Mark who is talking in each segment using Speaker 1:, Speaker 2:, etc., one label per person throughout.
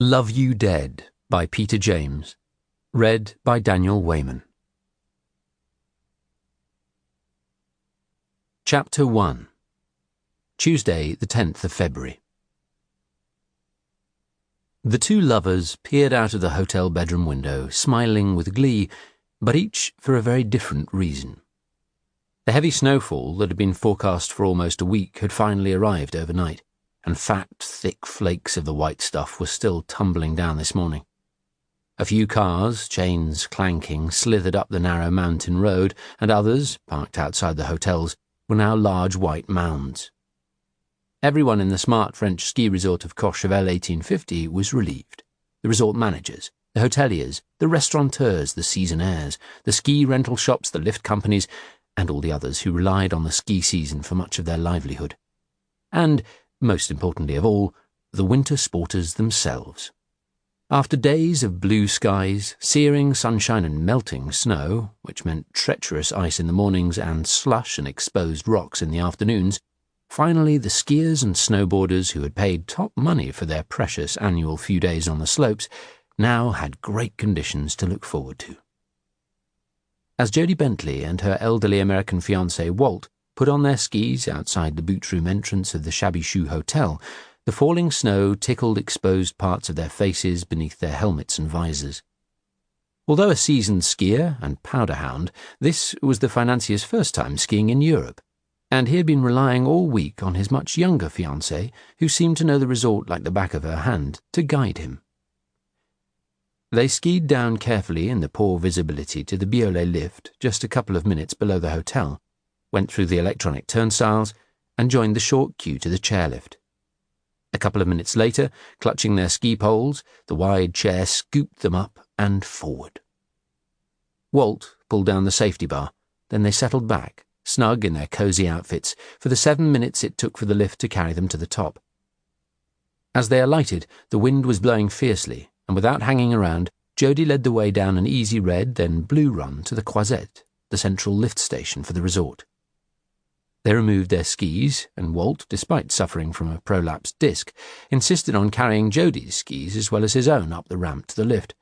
Speaker 1: Love You Dead by Peter James. Read by Daniel Wayman. Chapter 1. Tuesday, the 10th of February. The two lovers peered out of the hotel bedroom window, smiling with glee, but each for a very different reason. The heavy snowfall that had been forecast for almost a week had finally arrived overnight, and fat, thick flakes of the white stuff were still tumbling down this morning. A few cars, chains clanking, slithered up the narrow mountain road, and others, parked outside the hotels, were now large white mounds. Everyone in the smart French ski resort of Courchevel 1850 was relieved. The resort managers, the hoteliers, the restaurateurs, the seasonaires, the ski rental shops, the lift companies, and all the others who relied on the ski season for much of their livelihood. And, most importantly of all, the winter sporters themselves. After days of blue skies, searing sunshine and melting snow, which meant treacherous ice in the mornings and slush and exposed rocks in the afternoons, finally the skiers and snowboarders who had paid top money for their precious annual few days on the slopes now had great conditions to look forward to. As Jodie Bentley and her elderly American fiancé Walt put on their skis outside the boot-room entrance of the Shabby Shoe Hotel, the falling snow tickled exposed parts of their faces beneath their helmets and visors. Although a seasoned skier and powder hound, this was the financier's first time skiing in Europe, and he had been relying all week on his much younger fiancée, who seemed to know the resort like the back of her hand, to guide him. They skied down carefully in the poor visibility to the Biolay lift just a couple of minutes below the hotel, went through the electronic turnstiles, and joined the short queue to the chairlift. A couple of minutes later, clutching their ski poles, the wide chair scooped them up and forward. Walt pulled down the safety bar, then they settled back, snug in their cosy outfits, for the 7 minutes it took for the lift to carry them to the top. As they alighted, the wind was blowing fiercely, and without hanging around, Jodie led the way down an easy red, then blue run to the Croisette, the central lift station for the resort. They removed their skis, and Walt, despite suffering from a prolapsed disc, insisted on carrying Jodie's skis as well as his own up the ramp to the lift.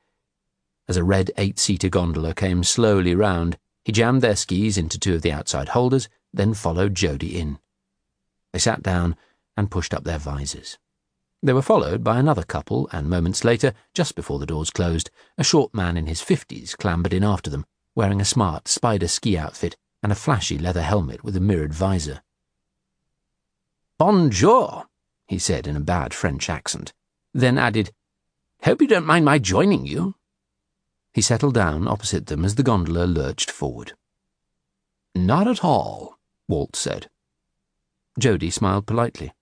Speaker 1: As a red 8-seater gondola came slowly round, he jammed their skis into two of the outside holders, then followed Jodie in. They sat down and pushed up their visors. They were followed by another couple, and moments later, just before the doors closed, a short man in his 50s clambered in after them, wearing a smart spider ski outfit and a flashy leather helmet with a mirrored visor. "Bonjour," he said in a bad French accent, then added, "Hope you don't mind my joining you." He settled down opposite them as the gondola lurched forward. "Not at all," Walt said. Jodie smiled politely.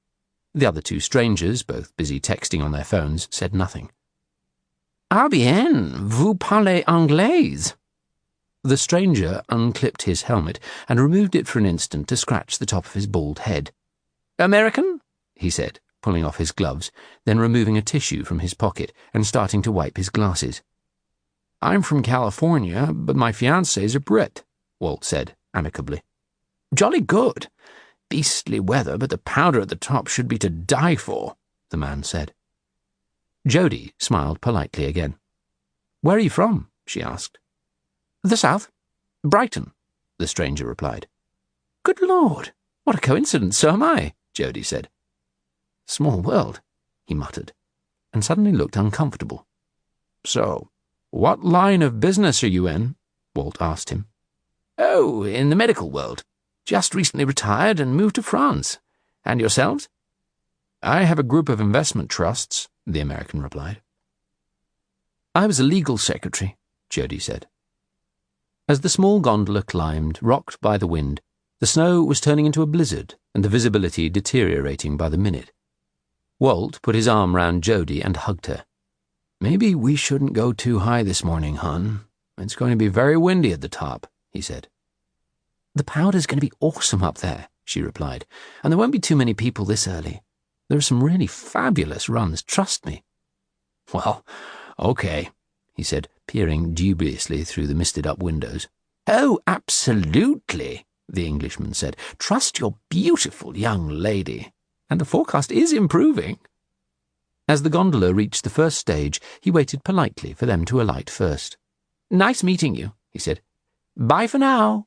Speaker 1: The other two strangers, both busy texting on their phones, said nothing. "Ah bien, vous parlez anglais." The stranger unclipped his helmet and removed it for an instant to scratch the top of his bald head. "American?" he said, pulling off his gloves, then removing a tissue from his pocket and starting to wipe his glasses. "I'm from California, but my fiancé's a Brit," Walt said, amicably. "Jolly good. Beastly weather, but the powder at the top should be to die for," the man said. Jodie smiled politely again. "Where are you from?" she asked. "The South. Brighton," the stranger replied. "Good Lord, what a coincidence, so am I," Jodie said. "Small world," he muttered, and suddenly looked uncomfortable. "So, what line of business are you in?" Walt asked him. "Oh, in the medical world. Just recently retired and moved to France. And yourselves?" "I have a group of investment trusts," the American replied. "I was a legal secretary," Jodie said. As the small gondola climbed, rocked by the wind, the snow was turning into a blizzard and the visibility deteriorating by the minute. Walt put his arm round Jodie and hugged her. "Maybe we shouldn't go too high this morning, hon. It's going to be very windy at the top," he said. "The powder's going to be awesome up there," she replied, "and there won't be too many people this early. There are some really fabulous runs, trust me." "Well, okay," he said, peering dubiously through the misted-up windows. "Oh, absolutely," the Englishman said. "Trust your beautiful young lady. And the forecast is improving." As the gondola reached the first stage, he waited politely for them to alight first. "Nice meeting you," he said. "Bye for now."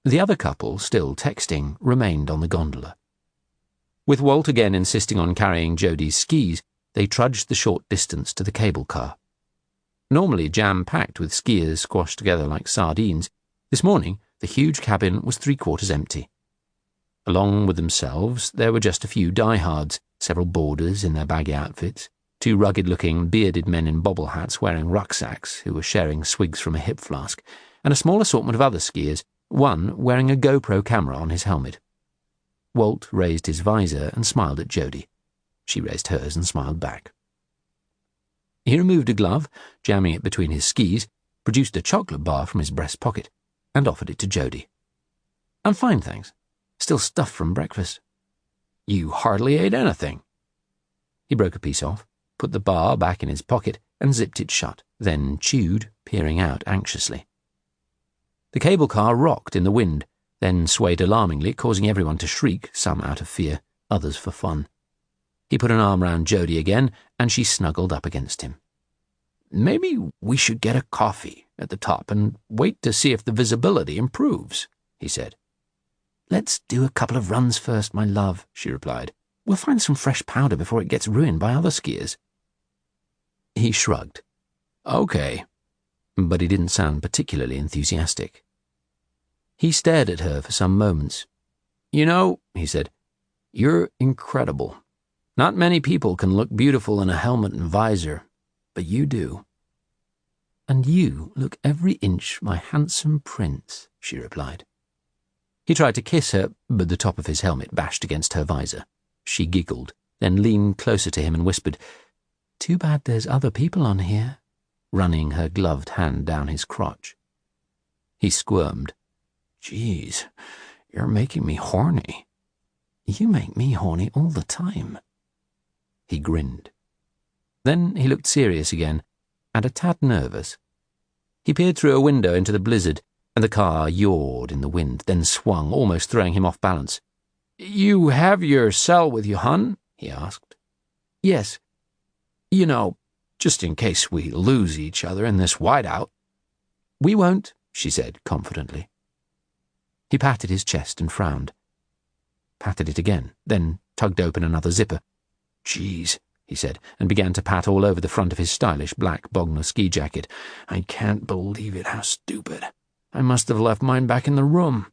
Speaker 1: The other couple, still texting, remained on the gondola. With Walt again insisting on carrying Jodie's skis, they trudged the short distance to the cable car. Normally jam-packed with skiers squashed together like sardines, this morning the huge cabin was three-quarters empty. Along with themselves, there were just a few diehards, several boarders in their baggy outfits, two rugged-looking, bearded men in bobble hats wearing rucksacks who were sharing swigs from a hip flask, and a small assortment of other skiers, one wearing a GoPro camera on his helmet. Walt raised his visor and smiled at Jodie. She raised hers and smiled back. He removed a glove, jamming it between his skis, produced a chocolate bar from his breast pocket, and offered it to Jodie. "I'm fine, thanks. Still stuffed from breakfast." "You hardly ate anything." He broke a piece off, put the bar back in his pocket, and zipped it shut, then chewed, peering out anxiously. The cable car rocked in the wind, then swayed alarmingly, causing everyone to shriek, some out of fear, others for fun. He put an arm round Jodie again, and she snuggled up against him. "Maybe we should get a coffee at the top and wait to see if the visibility improves," he said. "Let's do a couple of runs first, my love," she replied. "We'll find some fresh powder before it gets ruined by other skiers." He shrugged. "Okay," but he didn't sound particularly enthusiastic. He stared at her for some moments. "You know," he said, "you're incredible. Not many people can look beautiful in a helmet and visor, but you do." "And you look every inch my handsome prince," she replied. He tried to kiss her, but the top of his helmet bashed against her visor. She giggled, then leaned closer to him and whispered, "Too bad there's other people on here," running her gloved hand down his crotch. He squirmed. "Geez, you're making me horny." "You make me horny all the time." He grinned. Then he looked serious again, and a tad nervous. He peered through a window into the blizzard, and the car yawed in the wind, then swung, almost throwing him off balance. "You have your cell with you, hun?" he asked. "Yes. You know, just in case we lose each other in this whiteout." "We won't," she said confidently. He patted his chest and frowned. Patted it again, then tugged open another zipper. "Geez," he said, and began to pat all over the front of his stylish black Bogner ski jacket. "I can't believe it, how stupid. I must have left mine back in the room."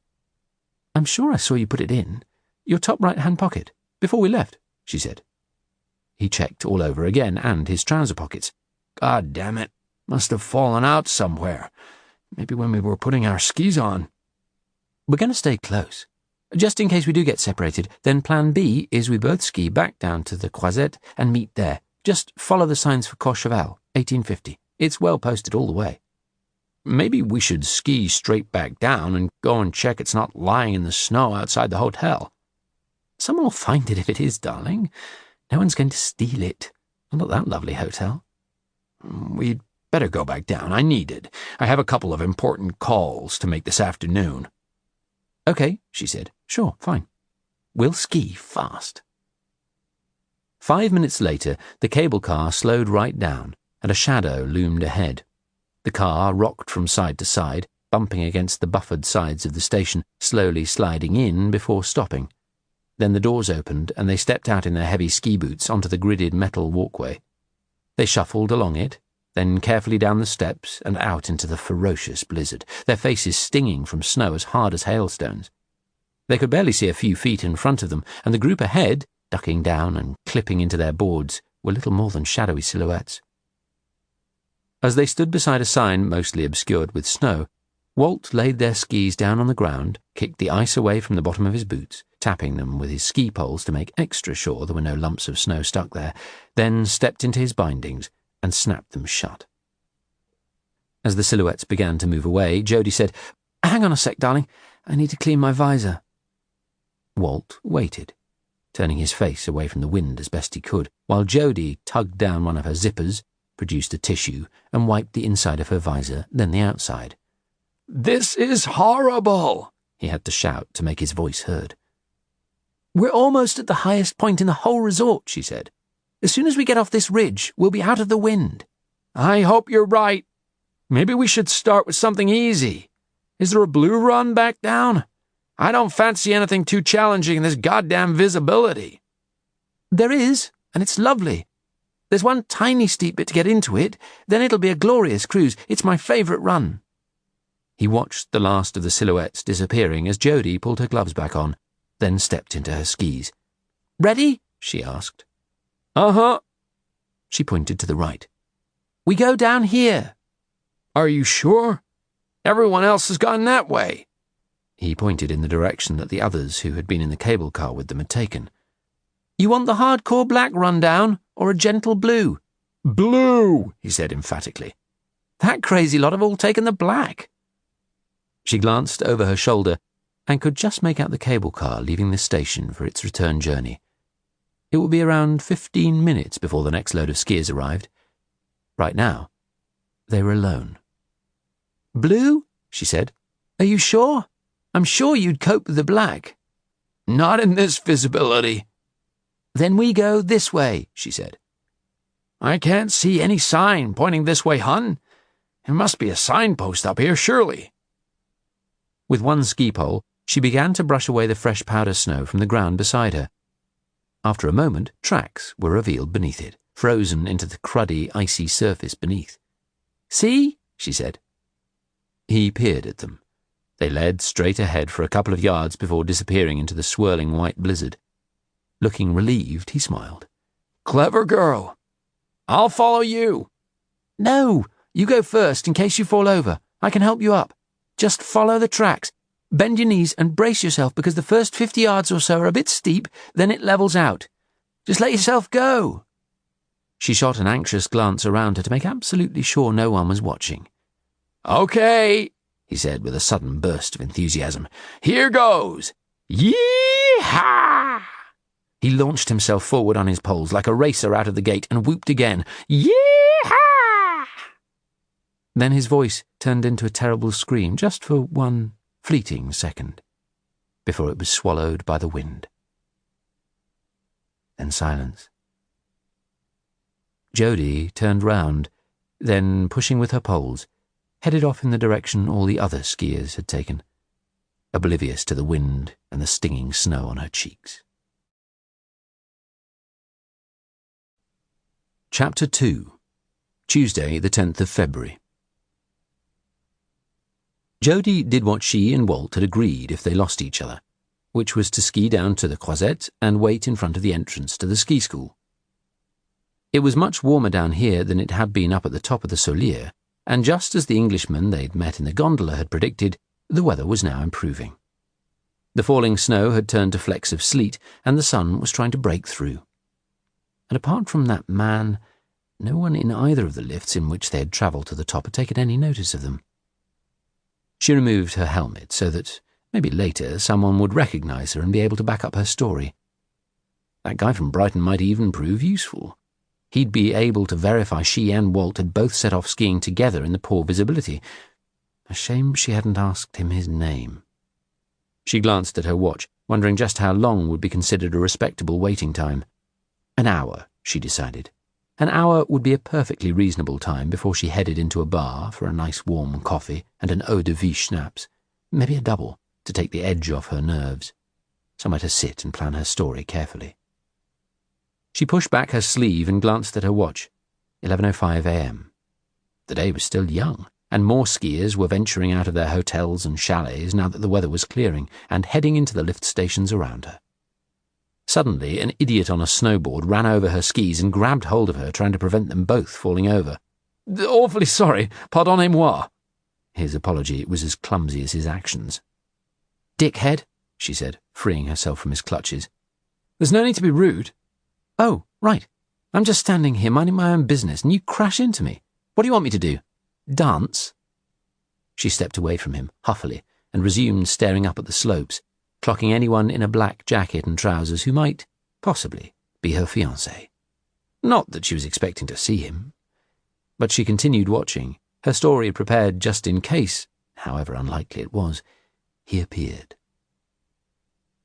Speaker 1: "I'm sure I saw you put it in your top right-hand pocket before we left," she said. He checked all over again, and his trouser pockets. "God damn it, must have fallen out somewhere. Maybe when we were putting our skis on." "We're going to stay close. Just in case we do get separated, then plan B is we both ski back down to the Croisette and meet there. Just follow the signs for Courchevel, 1850. It's well posted all the way." "Maybe we should ski straight back down and go and check it's not lying in the snow outside the hotel." "Someone will find it if it is, darling. No one's going to steal it. Not at that lovely hotel." "We'd better go back down. I need it. I have a couple of important calls to make this afternoon." "Okay," she said. "Sure, fine. We'll ski fast." 5 minutes later, the cable car slowed right down, and a shadow loomed ahead. The car rocked from side to side, bumping against the buffered sides of the station, slowly sliding in before stopping. Then the doors opened, and they stepped out in their heavy ski boots onto the gridded metal walkway. They shuffled along it, then carefully down the steps and out into the ferocious blizzard, their faces stinging from snow as hard as hailstones. They could barely see a few feet in front of them, and the group ahead, ducking down and clipping into their boards, were little more than shadowy silhouettes. As they stood beside a sign mostly obscured with snow, Walt laid their skis down on the ground, kicked the ice away from the bottom of his boots, tapping them with his ski poles to make extra sure there were no lumps of snow stuck there, then stepped into his bindings and snapped them shut. As the silhouettes began to move away, Jodie said, "Hang on a sec, darling. I need to clean my visor." Walt waited, turning his face away from the wind as best he could, while Jodie tugged down one of her zippers, produced a tissue, and wiped the inside of her visor, then the outside. "This is horrible," he had to shout to make his voice heard. "We're almost at the highest point in the whole resort," she said. As soon as we get off this ridge, we'll be out of the wind." "I hope you're right. Maybe we should start with something easy. Is there a blue run back down? I don't fancy anything too challenging in this goddamn visibility." "There is, and it's lovely. There's one tiny steep bit to get into it, then it'll be a glorious cruise. It's my favourite run." He watched the last of the silhouettes disappearing as Jodie pulled her gloves back on, then stepped into her skis. "Ready?" she asked. "Uh-huh." She pointed to the right. "We go down here." "Are you sure? Everyone else has gone that way." He pointed in the direction that the others who had been in the cable car with them had taken. "You want the hardcore black rundown, or a gentle blue?" "Blue," he said emphatically. "That crazy lot have all taken the black." She glanced over her shoulder and could just make out the cable car leaving the station for its return journey. It would be around 15 minutes before the next load of skiers arrived. Right now, they were alone. "Blue?" she said. "Are you sure? I'm sure you'd cope with the black." "Not in this visibility." "Then we go this way," she said. "I can't see any sign pointing this way, hun. There must be a signpost up here, surely." With one ski pole, she began to brush away the fresh powder snow from the ground beside her. After a moment, tracks were revealed beneath it, frozen into the cruddy, icy surface beneath. "See?" she said. He peered at them. They led straight ahead for a couple of yards before disappearing into the swirling white blizzard. Looking relieved, he smiled. "Clever girl. I'll follow you." "No, you go first in case you fall over. I can help you up. Just follow the tracks. Bend your knees and brace yourself because the first 50 yards or so are a bit steep, then it levels out. Just let yourself go." She shot an anxious glance around her to make absolutely sure no one was watching. "Okay," he said with a sudden burst of enthusiasm. "Here goes. Yee-haw!" He launched himself forward on his poles like a racer out of the gate and whooped again. Yee-haw! Then his voice turned into a terrible scream just for one fleeting second, before it was swallowed by the wind. Then silence. Jodie turned round, then, pushing with her poles, headed off in the direction all the other skiers had taken, oblivious to the wind and the stinging snow on her cheeks. Chapter 2. Tuesday, the 10th of February. Jodie did what she and Walt had agreed if they lost each other, which was to ski down to the Croisette and wait in front of the entrance to the ski school. It was much warmer down here than it had been up at the top of the Solier, and just as the Englishman they'd met in the gondola had predicted, the weather was now improving. The falling snow had turned to flecks of sleet, and the sun was trying to break through. And apart from that man, no one in either of the lifts in which they had travelled to the top had taken any notice of them. She removed her helmet so that, maybe later, someone would recognise her and be able to back up her story. That guy from Brighton might even prove useful. He'd be able to verify she and Walt had both set off skiing together in the poor visibility. A shame she hadn't asked him his name. She glanced at her watch, wondering just how long would be considered a respectable waiting time. An hour, she decided. An hour would be a perfectly reasonable time before she headed into a bar for a nice warm coffee and an eau de vie schnapps, maybe a double, to take the edge off her nerves, somewhere to sit and plan her story carefully. She pushed back her sleeve and glanced at her watch. 11:05 a.m. The day was still young, and more skiers were venturing out of their hotels and chalets now that the weather was clearing and heading into the lift stations around her. Suddenly, an idiot on a snowboard ran over her skis and grabbed hold of her, trying to prevent them both falling over. "Awfully sorry, pardonnez-moi." His apology was as clumsy as his actions. "Dickhead," she said, freeing herself from his clutches. "There's no need to be rude." "Oh, right. I'm just standing here minding my own business, and you crash into me. What do you want me to do? Dance?" She stepped away from him, huffily, and resumed staring up at the slopes, clocking anyone in a black jacket and trousers who might, possibly, be her fiancé. Not that she was expecting to see him. But she continued watching, her story prepared just in case, however unlikely it was, he appeared.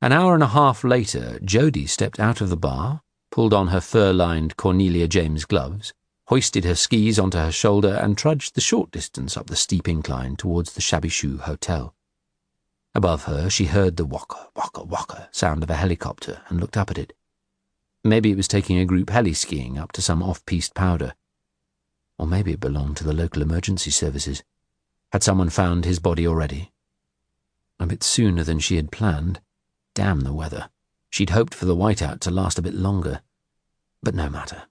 Speaker 1: An hour and a half later, Jodie stepped out of the bar, pulled on her fur-lined Cornelia James gloves, hoisted her skis onto her shoulder and trudged the short distance up the steep incline towards the Shabby Shoe Hotel. Above her she heard the waka, waka, waka sound of a helicopter and looked up at it. Maybe it was taking a group heli-skiing up to some off-piste powder. Or maybe it belonged to the local emergency services. Had someone found his body already? A bit sooner than she had planned. Damn the weather. She'd hoped for the whiteout to last a bit longer. But no matter.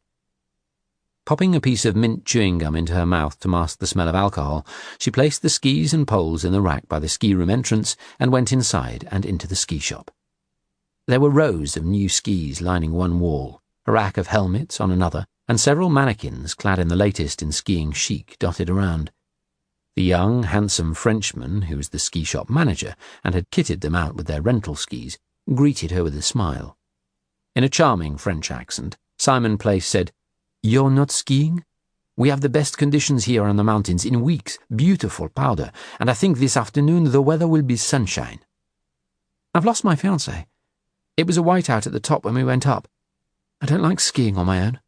Speaker 1: Popping a piece of mint chewing gum into her mouth to mask the smell of alcohol, she placed the skis and poles in the rack by the ski room entrance and went inside and into the ski shop. There were rows of new skis lining one wall, a rack of helmets on another, and several mannequins clad in the latest in skiing chic dotted around. The young, handsome Frenchman, who was the ski shop manager and had kitted them out with their rental skis, greeted her with a smile. In a charming French accent, Simon Place said, "You're not skiing? We have the best conditions here on the mountains in weeks, beautiful powder, and I think this afternoon the weather will be sunshine." "I've lost my fiancé. It was a whiteout at the top when we went up. I don't like skiing on my own.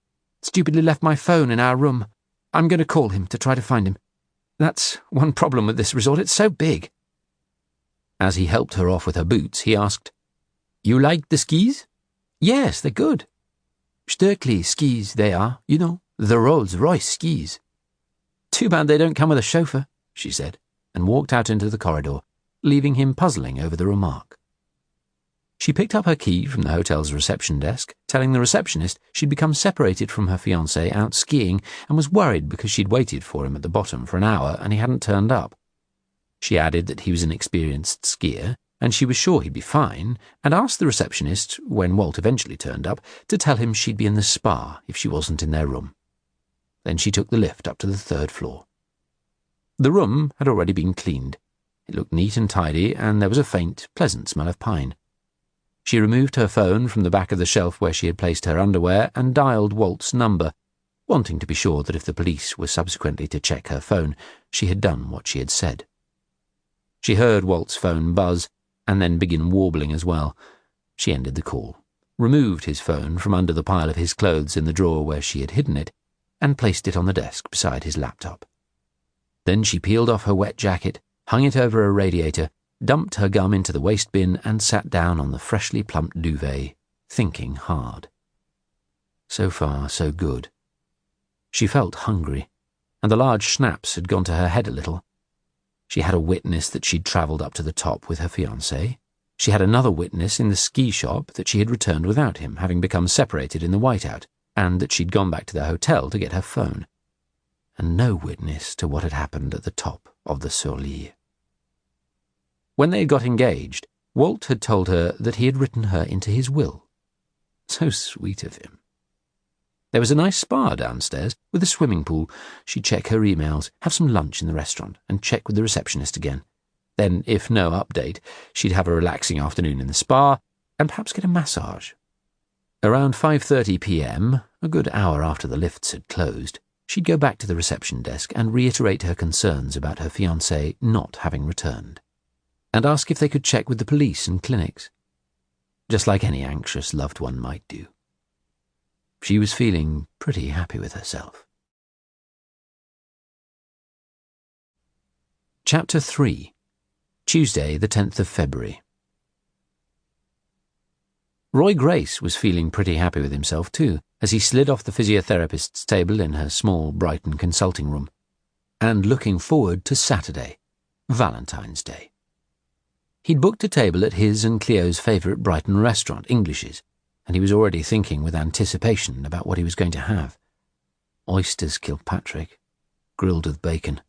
Speaker 1: Stupidly left my phone in our room. I'm going to call him to try to find him. That's one problem with this resort, it's so big." As he helped her off with her boots, he asked, "You like the skis?" "Yes, they're good. Sturkey skis they are, you know, the Rolls-Royce skis." "Too bad they don't come with a chauffeur," she said, and walked out into the corridor, leaving him puzzling over the remark. She picked up her key from the hotel's reception desk, telling the receptionist she'd become separated from her fiancé out skiing and was worried because she'd waited for him at the bottom for an hour and he hadn't turned up. She added that he was an experienced skier and she was sure he'd be fine, and asked the receptionist, when Walt eventually turned up, to tell him she'd be in the spa if she wasn't in their room. Then she took the lift up to the 3rd floor. The room had already been cleaned. It looked neat and tidy, and there was a faint, pleasant smell of pine. She removed her phone from the back of the shelf where she had placed her underwear and dialed Walt's number, wanting to be sure that if the police were subsequently to check her phone, she had done what she had said. She heard Walt's phone buzz, and then begin warbling as well. She ended the call, removed his phone from under the pile of his clothes in the drawer where she had hidden it, and placed it on the desk beside his laptop. Then she peeled off her wet jacket, hung it over a radiator, dumped her gum into the waste bin and sat down on the freshly plumped duvet, thinking hard. So far, so good. She felt hungry, and the large schnapps had gone to her head a little. She had a witness that she'd travelled up to the top with her fiancé. She had another witness in the ski shop that she had returned without him, having become separated in the whiteout, and that she'd gone back to the hotel to get her phone. And no witness to what had happened at the top of the Surlier. When they had got engaged, Walt had told her that he had written her into his will. So sweet of him. There was a nice spa downstairs, with a swimming pool. She'd check her emails, have some lunch in the restaurant, and check with the receptionist again. Then, if no update, she'd have a relaxing afternoon in the spa, and perhaps get a massage. Around 5:30 p.m., a good hour after the lifts had closed, she'd go back to the reception desk and reiterate her concerns about her fiancé not having returned, and ask if they could check with the police and clinics, just like any anxious loved one might do. She was feeling pretty happy with herself. Chapter 3. Tuesday, the 10th of February. Roy Grace was feeling pretty happy with himself too, as he slid off the physiotherapist's table in her small Brighton consulting room, and looking forward to Saturday, Valentine's Day. He'd booked a table at his and Cleo's favourite Brighton restaurant, English's, and he was already thinking with anticipation about what he was going to have. Oysters Kilpatrick, grilled with bacon,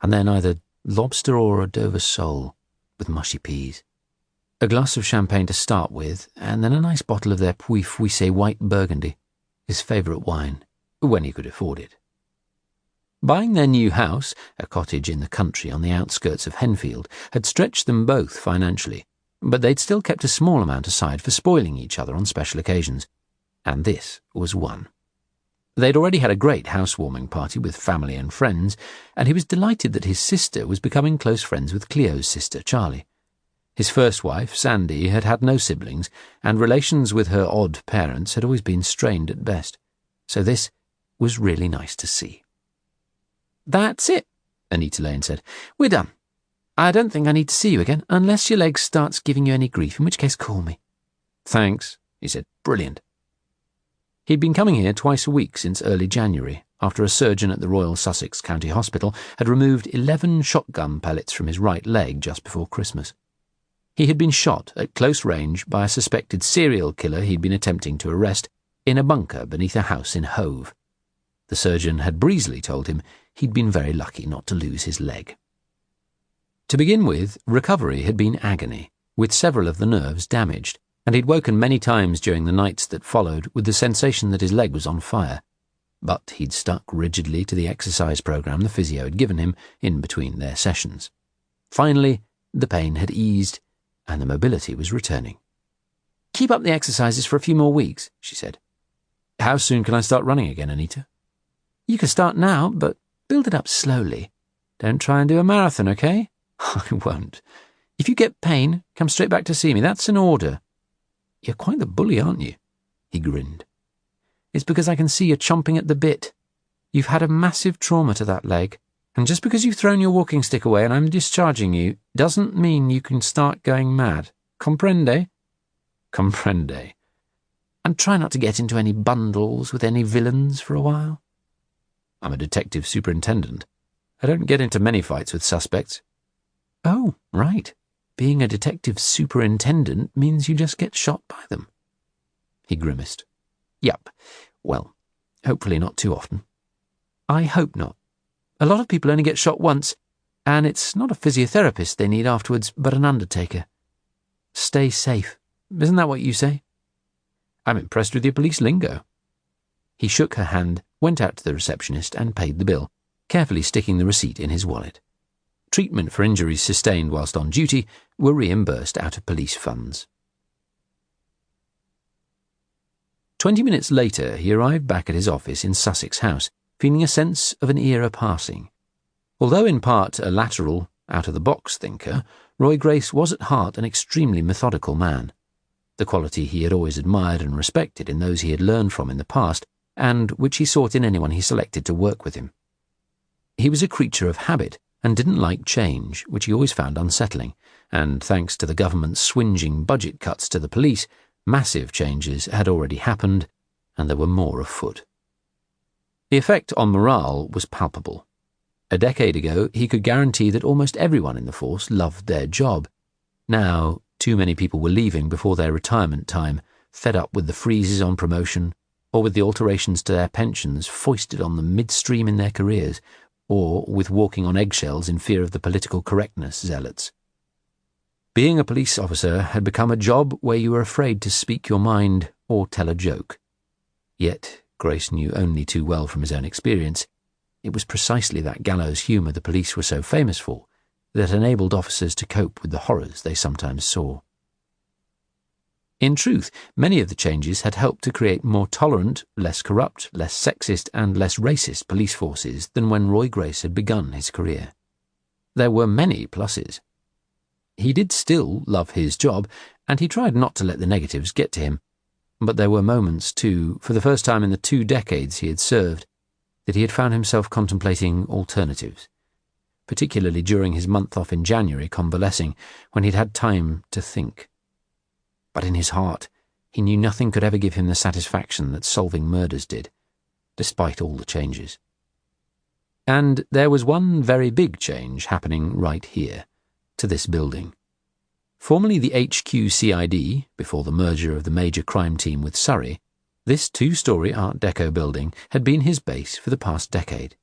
Speaker 1: and then either lobster or a Dover sole with mushy peas. A glass of champagne to start with, and then a nice bottle of their Puy Fuissé white burgundy, his favourite wine, when he could afford it. Buying their new house, a cottage in the country on the outskirts of Henfield, had stretched them both financially, but they'd still kept a small amount aside for spoiling each other on special occasions, and this was one. They'd already had a great housewarming party with family and friends, and he was delighted that his sister was becoming close friends with Cleo's sister, Charlie. His first wife, Sandy, had had no siblings, and relations with her odd parents had always been strained at best. So this was really nice to see. "That's it," Anita Lane said. "We're done. I don't think I need to see you again, unless your leg starts giving you any grief, in which case call me." "Thanks," he said. "Brilliant." He'd been coming here twice a week since early January, after a surgeon at the Royal Sussex County Hospital had removed 11 shotgun pellets from his right leg just before Christmas. He had been shot at close range by a suspected serial killer he'd been attempting to arrest in a bunker beneath a house in Hove. The surgeon had breezily told him he'd been very lucky not to lose his leg. To begin with, recovery had been agony, with several of the nerves damaged, and he'd woken many times during the nights that followed with the sensation that his leg was on fire. But he'd stuck rigidly to the exercise program the physio had given him in between their sessions. Finally, the pain had eased, and the mobility was returning. "Keep up the exercises for a few more weeks," she said. "How soon can I start running again, Anita?" "You can start now, but build it up slowly. Don't try and do a marathon, okay?" "I won't. If you get pain, come straight back to see me. That's an order." "You're quite the bully, aren't you?" He grinned. "It's because I can see you're chomping at the bit. You've had a massive trauma to that leg, and just because you've thrown your walking stick away and I'm discharging you doesn't mean you can start going mad. Comprende?" "Comprende." "And try not to get into any bundles with any villains for a while." "I'm a detective superintendent. I don't get into many fights with suspects." "Oh, right. Being a detective superintendent means you just get shot by them." He grimaced. "Yup. Well, hopefully not too often." "I hope not. A lot of people only get shot once, and it's not a physiotherapist they need afterwards, but an undertaker. Stay safe. Isn't that what you say?" "I'm impressed with your police lingo." He shook her hand, went out to the receptionist, and paid the bill, carefully sticking the receipt in his wallet. Treatment for injuries sustained whilst on duty were reimbursed out of police funds. 20 minutes later, he arrived back at his office in Sussex House, feeling a sense of an era passing. Although in part a lateral, out-of-the-box thinker, Roy Grace was at heart an extremely methodical man, the quality he had always admired and respected in those he had learned from in the past, and which he sought in anyone he selected to work with him. He was a creature of habit, and didn't like change, which he always found unsettling, and thanks to the government's swinging budget cuts to the police, massive changes had already happened, and there were more afoot. The effect on morale was palpable. A decade ago, he could guarantee that almost everyone in the force loved their job. Now, too many people were leaving before their retirement time, fed up with the freezes on promotion, or with the alterations to their pensions foisted on them midstream in their careers, or with walking on eggshells in fear of the political correctness zealots. Being a police officer had become a job where you were afraid to speak your mind or tell a joke. Yet, Grace knew only too well from his own experience, it was precisely that gallows humour the police were so famous for that enabled officers to cope with the horrors they sometimes saw. In truth, many of the changes had helped to create more tolerant, less corrupt, less sexist and less racist police forces than when Roy Grace had begun his career. There were many pluses. He did still love his job, and he tried not to let the negatives get to him, but there were moments, too, for the first time in the 2 decades he had served, that he had found himself contemplating alternatives, particularly during his month off in January convalescing, when he'd had time to think. But in his heart, he knew nothing could ever give him the satisfaction that solving murders did, despite all the changes. And there was one very big change happening right here, to this building. Formerly the HQ-CID, before the merger of the major crime team with Surrey, this 2-story Art Deco building had been his base for the past decade.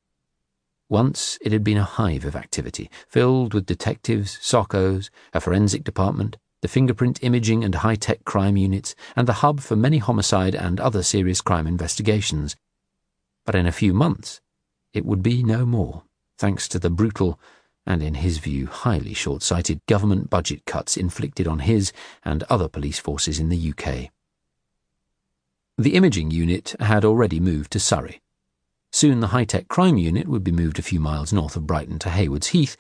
Speaker 1: Once it had been a hive of activity, filled with detectives, soccos, a forensic department, the fingerprint imaging and high-tech crime units, and the hub for many homicide and other serious crime investigations. But in a few months, it would be no more, thanks to the brutal, and in his view highly short-sighted, government budget cuts inflicted on his and other police forces in the UK. The imaging unit had already moved to Surrey. Soon the high-tech crime unit would be moved a few miles north of Brighton to Haywards Heath,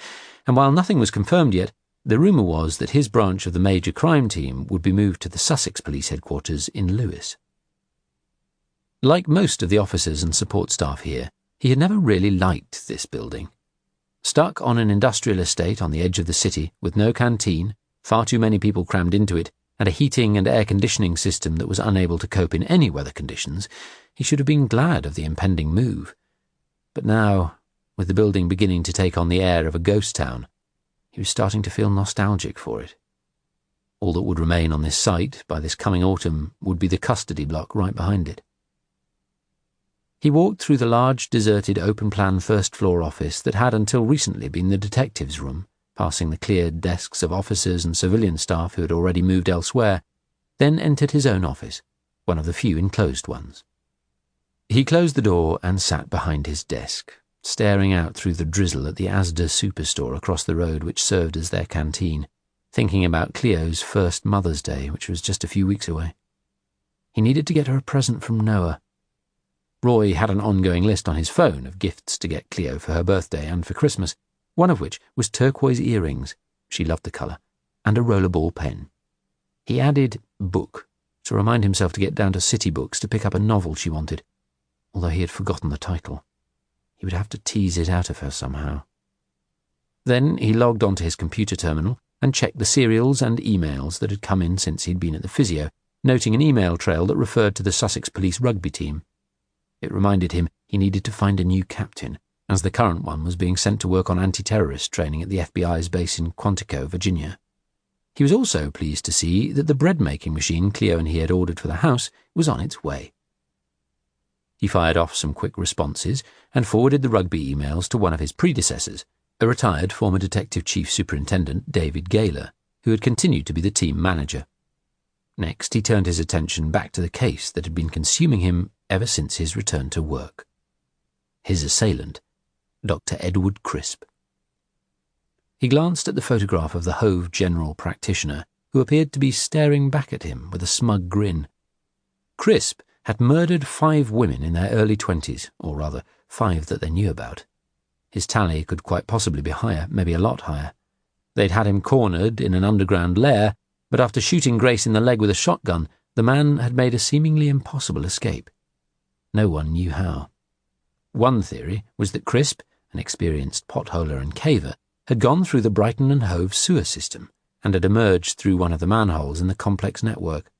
Speaker 1: and while nothing was confirmed yet, The rumour was that his branch of the major crime team would be moved to the Sussex Police Headquarters in Lewes. Like most of the officers and support staff here, he had never really liked this building. Stuck on an industrial estate on the edge of the city, with no canteen, far too many people crammed into it, and a heating and air conditioning system that was unable to cope in any weather conditions, he should have been glad of the impending move. But now, with the building beginning to take on the air of a ghost town, he was starting to feel nostalgic for it. All that would remain on this site by this coming autumn would be the custody block right behind it. He walked through the large, deserted, open-plan first-floor office that had until recently been the detectives' room, passing the cleared desks of officers and civilian staff who had already moved elsewhere, then entered his own office, one of the few enclosed ones. He closed the door and sat behind his desk, staring out through the drizzle at the Asda superstore across the road which served as their canteen, thinking about Cleo's first Mother's Day, which was just a few weeks away. He needed to get her a present from Noah. Roy had an ongoing list on his phone of gifts to get Cleo for her birthday and for Christmas, one of which was turquoise earrings, she loved the colour, and a rollerball pen. He added book to remind himself to get down to City Books to pick up a novel she wanted, although he had forgotten the title. He would have to tease it out of her somehow. Then he logged onto his computer terminal and checked the serials and emails that had come in since he'd been at the physio, noting an email trail that referred to the Sussex Police rugby team. It reminded him he needed to find a new captain, as the current one was being sent to work on anti-terrorist training at the FBI's base in Quantico, Virginia. He was also pleased to see that the bread-making machine Cleo and he had ordered for the house was on its way. He fired off some quick responses and forwarded the rugby emails to one of his predecessors, a retired former Detective Chief Superintendent David Gaylor, who had continued to be the team manager. Next, he turned his attention back to the case that had been consuming him ever since his return to work. His assailant, Dr. Edward Crisp. He glanced at the photograph of the Hove general practitioner, who appeared to be staring back at him with a smug grin. Crisp had murdered 5 women in their early 20s, or rather, 5 that they knew about. His tally could quite possibly be higher, maybe a lot higher. They'd had him cornered in an underground lair, but after shooting Grace in the leg with a shotgun, the man had made a seemingly impossible escape. No one knew how. One theory was that Crisp, an experienced potholer and caver, had gone through the Brighton and Hove sewer system and had emerged through one of the manholes in the complex network.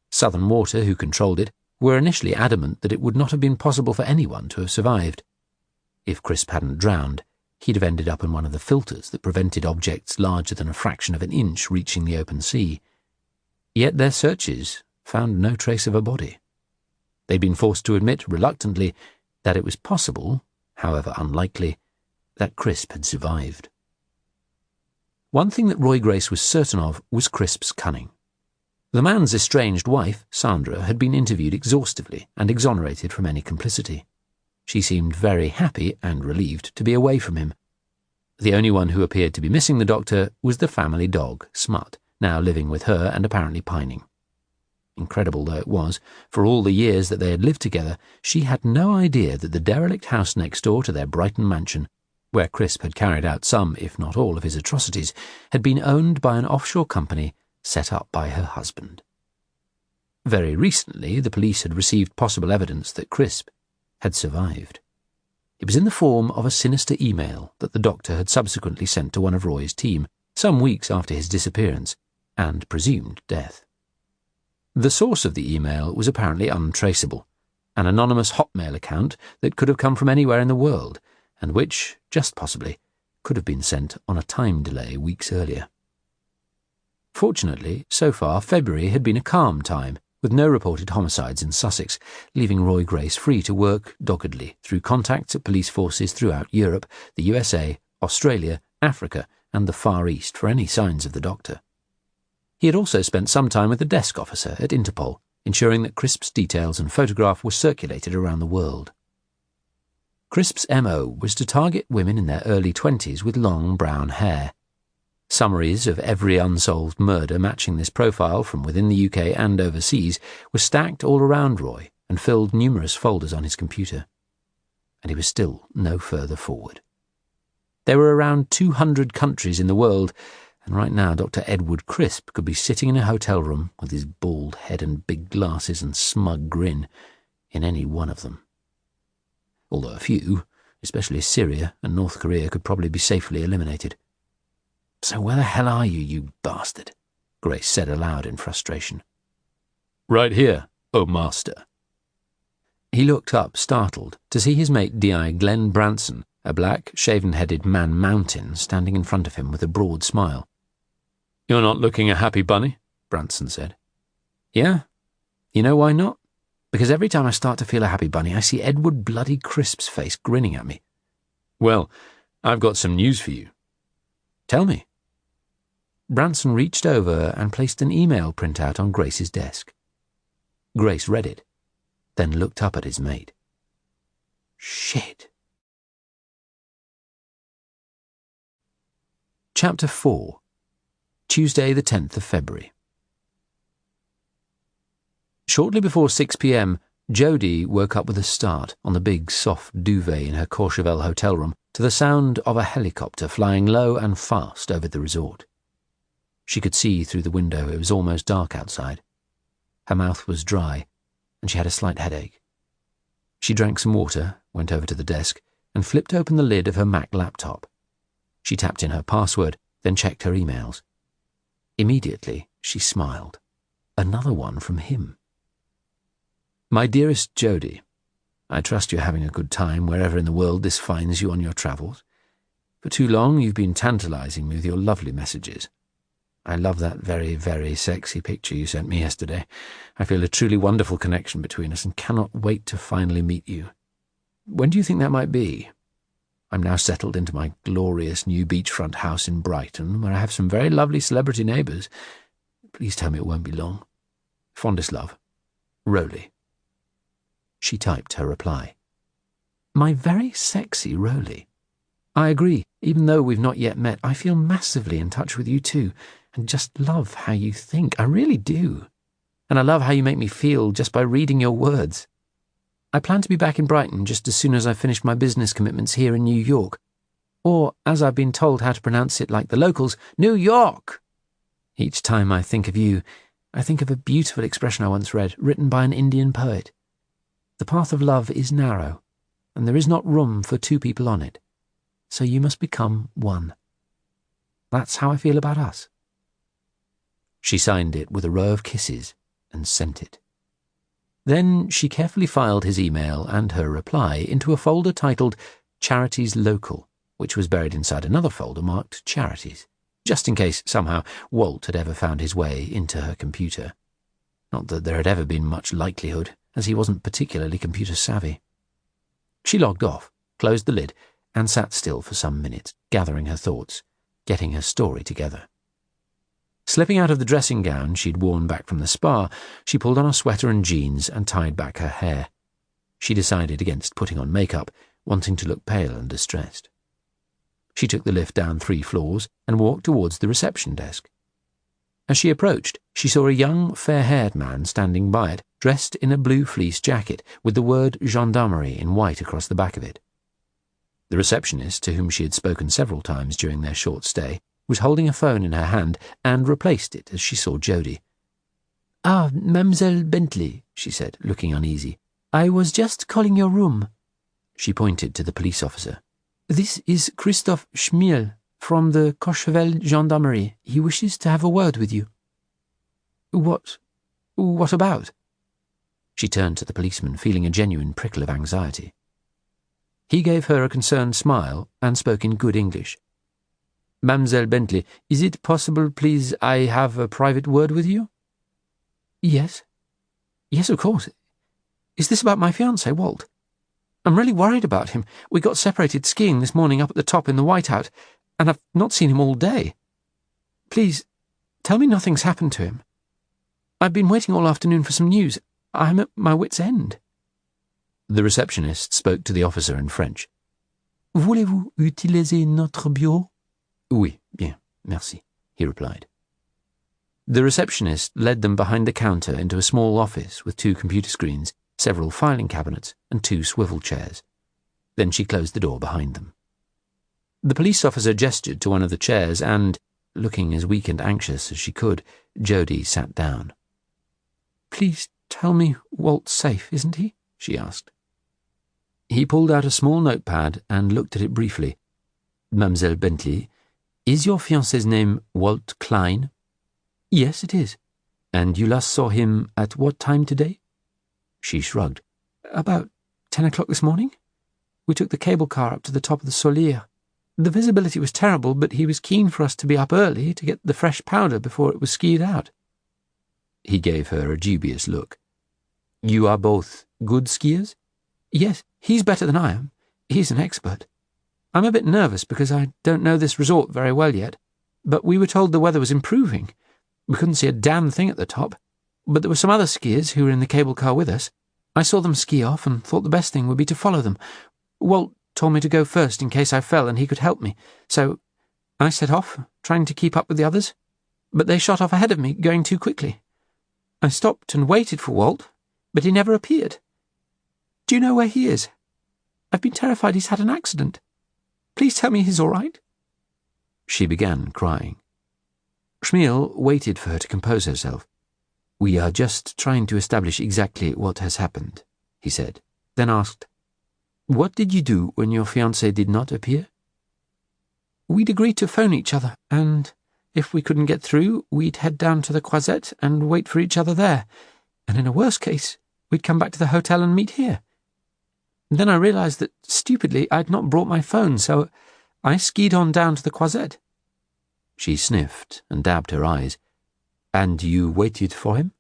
Speaker 1: Southern Water, who controlled it, were initially adamant that it would not have been possible for anyone to have survived. If Crisp hadn't drowned, he'd have ended up in one of the filters that prevented objects larger than a fraction of an inch reaching the open sea. Yet their searches found no trace of a body. They'd been forced to admit, reluctantly, that it was possible, however unlikely, that Crisp had survived. One thing that Roy Grace was certain of was Crisp's cunning. The man's estranged wife, Sandra, had been interviewed exhaustively and exonerated from any complicity. She seemed very happy and relieved to be away from him. The only one who appeared to be missing the doctor was the family dog, Smut, now living with her and apparently pining. Incredible though it was, for all the years that they had lived together, she had no idea that the derelict house next door to their Brighton mansion, where Crisp had carried out some, if not all, of his atrocities, had been owned by an offshore company set up by her husband. Very recently, the police had received possible evidence that Crisp had survived. It was in the form of a sinister email that the doctor had subsequently sent to one of Roy's team, some weeks after his disappearance and presumed death. The source of the email was apparently untraceable, an anonymous Hotmail account that could have come from anywhere in the world, and which, just possibly, could have been sent on a time delay weeks earlier. Fortunately, so far, February had been a calm time, with no reported homicides in Sussex, leaving Roy Grace free to work doggedly through contacts at police forces throughout Europe, the USA, Australia, Africa, and the Far East for any signs of the doctor. He had also spent some time with the desk officer at Interpol, ensuring that Crisp's details and photograph were circulated around the world. Crisp's MO was to target women in their early 20s with long brown hair. Summaries of every unsolved murder matching this profile from within the UK and overseas were stacked all around Roy and filled numerous folders on his computer. And he was still no further forward. There were around 200 countries in the world, and right now Dr. Edward Crisp could be sitting in a hotel room with his bald head and big glasses and smug grin in any one of them. Although a few, especially Syria and North Korea, could probably be safely eliminated. "So where the hell are you, you bastard?" Grace said aloud in frustration. "Right here, oh master." He looked up, startled, to see his mate D.I. Glenn Branson, a black, shaven-headed man-mountain, standing in front of him with a broad smile. "You're not looking a happy bunny," Branson said. "Yeah? You know why not? Because every time I start to feel a happy bunny, I see Edward bloody Crisp's face grinning at me." "Well, I've got some news for you." "Tell me." Branson reached over and placed an email printout on Grace's desk. Grace read it, then looked up at his mate. Shit. Chapter 4. Tuesday, the 10th of February. Shortly before 6 p.m, Jodie woke up with a start on the big, soft duvet in her Courchevel hotel room to the sound of a helicopter flying low and fast over the resort. She could see through the window. It was almost dark outside. Her mouth was dry, and she had a slight headache. She drank some water, went over to the desk, and flipped open the lid of her Mac laptop. She tapped in her password, then checked her emails. Immediately, she smiled. Another one from him. "My dearest Jodie, I trust you're having a good time wherever in the world this finds you on your travels. For too long you've been tantalizing me with your lovely messages. I love that very, very sexy picture you sent me yesterday. I feel a truly wonderful connection between us and cannot wait to finally meet you. When do you think that might be? I'm now settled into my glorious new beachfront house in Brighton, where I have some very lovely celebrity neighbours. Please tell me it won't be long. Fondest love, Roly." She typed her reply. "My very sexy Roly. I agree. Even though we've not yet met, I feel massively in touch with you too, and just love how you think. I really do. And I love how you make me feel just by reading your words. I plan to be back in Brighton just as soon as I finish my business commitments here in New York. Or, as I've been told how to pronounce it like the locals, New York! Each time I think of you, I think of a beautiful expression I once read, written by an Indian poet. The path of love is narrow, and there is not room for two people on it. So you must become one. That's how I feel about us." She signed it with a row of kisses and sent it. Then she carefully filed his email and her reply into a folder titled Charities Local, which was buried inside another folder marked Charities, just in case somehow Walt had ever found his way into her computer. Not that there had ever been much likelihood, as he wasn't particularly computer savvy. She logged off, closed the lid, and sat still for some minutes, gathering her thoughts, getting her story together. Slipping out of the dressing gown she'd worn back from the spa, she pulled on a sweater and jeans and tied back her hair. She decided against putting on makeup, wanting to look pale and distressed. She took the lift down 3 floors and walked towards the reception desk. As she approached, she saw a young, fair-haired man standing by it, dressed in a blue fleece jacket, with the word gendarmerie in white across the back of it. The receptionist, to whom she had spoken several times during their short stay, was holding a phone in her hand and replaced it as she saw Jodie. "Ah, Mademoiselle Bentley," she said, looking uneasy. "I was just calling your room." She pointed to the police officer. "This is Christophe Schmiel from the Courchevel Gendarmerie. He wishes to have a word with you." What about?" She turned to the policeman, feeling a genuine prickle of anxiety. He gave her a concerned smile and spoke in good English. "Mademoiselle Bentley, is it possible, please, I have a private word with you?" "Yes. Yes, of course. Is this about my fiancé, Walt? I'm really worried about him. We got separated skiing this morning up at the top in the whiteout, and I've not seen him all day. Please, tell me nothing's happened to him. I've been waiting all afternoon for some news. I'm at my wit's end." The receptionist spoke to the officer in French. "Voulez-vous utiliser notre bureau?" "Oui, bien, merci," he replied. The receptionist led them behind the counter into a small office with 2 computer screens, several filing cabinets, and 2 swivel chairs. Then she closed the door behind them. The police officer gestured to one of the chairs and, Looking as weak and anxious as she could, Jodie sat down.
Speaker 2: "Please tell me Walt's safe, isn't he?" she asked.
Speaker 1: He pulled out a small notepad and looked at it briefly. "Mademoiselle Bentley, is your fiancé's name Walt Klein?"
Speaker 2: "Yes, it is."
Speaker 1: "And you last saw him at what time today?" She shrugged.
Speaker 2: "About 10 o'clock this morning. We took the cable car up to the top of the Solier. The visibility was terrible, but he was keen for us to be up early to get the fresh powder before it was skied out."
Speaker 1: He gave her a dubious look. "You are both good skiers?"
Speaker 2: "Yes, he's better than I am. He's an expert. I'm a bit nervous because I don't know this resort very well yet, but we were told the weather was improving. We couldn't see a damn thing at the top, but there were some other skiers who were in the cable car with us. I saw them ski off and thought the best thing would be to follow them. Walt told me to go first in case I fell and he could help me, so I set off, trying to keep up with the others, but they shot off ahead of me, going too quickly. I stopped and waited for Walt, but he never appeared. Do you know where he is? I've been terrified he's had an accident. Please tell me he's all right."
Speaker 1: She began crying. Schmiel waited for her to compose herself. "We are just trying to establish exactly what has happened," he said, then asked, "What did you do when your fiancé did not appear?"
Speaker 2: "We'd agreed to phone each other, and if we couldn't get through, we'd head down to the Croisette and wait for each other there, and in a worse case, we'd come back to the hotel and meet here. Then I realized that, stupidly, I'd not brought my phone, so I skied on down to the Croisette."
Speaker 1: She sniffed and dabbed her eyes. "And you waited for him?"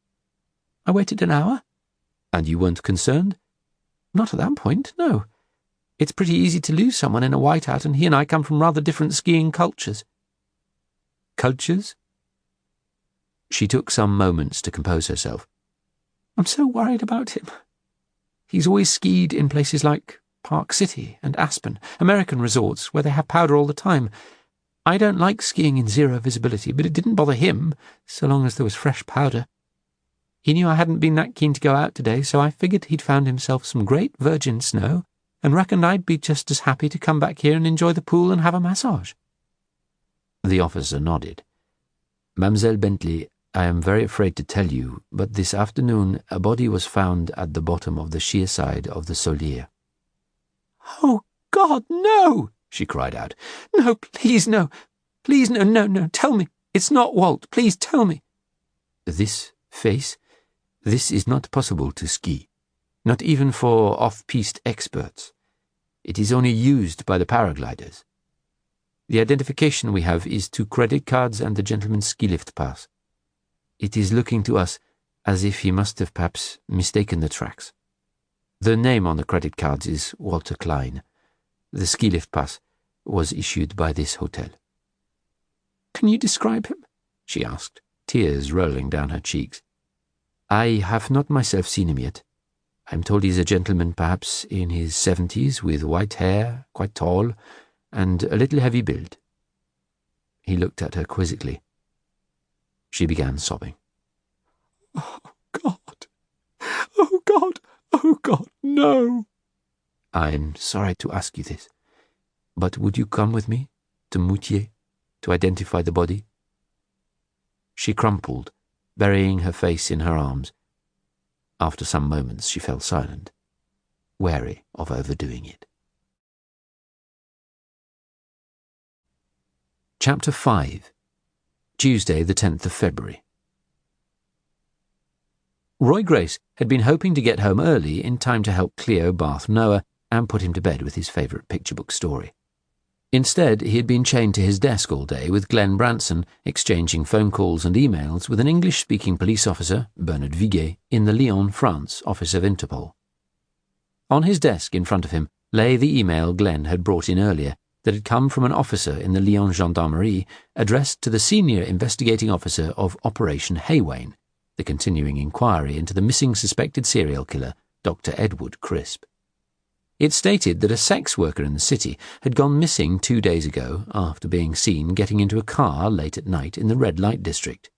Speaker 2: "I waited an hour."
Speaker 1: "And you weren't concerned?"
Speaker 2: "Not at that point, no. It's pretty easy to lose someone in a whiteout, and he and I come from rather different skiing cultures."
Speaker 1: "Cultures?" She took some moments to compose herself.
Speaker 2: "I'm so worried about him. He's always skied in places like Park City and Aspen, American resorts where they have powder all the time. I don't like skiing in zero visibility, but it didn't bother him, so long as there was fresh powder. He knew I hadn't been that keen to go out today, so I figured he'd found himself some great virgin snow and reckoned I'd be just as happy to come back here and enjoy the pool and have a massage."
Speaker 1: The officer nodded. "Mademoiselle Bentley, I am very afraid to tell you, but this afternoon a body was found at the bottom of the sheer side of the Solier."
Speaker 2: "Oh, God, no!" she cried out. "No, please, no. Please, no, no, no. Tell me. It's not Walt. Please tell me."
Speaker 1: "This face? This is not possible to ski. Not even for off-piste experts. It is only used by the paragliders. The identification we have is 2 credit cards and the gentleman's ski lift pass. It is looking to us as if he must have perhaps mistaken the tracks. The name on the credit cards is Walter Klein. The ski lift pass was issued by this hotel."
Speaker 2: "Can you describe him?"
Speaker 1: she asked, tears rolling down her cheeks. "I have not myself seen him yet. I'm told he's a gentleman perhaps in his 70s, with white hair, quite tall, and a little heavy build." He looked at her quizzically. She began sobbing.
Speaker 2: "Oh, God! Oh, God! Oh, God, no!"
Speaker 1: "I'm sorry to ask you this, but would you come with me to Moutier to identify the body?" She crumpled, burying her face in her arms. After some moments she fell silent, wary of overdoing it. Chapter 5. Tuesday, the 10th of February. Roy Grace had been hoping to get home early in time to help Cleo bath Noah and put him to bed with his favourite picture book story. Instead, he had been chained to his desk all day with Glenn Branson, exchanging phone calls and emails with an English-speaking police officer, Bernard Viguet, in the Lyon, France office of Interpol. On his desk in front of him lay the email Glenn had brought in earlier that had come from an officer in the Lyon Gendarmerie addressed to the senior investigating officer of Operation Haywain, the continuing inquiry into the missing suspected serial killer, Dr. Edward Crisp. It stated that a sex worker in the city had gone missing 2 days ago after being seen getting into a car late at night in the red light district.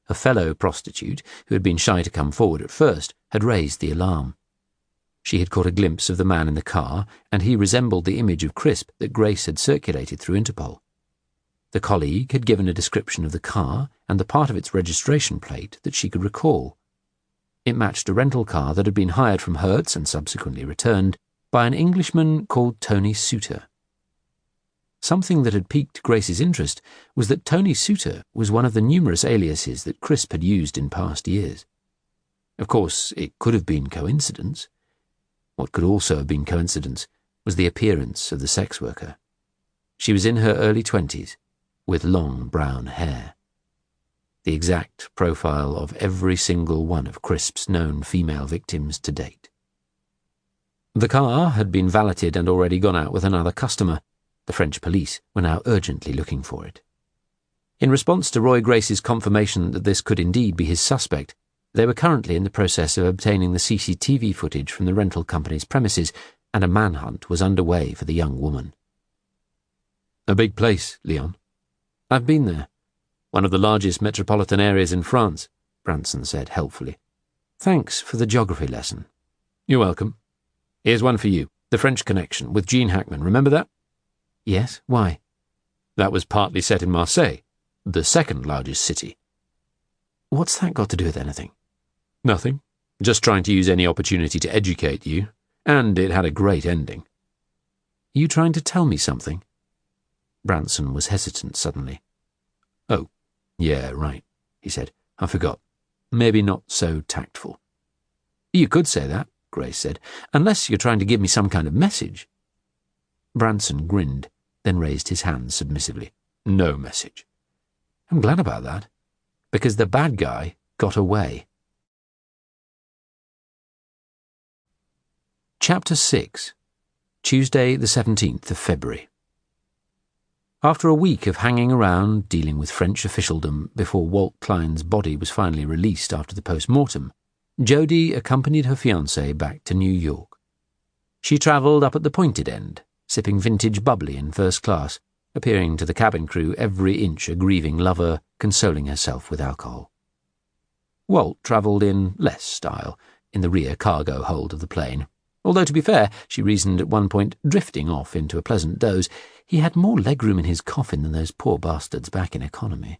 Speaker 1: A fellow prostitute, who had been shy to come forward at first, had raised the alarm. She had caught a glimpse of the man in the car, and he resembled the image of Crisp that Grace had circulated through Interpol. The colleague had given a description of the car and the part of its registration plate that she could recall. It matched a rental car that had been hired from Hertz and subsequently returned by an Englishman called Tony Suter. Something that had piqued Grace's interest was that Tony Suter was one of the numerous aliases that Crisp had used in past years. Of course, it could have been coincidence. What could also have been coincidence was the appearance of the sex worker. She was in her early 20s, with long brown hair. The exact profile of every single one of Crisp's known female victims to date. The car had been valeted and already gone out with another customer. The French police were now urgently looking for it. In response to Roy Grace's confirmation that this could indeed be his suspect, they were currently in the process of obtaining the CCTV footage from the rental company's premises, and a manhunt was underway for the young woman.
Speaker 2: A big place, Leon.
Speaker 1: I've been there. One of the largest metropolitan areas in France, Branson said helpfully. Thanks for the geography lesson.
Speaker 2: You're welcome.
Speaker 1: Here's one for you. The French Connection, with Gene Hackman. Remember that?
Speaker 2: Yes, why?
Speaker 1: That was partly set in Marseille, the second largest city.
Speaker 2: What's that got to do with anything?
Speaker 1: Nothing. Just trying to use any opportunity to educate you. And it had a great ending.
Speaker 2: You trying to tell me something?
Speaker 1: Branson was hesitant suddenly. Oh, yeah, right, he said. I forgot. Maybe not so tactful.
Speaker 2: You could say that, Grace said, unless you're trying to give me some kind of message.
Speaker 1: Branson grinned, then raised his hand submissively. No message.
Speaker 2: I'm glad about that,
Speaker 1: because the bad guy got away. Chapter 6. Tuesday, the 17th of February. After a week of hanging around, dealing with French officialdom before Walt Klein's body was finally released after the post-mortem, Jodie accompanied her fiancé back to New York. She travelled up at the pointed end, sipping vintage bubbly in first class, appearing to the cabin crew every inch a grieving lover, consoling herself with alcohol. Walt travelled in less style, in the rear cargo hold of the plane. Although, to be fair, she reasoned at one point, drifting off into a pleasant doze, he had more legroom in his coffin than those poor bastards back in economy.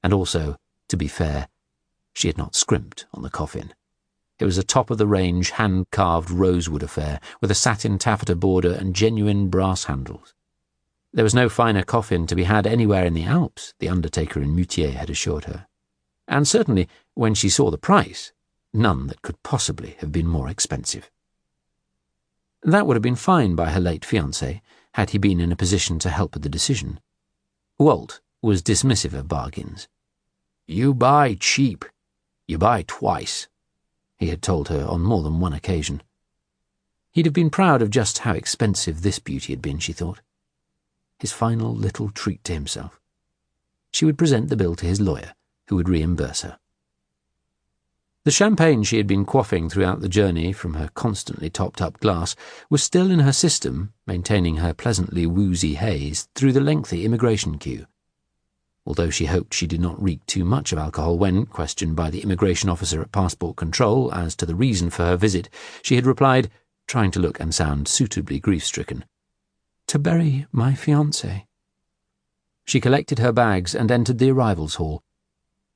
Speaker 1: And also, to be fair, she had not scrimped on the coffin. It was a top-of-the-range, hand-carved rosewood affair, with a satin taffeta border and genuine brass handles. There was no finer coffin to be had anywhere in the Alps, the undertaker in Moutier had assured her. And certainly, when she saw the price, none that could possibly have been more expensive. That would have been fine by her late fiancé, had he been in a position to help with the decision. Walt was dismissive of bargains. "You buy cheap. You buy twice," he had told her on more than one occasion. He'd have been proud of just how expensive this beauty had been, she thought. His final little treat to himself. She would present the bill to his lawyer, who would reimburse her. The champagne she had been quaffing throughout the journey from her constantly topped-up glass was still in her system, maintaining her pleasantly woozy haze through the lengthy immigration queue. Although she hoped she did not reek too much of alcohol when, questioned by the immigration officer at passport control as to the reason for her visit, she had replied, trying to look and sound suitably grief-stricken, "To bury my fiancé." She collected her bags and entered the arrivals hall,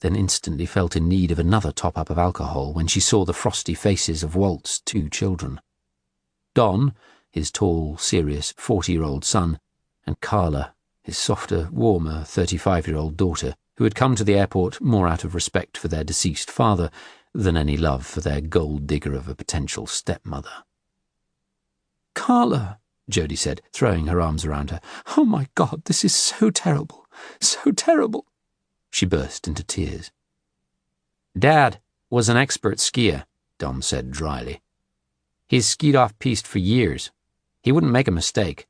Speaker 1: then instantly felt in need of another top-up of alcohol when she saw the frosty faces of Walt's 2 children. Don, his tall, serious 40-year-old son, and Carla, his softer, warmer 35-year-old daughter, who had come to the airport more out of respect for their deceased father than any love for their gold-digger of a potential stepmother.
Speaker 2: "Carla," Jodie said, throwing her arms around her. "Oh my God, this is so terrible, so terrible." She burst into tears.
Speaker 1: "Dad was an expert skier," Don said dryly. "He's skied off-piste for years. He wouldn't make a mistake."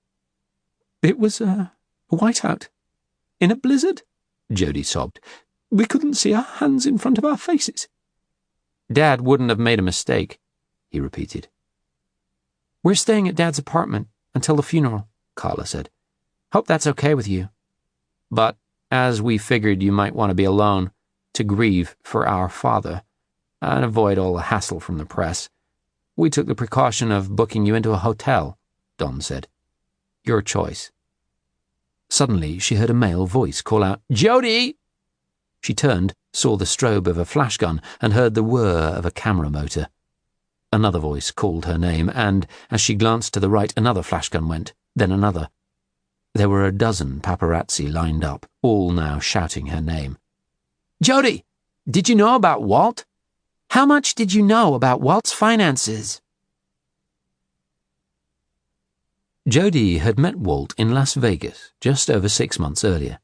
Speaker 2: "It was a whiteout. In a blizzard," Jodie sobbed. "We couldn't see our hands in front of our faces."
Speaker 1: "Dad wouldn't have made a mistake," he repeated.
Speaker 2: "We're staying at Dad's apartment until the funeral," Carla said. "Hope that's okay with you.
Speaker 1: But as we figured you might want to be alone to grieve for our father and avoid all the hassle from the press, we took the precaution of booking you into a hotel," Don said. "Your choice." Suddenly, she heard a male voice call out, "Jodie!" She turned, saw the strobe of a flash gun, and heard the whir of a camera motor. Another voice called her name, and, as she glanced to the right, another flash gun went, then another. There were a dozen paparazzi lined up, all now shouting her name. "Jodie, did you know about Walt? How much did you know about Walt's finances?" Jodie had met Walt in Las Vegas just over 6 months earlier.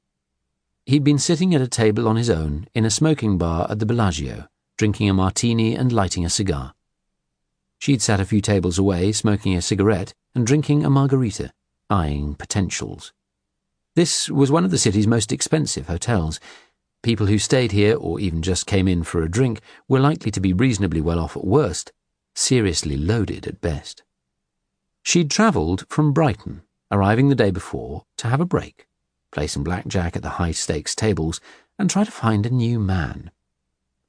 Speaker 1: He'd been sitting at a table on his own in a smoking bar at the Bellagio, drinking a martini and lighting a cigar. She'd sat a few tables away, smoking a cigarette and drinking a margarita, eyeing potentials. This was one of the city's most expensive hotels. People who stayed here, or even just came in for a drink, were likely to be reasonably well off at worst, seriously loaded at best. She'd travelled from Brighton, arriving the day before, to have a break, play some blackjack at the high-stakes tables, and try to find a new man.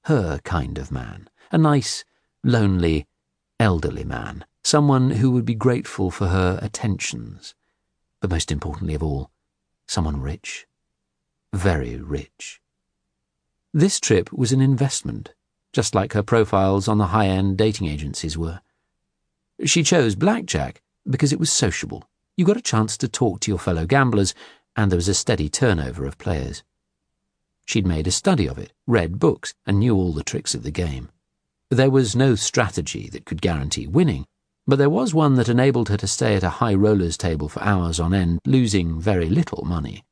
Speaker 1: Her kind of man. A nice, lonely, elderly man. Someone who would be grateful for her attentions. But most importantly of all, someone rich. Very rich. This trip was an investment, just like her profiles on the high-end dating agencies were. She chose blackjack because it was sociable. You got a chance to talk to your fellow gamblers, and there was a steady turnover of players. She'd made a study of it, read books, and knew all the tricks of the game. There was no strategy that could guarantee winning, but there was one that enabled her to stay at a high rollers table for hours on end, losing very little money.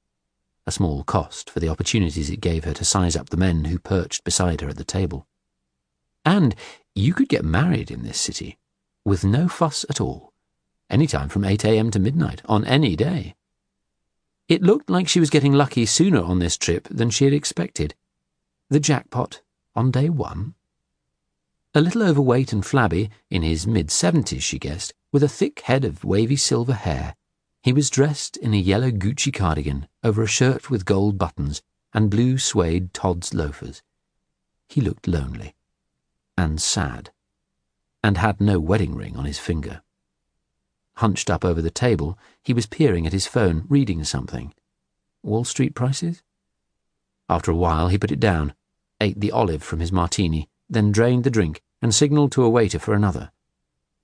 Speaker 1: A small cost for the opportunities it gave her to size up the men who perched beside her at the table. And you could get married in this city, with no fuss at all, any time from 8 a.m. to midnight, on any day. It looked like she was getting lucky sooner on this trip than she had expected. The jackpot on day one? A little overweight and flabby, in his mid-70s she guessed, with a thick head of wavy silver hair, he was dressed in a yellow Gucci cardigan over a shirt with gold buttons and blue suede Todd's loafers. He looked lonely and sad, and had no wedding ring on his finger. Hunched up over the table, he was peering at his phone, reading something. Wall Street prices? After a while, he put it down, ate the olive from his martini, then drained the drink and signalled to a waiter for another.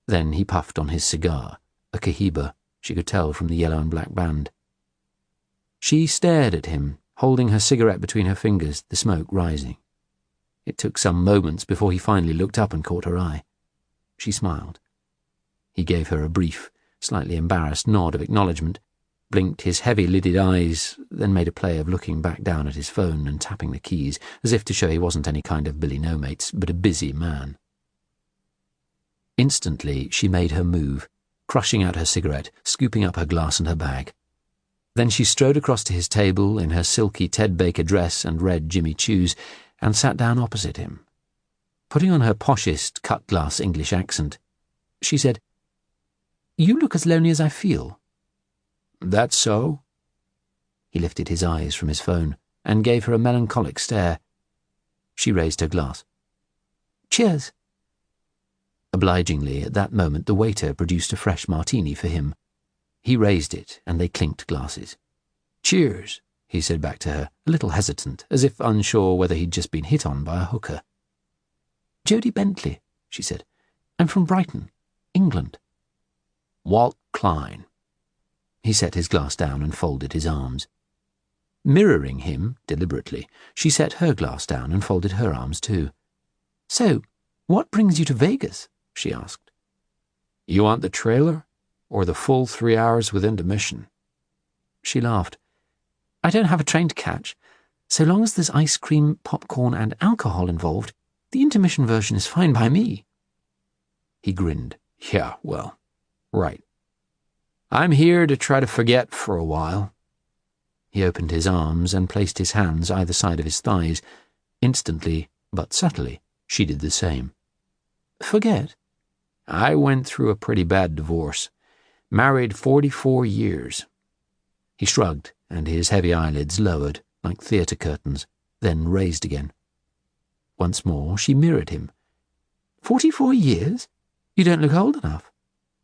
Speaker 1: Then he puffed on his cigar, a Cohiba, she could tell from the yellow and black band. She stared at him, holding her cigarette between her fingers, the smoke rising. It took some moments before he finally looked up and caught her eye. She smiled. He gave her a brief, slightly embarrassed nod of acknowledgement, blinked his heavy-lidded eyes, then made a play of looking back down at his phone and tapping the keys, as if to show he wasn't any kind of Billy No-Mates, but a busy man. Instantly she made her move, crushing out her cigarette, scooping up her glass and her bag. Then she strode across to his table in her silky Ted Baker dress and red Jimmy Choos, and sat down opposite him. Putting on her poshest cut-glass English accent, she said, "You look as lonely as I feel." "That's so?" He lifted his eyes from his phone and gave her a melancholic stare. She raised her glass. "Cheers." Obligingly, at that moment, the waiter produced a fresh martini for him. He raised it, and they clinked glasses. "Cheers," he said back to her, a little hesitant, as if unsure whether he'd just been hit on by a hooker. "Jodie Bentley," she said. "I'm from Brighton, England." "Walt Klein." He set his glass down and folded his arms. Mirroring him, deliberately, she set her glass down and folded her arms too. "So, what brings you to Vegas?" she asked. "You want the trailer, or the full 3 hours with intermission?" She laughed. "I don't have a train to catch. So long as there's ice cream, popcorn, and alcohol involved, the intermission version is fine by me." He grinned. "Yeah, well, right. I'm here to try to forget for a while." He opened his arms and placed his hands either side of his thighs. Instantly, but subtly, she did the same. "Forget?" "I went through a pretty bad divorce. Married 44 years. He shrugged, and his heavy eyelids lowered, like theatre curtains, then raised again. Once more she mirrored him. 44 years? You don't look old enough.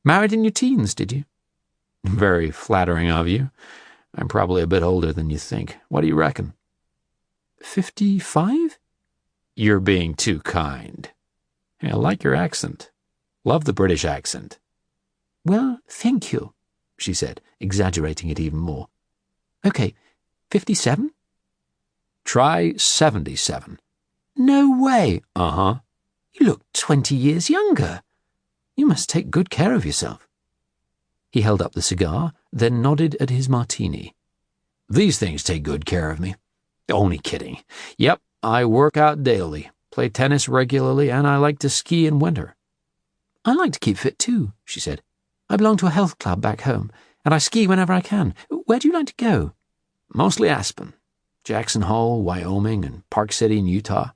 Speaker 1: Married in your teens, did you?" "Very flattering of you. I'm probably a bit older than you think. What do you reckon?
Speaker 2: 55?
Speaker 1: You're being too kind. I like your accent. Love the British accent.
Speaker 2: Well, thank you, she said, exaggerating it even more. Okay, 57?
Speaker 1: Try 77.
Speaker 2: No way.
Speaker 1: Uh-huh.
Speaker 2: You look 20 years younger. You must take good care of yourself. He held up the cigar, then nodded at his martini.
Speaker 1: These things take good care of me. Only kidding. Yep, I work out daily, play tennis regularly, and I like to ski in winter.
Speaker 2: I like to keep fit too, she said. I belong to a health club back home, and I ski whenever I can. Where do you like to go?
Speaker 1: Mostly Aspen, Jackson Hole, Wyoming, and Park City in Utah.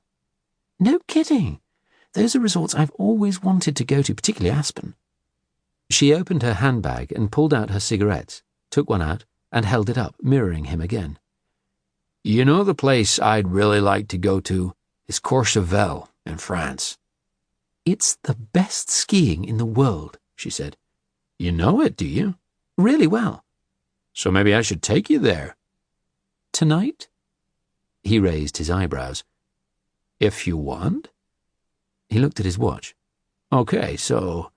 Speaker 2: No kidding. Those are resorts I've always wanted to go to, particularly Aspen.
Speaker 1: She opened her handbag and pulled out her cigarettes, took one out, and held it up, mirroring him again. You know the place I'd really like to go to is Courchevel in France.
Speaker 2: It's the best skiing in the world, she said.
Speaker 1: You know it, do you?
Speaker 2: Really well.
Speaker 1: So maybe I should take you there.
Speaker 2: Tonight?
Speaker 1: He raised his eyebrows. If you want? He looked at his watch. Okay, so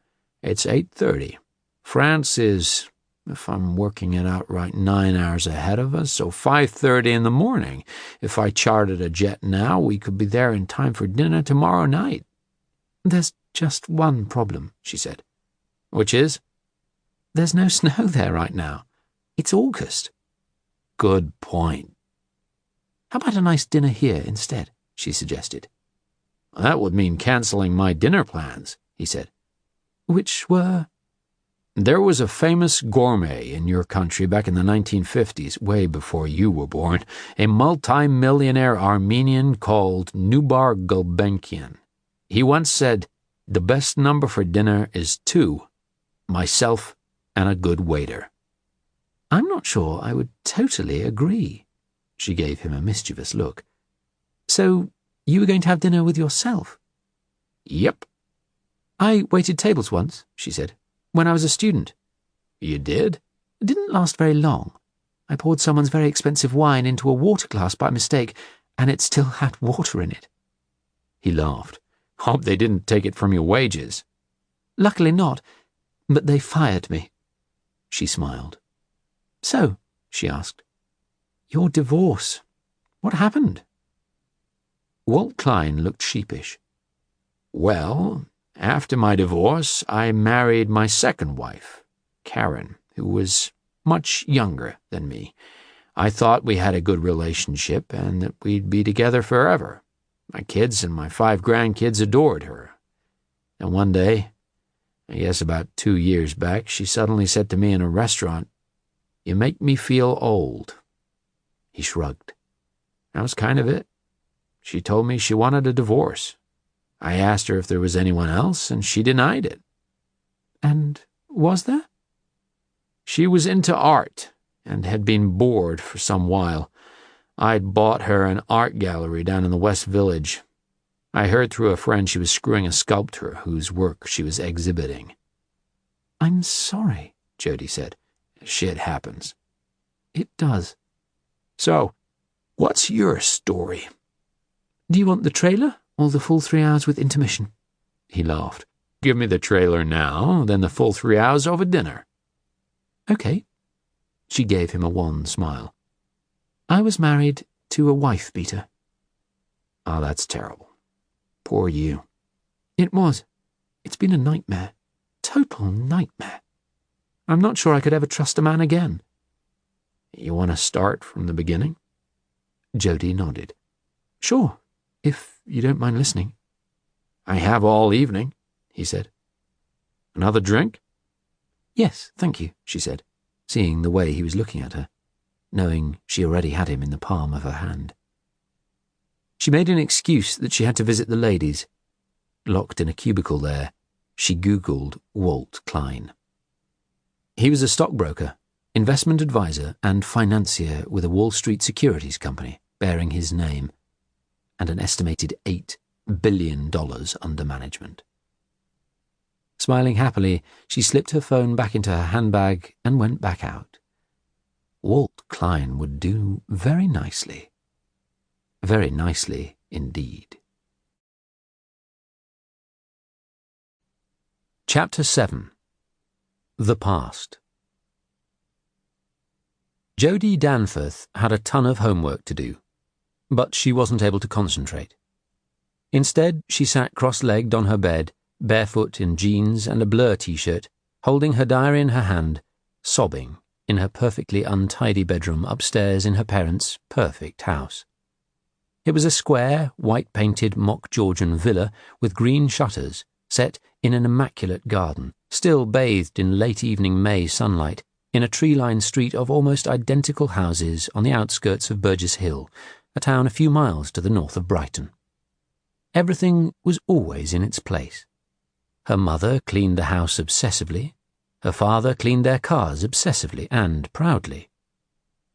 Speaker 1: it's 8:30. France is, if I'm working it out right, 9 hours ahead of us, so 5:30 in the morning. If I chartered a jet now, we could be there in time for dinner tomorrow night.
Speaker 2: There's just one problem, she said.
Speaker 1: Which is?
Speaker 2: There's no snow there right now. It's August.
Speaker 1: Good point.
Speaker 2: How about a nice dinner here instead, she suggested.
Speaker 1: That would mean cancelling my dinner plans, he said.
Speaker 2: Which were?
Speaker 1: There was a famous gourmet in your country back in the 1950s, way before you were born, a multi-millionaire Armenian called Nubar Gulbenkian. He once said, the best number for dinner is 2, myself and a good waiter.
Speaker 2: I'm not sure I would totally agree. She gave him a mischievous look. So, you were going to have dinner with yourself?
Speaker 1: Yep.
Speaker 2: I waited tables once, she said, when I was a student.
Speaker 1: You did?
Speaker 2: It didn't last very long. I poured someone's very expensive wine into a water glass by mistake, and it still had water in it.
Speaker 1: He laughed. Hope they didn't take it from your wages.
Speaker 2: Luckily not, but they fired me.
Speaker 1: She smiled.
Speaker 2: So, she asked, your divorce, what happened?
Speaker 1: Walt Klein looked sheepish. Well, after my divorce, I married my second wife, Karen, who was much younger than me. I thought we had a good relationship and that we'd be together forever. My kids and my 5 grandkids adored her. And one day, I guess about 2 years back, she suddenly said to me in a restaurant, "You make me feel old." He shrugged. That was kind of it. She told me she wanted a divorce. I asked her if there was anyone else, and she denied it.
Speaker 2: And was there?
Speaker 1: She was into art and had been bored for some while. I'd bought her an art gallery down in the West Village. I heard through a friend she was screwing a sculptor whose work she was exhibiting.
Speaker 2: I'm sorry,
Speaker 1: Jodie said. Shit happens.
Speaker 2: It does.
Speaker 1: So, what's your story?
Speaker 2: Do you want the trailer or the full 3 hours with intermission?
Speaker 1: He laughed. Give me the trailer now, then the full 3 hours over dinner.
Speaker 2: Okay. She gave him a wan smile. I was married to a wife-beater.
Speaker 1: Oh, that's terrible. Poor you.
Speaker 2: It was. It's been a nightmare. Total nightmare. I'm not sure I could ever trust a man again.
Speaker 1: You want to start from the beginning?
Speaker 2: Jodie nodded. Sure, if you don't mind listening.
Speaker 1: I have all evening, he said. Another drink?
Speaker 2: Yes, thank you, she said, seeing the way he was looking at her, knowing she already had him in the palm of her hand. She made an excuse that she had to visit the ladies. Locked in a cubicle there, she Googled Walt Klein. He was a stockbroker, investment advisor, and financier with a Wall Street securities company bearing his name, and an estimated $8 billion under management. Smiling happily, she slipped her phone back into her handbag and went back out.
Speaker 1: Walt Klein would do very nicely. Very nicely indeed. Chapter 7. The Past. Jodie Danforth had a ton of homework to do, but she wasn't able to concentrate. Instead, she sat cross-legged on her bed, barefoot in jeans and a Blur t-shirt, holding her diary in her hand, sobbing in her perfectly untidy bedroom upstairs in her parents' perfect house. It was a square, white-painted mock Georgian villa with green shutters, set in an immaculate garden, still bathed in late-evening May sunlight, in a tree-lined street of almost identical houses on the outskirts of Burgess Hill, a town a few miles to the north of Brighton. Everything was always in its place. Her mother cleaned the house obsessively. Her father cleaned their cars obsessively and proudly.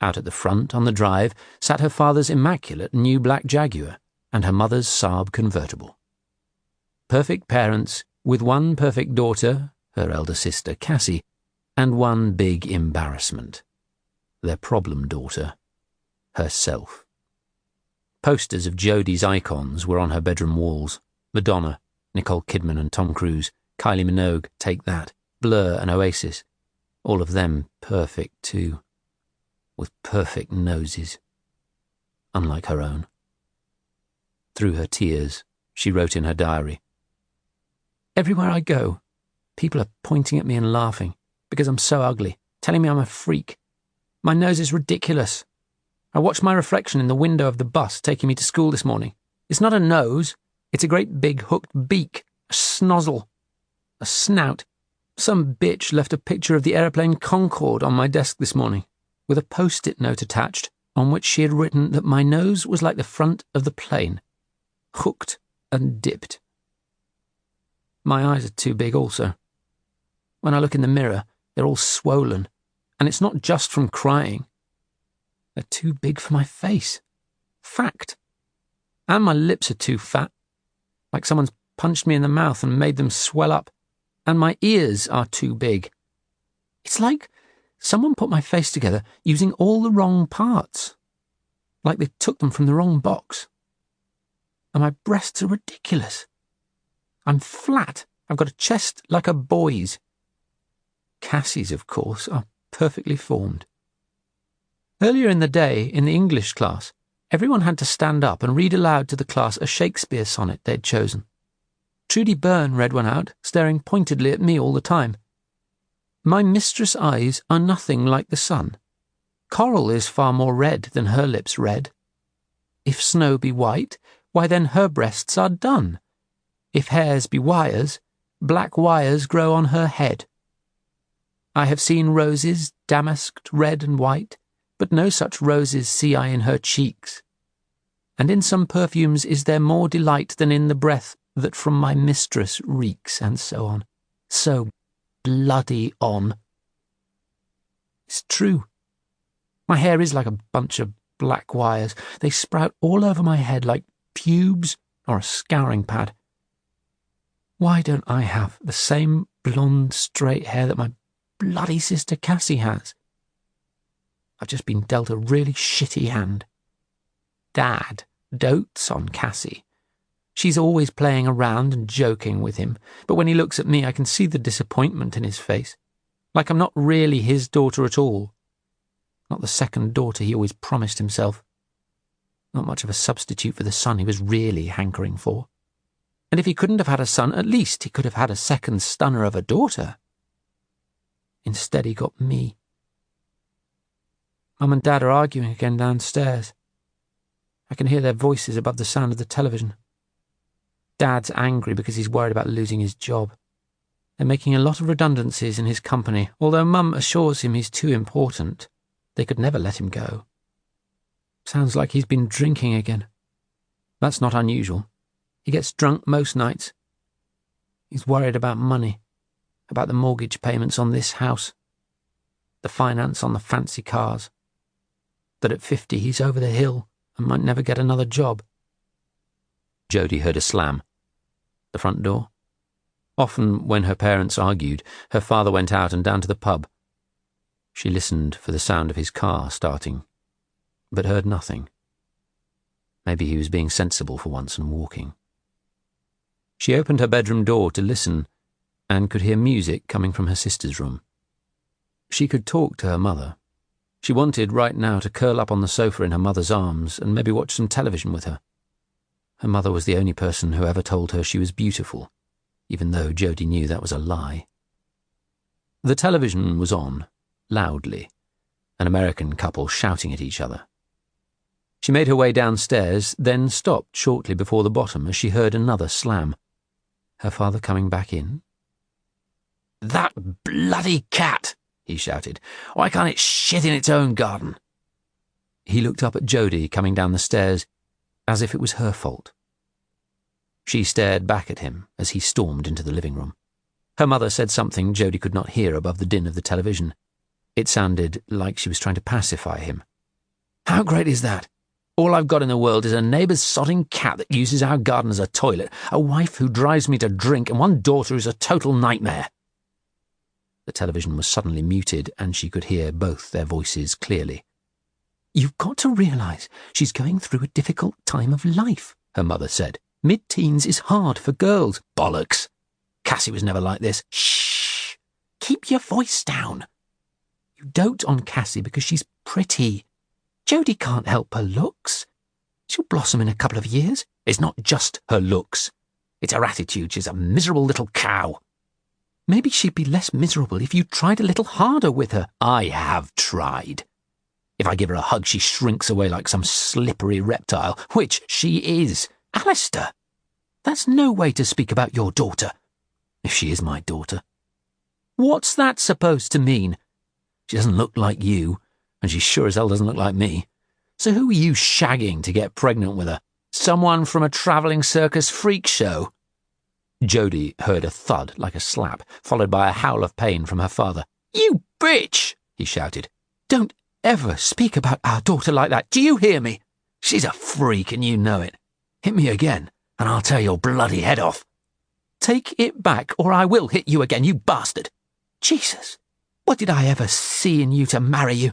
Speaker 1: Out at the front, on the drive, sat her father's immaculate new black Jaguar and her mother's Saab convertible. Perfect parents with one perfect daughter, her elder sister Cassie, and one big embarrassment. Their problem daughter, herself. Posters of Jodie's icons were on her bedroom walls. Madonna, Nicole Kidman and Tom Cruise, Kylie Minogue, Take That, Blur and Oasis. All of them perfect too. With perfect noses. Unlike her own. Through her tears, she wrote in her diary, "Everywhere I go, people are pointing at me and laughing because I'm so ugly, telling me I'm a freak. My nose is ridiculous. I watched my reflection in the window of the bus taking me to school this morning. It's not a nose, it's a great big hooked beak, a snozzle, a snout. Some bitch left a picture of the aeroplane Concorde on my desk this morning, with a post-it note attached on which she had written that my nose was like the front of the plane, hooked and dipped. My eyes are too big also. When I look in the mirror, they're all swollen, and it's not just from crying. They're too big for my face. Fact. And my lips are too fat, like someone's punched me in the mouth and made them swell up, and my ears are too big. It's like someone put my face together using all the wrong parts, like they took them from the wrong box. And my breasts are ridiculous. I'm flat. I've got a chest like a boy's. Cassie's, of course, are perfectly formed. Earlier in the day, in the English class, everyone had to stand up and read aloud to the class a Shakespeare sonnet they'd chosen. Trudy Byrne read one out, staring pointedly at me all the time. My mistress' eyes are nothing like the sun. Coral is far more red than her lips red. If snow be white, why then her breasts are dun. If hairs be wires, black wires grow on her head. I have seen roses damasked red and white, but no such roses see I in her cheeks. And in some perfumes is there more delight than in the breath that from my mistress reeks, and so on. So bloody on. It's true. My hair is like a bunch of black wires. They sprout all over my head like pubes or a scouring pad. Why don't I have the same blonde, straight hair that my bloody sister Cassie has? I've just been dealt a really shitty hand. Dad dotes on Cassie. She's always playing around and joking with him, but when he looks at me I can see the disappointment in his face, like I'm not really his daughter at all. Not the second daughter he always promised himself. Not much of a substitute for the son he was really hankering for. And if he couldn't have had a son, at least he could have had a second stunner of a daughter. Instead he got me. Mum and Dad are arguing again downstairs. I can hear their voices above the sound of the television. Dad's angry because he's worried about losing his job. They're making a lot of redundancies in his company, although Mum assures him he's too important. They could never let him go. Sounds like he's been drinking again. That's not unusual. He gets drunk most nights. He's worried about money, about the mortgage payments on this house, the finance on the fancy cars, that at 50 he's over the hill and might never get another job. Jodie heard a slam. The front door. Often, when her parents argued, her father went out and down to the pub. She listened for the sound of his car starting, but heard nothing. Maybe he was being sensible for once and walking. She opened her bedroom door to listen and could hear music coming from her sister's room. She could talk to her mother. She wanted right now to curl up on the sofa in her mother's arms and maybe watch some television with her. Her mother was the only person who ever told her she was beautiful, even though Jodie knew that was a lie. The television was on, loudly, an American couple shouting at each other. She made her way downstairs, then stopped shortly before the bottom as she heard another slam. Her father coming back in? "That bloody cat!" he shouted. "Why can't it shit in its own garden?" He looked up at Jodie coming down the stairs as if it was her fault. She stared back at him as he stormed into the living room. Her mother said something Jodie could not hear above the din of the television. It sounded like she was trying to pacify him. "How great is that? All I've got in the world is a neighbour's sodding cat that uses our garden as a toilet, a wife who drives me to drink, and one daughter who's a total nightmare." The television was suddenly muted, and she could hear both their voices clearly. "You've got to realise she's going through a difficult time of life," her mother said. "Mid-teens is hard for girls." "Bollocks! Cassie was never like this." "Shh! Keep your voice down. You dote on Cassie because she's pretty. Jodie can't help her looks. She'll blossom in a couple of years." "It's not just her looks. It's her attitude. She's a miserable little cow." "Maybe she'd be less miserable if you tried a little harder with her." "I have tried. If I give her a hug, she shrinks away like some slippery reptile, which she is." "Alistair, that's no way to speak about your daughter." "If she is my daughter." "What's that supposed to mean?" "She doesn't look like you, and she sure as hell doesn't look like me. So who are you shagging to get pregnant with her? Someone from a travelling circus freak show?" Jodie heard a thud like a slap, followed by a howl of pain from her father. "You bitch!" he shouted. "Don't ever speak about our daughter like that, do you hear me? She's a freak and you know it. Hit me again, and I'll tear your bloody head off." "Take it back, or I will hit you again, you bastard." "Jesus, what did I ever see in you to marry you?"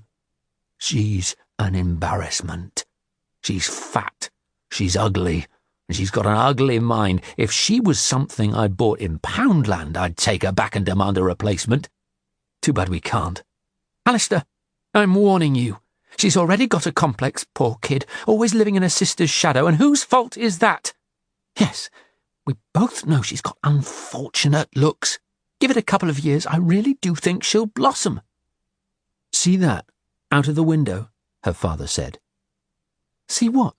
Speaker 1: "She's an embarrassment. She's fat, she's ugly, and she's got an ugly mind. If she was something I'd bought in Poundland, I'd take her back and demand a replacement. Too bad we can't. Alistair, I'm warning you. She's already got a complex, poor kid, always living in her sister's shadow, and whose fault is that? Yes, we both know she's got unfortunate looks. Give it a couple of years, I really do think she'll blossom." "See that, out of the window?" her father said. "See what?"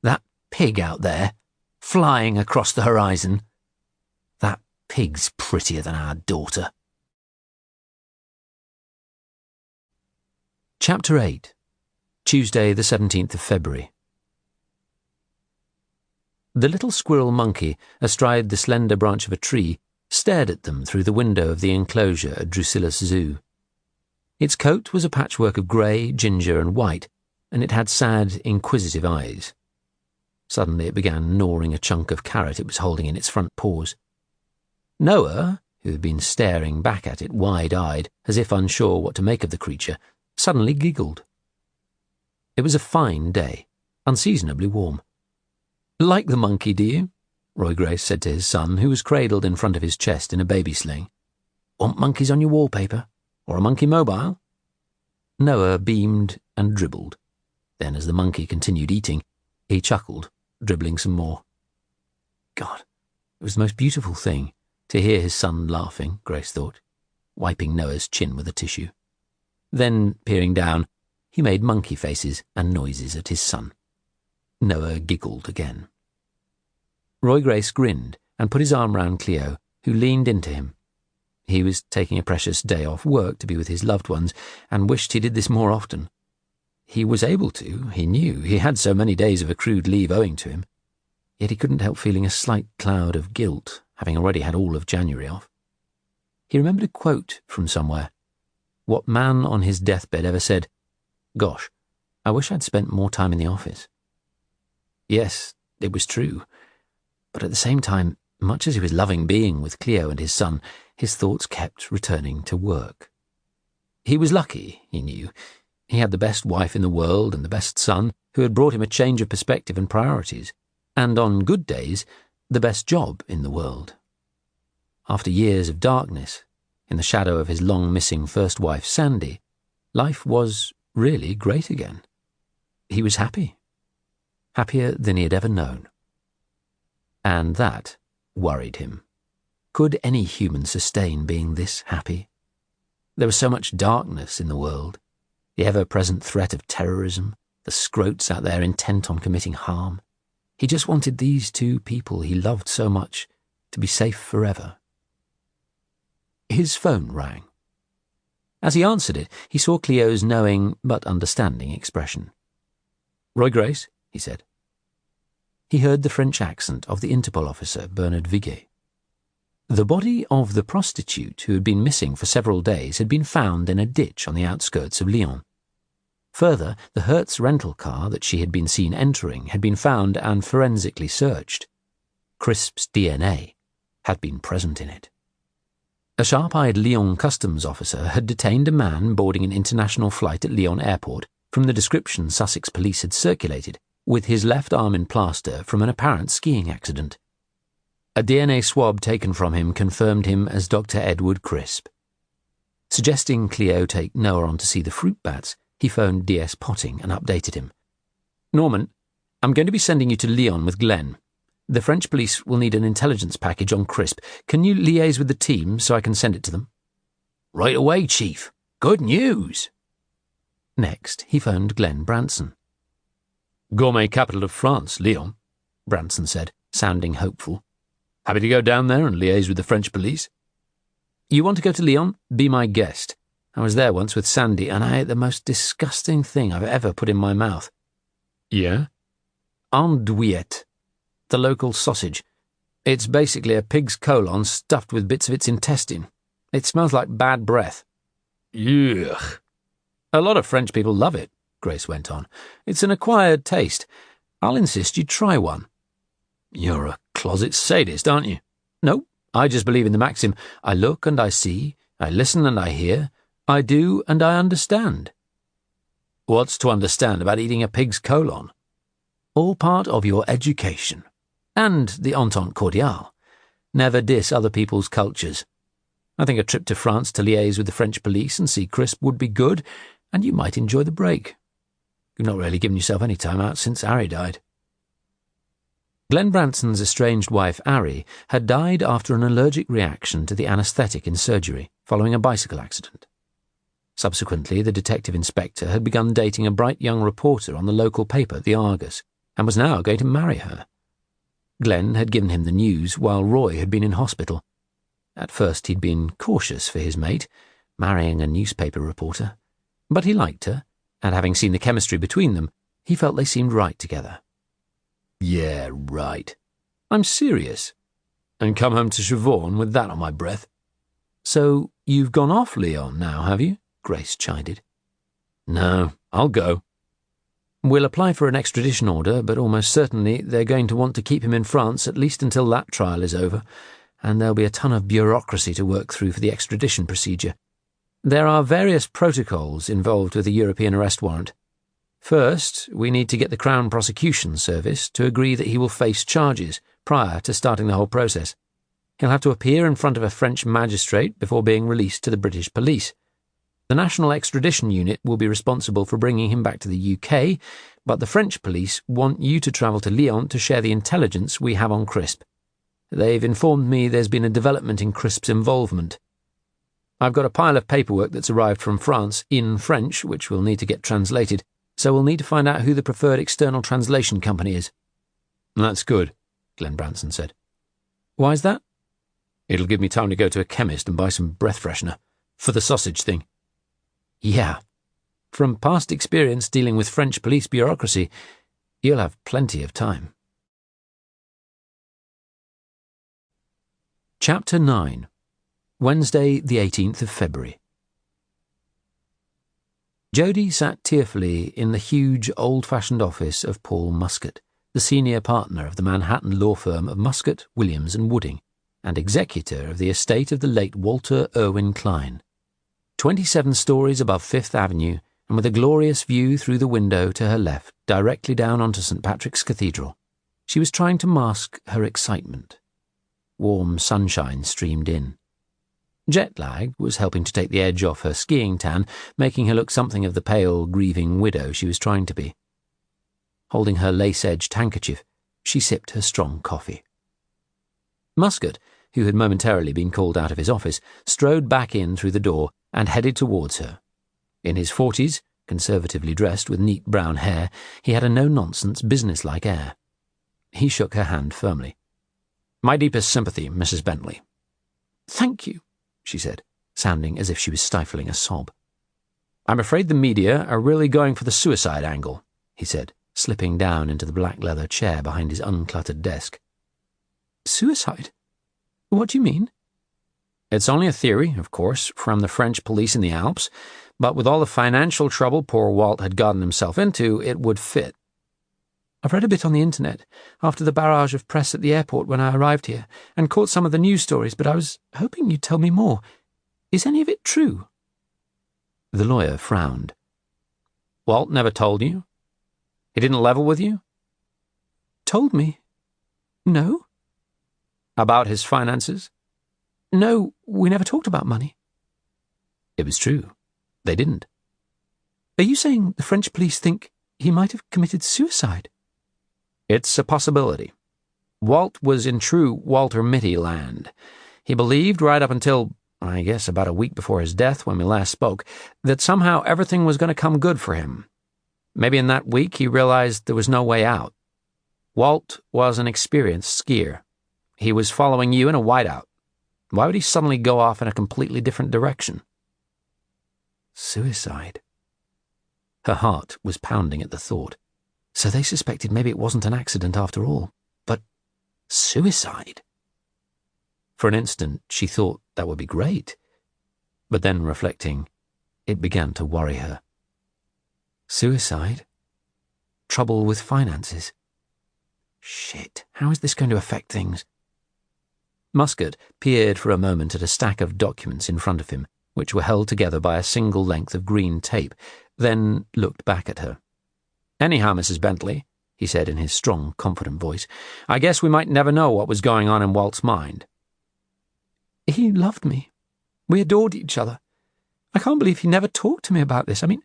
Speaker 1: "That pig out there, flying across the horizon. That pig's prettier than our daughter." Chapter 8. Tuesday, the 17th of February. The little squirrel monkey, astride the slender branch of a tree, stared at them through the window of the enclosure at Drusilla's zoo. Its coat was a patchwork of grey, ginger, and white, and it had sad, inquisitive eyes. Suddenly it began gnawing a chunk of carrot it was holding in its front paws. Noah, who had been staring back at it wide-eyed, as if unsure what to make of the creature, suddenly giggled. It was a fine day, unseasonably warm. "Like the monkey, do you?" Roy Grace said to his son, who was cradled in front of his chest in a baby sling. "Want monkeys on your wallpaper? Or a monkey mobile?" Noah beamed and dribbled. Then, as the monkey continued eating, he chuckled, dribbling some more. God, it was the most beautiful thing to hear his son laughing, Grace thought, wiping Noah's chin with a tissue. Then, peering down, he made monkey faces and noises at his son. Noah giggled again. Roy Grace grinned and put his arm round Cleo, who leaned into him. He was taking a precious day off work to be with his loved ones, and wished he did this more often. He was able to, he knew. He had so many days of accrued leave owing to him. Yet he couldn't help feeling a slight cloud of guilt, having already had all of January off. He remembered a quote from somewhere. What man on his deathbed ever said, "Gosh, I wish I'd spent more time in the office." Yes, it was true. But at the same time, much as he was loving being with Cleo and his son, his thoughts kept returning to work. He was lucky, he knew. He had the best wife in the world and the best son, who had brought him a change of perspective and priorities, and on good days, the best job in the world. After years of darkness, in the shadow of his long-missing first wife, Sandy, life was really great again. He was happy. Happier than he had ever known. And that worried him. Could any human sustain being this happy? There was so much darkness in the world, the ever-present threat of terrorism, the scroats out there intent on committing harm. He just wanted these two people he loved so much to be safe forever. His phone rang. As he answered it, he saw Cleo's knowing but understanding expression. "Roy Grace," he said. He heard the French accent of the Interpol officer, Bernard Viguet. The body of the prostitute who had been missing for several days had been found in a ditch on the outskirts of Lyon. Further, the Hertz rental car that she had been seen entering had been found and forensically searched. Crisp's DNA had been present in it. A sharp-eyed Lyon customs officer had detained a man boarding an international flight at Lyon airport from the description Sussex police had circulated, with his left arm in plaster from an apparent skiing accident. A DNA swab taken from him confirmed him as Dr. Edward Crisp. Suggesting Cleo take Noah on to see the fruit bats, he phoned DS Potting and updated him. "Norman, I'm going to be sending you to Lyon with Glenn. The French police will need an intelligence package on Crisp. Can you liaise with the team so I can send it to them?" "Right away, Chief. Good news." Next, he phoned Glenn Branson. "Gourmet capital of France, Lyon," Branson said, sounding hopeful. "Happy to go down there and liaise with the French police." "You want to go to Lyon? Be my guest. I was there once with Sandy, and I ate the most disgusting thing I've ever put in my mouth." "Yeah?" "Andouillette, the local sausage. It's basically a pig's colon stuffed with bits of its intestine. It smells like bad breath." "Yuck." "A lot of French people love it," Grace went on. "It's an acquired taste. I'll insist you try one." "You're a closet sadist, aren't you?" "No, I just believe in the maxim, I look and I see, I listen and I hear, I do and I understand." "What's to understand about eating a pig's colon?" "All part of your education. And the entente cordiale. Never diss other people's cultures. I think a trip to France to liaise with the French police and see Crisp would be good, and you might enjoy the break. You've not really given yourself any time out since Harry died." Glenn Branson's estranged wife, Ari, had died after an allergic reaction to the anaesthetic in surgery following a bicycle accident. Subsequently, the detective inspector had begun dating a bright young reporter on the local paper, the Argus, and was now going to marry her. Glenn had given him the news while Roy had been in hospital. At first he'd been cautious for his mate, marrying a newspaper reporter, but he liked her, and having seen the chemistry between them, he felt they seemed right together. "Yeah, right. I'm serious. And come home to Siobhan with that on my breath." "So you've gone off Lyon now, have you?" Grace chided. "No, I'll go." "We'll apply for an extradition order, but almost certainly they're going to want to keep him in France at least until that trial is over, and there'll be a ton of bureaucracy to work through for the extradition procedure. There are various protocols involved with a European arrest warrant. First, we need to get the Crown Prosecution Service to agree that he will face charges prior to starting the whole process. He'll have to appear in front of a French magistrate before being released to the British police. The National Extradition Unit will be responsible for bringing him back to the UK, but the French police want you to travel to Lyon to share the intelligence we have on Crisp. They've informed me there's been a development in Crisp's involvement. I've got a pile of paperwork that's arrived from France in French, which we'll need to get translated, so we'll need to find out who the preferred external translation company is." "That's good," Glenn Branson said. "Why's that?" "It'll give me time to go to a chemist and buy some breath freshener. For the sausage thing." "Yeah. From past experience dealing with French police bureaucracy, you'll have plenty of time." Chapter 9. Wednesday, the 18th of February. Jodie sat tearfully in the huge, old-fashioned office of Paul Muscat, the senior partner of the Manhattan law firm of Muscat, Williams and Wooding, and executor of the estate of the late Walter Irwin Klein. 27 stories above Fifth Avenue, and with a glorious view through the window to her left, directly down onto St. Patrick's Cathedral. She was trying to mask her excitement. Warm sunshine streamed in. Jet lag was helping to take the edge off her skiing tan, making her look something of the pale, grieving widow she was trying to be. Holding her lace-edged handkerchief, she sipped her strong coffee. Muscat, who had momentarily been called out of his office, strode back in through the door and headed towards her. In his 40s, conservatively dressed with neat brown hair, he had a no-nonsense, business-like air. He shook her hand firmly. "My deepest sympathy, Mrs. Bentley."
Speaker 2: "Thank you,"
Speaker 1: she said, sounding as if she was stifling a sob. "I'm afraid the media are really going for the suicide angle," he said, slipping down into the black leather chair behind his uncluttered desk.
Speaker 2: "Suicide? What do you mean?"
Speaker 1: "It's only a theory, of course, from the French police in the Alps, but with all the financial trouble poor Walt had gotten himself into, it would fit."
Speaker 2: "I've read a bit on the internet after the barrage of press at the airport when I arrived here, and caught some of the news stories, but I was hoping you'd tell me more. Is any of it true?"
Speaker 1: The lawyer frowned. "Walt never told you? He didn't level with you?"
Speaker 2: "Told me? No."
Speaker 1: "About his finances?"
Speaker 2: "No, we never talked about money."
Speaker 1: It was true. They didn't.
Speaker 2: "Are you saying the French police think he might have committed suicide?"
Speaker 1: "It's a possibility. Walt was in true Walter Mitty land. He believed right up until, I guess, about a week before his death when we last spoke, that somehow everything was going to come good for him. Maybe in that week he realized there was no way out. Walt was an experienced skier. He was following you in a whiteout. Why would he suddenly go off in a completely different direction?"
Speaker 2: Suicide.
Speaker 1: Her heart was pounding at the thought. So they suspected maybe it wasn't an accident after all. But suicide? For an instant, she thought that would be great. But then, reflecting, it began to worry her. Suicide? Trouble with finances? Shit, how is this going to affect things? Muscat peered for a moment at a stack of documents in front of him, which were held together by a single length of green tape, then looked back at her. "Anyhow, Mrs. Bentley," he said in his strong, confident voice, "I guess we might never know what was going on in Walt's mind."
Speaker 2: "He loved me. We adored each other. I can't believe he never talked to me about this. I mean,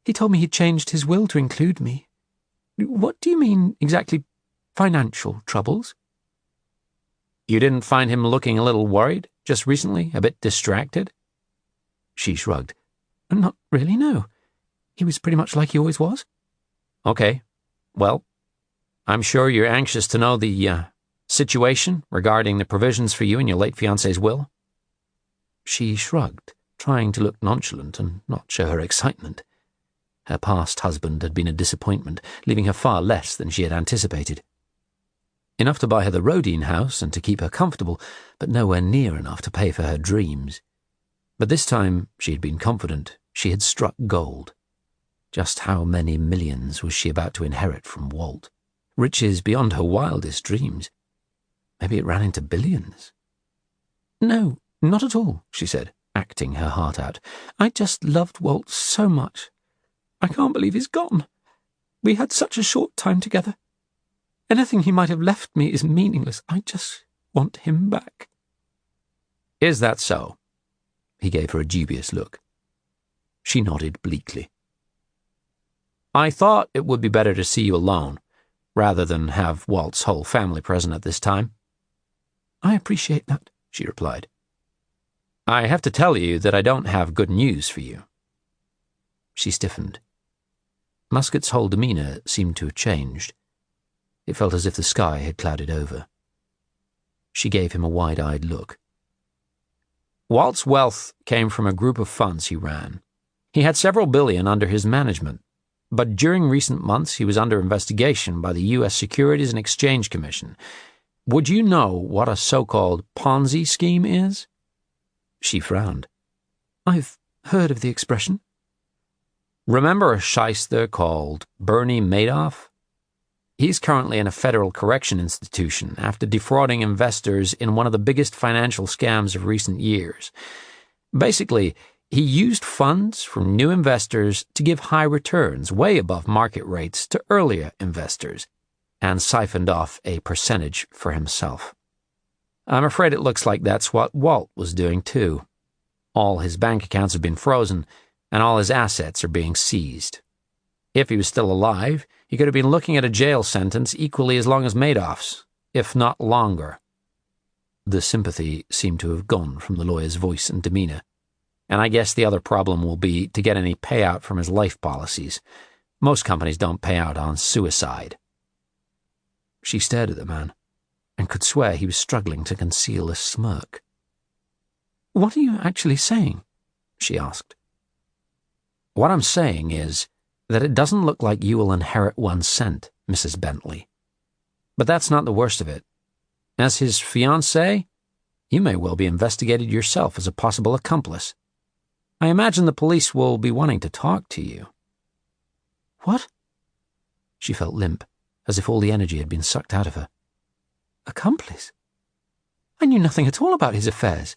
Speaker 2: he told me he'd changed his will to include me. What do you mean, exactly, financial troubles?"
Speaker 1: "You didn't find him looking a little worried, just recently, a bit distracted?" She shrugged.
Speaker 2: "Not really, no. He was pretty much like he always was."
Speaker 1: "Okay. Well, I'm sure you're anxious to know the situation regarding the provisions for you in your late fiancé's will?" She shrugged, trying to look nonchalant and not show her excitement. Her past husband had been a disappointment, leaving her far less than she had anticipated. Enough to buy her the Rodine house and to keep her comfortable, but nowhere near enough to pay for her dreams. But this time, she had been confident, she had struck gold. Just how many millions was she about to inherit from Walt? Riches beyond her wildest dreams. Maybe it ran into billions.
Speaker 2: "No, not at all," she said, acting her heart out. "I just loved Walt so much. I can't believe he's gone. We had such a short time together. Anything he might have left me is meaningless. I just want him back."
Speaker 1: "Is that so?" He gave her a dubious look. She nodded bleakly. "I thought it would be better to see you alone, rather than have Walt's whole family present at this time."
Speaker 2: "I appreciate that," she replied.
Speaker 1: "I have to tell you that I don't have good news for you." She stiffened. Muscat's whole demeanour seemed to have changed. It felt as if the sky had clouded over. She gave him a wide-eyed look. "Walt's wealth came from a group of funds he ran. He had several billion under his management, but during recent months he was under investigation by the U.S. Securities and Exchange Commission. Would you know what a so-called Ponzi scheme is?" She frowned.
Speaker 2: "I've heard of the expression."
Speaker 1: "Remember a shyster called Bernie Madoff? He's currently in a federal correction institution after defrauding investors in one of the biggest financial scams of recent years. Basically, He used funds from new investors to give high returns way above market rates to earlier investors, and siphoned off a percentage for himself. I'm afraid it looks like that's what Walt was doing too. All his bank accounts have been frozen, and all his assets are being seized. If he was still alive, he could have been looking at a jail sentence equally as long as Madoff's, if not longer. The sympathy seemed to have gone from the lawyer's voice and demeanor, and I guess the other problem will be to get any payout from his life policies. Most companies don't pay out on suicide. She stared at the man, and could swear he was struggling to conceal a smirk.
Speaker 2: "What are you actually saying?" she asked.
Speaker 1: "What I'm saying is that it doesn't look like you will inherit 1 cent, Mrs. Bentley. But that's not the worst of it. As his fiancée, you may well be investigated yourself as a possible accomplice. I imagine the police will be wanting to talk to you."
Speaker 2: "What?"
Speaker 1: She felt limp, as if all the energy had been sucked out of her.
Speaker 2: "Accomplice? I knew nothing at all about his affairs."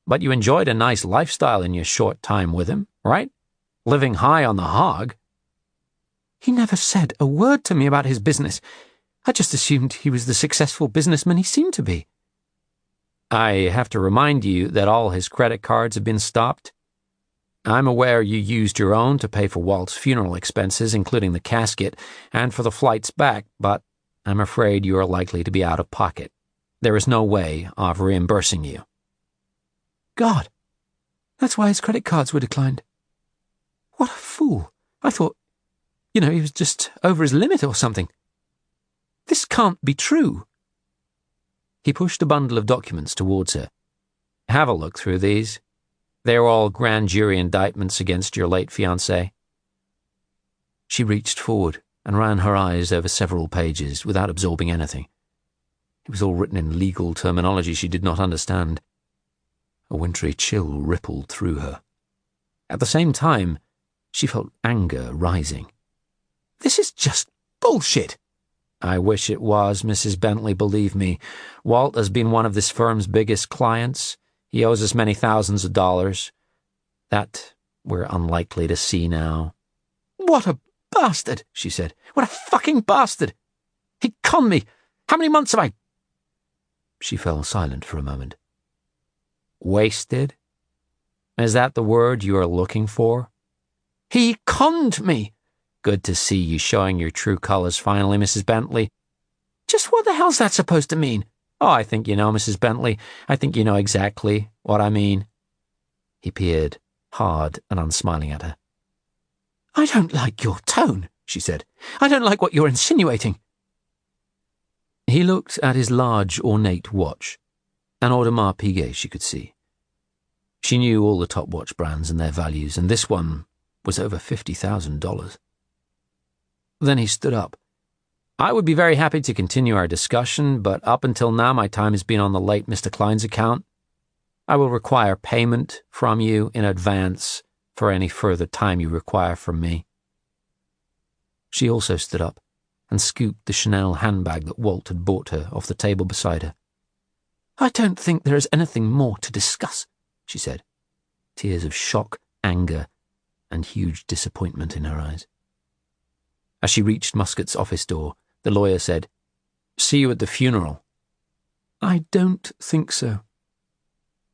Speaker 1: "But you enjoyed a nice lifestyle in your short time with him, right? Living high on the hog."
Speaker 2: "He never said a word to me about his business. I just assumed he was the successful businessman he seemed to be."
Speaker 1: "I have to remind you that all his credit cards have been stopped. I'm aware you used your own to pay for Walt's funeral expenses, including the casket, and for the flights back, but I'm afraid you are likely to be out of pocket. There is no way of reimbursing you."
Speaker 2: God, that's why his credit cards were declined. What a fool. I thought, he was just over his limit or something. This can't be true.
Speaker 1: He pushed a bundle of documents towards her. "Have a look through these. They're all grand jury indictments against your late fiancé." She reached forward and ran her eyes over several pages without absorbing anything. It was all written in legal terminology she did not understand. A wintry chill rippled through her. At the same time, she felt anger rising.
Speaker 2: "This is just bullshit."
Speaker 1: "I wish it was, Mrs. Bentley, believe me. Walt has been one of this firm's biggest clients. He owes us many thousands of dollars. That we're unlikely to see now."
Speaker 2: "What a bastard," she said. "What a fucking bastard. He conned me. How many months have I—"
Speaker 1: She fell silent for a moment. "Wasted? Is that the word you are looking for?"
Speaker 2: "He conned me."
Speaker 1: "Good to see you showing your true colors finally, Mrs. Bentley."
Speaker 2: "Just what the hell's that supposed to mean?"
Speaker 1: "Oh, I think you know, Mrs. Bentley. I think you know exactly what I mean." He peered, hard and unsmiling at her.
Speaker 2: "I don't like your tone," she said. "I don't like what you're insinuating."
Speaker 1: He looked at his large, ornate watch, an Audemars Piguet she could see. She knew all the top watch brands and their values, and this one was over $50,000. Then he stood up. "I would be very happy to continue our discussion, but up until now my time has been on the late Mr. Klein's account. I will require payment from you in advance for any further time you require from me." She also stood up and scooped the Chanel handbag that Walt had bought her off the table beside her.
Speaker 2: "I don't think there is anything more to discuss,"
Speaker 1: she said, tears of shock, anger, and huge disappointment in her eyes. As she reached Muscat's office door, the lawyer said, "See you at the funeral."
Speaker 2: "I don't think so."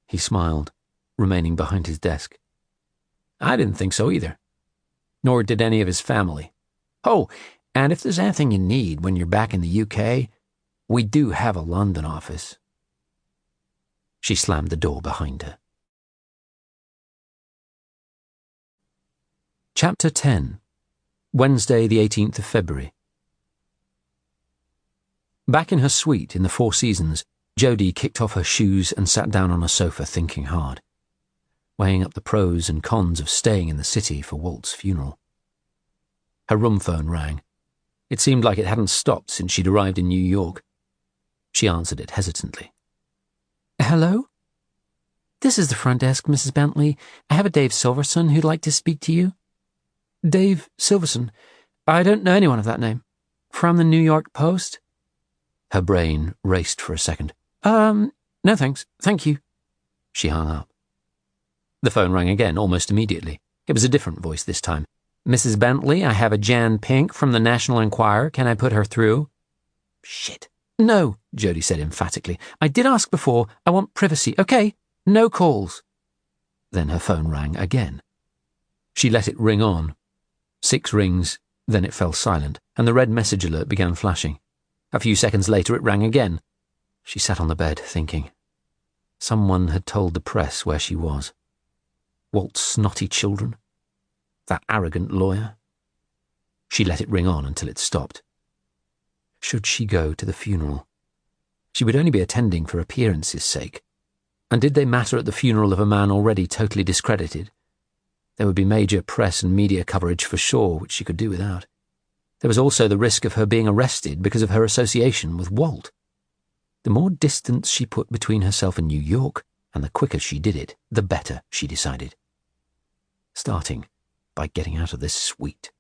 Speaker 1: He smiled, remaining behind his desk. "I didn't think so either. Nor did any of his family. Oh, and if there's anything you need when you're back in the UK, we do have a London office." She slammed the door behind her. Chapter 10. Wednesday, the 18th of February. Back in her suite in the Four Seasons, Jodie kicked off her shoes and sat down on a sofa thinking hard, weighing up the pros and cons of staying in the city for Walt's funeral. Her room phone rang. It seemed like it hadn't stopped since she'd arrived in New York. She answered it hesitantly.
Speaker 2: "Hello?"
Speaker 3: "This is the front desk, Mrs. Bentley. I have a Dave Silverson who'd like to speak to you."
Speaker 2: "Dave Silverson? I don't know anyone of that name."
Speaker 3: "From the New York Post?"
Speaker 1: Her brain raced for a second.
Speaker 2: No thanks. Thank you."
Speaker 1: She hung up. The phone rang again almost immediately. It was a different voice this time. "Mrs. Bentley, I have a Jan Pink from the National Enquirer. Can I put her through?" "Shit. No," Jodie said emphatically. "I did ask before. I want privacy, okay? No calls." Then her phone rang again. She let it ring on. 6 rings, then it fell silent, and the red message alert began flashing. A few seconds later it rang again. She sat on the bed, thinking. Someone had told the press where she was. Walt's snotty children? That arrogant lawyer? She let it ring on until it stopped. Should she go to the funeral? She would only be attending for appearances' sake. And did they matter at the funeral of a man already totally discredited? There would be major press and media coverage for sure, which she could do without. There was also the risk of her being arrested because of her association with Walt. The more distance she put between herself and New York, and the quicker she did it, the better, she decided. Starting by getting out of this suite.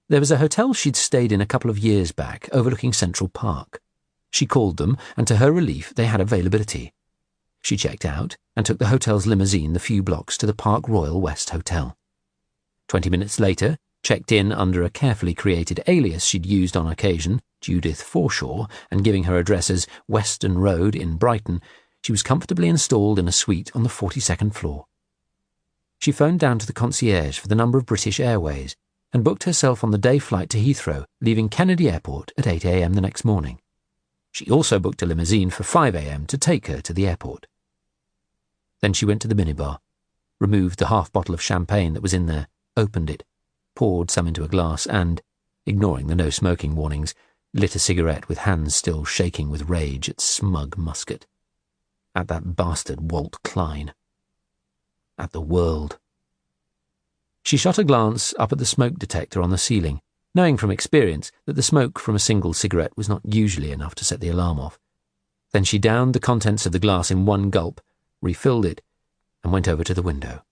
Speaker 1: There was a hotel she'd stayed in a couple of years back, overlooking Central Park. She called them, and to her relief, they had availability. She checked out and took the hotel's limousine the few blocks to the Park Royal West Hotel. 20 minutes later, checked in under a carefully created alias she'd used on occasion, Judith Forshaw, and giving her address as Western Road in Brighton, she was comfortably installed in a suite on the 42nd floor. She phoned down to the concierge for the number of British Airways and booked herself on the day flight to Heathrow, leaving Kennedy Airport at 8 a.m. the next morning. She also booked a limousine for 5 a.m. to take her to the airport. Then she went to the minibar, removed the half bottle of champagne that was in there, opened it, poured some into a glass and, ignoring the no-smoking warnings, lit a cigarette with hands still shaking with rage at smug Muscat. At that bastard Walt Klein. At the world. She shot a glance up at the smoke detector on the ceiling, knowing from experience that the smoke from a single cigarette was not usually enough to set the alarm off. Then she downed the contents of the glass in one gulp, refilled it, and went over to the window.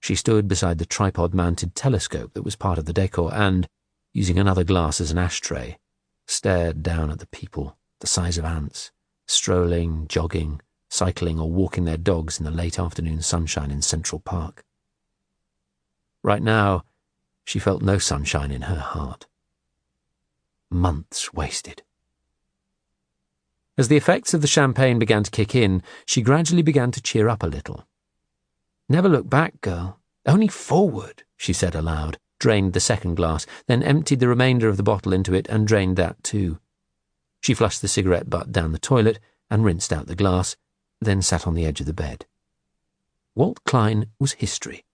Speaker 1: She stood beside the tripod-mounted telescope that was part of the decor and, using another glass as an ashtray, stared down at the people, the size of ants, strolling, jogging, cycling or walking their dogs in the late afternoon sunshine in Central Park. Right now, she felt no sunshine in her heart. Months wasted. As the effects of the champagne began to kick in, she gradually began to cheer up a little. "Never look back, girl. Only forward," she said aloud, drained the second glass, then emptied the remainder of the bottle into it and drained that too. She flushed the cigarette butt down the toilet and rinsed out the glass, then sat on the edge of the bed. Walt Klein was history.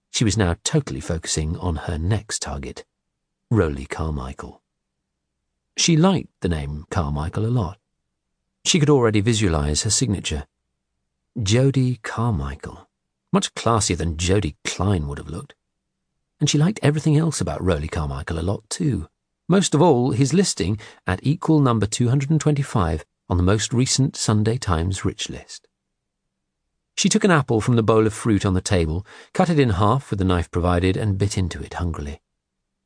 Speaker 1: She was now totally focusing on her next target, Roly Carmichael. She liked the name Carmichael a lot. She could already visualize her signature. Jodie Carmichael. Much classier than Jodie Klein would have looked. And she liked everything else about Roly Carmichael a lot too. Most of all, his listing at equal number 225 on the most recent Sunday Times Rich List. She took an apple from the bowl of fruit on the table, cut it in half with the knife provided, and bit into it hungrily.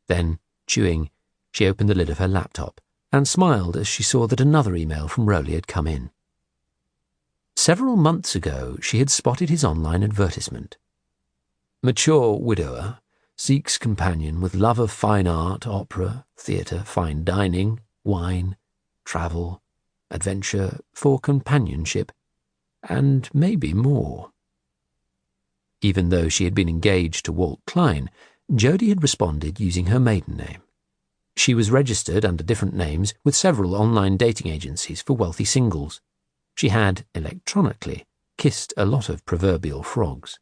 Speaker 1: Then, chewing, she opened the lid of her laptop and smiled as she saw that another email from Roly had come in. Several months ago, she had spotted his online advertisement. Mature widower, seeks companion with love of fine art, opera, theatre, fine dining, wine, travel, adventure, for companionship, and maybe more. Even though she had been engaged to Walt Klein, Jodie had responded using her maiden name. She was registered under different names with several online dating agencies for wealthy singles. She had, electronically, kissed a lot of proverbial frogs.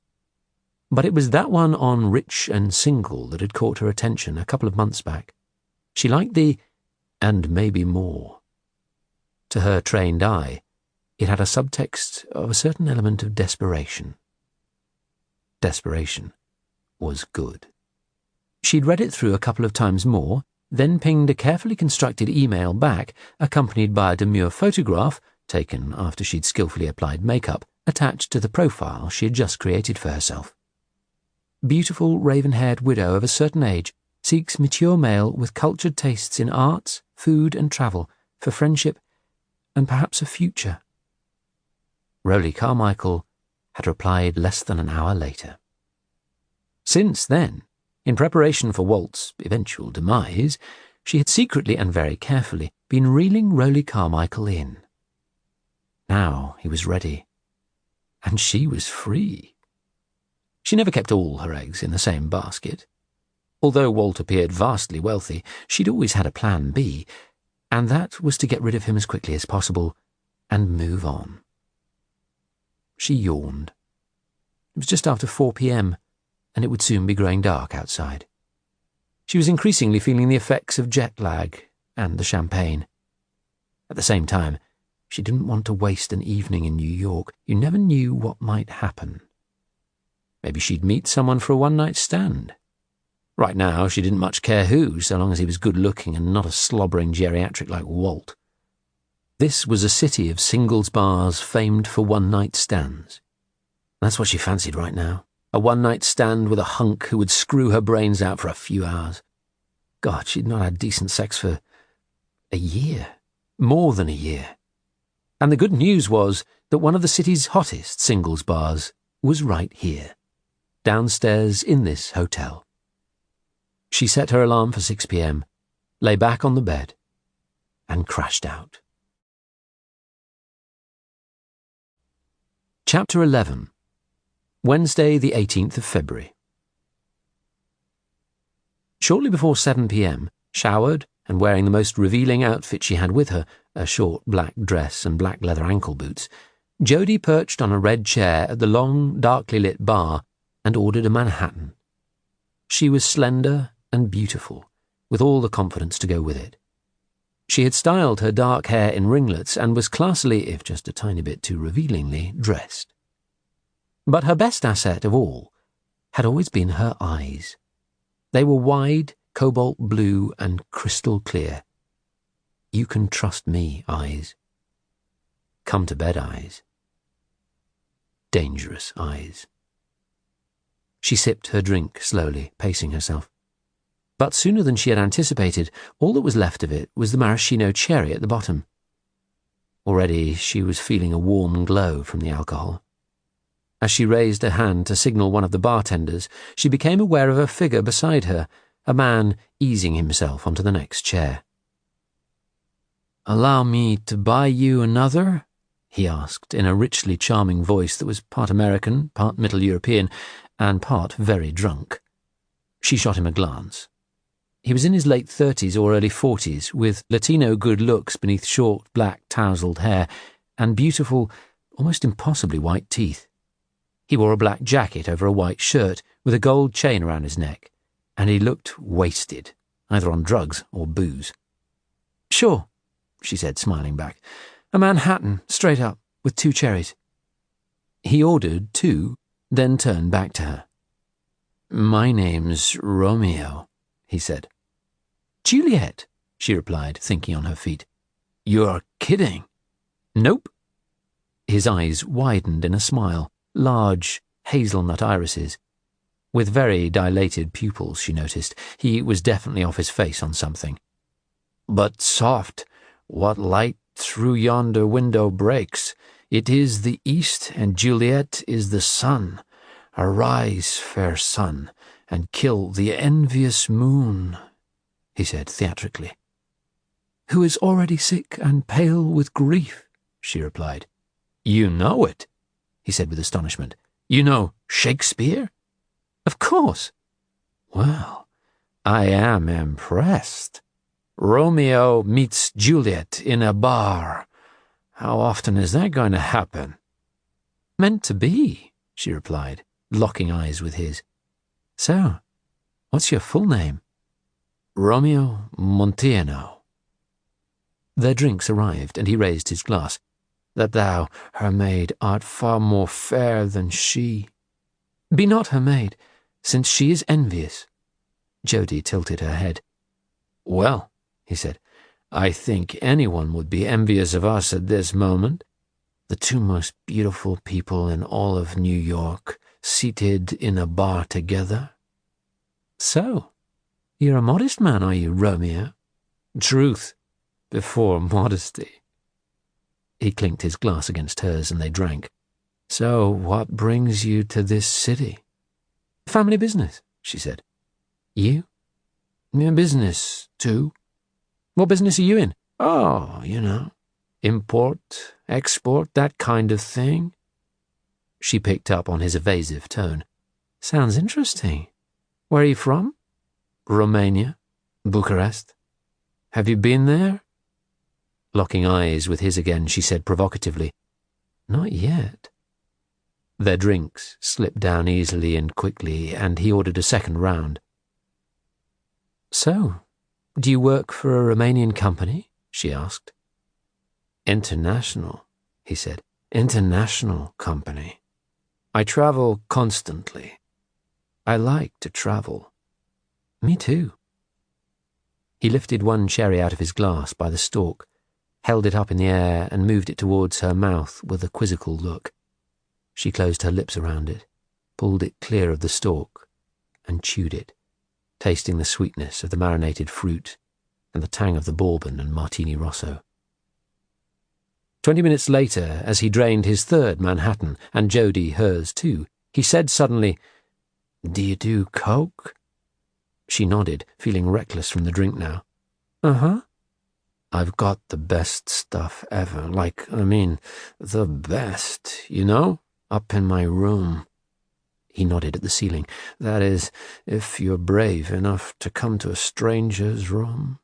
Speaker 1: But it was that one on Rich and Single that had caught her attention a couple of months back. She liked the "and maybe more." To her trained eye, it had a subtext of a certain element of desperation. Desperation was good. She'd read it through a couple of times more, then pinged a carefully constructed email back, accompanied by a demure photograph, taken after she'd skillfully applied makeup, attached to the profile she had just created for herself. Beautiful raven-haired widow of a certain age seeks mature male with cultured tastes in arts, food and travel, for friendship and perhaps a future. Roly Carmichael had replied less than an hour later. Since then, in preparation for Walt's eventual demise, she had secretly and very carefully been reeling Roly Carmichael in. Now he was ready, and she was free. She never kept all her eggs in the same basket. Although Walt appeared vastly wealthy, she'd always had a plan B, and that was to get rid of him as quickly as possible and move on. She yawned. It was just after 4 p.m., and it would soon be growing dark outside. She was increasingly feeling the effects of jet lag and the champagne. At the same time, she didn't want to waste an evening in New York. You never knew what might happen. Maybe she'd meet someone for a one-night stand. Right now, she didn't much care who, so long as he was good-looking and not a slobbering geriatric like Walt. This was a city of singles bars famed for one-night stands. That's what she fancied right now. A one-night stand with a hunk who would screw her brains out for a few hours. God, she'd not had decent sex for a year. More than a year. And the good news was that one of the city's hottest singles bars was right here, downstairs in this hotel. She set her alarm for 6 p.m., lay back on the bed, and crashed out. Chapter 11. Wednesday, the 18th of February. Shortly before 7 p.m., showered and wearing the most revealing outfit she had with her, a short black dress and black leather ankle boots, Jodie perched on a red chair at the long, darkly lit bar and ordered a Manhattan. She was slender and beautiful, with all the confidence to go with it. She had styled her dark hair in ringlets and was classily, if just a tiny bit too revealingly, dressed. But her best asset of all had always been her eyes. They were wide, cobalt blue, and crystal clear. You can trust me, eyes. Come to bed, eyes. Dangerous eyes. She sipped her drink slowly, pacing herself. But sooner than she had anticipated, all that was left of it was the maraschino cherry at the bottom. Already she was feeling a warm glow from the alcohol. As she raised a hand to signal one of the bartenders, she became aware of a figure beside her, a man easing himself onto the next chair. "Allow me to buy you another?" he asked in a richly charming voice that was part American, part Middle European, and part very drunk. She shot him a glance. He was in his late 30s or early 40s, with Latino good looks beneath short, black, tousled hair, and beautiful, almost impossibly white teeth. He wore a black jacket over a white shirt, with a gold chain around his neck, and he looked wasted, either on drugs or booze. "Sure," she said, smiling back. "A Manhattan, straight up, with 2 cherries." He ordered 2, then turned back to her. "My name's Romeo," he said. "Juliet," she replied, thinking on her feet. "You're kidding." "Nope." His eyes widened in a smile, large hazelnut irises. With very dilated pupils, she noticed. He was definitely off his face on something. "But soft, what light through yonder window breaks? It is the east, and Juliet is the sun. Arise, fair sun, and kill the envious moon," he said theatrically. "Who is already sick and pale with grief," she replied. "You know it," he said with astonishment. "You know Shakespeare?" "Of course." "Well, I am impressed. Romeo meets Juliet in a bar. How often is that going to happen?" "Meant to be," she replied, locking eyes with his. "So, what's your full name?" "Romeo Montiano." Their drinks arrived, and he raised his glass. "That thou, her maid, art far more fair than she." "Be not her maid, since she is envious." Jodie tilted her head. "Well," he said, "I think anyone would be envious of us at this moment. The 2 most beautiful people in all of New York, seated in a bar together." "So, you're a modest man, are you, Romeo?" "Truth before modesty." He clinked his glass against hers, and they drank. So what brings you to this city?
Speaker 2: Family business, she said. You?
Speaker 1: Yeah, business, too.
Speaker 2: What business are you in?
Speaker 1: Oh, import, export, that kind of thing. She picked up on his evasive tone.
Speaker 2: Sounds interesting. Where are you from?
Speaker 1: Romania, Bucharest. Have you been there? Locking eyes with his again, she said provocatively,
Speaker 2: Not yet.
Speaker 1: Their drinks slipped down easily and quickly, and he ordered a second round.
Speaker 2: So, do you work for a Romanian company? She asked.
Speaker 1: International, he said. International company. I travel constantly. I like to travel.
Speaker 2: Me too.
Speaker 1: He lifted one cherry out of his glass by the stalk, held it up in the air and moved it towards her mouth with a quizzical look. She closed her lips around it, pulled it clear of the stalk, and chewed it, tasting the sweetness of the marinated fruit and the tang of the bourbon and martini rosso. 20 minutes later, as he drained his third Manhattan, and Jodie hers too, he said suddenly, "Do you do coke?" She nodded, feeling reckless from the drink now.
Speaker 2: Uh-huh.
Speaker 1: I've got the best stuff ever, the best, up in my room. He nodded at the ceiling. That is, if you're brave enough to come to a stranger's room.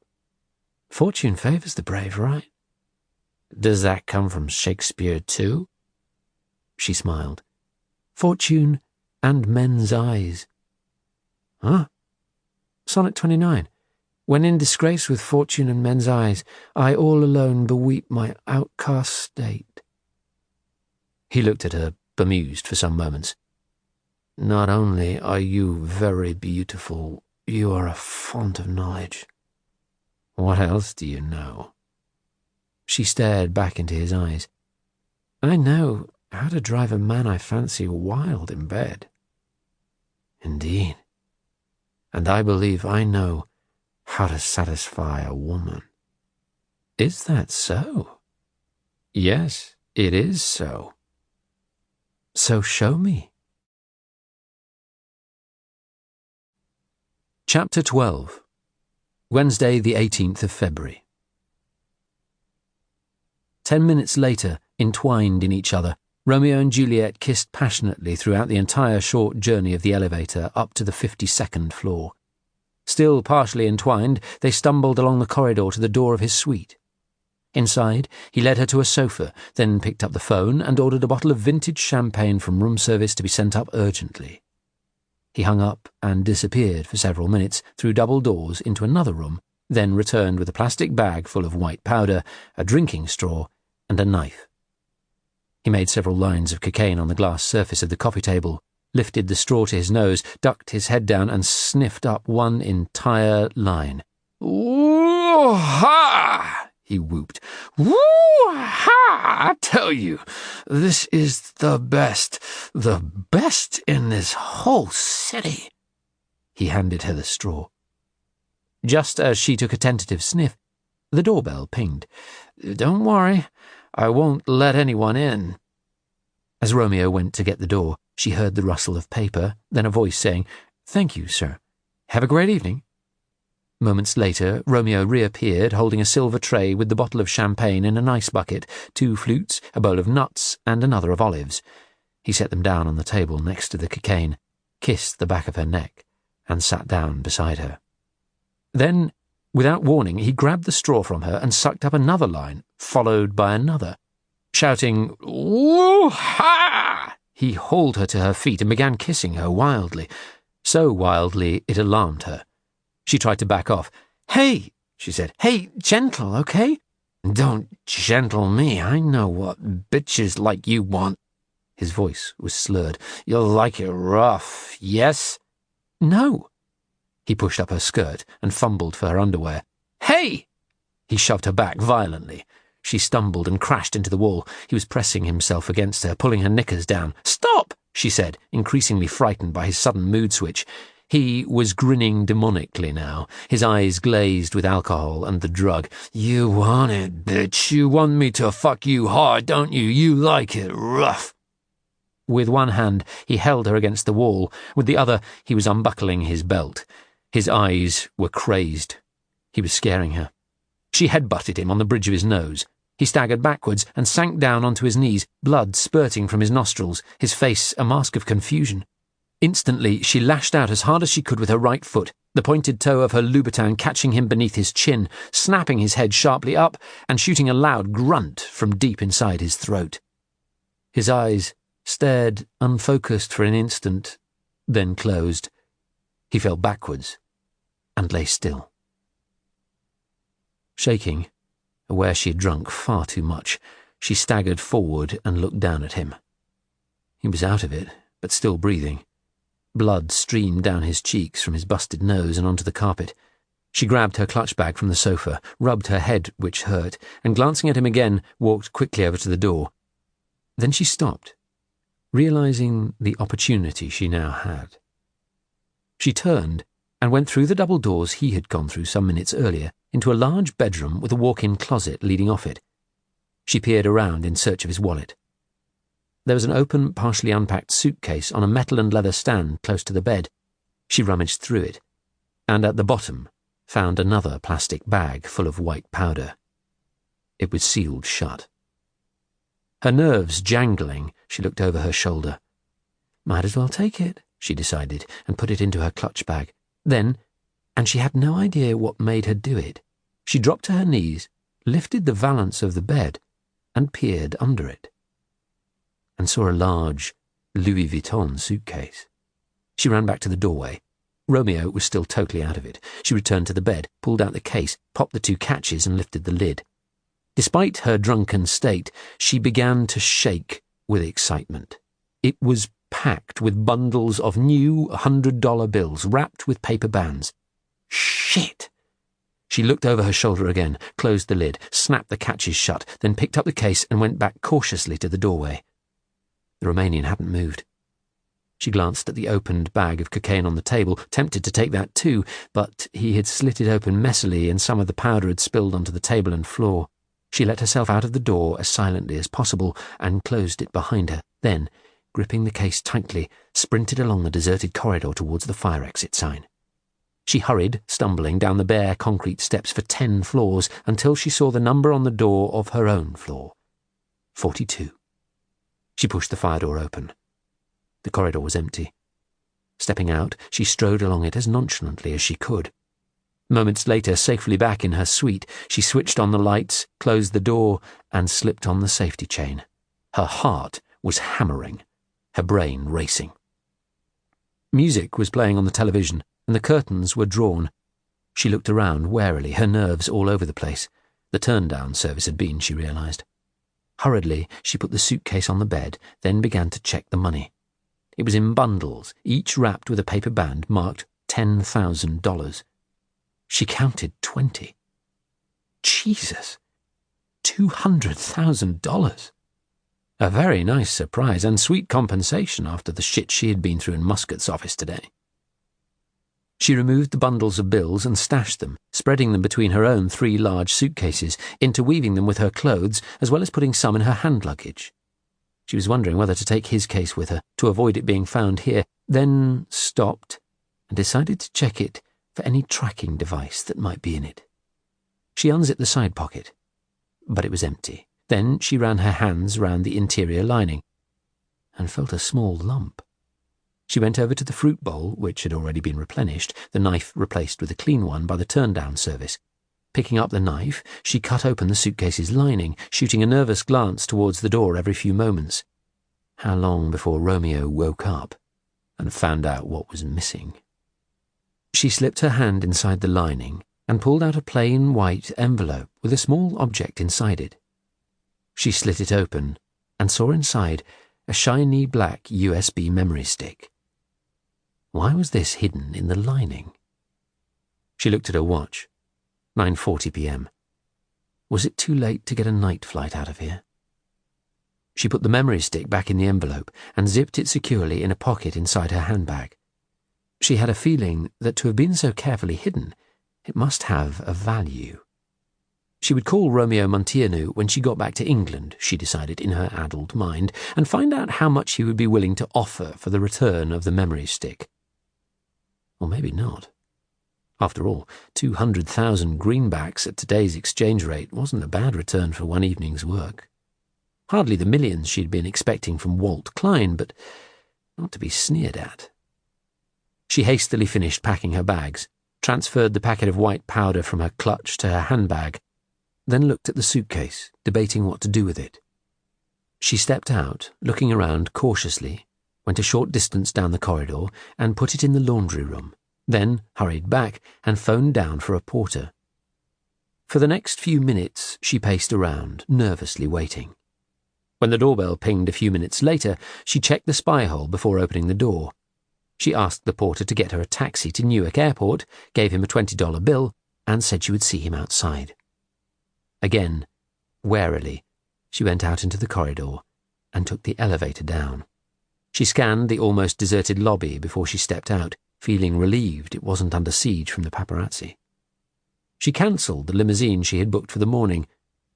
Speaker 2: Fortune favors the brave, right?
Speaker 1: Does that come from Shakespeare too? She smiled.
Speaker 2: Fortune and men's eyes.
Speaker 1: Huh?
Speaker 2: Sonnet 29. When in disgrace with fortune and men's eyes, I all alone beweep my outcast state.
Speaker 1: He looked at her, bemused for some moments. Not only are you very beautiful, you are a font of knowledge. What else do you know?
Speaker 2: She stared back into his eyes. I know how to drive a man I fancy wild in bed.
Speaker 1: Indeed. And I believe I know how to satisfy a woman.
Speaker 2: Is that so?
Speaker 1: Yes, it is so.
Speaker 2: So show me.
Speaker 1: Chapter 12. Wednesday, the 18th of February. 10 minutes later, entwined in each other, Romeo and Juliet kissed passionately throughout the entire short journey of the elevator up to the 52nd floor. Still partially entwined, they stumbled along the corridor to the door of his suite. Inside, he led her to a sofa, then picked up the phone and ordered a bottle of vintage champagne from room service to be sent up urgently. He hung up and disappeared for several minutes through double doors into another room, then returned with a plastic bag full of white powder, a drinking straw, and a knife. He made several lines of cocaine on the glass surface of the coffee table, lifted the straw to his nose, ducked his head down, and sniffed up one entire line. "Woo-ha!" he whooped. "Woo-ha! I tell you, this is the best in this whole city." He handed her the straw. Just as she took a tentative sniff, the doorbell pinged. "Don't worry, I won't let anyone in." As Romeo went to get the door, she heard the rustle of paper, then a voice saying, "Thank you, sir. Have a great evening." Moments later, Romeo reappeared, holding a silver tray with the bottle of champagne in an ice bucket, 2 flutes, a bowl of nuts, and another of olives. He set them down on the table next to the cocaine, kissed the back of her neck, and sat down beside her. Then, without warning, he grabbed the straw from her and sucked up another line, followed by another. Shouting, "Woo-ha!" he hauled her to her feet and began kissing her wildly. So wildly it alarmed her. She tried to back off. "Hey," she said. "Hey, gentle, okay?" "Don't gentle me. I know what bitches like you want." His voice was slurred. "You'll like it rough, yes?" "No." He pushed up her skirt and fumbled for her underwear. "Hey!" He shoved her back violently. She stumbled and crashed into the wall. He was pressing himself against her, pulling her knickers down. "Stop!" she said, increasingly frightened by his sudden mood switch. He was grinning demonically now, his eyes glazed with alcohol and the drug. "You want it, bitch. You want me to fuck you hard, don't you? You like it rough." With one hand, he held her against the wall. With the other, he was unbuckling his belt. His eyes were crazed. He was scaring her. She headbutted him on the bridge of his nose. He staggered backwards and sank down onto his knees, blood spurting from his nostrils, his face a mask of confusion. Instantly, she lashed out as hard as she could with her right foot, the pointed toe of her Louboutin catching him beneath his chin, snapping his head sharply up and shooting a loud grunt from deep inside his throat. His eyes stared unfocused for an instant, then closed. He fell backwards and lay still. Shaking, aware she had drunk far too much, she staggered forward and looked down at him. He was out of it, but still breathing. Blood streamed down his cheeks from his busted nose and onto the carpet. She grabbed her clutch bag from the sofa, rubbed her head, which hurt, and glancing at him again, walked quickly over to the door. Then she stopped, realizing the opportunity she now had. She turned and went through the double doors he had gone through some minutes earlier into a large bedroom with a walk-in closet leading off it. She peered around in search of his wallet. There was an open, partially unpacked suitcase on a metal and leather stand close to the bed. She rummaged through it, and at the bottom found another plastic bag full of white powder. It was sealed shut. Her nerves jangling, she looked over her shoulder. Might as well take it, she decided, and put it into her clutch bag. Then, and she had no idea what made her do it, she dropped to her knees, lifted the valance of the bed, and peered under it, and saw a large Louis Vuitton suitcase. She ran back to the doorway. Romeo was still totally out of it. She returned to the bed, pulled out the case, popped the two catches, and lifted the lid. Despite her drunken state, she began to shake with excitement. It was packed with bundles of new $100 bills wrapped with paper bands. Shit! She looked over her shoulder again, closed the lid, snapped the catches shut, then picked up the case and went back cautiously to the doorway. The Romanian hadn't moved. She glanced at the opened bag of cocaine on the table, tempted to take that too, but he had slit it open messily and some of the powder had spilled onto the table and floor. She let herself out of the door as silently as possible and closed it behind her. Then, gripping the case tightly, sprinted along the deserted corridor towards the fire exit sign. She hurried, stumbling, down the bare concrete steps for 10 floors until she saw the number on the door of her own floor. 42. She pushed the fire door open. The corridor was empty. Stepping out, she strode along it as nonchalantly as she could. Moments later, safely back in her suite, she switched on the lights, closed the door, and slipped on the safety chain. Her heart was hammering, her brain racing. Music was playing on the television, and the curtains were drawn. She looked around warily, her nerves all over the place. The turn-down service had been, she realized. Hurriedly, she put the suitcase on the bed, then began to check the money. It was in bundles, each wrapped with a paper band marked $10,000. She counted 20. Jesus! $200,000! A very nice surprise and sweet compensation after the shit she had been through in Muscat's office today. She removed the bundles of bills and stashed them, spreading them between her own 3 large suitcases, interweaving them with her clothes, as well as putting some in her hand luggage. She was wondering whether to take his case with her, to avoid it being found here, then stopped and decided to check it for any tracking device that might be in it. She unzipped the side pocket, but it was empty. Then she ran her hands round the interior lining and felt a small lump. She went over to the fruit bowl, which had already been replenished, the knife replaced with a clean one by the turn-down service. Picking up the knife, she cut open the suitcase's lining, shooting a nervous glance towards the door every few moments. How long before Romeo woke up and found out what was missing? She slipped her hand inside the lining and pulled out a plain white envelope with a small object inside it. She slit it open and saw inside a shiny black USB memory stick. Why was this hidden in the lining? She looked at her watch. 9:40 p.m. Was it too late to get a night flight out of here? She put the memory stick back in the envelope and zipped it securely in a pocket inside her handbag. She had a feeling that to have been so carefully hidden, it must have a value. She would call Romeo Montiano when she got back to England, she decided in her addled mind, and find out how much he would be willing to offer for the return of the memory stick. Or maybe not. After all, 200,000 greenbacks at today's exchange rate wasn't a bad return for one evening's work. Hardly the millions she'd been expecting from Walt Klein, but not to be sneered at. She hastily finished packing her bags, transferred the packet of white powder from her clutch to her handbag, then looked at the suitcase, debating what to do with it. She stepped out, looking around cautiously, went a short distance down the corridor and put it in the laundry room, then hurried back and phoned down for a porter. For the next few minutes she paced around, nervously waiting. When the doorbell pinged a few minutes later, she checked the spy hole before opening the door. She asked the porter to get her a taxi to Newark Airport, gave him a $20 bill, and said she would see him outside. Again, warily, she went out into the corridor and took the elevator down. She scanned the almost deserted lobby before she stepped out, feeling relieved it wasn't under siege from the paparazzi. She cancelled the limousine she had booked for the morning,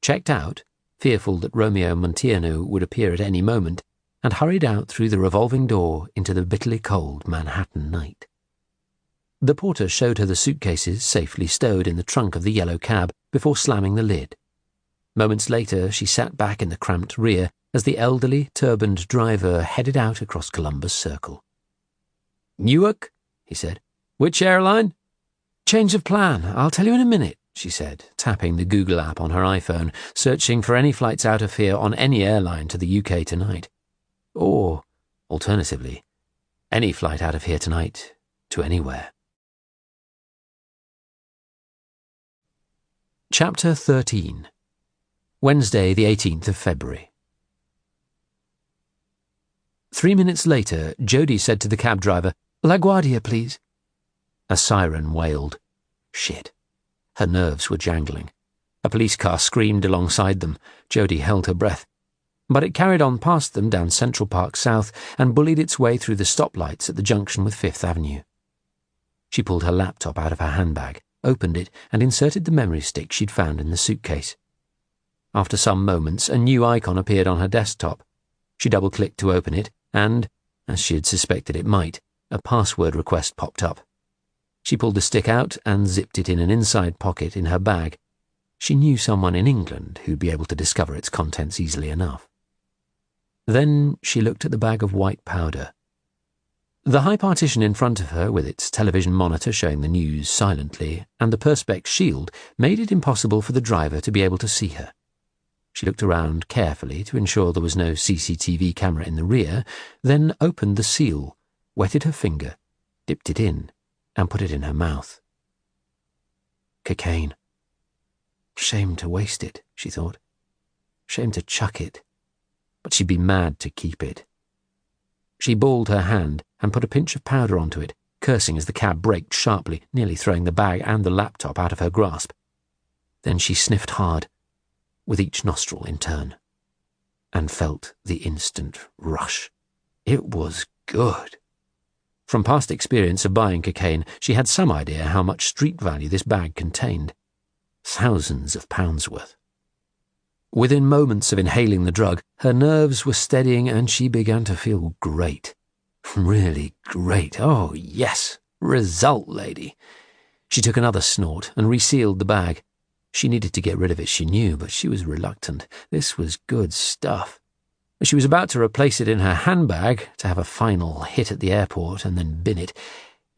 Speaker 1: checked out, fearful that Romeo Montiano would appear at any moment, and hurried out through the revolving door into the bitterly cold Manhattan night. The porter showed her the suitcases safely stowed in the trunk of the yellow cab before slamming the lid. Moments later, she sat back in the cramped rear as the elderly, turbaned driver headed out across Columbus Circle. "Newark?" he said. "Which airline?" "Change of plan. I'll tell you in a minute," she said, tapping the Google app on her iPhone, searching for any flights out of here on any airline to the UK tonight. Or, alternatively, any flight out of here tonight to anywhere. Chapter 13. Wednesday, the 18th of February. 3 minutes later, Jodie said to the cab driver, "LaGuardia, please." A siren wailed. Shit. Her nerves were jangling. A police car screamed alongside them. Jodie held her breath. But it carried on past them down Central Park South and bullied its way through the stoplights at the junction with Fifth Avenue. She pulled her laptop out of her handbag, opened it, and inserted the memory stick she'd found in the suitcase. After some moments, a new icon appeared on her desktop. She double-clicked to open it, and, as she had suspected it might, a password request popped up. She pulled the stick out and zipped it in an inside pocket in her bag. She knew someone in England who'd be able to discover its contents easily enough. Then she looked at the bag of white powder. The high partition in front of her, with its television monitor showing the news silently, and the perspex shield, made it impossible for the driver to be able to see her. She looked around carefully to ensure there was no CCTV camera in the rear, then opened the seal, wetted her finger, dipped it in, and put it in her mouth. Cocaine. Shame to waste it, she thought. Shame to chuck it. But she'd be mad to keep it. She balled her hand and put a pinch of powder onto it, cursing as the cab braked sharply, nearly throwing the bag and the laptop out of her grasp. Then she sniffed hard, with each nostril in turn, and felt the instant rush. It was good. From past experience of buying cocaine, she had some idea how much street value this bag contained. Thousands of pounds worth. Within moments of inhaling the drug, her nerves were steadying and she began to feel great. Really great. Oh, yes. Result, lady. She took another snort and resealed the bag. She needed to get rid of it, she knew, but she was reluctant. This was good stuff. She was about to replace it in her handbag, to have a final hit at the airport and then bin it,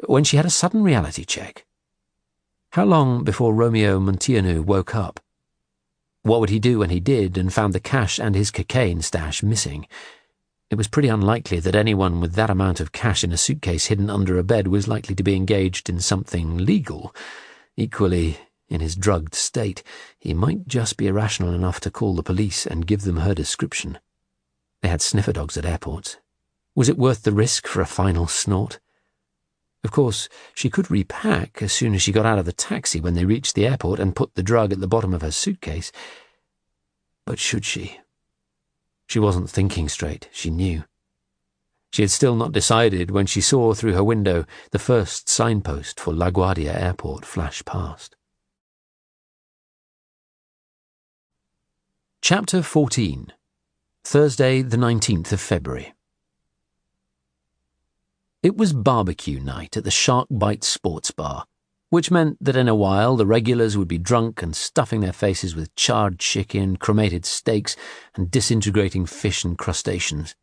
Speaker 1: when she had a sudden reality check. How long before Romeo Montiano woke up? What would he do when he did and found the cash and his cocaine stash missing? It was pretty unlikely that anyone with that amount of cash in a suitcase hidden under a bed was likely to be engaged in something legal. Equally, in his drugged state, he might just be irrational enough to call the police and give them her description. They had sniffer dogs at airports. Was it worth the risk for a final snort? Of course, she could repack as soon as she got out of the taxi when they reached the airport and put the drug at the bottom of her suitcase. But should she? She wasn't thinking straight, she knew. She had still not decided when she saw through her window the first signpost for LaGuardia Airport flash past. Chapter 14. Thursday, the 19th of February. It was barbecue night at the Shark Bite Sports Bar, which meant that in a while the regulars would be drunk and stuffing their faces with charred chicken, cremated steaks, and disintegrating fish and crustaceans.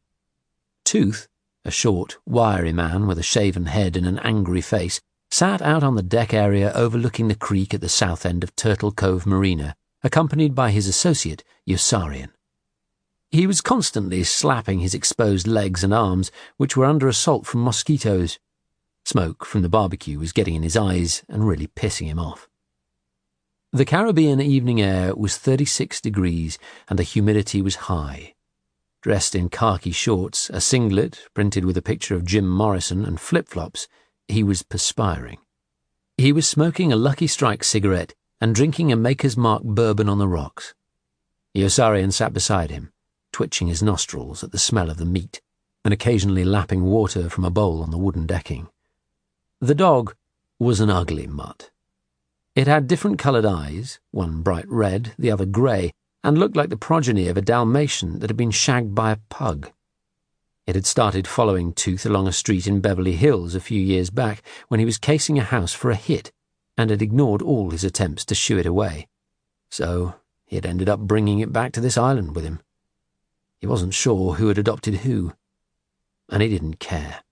Speaker 1: Tooth, a short, wiry man with a shaven head and an angry face, sat out on the deck area overlooking the creek at the south end of Turtle Cove Marina, accompanied by his associate, Yossarian. He was constantly slapping his exposed legs and arms, which were under assault from mosquitoes. Smoke from the barbecue was getting in his eyes and really pissing him off. The Caribbean evening air was 36 degrees and the humidity was high. Dressed in khaki shorts, a singlet printed with a picture of Jim Morrison, and flip-flops, he was perspiring. He was smoking a Lucky Strike cigarette and drinking a Maker's Mark bourbon on the rocks. Yossarian sat beside him, twitching his nostrils at the smell of the meat, and occasionally lapping water from a bowl on the wooden decking. The dog was an ugly mutt. It had different-coloured eyes, one bright red, the other grey, and looked like the progeny of a Dalmatian that had been shagged by a pug. It had started following Tooth along a street in Beverly Hills a few years back when he was casing a house for a hit, and had ignored all his attempts to shoo it away. So he had ended up bringing it back to this island with him. He wasn't sure who had adopted who, and he didn't care.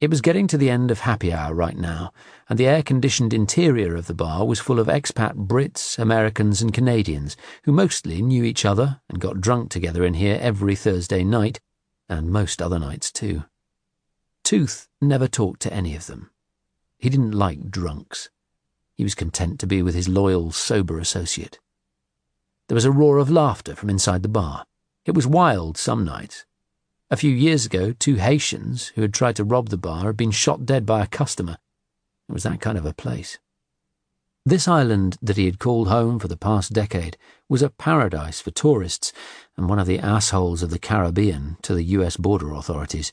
Speaker 1: It was getting to the end of happy hour right now, and the air-conditioned interior of the bar was full of expat Brits, Americans, and Canadians who mostly knew each other and got drunk together in here every Thursday night, and most other nights too. Tooth never talked to any of them. He didn't like drunks. He was content to be with his loyal, sober associate. There was a roar of laughter from inside the bar. It was wild some nights. A few years ago, 2 Haitians who had tried to rob the bar had been shot dead by a customer. It was that kind of a place. This island that he had called home for the past decade was a paradise for tourists and one of the assholes of the Caribbean to the US border authorities.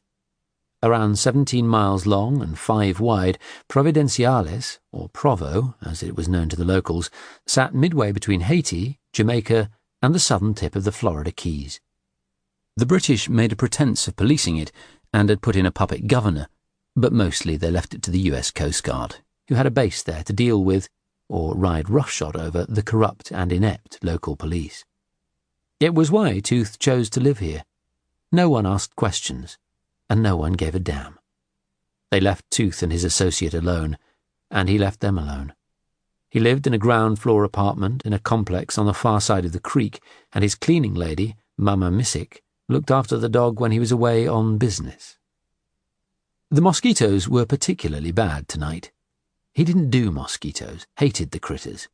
Speaker 1: Around 17 miles long and 5 wide, Providenciales, or Provo, as it was known to the locals, sat midway between Haiti, Jamaica, and the southern tip of the Florida Keys. The British made a pretense of policing it and had put in a puppet governor, but mostly they left it to the US Coast Guard, who had a base there to deal with, or ride roughshod over, the corrupt and inept local police. It was why Tooth chose to live here. No one asked questions, and no one gave a damn. They left Tooth and his associate alone, and he left them alone. He lived in a ground-floor apartment in a complex on the far side of the creek, and his cleaning lady, Mama Missick, looked after the dog when he was away on business. The mosquitoes were particularly bad tonight. He didn't do mosquitoes, hated the critters.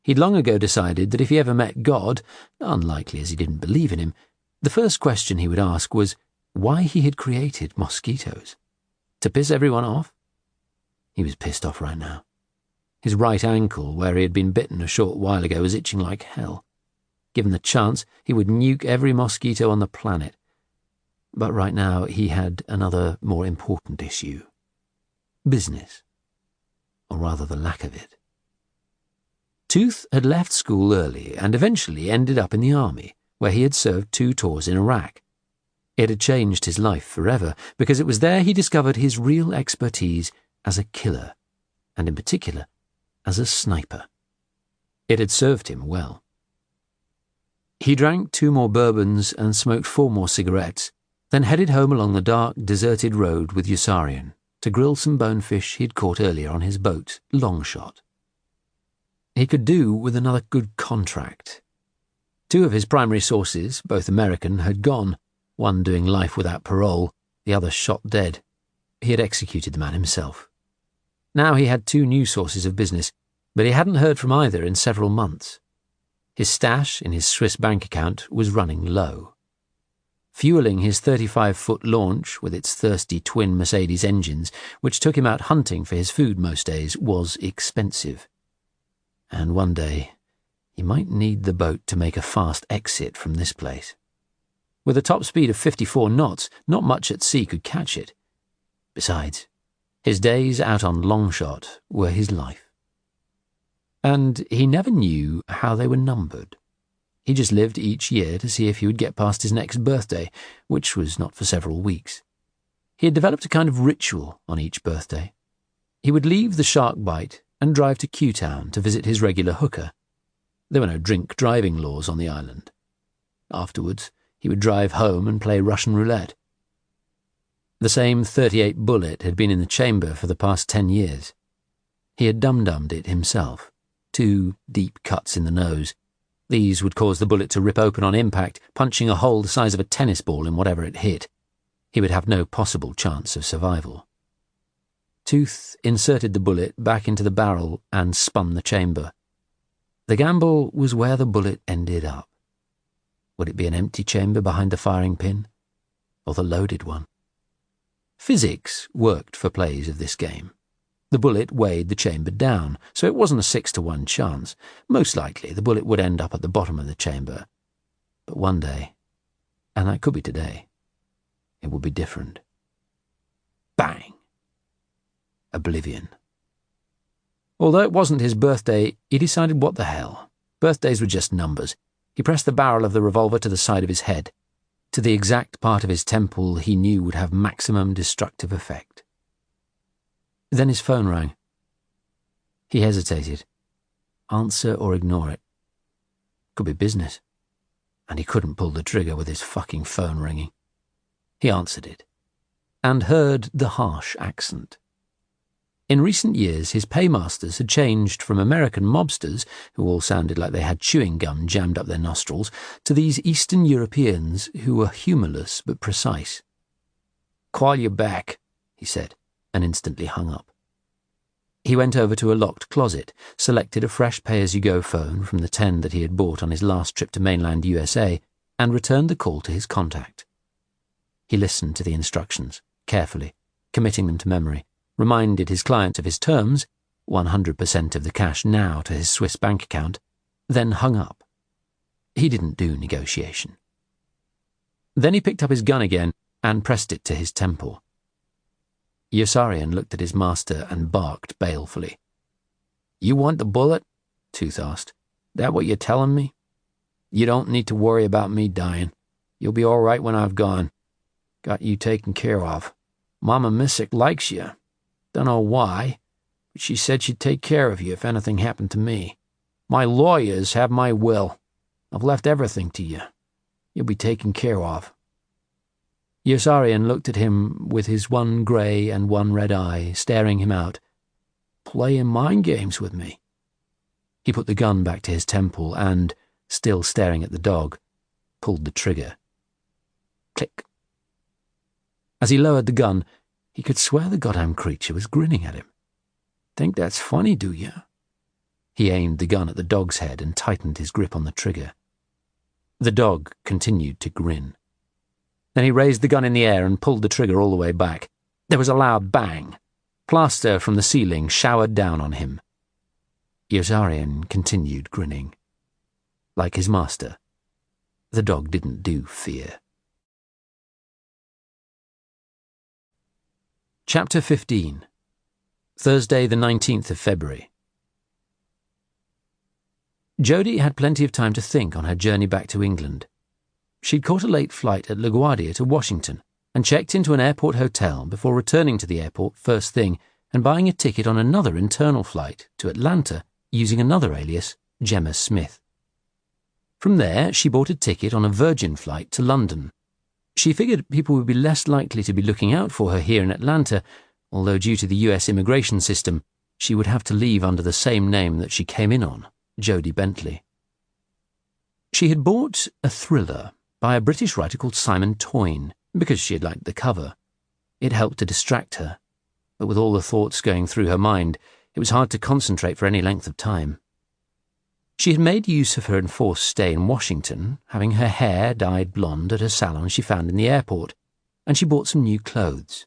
Speaker 1: He'd long ago decided that if he ever met God, unlikely as he didn't believe in him, the first question he would ask was why he had created mosquitoes. To piss everyone off? He was pissed off right now. His right ankle, where he had been bitten a short while ago, was itching like hell. Given the chance, he would nuke every mosquito on the planet. But right now he had another, more important issue. Business. Or rather the lack of it. Tooth had left school early and eventually ended up in the army, where he had served 2 tours in Iraq. It had changed his life forever, because it was there he discovered his real expertise as a killer, and in particular, as a sniper. It had served him well. He drank 2 more bourbons and smoked 4 more cigarettes, then headed home along the dark, deserted road with Yossarian to grill some bonefish he'd caught earlier on his boat, Longshot. He could do with another good contract. 2 of his primary sources, both American, had gone, one doing life without parole, the other shot dead. He had executed the man himself. Now he had 2 new sources of business, but he hadn't heard from either in several months. His stash in his Swiss bank account was running low. Fueling his 35-foot launch with its thirsty twin Mercedes engines, which took him out hunting for his food most days, was expensive. And one day, he might need the boat to make a fast exit from this place. With a top speed of 54 knots, not much at sea could catch it. Besides, his days out on Longshot were his life. And he never knew how they were numbered. He just lived each year to see if he would get past his next birthday, which was not for several weeks. He had developed a kind of ritual on each birthday. He would leave the shark bite and drive to Q-Town to visit his regular hooker. There were no drink-driving laws on the island. Afterwards, he would drive home and play Russian roulette. The same .38 bullet had been in the chamber for the past 10 years. He had dum-dummed it himself. 2 deep cuts in the nose. These would cause the bullet to rip open on impact, punching a hole the size of a tennis ball in whatever it hit. He would have no possible chance of survival. Tooth inserted the bullet back into the barrel and spun the chamber. The gamble was where the bullet ended up. Would it be an empty chamber behind the firing pin, or the loaded one? Physics worked for plays of this game. The bullet weighed the chamber down, so it wasn't a 6-to-1 chance. Most likely the bullet would end up at the bottom of the chamber. But one day, and that could be today, it would be different. Bang! Oblivion. Although it wasn't his birthday, he decided what the hell. Birthdays were just numbers. He pressed the barrel of the revolver to the side of his head, to the exact part of his temple he knew would have maximum destructive effect. Then his phone rang. He hesitated. Answer or ignore it. Could be business. And he couldn't pull the trigger with his fucking phone ringing. He answered it, and heard the harsh accent. In recent years, his paymasters had changed from American mobsters, who all sounded like they had chewing gum jammed up their nostrils, to these Eastern Europeans who were humourless but precise. "Call you back," he said, and instantly hung up. He went over to a locked closet, selected a fresh pay-as-you-go phone from the 10 that he had bought on his last trip to mainland USA, and returned the call to his contact. He listened to the instructions, carefully, committing them to memory, reminded his client of his terms, 100% of the cash now to his Swiss bank account, then hung up. He didn't do negotiation. Then he picked up his gun again and pressed it to his temple. Yossarian looked at his master and barked balefully. "You want the bullet?" Tooth asked. "That what you're telling me? You don't need to worry about me dying. You'll be all right when I've gone. Got you taken care of. Mama Missick likes you. Dunno why, but she said she'd take care of you if anything happened to me. My lawyers have my will. I've left everything to you. You'll be taken care of." Yossarian looked at him with his one grey and one red eye, staring him out. "Playing mind games with me." He put the gun back to his temple and, still staring at the dog, pulled the trigger. Click. As he lowered the gun, he could swear the goddamn creature was grinning at him. "Think that's funny, do you?" He aimed the gun at the dog's head and tightened his grip on the trigger. The dog continued to grin. Then he raised the gun in the air and pulled the trigger all the way back. There was a loud bang. Plaster from the ceiling showered down on him. Yossarian continued grinning. Like his master, the dog didn't do fear. Chapter 15. Thursday, the 19th of February. Jodie had plenty of time to think on her journey back to England. She'd caught a late flight at LaGuardia to Washington and checked into an airport hotel before returning to the airport first thing and buying a ticket on another internal flight to Atlanta using another alias, Gemma Smith. From there, she bought a ticket on a Virgin flight to London. She figured people would be less likely to be looking out for her here in Atlanta, although due to the US immigration system, she would have to leave under the same name that she came in on, Jodie Bentley. She had bought a thriller by a British writer called Simon Toyne because she had liked the cover. It helped to distract her, but with all the thoughts going through her mind, it was hard to concentrate for any length of time. She had made use of her enforced stay in Washington, having her hair dyed blonde at a salon she found in the airport, and she bought some new clothes.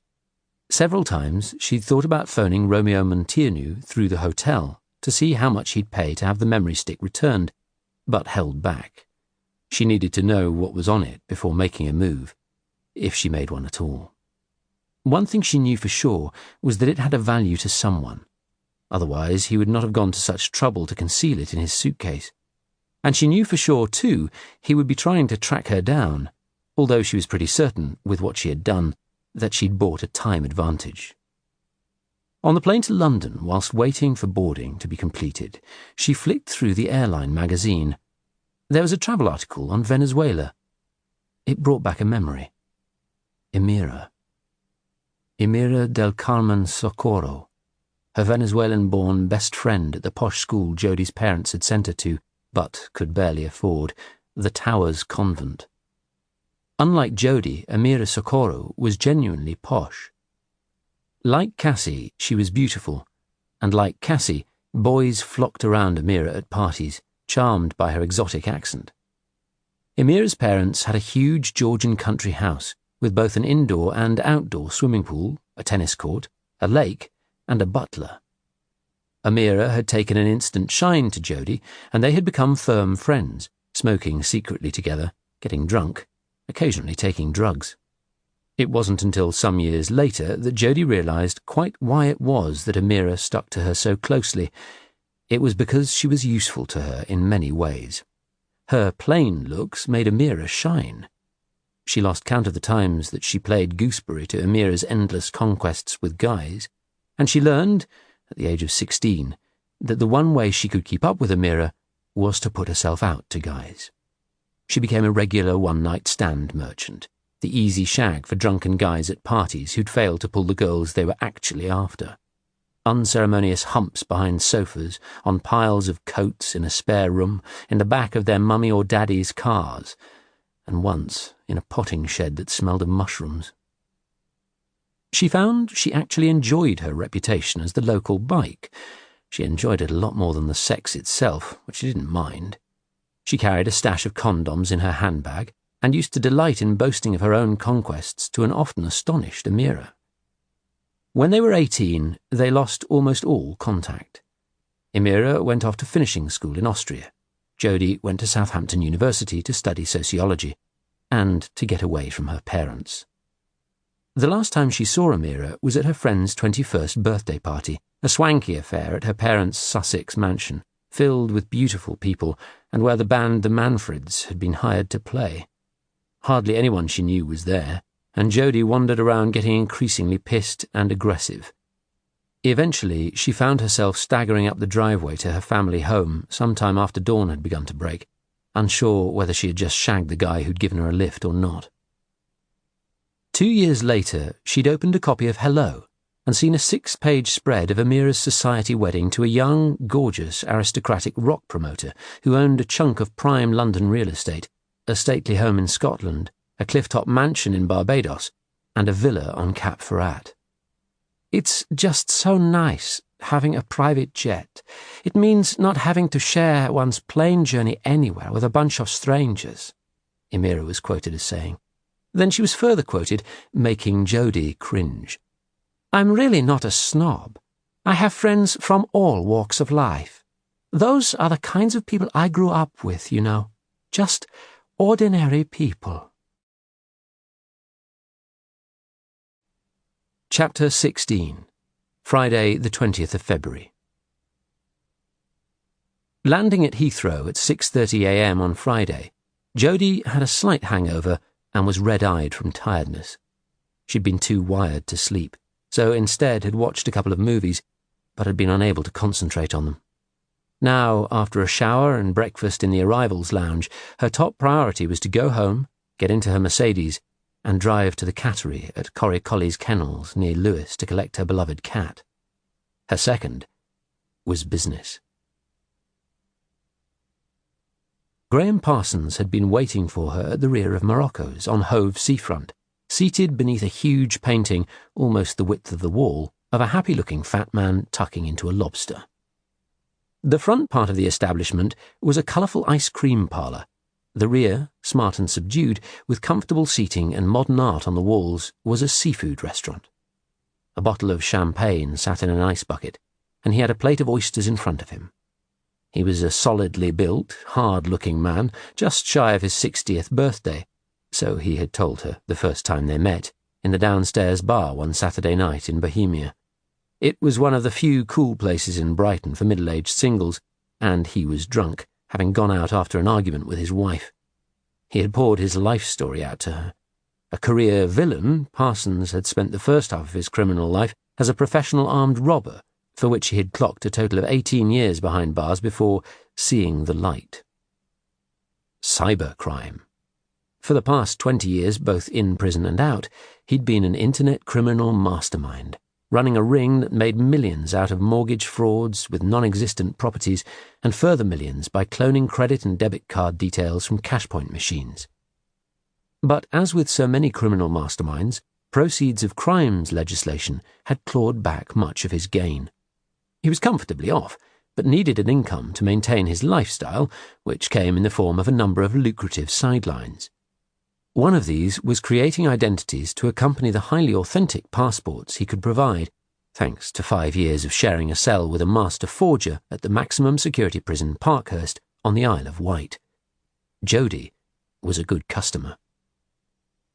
Speaker 1: Several times she'd thought about phoning Romeo Montierneux through the hotel to see how much he'd pay to have the memory stick returned, but held back. She needed to know what was on it before making a move, if she made one at all. One thing she knew for sure was that it had a value to someone. Otherwise, he would not have gone to such trouble to conceal it in his suitcase. And she knew for sure, too, he would be trying to track her down, although she was pretty certain, with what she had done, that she'd bought a time advantage. On the plane to London, whilst waiting for boarding to be completed, she flicked through the airline magazine. There was a travel article on Venezuela. It brought back a memory. Emira del Carmen Socorro, her Venezuelan-born best friend at the posh school Jodie's parents had sent her to, but could barely afford, the Towers Convent. Unlike Jodie, Emira Socorro was genuinely posh. Like Cassie, she was beautiful, and like Cassie, boys flocked around Emira at parties, charmed by her exotic accent. Emira's parents had a huge Georgian country house with both an indoor and outdoor swimming pool, a tennis court, a lake, and a butler. Emira had taken an instant shine to Jodie, and they had become firm friends, smoking secretly together, getting drunk, occasionally taking drugs. It wasn't until some years later that Jodie realised quite why it was that Emira stuck to her so closely. It was because she was useful to her in many ways. Her plain looks made Emira shine. She lost count of the times that she played gooseberry to Emira's endless conquests with guys, and she learned, at the age of 16, that the one way she could keep up with Emira was to put herself out to guys. She became a regular one-night stand merchant, the easy shag for drunken guys at parties who'd failed to pull the girls they were actually after. Unceremonious humps behind sofas, on piles of coats in a spare room, in the back of their mummy or daddy's cars, and once in a potting shed that smelled of mushrooms. She found she actually enjoyed her reputation as the local bike. She enjoyed it a lot more than the sex itself, which she didn't mind. She carried a stash of condoms in her handbag, and used to delight in boasting of her own conquests to an often astonished Emira. When they were 18, they lost almost all contact. Emira went off to finishing school in Austria. Jodie went to Southampton University to study sociology, and to get away from her parents. The last time she saw Emira was at her friend's 21st birthday party, a swanky affair at her parents' Sussex mansion, filled with beautiful people, and where the band The Manfreds had been hired to play. Hardly anyone she knew was there, and Jodie wandered around getting increasingly pissed and aggressive. Eventually, she found herself staggering up the driveway to her family home sometime after dawn had begun to break, unsure whether she had just shagged the guy who'd given her a lift or not. 2 years later, she'd opened a copy of Hello and seen a 6-page spread of Emira's society wedding to a young, gorgeous, aristocratic rock promoter who owned a chunk of prime London real estate, a stately home in Scotland, a cliff-top mansion in Barbados, and a villa on Cap Ferrat. "It's just so nice having a private jet. It means not having to share one's plane journey anywhere with a bunch of strangers," Emira was quoted as saying. Then she was further quoted, making Jodie cringe. "I'm really not a snob. I have friends from all walks of life. Those are the kinds of people I grew up with, you know. Just ordinary people." Chapter 16. Friday, the 20th of February. Landing at Heathrow at 6:30 a.m. on Friday, Jodie had a slight hangover and was red-eyed from tiredness. She'd been too wired to sleep, so instead had watched a couple of movies, but had been unable to concentrate on them. Now, after a shower and breakfast in the arrivals lounge, her top priority was to go home, get into her Mercedes, and drive to the cattery at Corrie Collie's kennels near Lewes to collect her beloved cat. Her second was business. Graham Parsons had been waiting for her at the rear of Morocco's on Hove seafront, seated beneath a huge painting, almost the width of the wall, of a happy-looking fat man tucking into a lobster. The front part of the establishment was a colourful ice cream parlour. The rear, smart and subdued, with comfortable seating and modern art on the walls, was a seafood restaurant. A bottle of champagne sat in an ice bucket, and he had a plate of oysters in front of him. He was a solidly built, hard-looking man, just shy of his 60th birthday, so he had told her the first time they met, in the downstairs bar one Saturday night in Bohemia. It was one of the few cool places in Brighton for middle-aged singles, and he was drunk, having gone out after an argument with his wife. He had poured his life story out to her. A career villain, Parsons had spent the first half of his criminal life as a professional armed robber, for which he had clocked a total of 18 years behind bars before seeing the light. Cybercrime. For the past 20 years, both in prison and out, he'd been an internet criminal mastermind, running a ring that made millions out of mortgage frauds with non-existent properties and further millions by cloning credit and debit card details from cash-point machines. But as with so many criminal masterminds, proceeds of crimes legislation had clawed back much of his gain. He was comfortably off, but needed an income to maintain his lifestyle, which came in the form of a number of lucrative sidelines. One of these was creating identities to accompany the highly authentic passports he could provide, thanks to 5 years of sharing a cell with a master forger at the maximum security prison Parkhurst on the Isle of Wight. Jodie was a good customer.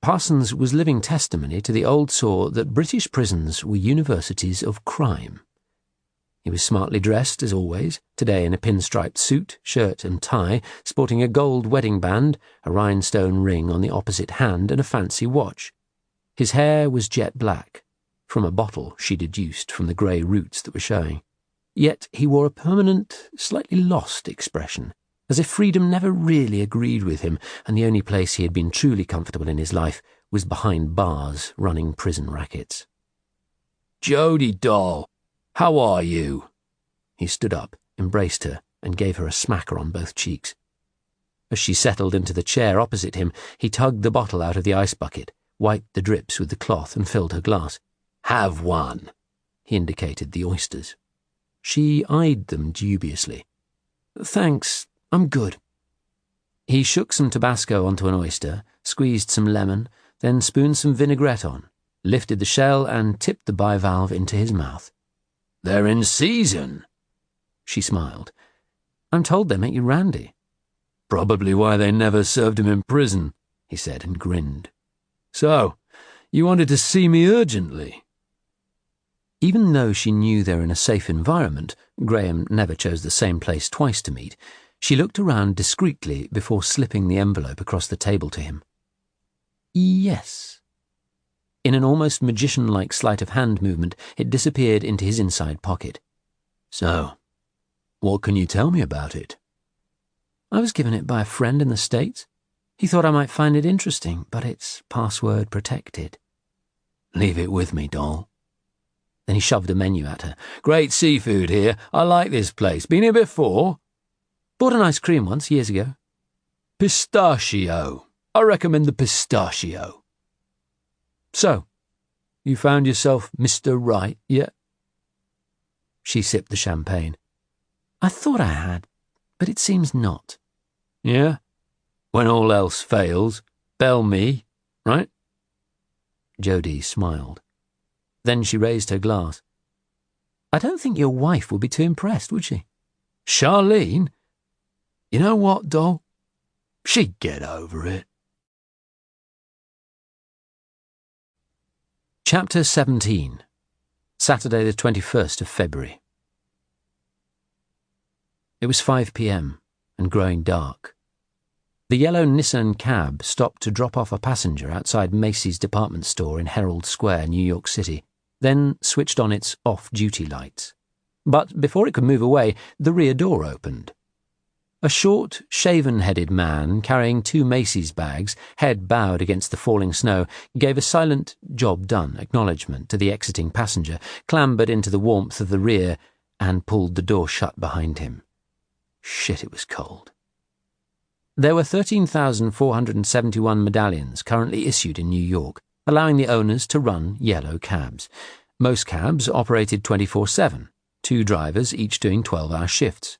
Speaker 1: Parsons was living testimony to the old saw that British prisons were universities of crime. He was smartly dressed, as always, today in a pinstriped suit, shirt and tie, sporting a gold wedding band, a rhinestone ring on the opposite hand, and a fancy watch. His hair was jet black, from a bottle she'd deduced from the grey roots that were showing. Yet he wore a permanent, slightly lost expression, as if freedom never really agreed with him, and the only place he had been truly comfortable in his life was behind bars running prison rackets.
Speaker 2: "Jodie, doll, how are you?"
Speaker 1: He stood up, embraced her, and gave her a smacker on both cheeks. As she settled into the chair opposite him, he tugged the bottle out of the ice bucket, wiped the drips with the cloth, and filled her glass.
Speaker 2: "Have one."
Speaker 1: He indicated the oysters. She eyed them dubiously. "Thanks, I'm good." He shook some Tabasco onto an oyster, squeezed some lemon, then spooned some vinaigrette on, lifted the shell, and tipped the bivalve into his mouth.
Speaker 2: "They're in season."
Speaker 1: She smiled. "I'm told they make you randy."
Speaker 2: "Probably why they never served him in prison," he said, and grinned. "So, you wanted to see me urgently?"
Speaker 1: Even though she knew they were in a safe environment, Graham never chose the same place twice to meet, she looked around discreetly before slipping the envelope across the table to him. "Yes." In an almost magician-like sleight of hand movement, it disappeared into his inside pocket.
Speaker 2: "So, what can you tell me about it?"
Speaker 1: "I was given it by a friend in the States. He thought I might find it interesting, but it's password protected."
Speaker 2: "Leave it with me, doll."
Speaker 1: Then he shoved a menu at her.
Speaker 2: "Great seafood here. I like this place. Been here before?"
Speaker 1: "Bought an ice cream once, years ago."
Speaker 2: "Pistachio. I recommend the pistachio." "So, you found yourself Mr. Right yet?"
Speaker 1: She sipped the champagne. "I thought I had, but it seems not."
Speaker 2: "Yeah? When all else fails, bell me, right?"
Speaker 1: Jodie smiled. Then she raised her glass. "I don't think your wife would be too impressed, would she?"
Speaker 2: "Charlene? You know what, doll? She'd get over it."
Speaker 1: Chapter 17. Saturday the 21st of February. It was 5 p.m. and growing dark. The yellow Nissan cab stopped to drop off a passenger outside Macy's department store in Herald Square, New York City, then switched on its off-duty lights. But before it could move away, the rear door opened. A short, shaven-headed man carrying 2 Macy's bags, head bowed against the falling snow, gave a silent job done acknowledgement to the exiting passenger, clambered into the warmth of the rear, and pulled the door shut behind him. Shit, it was cold. There were 13,471 medallions currently issued in New York, allowing the owners to run yellow cabs. Most cabs operated 24/7, 2 drivers each doing 12-hour shifts.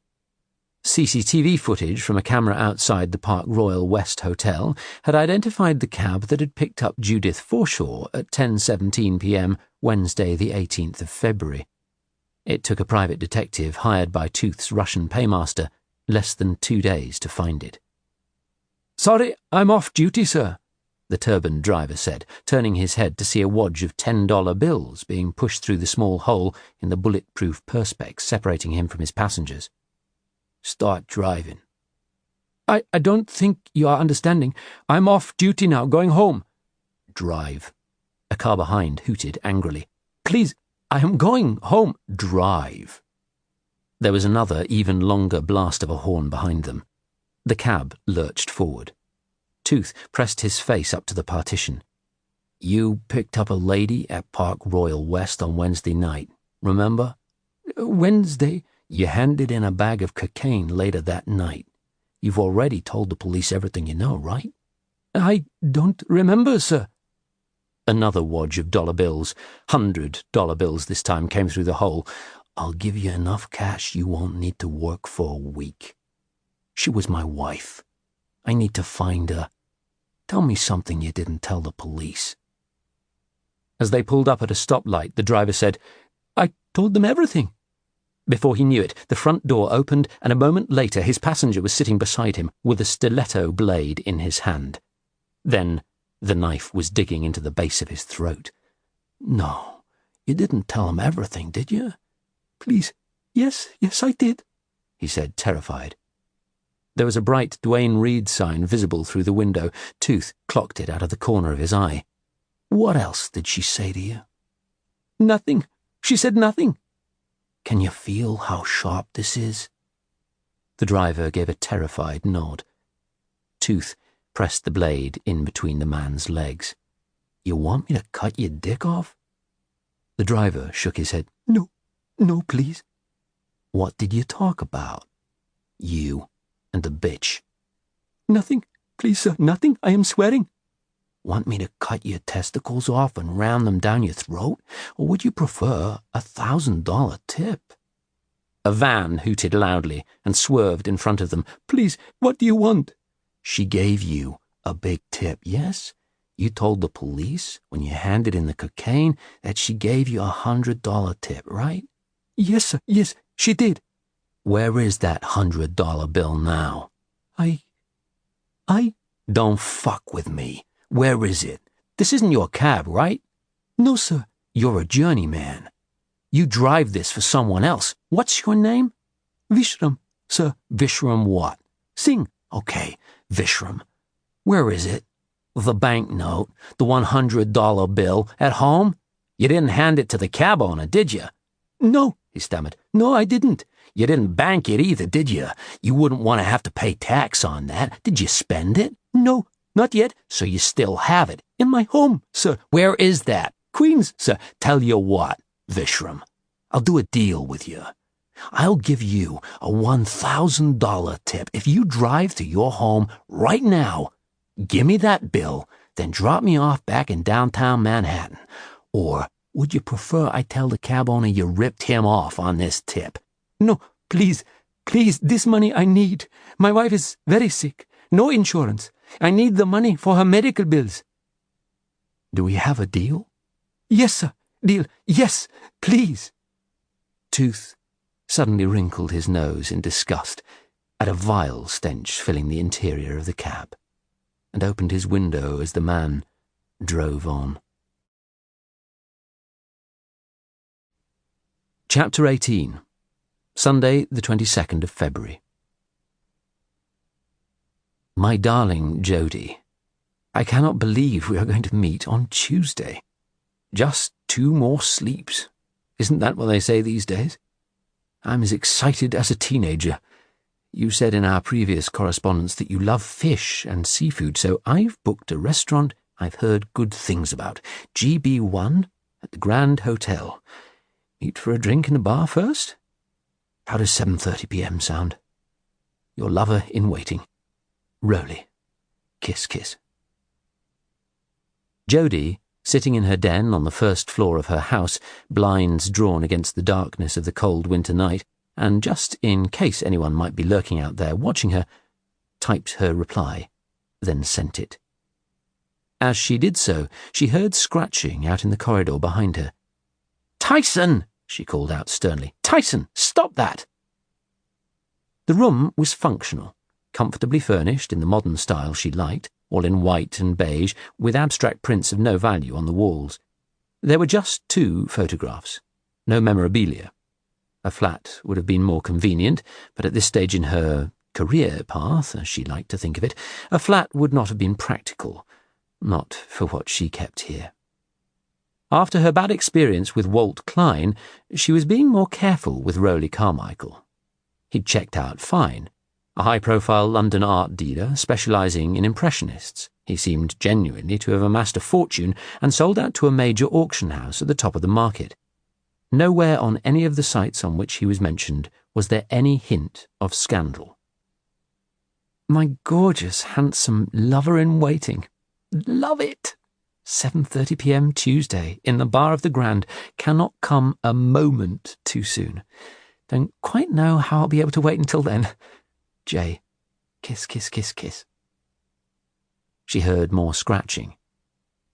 Speaker 1: CCTV footage from a camera outside the Park Royal West Hotel had identified the cab that had picked up Judith Forshaw at 10:17 p.m. Wednesday the 18th of February. It took a private detective hired by Tooth's Russian paymaster less than 2 days to find it.
Speaker 2: "Sorry, I'm off duty, sir,"
Speaker 1: the turbaned driver said, turning his head to see a wodge of $10 bills being pushed through the small hole in the bulletproof perspex separating him from his passengers.
Speaker 2: "Start driving," I don't think you are understanding. I'm off duty now, going home.
Speaker 1: Drive. A car behind hooted angrily.
Speaker 2: Please, I am going home.
Speaker 1: Drive. There was another, even longer blast of a horn behind them. The cab lurched forward. Tooth pressed his face up to the partition. You picked up a lady at Park Royal West on Wednesday night, remember?
Speaker 2: Wednesday?
Speaker 1: You handed in a bag of cocaine later that night. You've already told the police everything you know, right?
Speaker 2: I don't remember, sir.
Speaker 1: Another wodge of dollar bills, $100 bills this time, came through the hole. I'll give you enough cash you won't need to work for a week. She was my wife. I need to find her. Tell me something you didn't tell the police.
Speaker 2: As they pulled up at a stoplight, the driver said, I told them everything. Before he knew it, the front door opened, and a moment later his passenger was sitting beside him with a stiletto blade in his hand. Then the knife was digging into the base of his throat.
Speaker 1: No, you didn't tell him everything, did you?
Speaker 2: Please, yes, I did,
Speaker 1: he said, terrified. There was a bright Duane Reade sign visible through the window. Tooth clocked it out of the corner of his eye. What else did she say to you?
Speaker 2: Nothing. She said nothing.
Speaker 1: Can you feel how sharp this is? The driver gave a terrified nod. Tooth pressed the blade in between the man's legs. You want me to cut your dick off? The driver shook his head. No, please. What did you talk about? You and the bitch.
Speaker 2: Nothing. Please, sir, nothing. I am swearing.
Speaker 1: Want me to cut your testicles off and ram them down your throat? Or would you prefer a $1,000 tip? A van hooted loudly and swerved in front of them.
Speaker 2: Please, what do you want?
Speaker 1: She gave you a big tip, yes? You told the police, when you handed in the cocaine, that she gave you $100 tip, right?
Speaker 2: Yes, sir, yes, she did.
Speaker 1: Where is that $100 bill now?
Speaker 2: I...
Speaker 1: Don't fuck with me. Where is it? This isn't your cab, right?
Speaker 2: No, sir.
Speaker 1: You're a journeyman. You drive this for someone else. What's your name?
Speaker 2: Vishram, sir.
Speaker 1: Vishram what?
Speaker 2: Singh.
Speaker 1: Okay, Vishram. Where is it? The banknote, the $100 bill, at home? You didn't hand it to the cab owner, did you?
Speaker 2: No,
Speaker 1: he stammered.
Speaker 2: No, I didn't.
Speaker 1: You didn't bank it either, did you? You wouldn't want to have to pay tax on that. Did you spend it?
Speaker 2: No, not yet.
Speaker 1: So you still have it?
Speaker 2: In my home, sir.
Speaker 1: Where is that?
Speaker 2: Queens, sir.
Speaker 1: Tell you what, Vishram, I'll do a deal with you. I'll give you a $1,000 tip if you drive to your home right now. Give me that bill, then drop me off back in downtown Manhattan. Or would you prefer I tell the cab owner you ripped him off on this tip?
Speaker 2: No, please, this money I need. My wife is very sick. No insurance. I need the money for her medical bills.
Speaker 1: Do we have a deal?
Speaker 2: Yes, sir. Deal. Yes, please.
Speaker 1: Tooth suddenly wrinkled his nose in disgust at a vile stench filling the interior of the cab, and opened his window as the man drove on. Chapter 18. Sunday, the 22nd of February. My darling Jodie, I cannot believe we are going to meet on Tuesday. Just 2 more sleeps. Isn't that what they say these days? I'm as excited as a teenager. You said in our previous correspondence that you love fish and seafood, so I've booked a restaurant I've heard good things about. GB1 at the Grand Hotel. Meet for a drink in a bar first? How does 7:30 p.m. sound? Your lover in waiting. Roly. Kiss, kiss. Jodie, sitting in her den on the first floor of her house, blinds drawn against the darkness of the cold winter night, and just in case anyone might be lurking out there watching her, typed her reply, then sent it. As she did so, she heard scratching out in the corridor behind her. "Tyson!" she called out sternly. "Tyson, stop that!" The room was functional, comfortably furnished in the modern style she liked, all in white and beige, with abstract prints of no value on the walls. There were just 2 photographs, no memorabilia. A flat would have been more convenient, but at this stage in her career path, as she liked to think of it, a flat would not have been practical, not for what she kept here. After her bad experience with Walt Klein, she was being more careful with Rowley Carmichael. He'd checked out fine. A high-profile London art dealer specialising in impressionists. He seemed genuinely to have amassed a fortune and sold out to a major auction house at the top of the market. Nowhere on any of the sites on which he was mentioned was there any hint of scandal.
Speaker 2: My gorgeous, handsome lover-in-waiting. Love it! 7:30 p.m. Tuesday, in the bar of the Grand, cannot come a moment too soon. Don't quite know how I'll be able to wait until then. J. Kiss, kiss, kiss, kiss.
Speaker 1: She heard more scratching.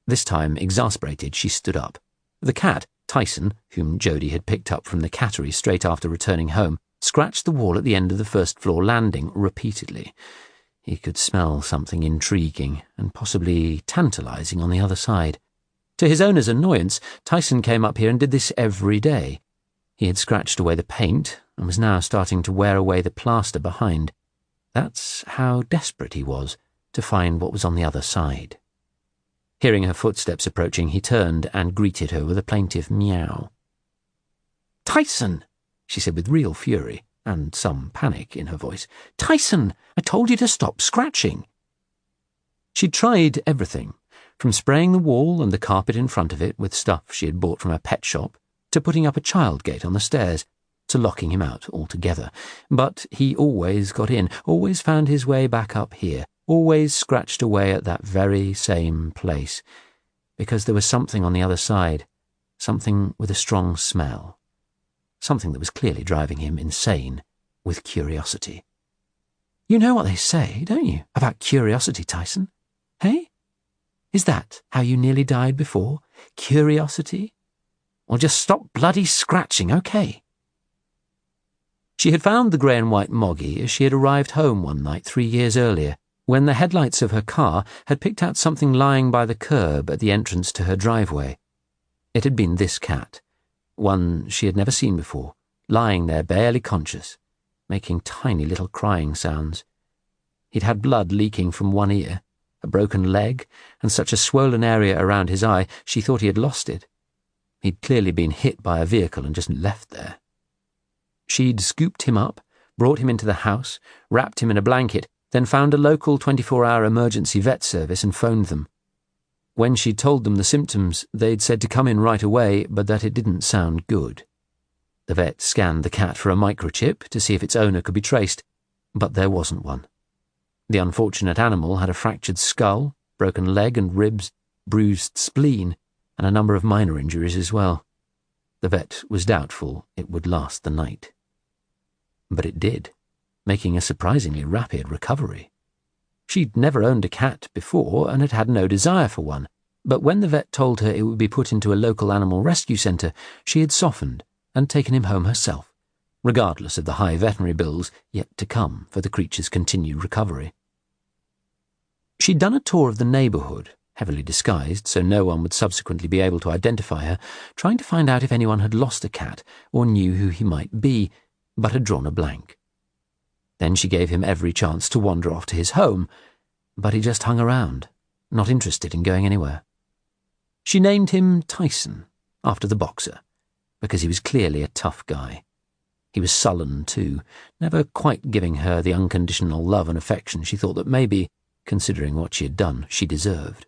Speaker 1: This time, exasperated, she stood up. The cat, Tyson, whom Jodie had picked up from the cattery straight after returning home, scratched the wall at the end of the first-floor landing repeatedly. He could smell something intriguing and possibly tantalising on the other side. To his owner's annoyance, Tyson came up here and did this every day. He had scratched away the paint and was now starting to wear away the plaster behind. That's how desperate he was to find what was on the other side. Hearing her footsteps approaching, he turned and greeted her with a plaintive meow.
Speaker 2: "Tyson!" she said with real fury and some panic in her voice. "Tyson, I told you to stop scratching."
Speaker 1: She'd tried everything, from spraying the wall and the carpet in front of it with stuff she had bought from a pet shop, to putting up a child gate on the stairs, to locking him out altogether. But he always got in, always found his way back up here, always scratched away at that very same place, because there was something on the other side, something with a strong smell, something that was clearly driving him insane with curiosity.
Speaker 2: You know what they say, don't you, about curiosity, Tyson? Hey? Is that how you nearly died before? Curiosity? Well, just stop bloody scratching, okay?
Speaker 1: She had found the grey and white Moggy as she had arrived home one night 3 years earlier, when the headlights of her car had picked out something lying by the curb at the entrance to her driveway. It had been this cat, one she had never seen before, lying there barely conscious, making tiny little crying sounds. He'd had blood leaking from one ear, a broken leg, and such a swollen area around his eye she thought he had lost it. He'd clearly been hit by a vehicle and just left there. She'd scooped him up, brought him into the house, wrapped him in a blanket, then found a local 24-hour emergency vet service and phoned them. When she'd told them the symptoms, they'd said to come in right away, but that it didn't sound good. The vet scanned the cat for a microchip to see if its owner could be traced, but there wasn't one. The unfortunate animal had a fractured skull, broken leg and ribs, bruised spleen, and a number of minor injuries as well. The vet was doubtful it would last the night. But it did, making a surprisingly rapid recovery. She'd never owned a cat before and had had no desire for one, but when the vet told her it would be put into a local animal rescue centre, she had softened and taken him home herself, regardless of the high veterinary bills yet to come for the creature's continued recovery. She'd done a tour of the neighbourhood, heavily disguised so no one would subsequently be able to identify her, trying to find out if anyone had lost a cat or knew who he might be, but had drawn a blank. Then she gave him every chance to wander off to his home, but he just hung around, not interested in going anywhere. She named him Tyson, after the boxer, because he was clearly a tough guy. He was sullen, too, never quite giving her the unconditional love and affection she thought that maybe, considering what she had done, she deserved.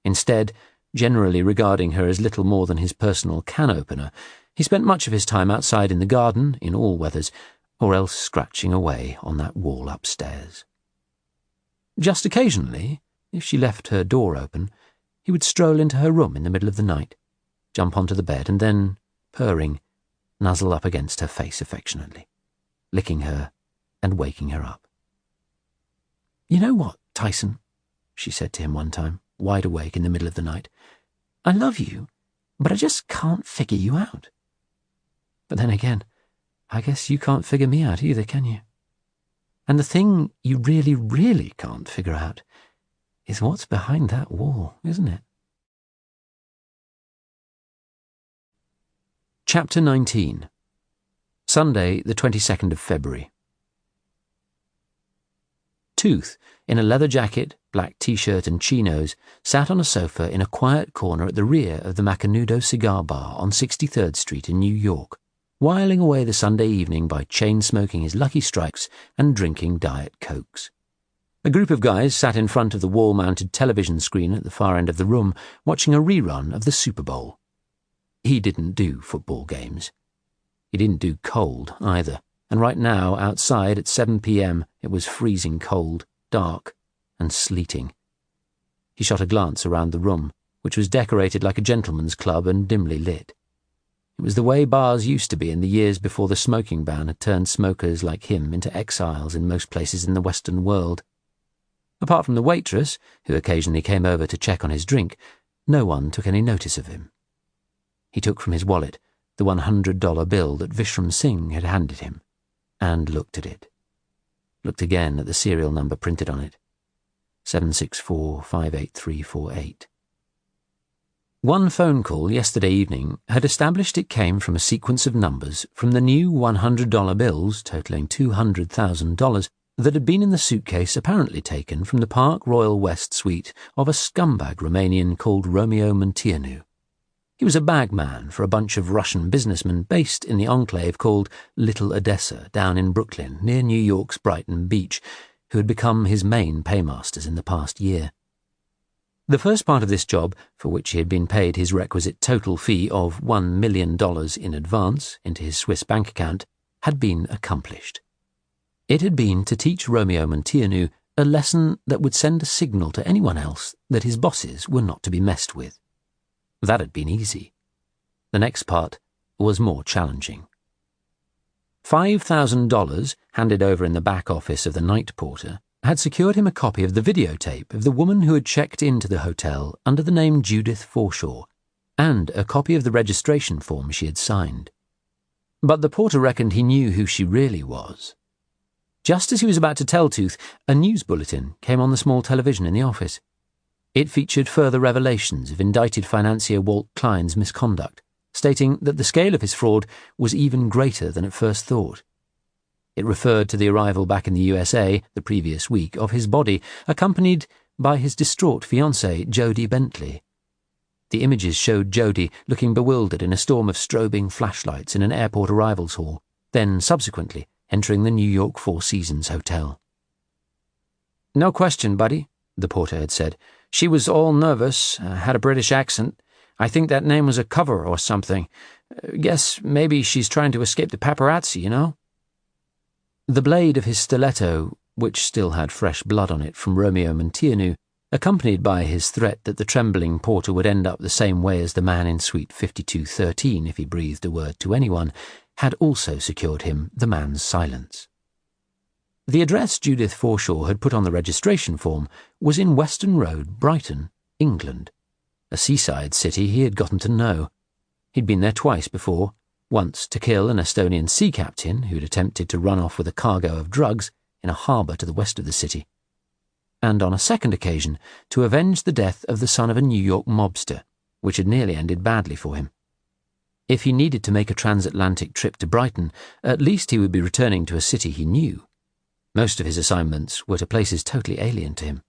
Speaker 1: Instead, generally regarding her as little more than his personal can-opener, he spent much of his time outside in the garden, in all weathers, or else scratching away on that wall upstairs. Just occasionally, if she left her door open, he would stroll into her room in the middle of the night, jump onto the bed, and then, purring, nuzzle up against her face affectionately, licking her and waking her up. "You know what, Tyson," she said to him one time, wide awake in the middle of the night, "I love you, but I just can't figure you out. But then again, I guess you can't figure me out either, can you? And the thing you really, really can't figure out is what's behind that wall, isn't it?" Chapter 19. Sunday, the 22nd of February. Tooth, in a leather jacket, black t-shirt and chinos, sat on a sofa in a quiet corner at the rear of the Macanudo Cigar Bar on 63rd Street in New York, whiling away the Sunday evening by chain-smoking his Lucky Strikes and drinking Diet Cokes. A group of guys sat in front of the wall-mounted television screen at the far end of the room, watching a rerun of the Super Bowl. He didn't do football games. He didn't do cold, either, and right now, outside at 7 p.m., it was freezing cold, dark, and sleeting. He shot a glance around the room, which was decorated like a gentleman's club and dimly lit. It was the way bars used to be in the years before the smoking ban had turned smokers like him into exiles in most places in the Western world. Apart from the waitress, who occasionally came over to check on his drink, no one took any notice of him. He took from his wallet the $100 bill that Vishram Singh had handed him, and looked at it. Looked again at the serial number printed on it, 764-58348. One phone call yesterday evening had established it came from a sequence of numbers from the new $100 bills totaling $200,000 that had been in the suitcase apparently taken from the Park Royal West suite of a scumbag Romanian called Romeo Munteanu. He was a bagman for a bunch of Russian businessmen based in the enclave called Little Odessa down in Brooklyn, near New York's Brighton Beach, who had become his main paymasters in the past year. The first part of this job, for which he had been paid his requisite total fee of $1 million in advance into his Swiss bank account, had been accomplished. It had been to teach Romeo Munteanu a lesson that would send a signal to anyone else that his bosses were not to be messed with. That had been easy. The next part was more challenging. $5,000, handed over in the back office of the night porter, had secured him a copy of the videotape of the woman who had checked into the hotel under the name Judith Forshaw, and a copy of the registration form she had signed. But the porter reckoned he knew who she really was. Just as he was about to tell Tooth, a news bulletin came on the small television in the office. It featured further revelations of indicted financier Walt Klein's misconduct, stating that the scale of his fraud was even greater than at first thought. It referred to the arrival back in the USA the previous week of his body, accompanied by his distraught fiancée, Jodie Bentley. The images showed Jodie looking bewildered in a storm of strobing flashlights in an airport arrivals hall, then subsequently entering the New York Four Seasons Hotel.
Speaker 2: "No question, buddy," the porter had said. "She was all nervous, had a British accent. I think that name was a cover or something. Guess maybe she's trying to escape the paparazzi, you know?" The blade of his stiletto, which still had fresh blood on it from Romeo Munteanu, accompanied by his threat that the trembling porter would end up the same way as the man in suite 5213 if he breathed a word to anyone, had also secured him the man's silence. The address Judith Forshaw had put on the registration form was in Western Road, Brighton, England, a seaside city he had gotten to know. He'd been there twice before, once to kill an Estonian sea captain who'd attempted to run off with a cargo of drugs in a harbour to the west of the city, and on a second occasion to avenge the death of the son of a New York mobster, which had nearly ended badly for him. If he needed to make a transatlantic trip to Brighton, at least he would be returning to a city he knew. Most of his assignments were to places totally alien to him.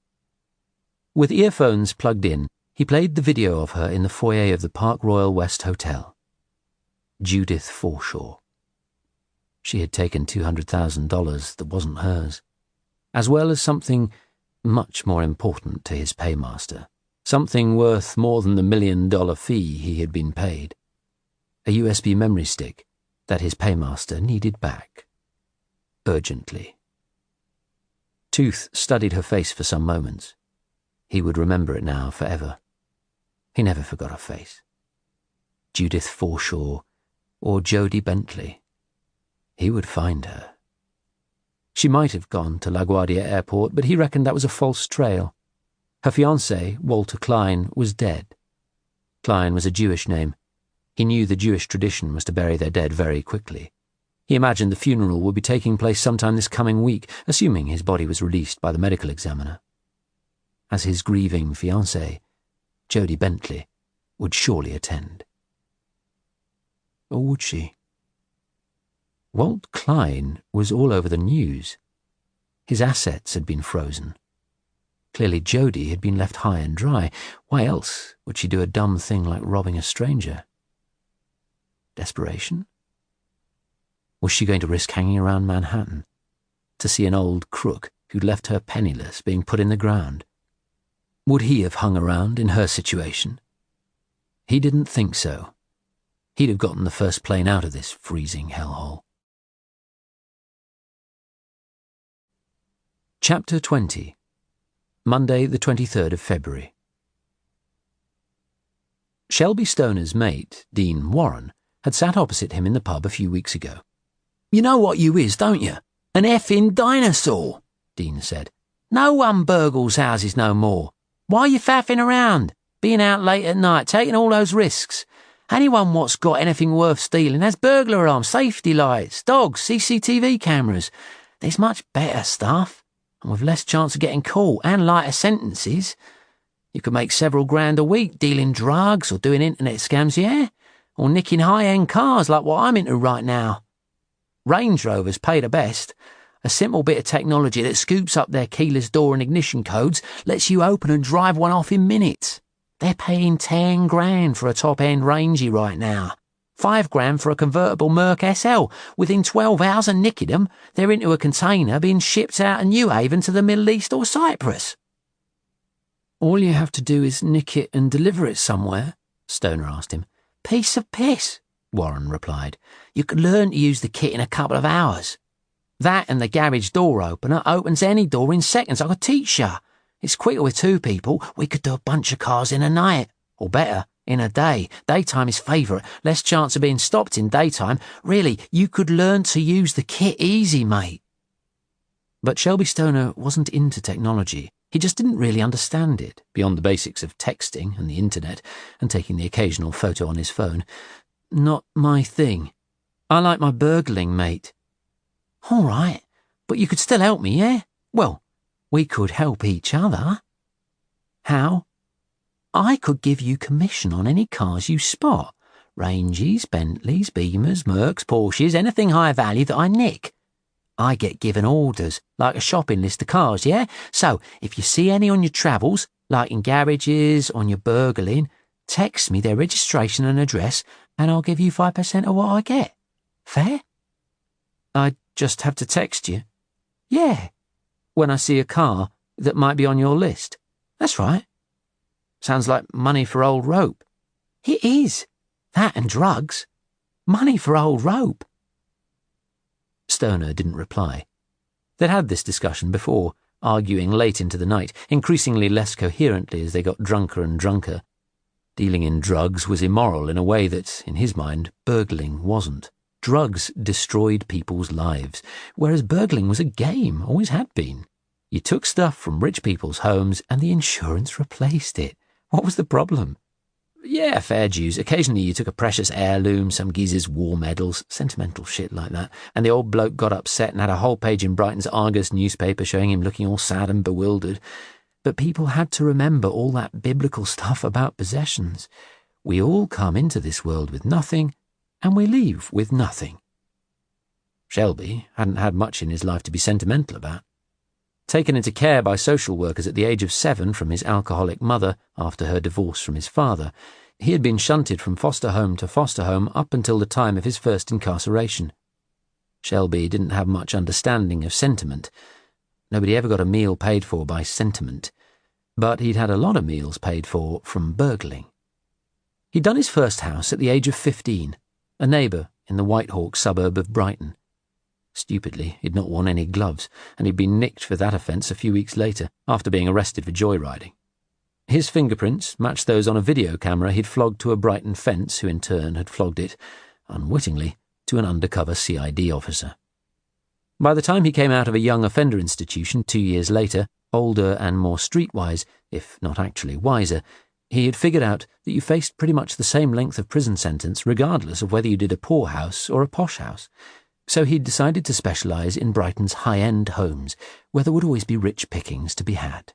Speaker 2: With earphones plugged in, he played the video of her in the foyer of the Park Royal West Hotel. Judith Forshaw. She had taken $200,000 that wasn't hers, as well as something much more important to his paymaster, something worth more than the $1 million fee he had been paid. A USB memory stick that his paymaster needed back. Urgently. Tooth studied her face for some moments. He would remember it now forever. He never forgot her face. Judith Forshaw or Jodie Bentley. He would find her. She might have gone to LaGuardia Airport, but he reckoned that was a false trail. Her fiancé, Walter Klein, was dead. Klein was a Jewish name. He knew the Jewish tradition was to bury their dead very quickly. He imagined the funeral would be taking place sometime this coming week, assuming his body was released by the medical examiner. As his grieving fiancée, Jodie Bentley would surely attend. Or would she? Walt Klein was all over the news.
Speaker 1: His assets had been frozen. Clearly Jodie had been left high and dry. Why else would she do a dumb thing like robbing a stranger? Desperation? Was she going to risk hanging around Manhattan to see an old crook who'd left her penniless being put in the ground? Would he have hung around in her situation? He didn't think so. He'd have gotten the first plane out of this freezing hellhole. Chapter 20. Monday, the 23rd of February. Shelby Stoner's mate, Dean Warren, had sat opposite him in the pub a few weeks ago. "You know what you is, don't you? An effing dinosaur," Dean said. "No one burgles houses no more. Why are you faffing around, being out late at night, taking all those risks? Anyone what's got anything worth stealing has burglar alarms, safety lights, dogs, CCTV cameras. There's much better stuff, and with less chance of getting caught and lighter sentences. You could make several grand a week dealing drugs or doing internet scams, yeah? Or nicking high-end cars like what I'm into right now. Range Rovers pay the best. A simple bit of technology that scoops up their keyless door and ignition codes lets you open and drive one off in minutes. They're paying 10 grand for a top-end Rangy right now. 5 grand for a convertible Merc SL. Within 12 hours of nicking them, they're into a container being shipped out of New Haven to the Middle East or Cyprus." "All you have to do is nick it and deliver it somewhere?" Stoner asked him. "Piece of piss," Warren replied. "You could learn to use the kit in a couple of hours. That and the garage door opener opens any door in seconds. I could teach you. It's quicker with 2 people. We could do a bunch of cars in a night. Or better, in a day. Daytime is favourite. Less chance of being stopped in daytime. Really, you could learn to use the kit easy, mate." But Shelby Stoner wasn't into technology. He just didn't really understand it, beyond the basics of texting and the internet and taking the occasional photo on his phone. "Not my thing. I like my burgling, mate." "All right, but you could still help me, yeah? Well, we could help each other." "How?" "I could give you commission on any cars you spot. Ranges, Bentleys, Beamers, Mercs, Porsches, anything high value that I nick. I get given orders, like a shopping list of cars, yeah? So, if you see any on your travels, like in garages, on your burgling, text me their registration and address, and I'll give you 5% of what I get. Fair?" "I just have to text you?" "Yeah. When I see a car that might be on your list." "That's right." "Sounds like money for old rope." "It is. That and drugs. Money for old rope." Stoner didn't reply. They'd had this discussion before, arguing late into the night, increasingly less coherently as they got drunker and drunker. Dealing in drugs was immoral in a way that, in his mind, burgling wasn't. Drugs destroyed people's lives, whereas burgling was a game, always had been. You took stuff from rich people's homes and the insurance replaced it. What was the problem? Yeah, fair dues. Occasionally you took a precious heirloom, some geezer's war medals, sentimental shit like that, and the old bloke got upset and had a whole page in Brighton's Argus newspaper showing him looking all sad and bewildered. But people had to remember all that biblical stuff about possessions. We all come into this world with nothing, and we leave with nothing. Shelby hadn't had much in his life to be sentimental about. Taken into care by social workers at the age of 7 from his alcoholic mother after her divorce from his father, he had been shunted from foster home to foster home up until the time of his first incarceration. Shelby didn't have much understanding of sentiment. Nobody ever got a meal paid for by sentiment, but he'd had a lot of meals paid for from burgling. He'd done his first house at the age of 15, a neighbour in the Whitehawk suburb of Brighton. Stupidly, he'd not worn any gloves, and he'd been nicked for that offence a few weeks later, after being arrested for joyriding. His fingerprints matched those on a video camera he'd flogged to a Brighton fence, who in turn had flogged it, unwittingly, to an undercover CID officer. By the time he came out of a young offender institution 2 years later, older and more streetwise, if not actually wiser, he had figured out that you faced pretty much the same length of prison sentence regardless of whether you did a poor house or a posh house. So he'd decided to specialise in Brighton's high-end homes, where there would always be rich pickings to be had.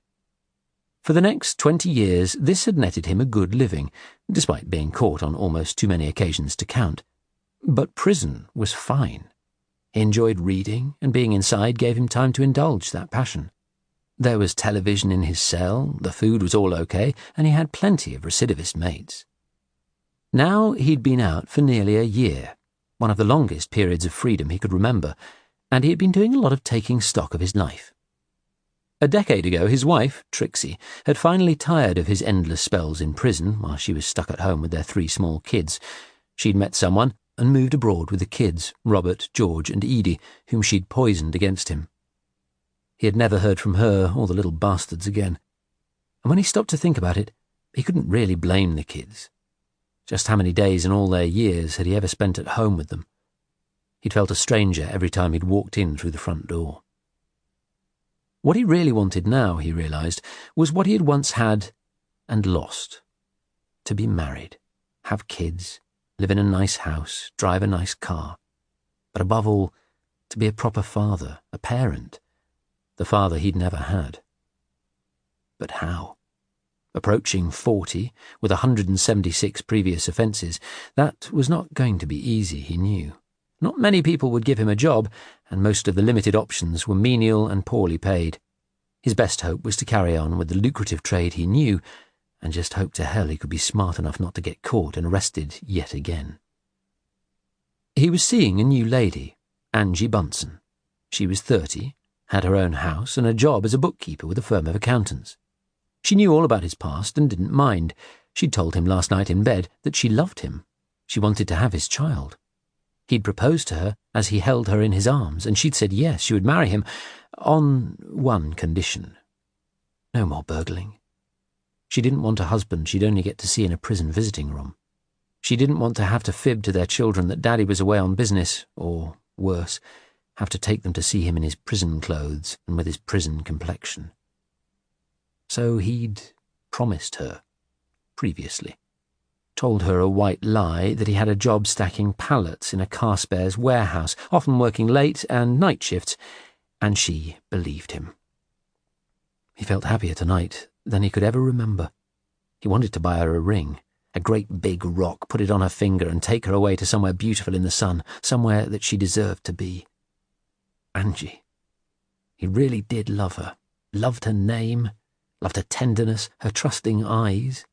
Speaker 1: For the next 20 years, this had netted him a good living, despite being caught on almost too many occasions to count. But prison was fine. He enjoyed reading, and being inside gave him time to indulge that passion. There was television in his cell, the food was all okay, and he had plenty of recidivist mates. Now he'd been out for nearly a year, one of the longest periods of freedom he could remember, and he had been doing a lot of taking stock of his life. A decade ago, his wife, Trixie, had finally tired of his endless spells in prison while she was stuck at home with their 3 small kids. She'd met someone and moved abroad with the kids, Robert, George, and Edie, whom she'd poisoned against him. He had never heard from her or the little bastards again. And when he stopped to think about it, he couldn't really blame the kids. Just how many days in all their years had he ever spent at home with them? He'd felt a stranger every time he'd walked in through the front door. What he really wanted now, he realised, was what he had once had and lost. To be married, have kids, live in a nice house, drive a nice car. But above all, to be a proper father, a parent, the father he'd never had. But how? Approaching 40, with 176 previous offences, that was not going to be easy, he knew. Not many people would give him a job, and most of the limited options were menial and poorly paid. His best hope was to carry on with the lucrative trade he knew, and just hope to hell he could be smart enough not to get caught and arrested yet again. He was seeing a new lady, Angie Bunsen. She was 30, had her own house and a job as a bookkeeper with a firm of accountants. She knew all about his past and didn't mind. She'd told him last night in bed that she loved him. She wanted to have his child. He'd proposed to her as he held her in his arms, and she'd said yes, she would marry him, on one condition. No more burgling. She didn't want a husband she'd only get to see in a prison visiting room. She didn't want to have to fib to their children that Daddy was away on business, or, worse, have to take them to see him in his prison clothes and with his prison complexion. So he'd promised her, previously. Told her a white lie that he had a job stacking pallets in a car spares warehouse, often working late and night shifts, and she believed him. He felt happier tonight than he could ever remember. He wanted to buy her a ring, a great big rock, put it on her finger and take her away to somewhere beautiful in the sun, somewhere that she deserved to be. Angie. He really did love her, loved her name, loved her tenderness, her trusting eyes.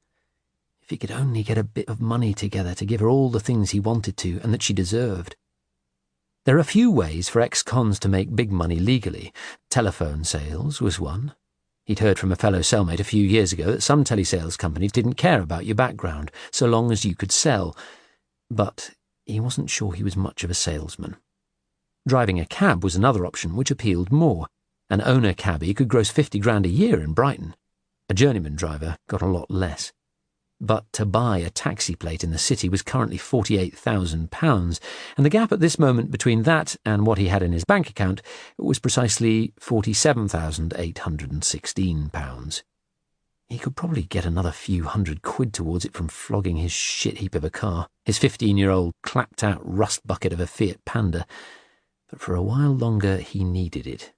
Speaker 1: If he could only get a bit of money together to give her all the things he wanted to and that she deserved. There are few ways for ex-cons to make big money legally. Telephone sales was one. He'd heard from a fellow cellmate a few years ago that some telesales companies didn't care about your background, so long as you could sell. But he wasn't sure he was much of a salesman. Driving a cab was another option, which appealed more. An owner cabbie could gross 50 grand a year in Brighton. A journeyman driver got a lot less. But to buy a taxi plate in the city was currently £48,000, and the gap at this moment between that and what he had in his bank account was precisely £47,816. He could probably get another few £100 towards it from flogging his shit heap of a car, his 15-year-old clapped-out rust bucket of a Fiat Panda, but for a while longer he needed it.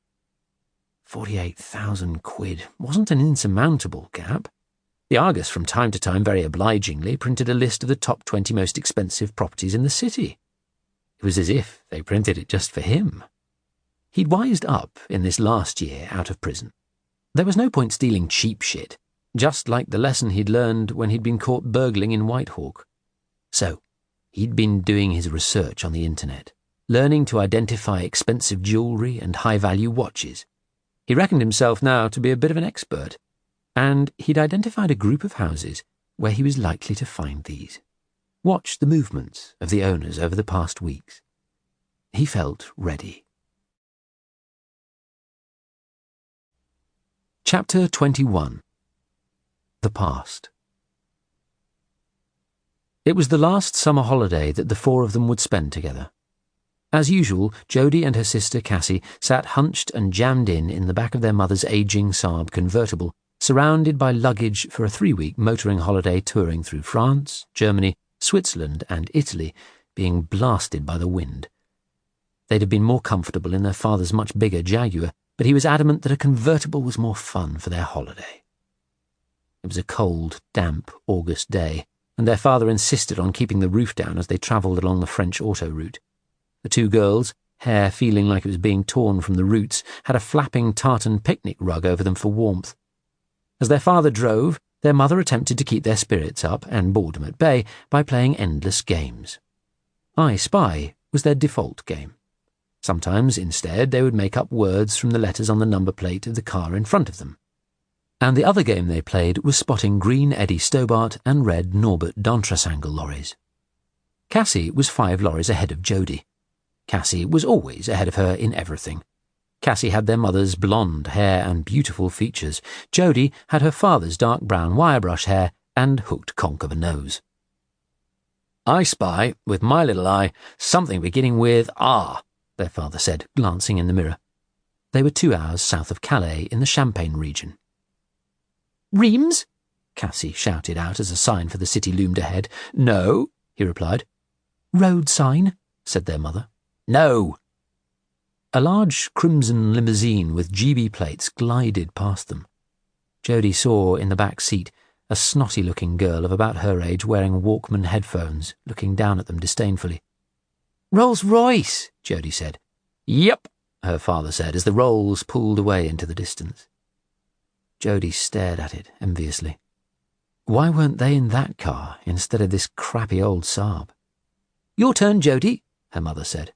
Speaker 1: £48,000 wasn't an insurmountable gap. The Argus from time to time very obligingly printed a list of the top 20 most expensive properties in the city. It was as if they printed it just for him. He'd wised up in this last year out of prison. There was no point stealing cheap shit, just like the lesson he'd learned when he'd been caught burgling in Whitehawk. So, he'd been doing his research on the internet, learning to identify expensive jewellery and high-value watches. He reckoned himself now to be a bit of an expert, and he'd identified a group of houses where he was likely to find these. Watched the movements of the owners over the past weeks. He felt ready. Chapter 21. The Past. It was the last summer holiday that the 4 of them would spend together. As usual, Jodie and her sister Cassie sat hunched and jammed in the back of their mother's aging Saab convertible, surrounded by luggage for a 3-week motoring holiday touring through France, Germany, Switzerland and Italy, being blasted by the wind. They'd have been more comfortable in their father's much bigger Jaguar, but he was adamant that a convertible was more fun for their holiday. It was a cold, damp August day, and their father insisted on keeping the roof down as they travelled along the French auto route. The 2 girls, hair feeling like it was being torn from the roots, had a flapping tartan picnic rug over them for warmth. As their father drove, their mother attempted to keep their spirits up and boredom at bay by playing endless games. I Spy was their default game. Sometimes, instead, they would make up words from the letters on the number plate of the car in front of them. And the other game they played was spotting green Eddie Stobart and red Norbert D'Entresangle lorries. Cassie was 5 lorries ahead of Jodie. Cassie was always ahead of her in everything. Cassie had their mother's blonde hair and beautiful features. Jodie had her father's dark brown wirebrush hair and hooked conch of a nose. I spy, with my little eye, something beginning with R, their father said, glancing in the mirror. They were 2 hours south of Calais in the Champagne region.
Speaker 2: Reims?
Speaker 1: Cassie shouted out as a sign for the city loomed ahead. No, he replied.
Speaker 2: Road sign,
Speaker 1: said their mother. No. A large crimson limousine with GB plates glided past them. Jodie saw in the back seat a snotty-looking girl of about her age wearing Walkman headphones, looking down at them disdainfully.
Speaker 2: Rolls-Royce,
Speaker 1: Jodie said. Yep, her father said as the Rolls pulled away into the distance. Jodie stared at it enviously. Why weren't they in that car instead of this crappy old Saab?
Speaker 2: Your turn, Jodie,
Speaker 1: her mother said.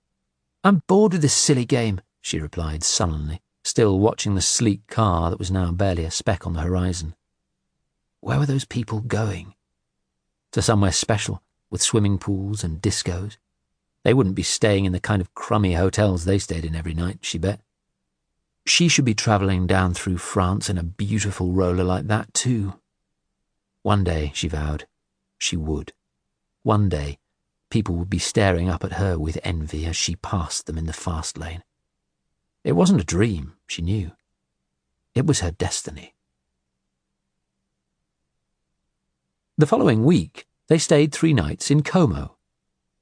Speaker 2: I'm bored with this silly game,
Speaker 1: she replied sullenly, still watching the sleek car that was now barely a speck on the horizon. Where were those people going? To somewhere special, with swimming pools and discos. They wouldn't be staying in the kind of crummy hotels they stayed in every night, she bet. She should be travelling down through France in a beautiful roller like that too. One day, she vowed, she would. One day, people would be staring up at her with envy as she passed them in the fast lane. It wasn't a dream, she knew. It was her destiny. The following week, they stayed 3 nights in Como.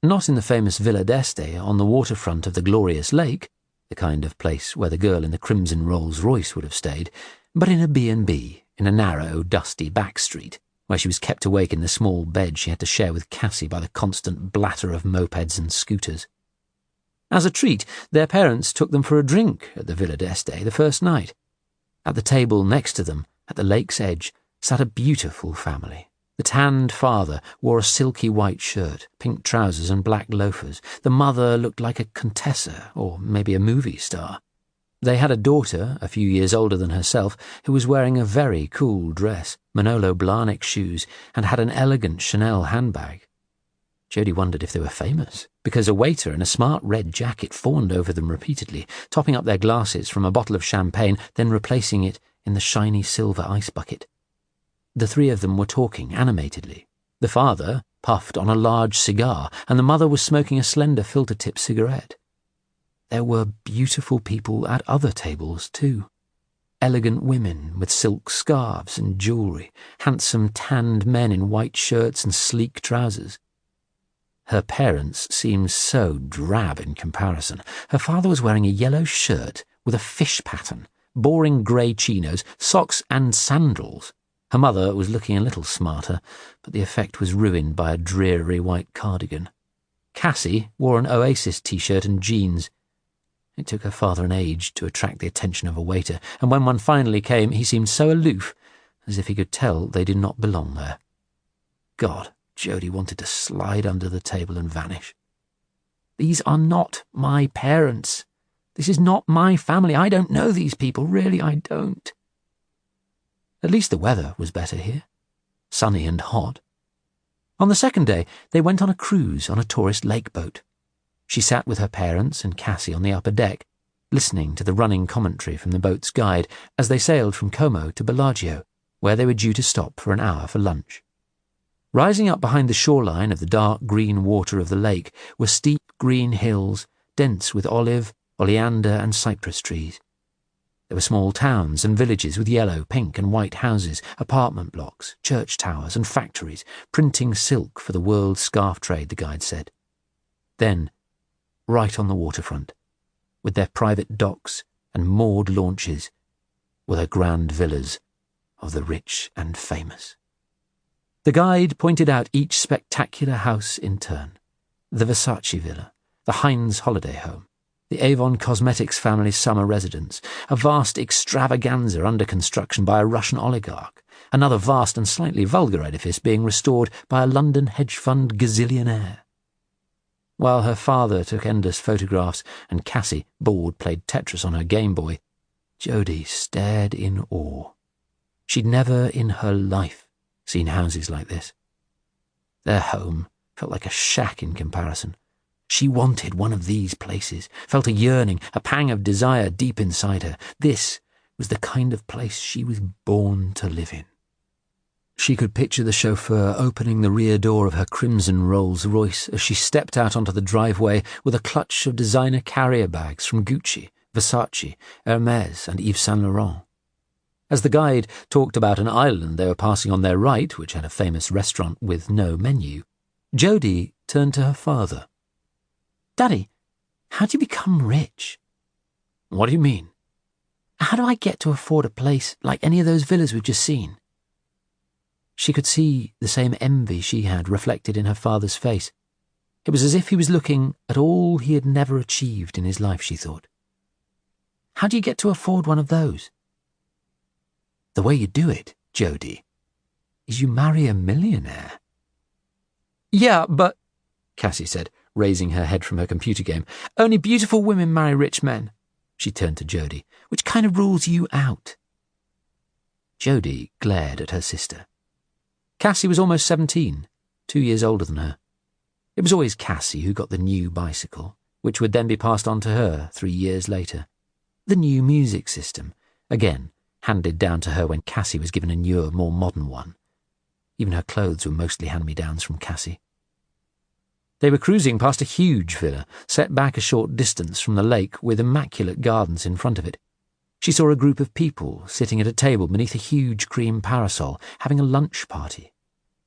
Speaker 1: Not in the famous Villa d'Este on the waterfront of the glorious lake, the kind of place where the girl in the crimson Rolls-Royce would have stayed, but in a B&B in a narrow, dusty back street, where she was kept awake in the small bed she had to share with Cassie by the constant blatter of mopeds and scooters. As a treat, their parents took them for a drink at the Villa d'Este the first night. At the table next to them, at the lake's edge, sat a beautiful family. The tanned father wore a silky white shirt, pink trousers and black loafers. The mother looked like a contessa, or maybe a movie star. They had a daughter, a few years older than herself, who was wearing a very cool dress, Manolo Blahnik shoes, and had an elegant Chanel handbag. Jodie wondered if they were famous, because a waiter in a smart red jacket fawned over them repeatedly, topping up their glasses from a bottle of champagne, then replacing it in the shiny silver ice bucket. The 3 of them were talking animatedly. The father puffed on a large cigar, and the mother was smoking a slender filter-tip cigarette. There were beautiful people at other tables, too. Elegant women with silk scarves and jewellery, handsome tanned men in white shirts and sleek trousers. Her parents seemed so drab in comparison. Her father was wearing a yellow shirt with a fish pattern, boring grey chinos, socks and sandals. Her mother was looking a little smarter, but the effect was ruined by a dreary white cardigan. Cassie wore an Oasis t-shirt and jeans. It took her father an age to attract the attention of a waiter, and when one finally came, he seemed so aloof, as if he could tell they did not belong there. God, Jodie wanted to slide under the table and vanish. These are not my parents. This is not my family. I don't know these people. Really, I don't. At least the weather was better here, sunny and hot. On the second day, they went on a cruise on a tourist lake boat. She sat with her parents and Cassie on the upper deck, listening to the running commentary from the boat's guide as they sailed from Como to Bellagio, where they were due to stop for an hour for lunch. Rising up behind the shoreline of the dark green water of the lake were steep green hills, dense with olive, oleander and cypress trees. There were small towns and villages with yellow, pink and white houses, apartment blocks, church towers and factories, printing silk for the world's scarf trade, the guide said. Then, right on the waterfront, with their private docks and moored launches, were the grand villas of the rich and famous. The guide pointed out each spectacular house in turn. The Versace villa, the Heinz holiday home,
Speaker 2: the Avon Cosmetics family's summer residence, a vast extravaganza under construction by a Russian oligarch, another vast and slightly vulgar edifice being restored by a London hedge fund gazillionaire. While her father took endless photographs and Cassie, bored, played Tetris on her Game Boy, Jodie stared in awe. She'd never in her life seen houses like this. Their home felt like a shack in comparison. She wanted one of these places, felt a yearning, a pang of desire deep inside her. This was the kind of place she was born to live in. She could picture the chauffeur opening the rear door of her crimson Rolls-Royce as she stepped out onto the driveway with a clutch of designer carrier bags from Gucci, Versace, Hermes, and Yves Saint Laurent. As the guide talked about an island they were passing on their right, which had a famous restaurant with no menu, Jodie turned to her father. "Daddy, how do you become rich?"
Speaker 1: "What do you mean?"
Speaker 2: "How do I get to afford a place like any of those villas we've just seen?" She could see the same envy she had reflected in her father's face. It was as if he was looking at all he had never achieved in his life, she thought. "How do you get to afford one of those?" "The way you do it, Jodie, is you marry a millionaire." "Yeah, but," Cassie said, raising her head from her computer game, "only beautiful women marry rich men." She turned to Jodie. "Which kind of rules you out?" Jodie glared at her sister. Cassie was almost 17, 2 years older than her. It was always Cassie who got the new bicycle, which would then be passed on to her 3 years later. The new music system, again, handed down to her when Cassie was given a newer, more modern one. Even her clothes were mostly hand-me-downs from Cassie. They were cruising past a huge villa, set back a short distance from the lake with immaculate gardens in front of it. She saw a group of people sitting at a table beneath a huge cream parasol, having a lunch party.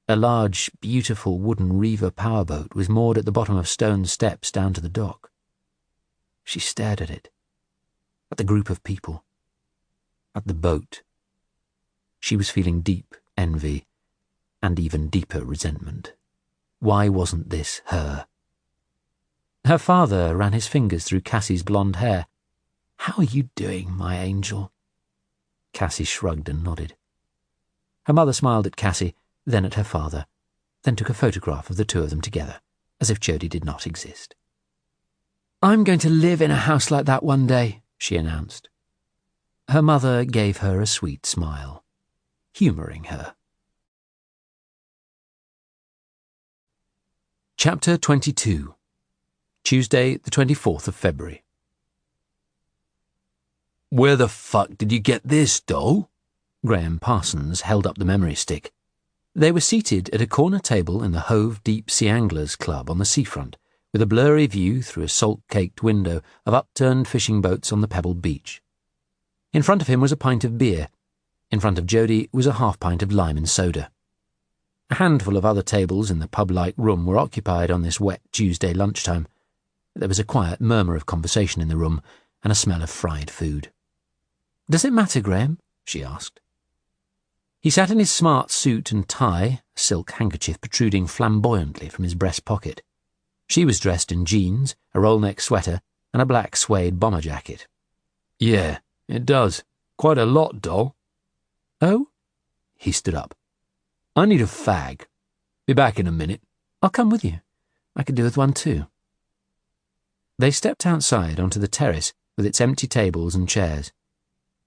Speaker 2: A large, beautiful wooden Reaver powerboat was moored at the bottom of stone steps down to the dock. She stared at it, at the group of people, at the boat. She was feeling deep envy and even deeper resentment. Why wasn't this her? Her father ran his fingers through Cassie's blonde hair. "How are you doing, my angel?" Cassie shrugged and nodded. Her mother smiled at Cassie, then at her father, then took a photograph of the two of them together, as if Jodie did not exist. "I'm going to live in a house like that one day," she announced. Her mother gave her a sweet smile, humouring her. Chapter 22. Tuesday, the 24th of February.
Speaker 1: "Where the fuck did you get this, doll?" Graham Parsons held up the memory stick. They were seated at a corner table in the Hove Deep Sea Anglers Club on the seafront, with a blurry view through a salt-caked window of upturned fishing boats on the pebbled beach. In front of him was a pint of beer. In front of Jodie was a half-pint of lime and soda. A handful of other tables in the pub-like room were occupied on this wet Tuesday lunchtime. There was a quiet murmur of conversation in the room and a smell of fried food. "Does it matter, Graham?" she asked. He sat in his smart suit and tie, a silk handkerchief protruding flamboyantly from his breast pocket. She was dressed in jeans, a roll-neck sweater, and a black suede bomber jacket.
Speaker 4: "Yeah, it does. Quite a lot, doll."
Speaker 2: "Oh?"
Speaker 1: He stood up. "I need a fag. Be back in a minute."
Speaker 2: "I'll come with you. I could do with one too." They stepped outside onto the terrace with its empty tables and chairs.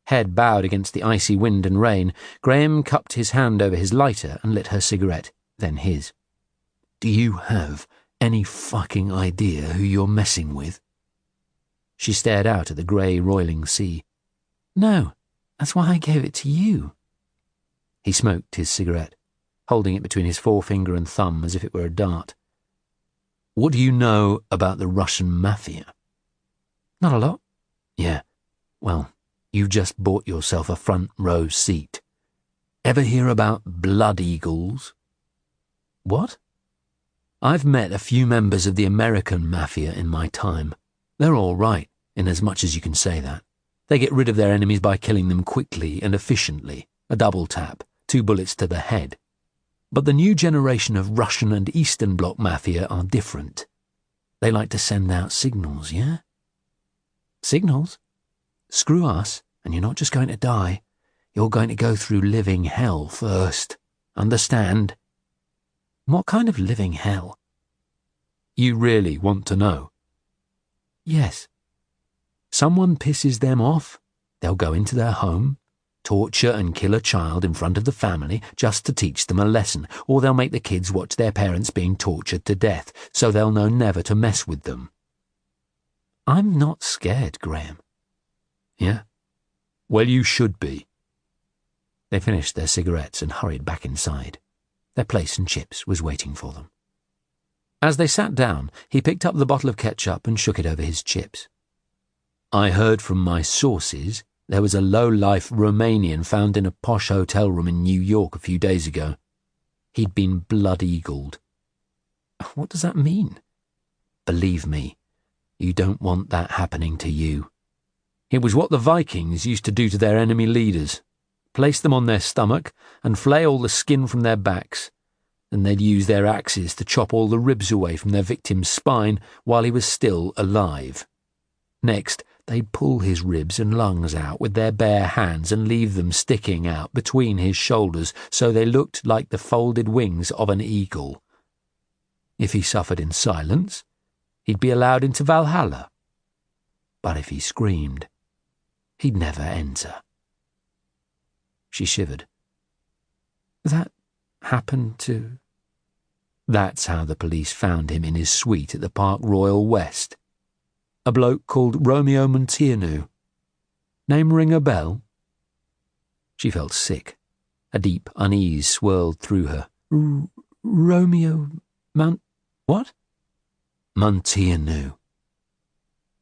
Speaker 2: Head bowed against the icy wind and rain, Graham cupped his hand over his lighter and lit her cigarette, then his.
Speaker 1: "Do you have any fucking idea who you're messing with?"
Speaker 2: She stared out at the grey, roiling sea. "No, that's why I gave it to you." He smoked his cigarette, holding it between his forefinger and thumb as if it were a dart.
Speaker 1: "What do you know about the Russian mafia?"
Speaker 2: "Not a lot."
Speaker 1: "Yeah, well, you've just bought yourself a front row seat. Ever hear about blood eagles?"
Speaker 2: "What?"
Speaker 1: "I've met a few members of the American mafia in my time. They're all right, in as much as you can say that. They get rid of their enemies by killing them quickly and efficiently, a double tap, 2 bullets to the head. But the new generation of Russian and Eastern Bloc mafia are different. They like to send out signals, yeah?
Speaker 3: Signals?
Speaker 1: Screw us, and you're not just going to die. You're going to go through living hell first. Understand?
Speaker 3: What kind of living hell?
Speaker 1: You really want to know?
Speaker 3: Yes.
Speaker 1: Someone pisses them off, they'll go into their home, torture and kill a child in front of the family just to teach them a lesson, or they'll make the kids watch their parents being tortured to death, so they'll know never to mess with them.
Speaker 3: I'm not scared, Graham.
Speaker 1: Yeah? Well, you should be.
Speaker 3: They finished their cigarettes and hurried back inside. Their place and chips was waiting for them. As they sat down, he picked up the bottle of ketchup and shook it over his chips.
Speaker 1: I heard from my sources there was a low-life Romanian found in a posh hotel room in New York a few days ago. He'd been blood-eagled.
Speaker 3: What does that mean?
Speaker 1: Believe me, you don't want that happening to you. It was what the Vikings used to do to their enemy leaders. Place them on their stomach and flay all the skin from their backs. Then they'd use their axes to chop all the ribs away from their victim's spine while he was still alive. Next, they'd pull his ribs and lungs out with their bare hands and leave them sticking out between his shoulders so they looked like the folded wings of an eagle. If he suffered in silence, he'd be allowed into Valhalla. But if he screamed, he'd never enter. She shivered.
Speaker 3: That happened to...
Speaker 1: That's how the police found him in his suite at the Park Royal West. A bloke called Romeo Montierneux. Name ring a bell? She felt sick. A deep unease swirled through her.
Speaker 3: Romeo What?
Speaker 1: Montierneux.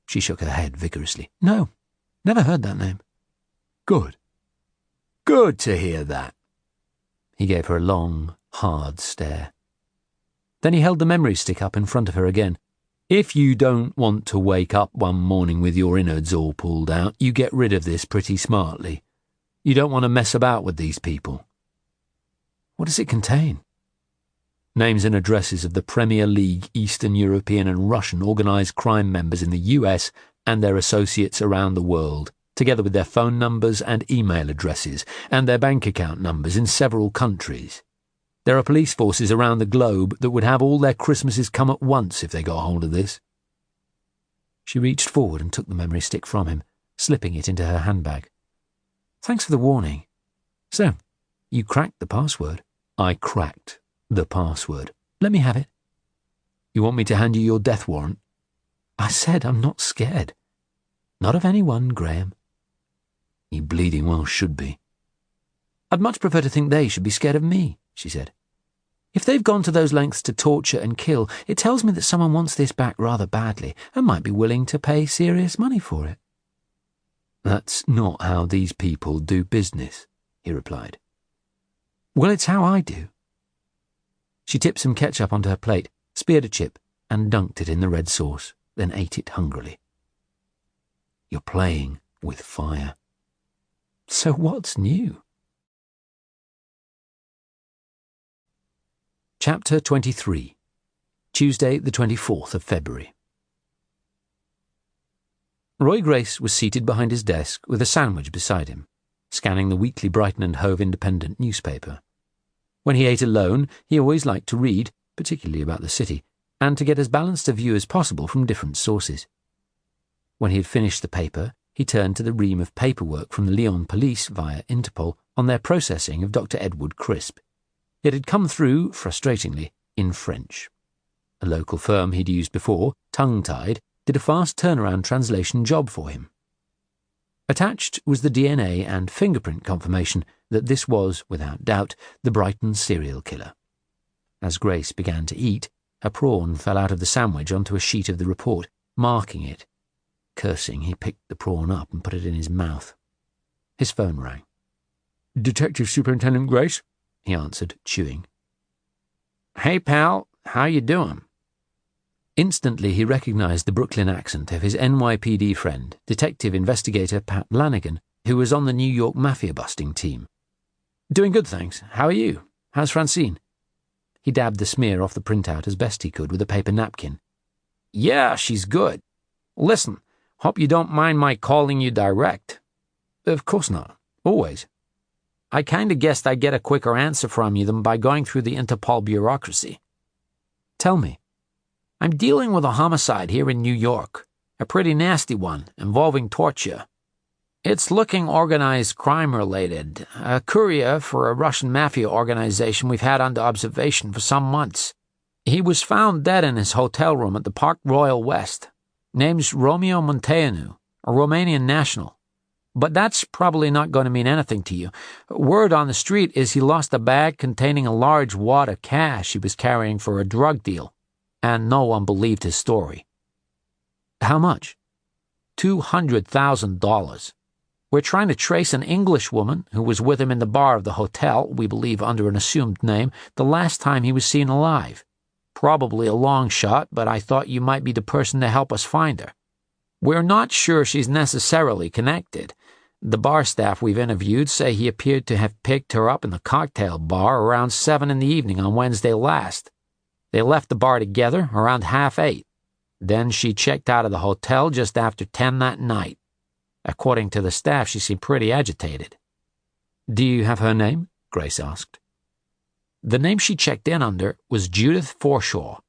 Speaker 1: She shook her head vigorously.
Speaker 3: No, never heard that name.
Speaker 1: Good. Good to hear that. He gave her a long, hard stare. Then he held the memory stick up in front of her again. If you don't want to wake up one morning with your innards all pulled out, you get rid of this pretty smartly. You don't want to mess about with these people.
Speaker 3: What does it contain?
Speaker 1: Names and addresses of the Premier League Eastern European and Russian organised crime members in the US and their associates around the world, together with their phone numbers and email addresses and their bank account numbers in several countries. There are police forces around the globe that would have all their Christmases come at once if they got hold of this.
Speaker 3: She reached forward and took the memory stick from him, slipping it into her handbag. Thanks for the warning. So, you cracked the password?
Speaker 1: I cracked the password.
Speaker 3: Let me have it.
Speaker 1: You want me to hand you your death warrant?
Speaker 3: I said I'm not scared. Not of anyone, Graham.
Speaker 1: You bleeding well should be.
Speaker 3: I'd much prefer to think they should be scared of me, she said. If they've gone to those lengths to torture and kill, it tells me that someone wants this back rather badly and might be willing to pay serious money for it.
Speaker 1: That's not how these people do business, he replied.
Speaker 3: Well, it's how I do. She tipped some ketchup onto her plate, speared a chip, and dunked it in the red sauce, then ate it hungrily.
Speaker 1: You're playing with fire.
Speaker 3: So what's new?
Speaker 1: Chapter 23. Tuesday, the 24th of February. Roy Grace was seated behind his desk with a sandwich beside him, scanning the weekly Brighton and Hove Independent newspaper. When he ate alone, he always liked to read, particularly about the city, and to get as balanced a view as possible from different sources. When he had finished the paper, he turned to the ream of paperwork from the Lyon police via Interpol on their processing of Dr. Edward Crisp. It had come through, frustratingly, in French. A local firm he'd used before, tongue-tied, did a fast turnaround translation job for him. Attached was the DNA and fingerprint confirmation that this was, without doubt, the Brighton serial killer. As Grace began to eat, a prawn fell out of the sandwich onto a sheet of the report, marking it. Cursing, he picked the prawn up and put it in his mouth. His phone rang.
Speaker 4: "Detective Superintendent Grace?"
Speaker 1: he answered, chewing.
Speaker 2: "Hey, pal, how you doing?"
Speaker 1: Instantly he recognized the Brooklyn accent of his NYPD friend, Detective Investigator Pat Lanigan, who was on the New York mafia-busting team.
Speaker 2: "Doing good, thanks. How are you? How's Francine?"
Speaker 1: He dabbed the smear off the printout as best he could with a paper napkin.
Speaker 2: "Yeah, she's good. Listen,
Speaker 3: Hope you don't mind my calling you direct."
Speaker 2: "Of course not. Always."
Speaker 3: "I kind of guessed I'd get a quicker answer from you than by going through the Interpol bureaucracy."
Speaker 2: "Tell me."
Speaker 3: "I'm dealing with a homicide here in New York, a pretty nasty one involving torture. It's looking organized crime-related, a courier for a Russian mafia organization we've had under observation for some months. He was found dead in his hotel room at the Park Royal West. Name's Romeo Munteanu, a Romanian national. But that's probably not going to mean anything to you. Word on the street is he lost a bag containing a large wad of cash he was carrying for a drug deal, and no one believed his story."
Speaker 2: "How much?"
Speaker 3: $200,000. We're trying to trace an English woman who was with him in the bar of the hotel, we believe under an assumed name, the last time he was seen alive. Probably a long shot, but I thought you might be the person to help us find her. We're not sure she's necessarily connected. The bar staff we've interviewed say he appeared to have picked her up in the cocktail bar around 7 in the evening on Wednesday last. They left the bar together around 7:30. Then she checked out of the hotel just after 10 that night. According to the staff, she seemed pretty agitated."
Speaker 2: "Do you have her name?" Grace asked.
Speaker 3: "The name she checked in under was Judith Forshaw,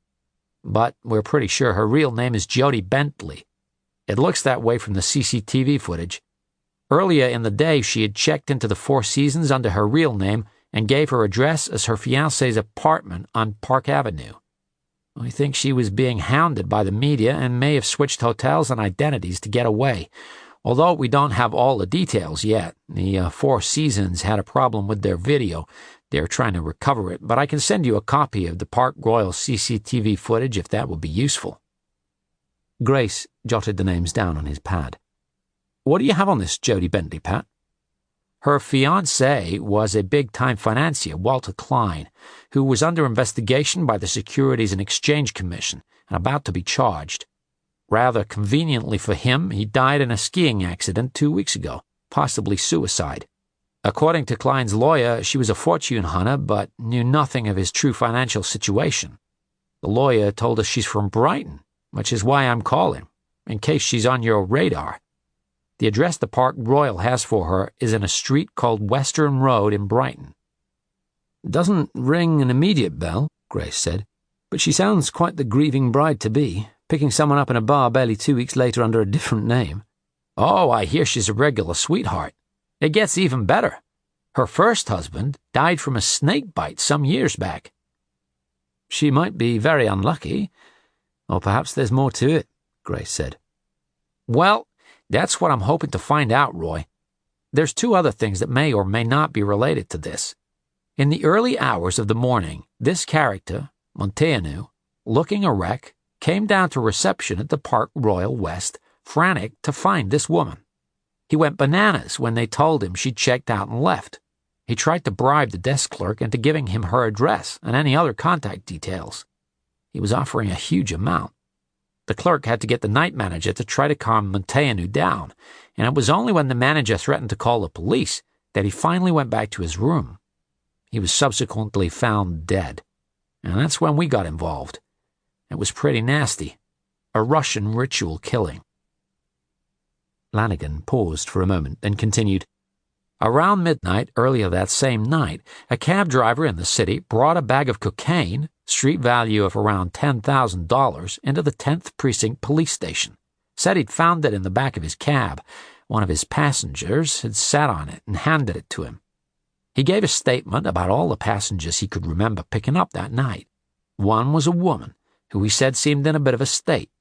Speaker 3: but we're pretty sure her real name is Jodie Bentley. It looks that way from the CCTV footage. Earlier in the day, she had checked into the Four Seasons under her real name and gave her address as her fiancé's apartment on Park Avenue. We think she was being hounded by the media and may have switched hotels and identities to get away. Although we don't have all the details yet. The Four Seasons had a problem with their video. They're trying to recover it, but I can send you a copy of the Park Royal CCTV footage if that would be useful."
Speaker 2: Grace jotted the names down on his pad. "What do you have on this Jodie Bentley, Pat?"
Speaker 3: "Her fiancé was a big-time financier, Walter Klein, who was under investigation by the Securities and Exchange Commission and about to be charged. Rather conveniently for him, he died in a skiing accident 2 weeks ago, possibly suicide. According to Klein's lawyer, she was a fortune hunter, but knew nothing of his true financial situation. The lawyer told us she's from Brighton, which is why I'm calling, in case she's on your radar. The address the Park Royal has for her is in a street called Western Road in Brighton."
Speaker 2: "Doesn't ring an immediate bell," Grace said, "but she sounds quite the grieving bride-to-be, picking someone up in a bar barely 2 weeks later under a different name."
Speaker 3: "Oh, I hear she's a regular sweetheart. It gets even better. Her first husband died from a snake bite some years back."
Speaker 2: "She might be very unlucky, or perhaps there's more to it," Grace said.
Speaker 3: "Well, that's what I'm hoping to find out, Roy. There's 2 other things that may or may not be related to this. In the early hours of the morning, this character, Munteanu, looking a wreck, came down to reception at the Park Royal West, frantic to find this woman. He went bananas when they told him she'd checked out and left. He tried to bribe the desk clerk into giving him her address and any other contact details. He was offering a huge amount. The clerk had to get the night manager to try to calm Munteanu down, and it was only when the manager threatened to call the police that he finally went back to his room. He was subsequently found dead, and that's when we got involved. It was pretty nasty. A Russian ritual killing."
Speaker 2: Lanigan paused for a moment, then continued,
Speaker 3: "Around midnight earlier that same night, a cab driver in the city brought a bag of cocaine, street value of around $10,000, into the 10th Precinct Police Station. Said he'd found it in the back of his cab. One of his passengers had sat on it and handed it to him. He gave a statement about all the passengers he could remember picking up that night. One was a woman, who he said seemed in a bit of a state.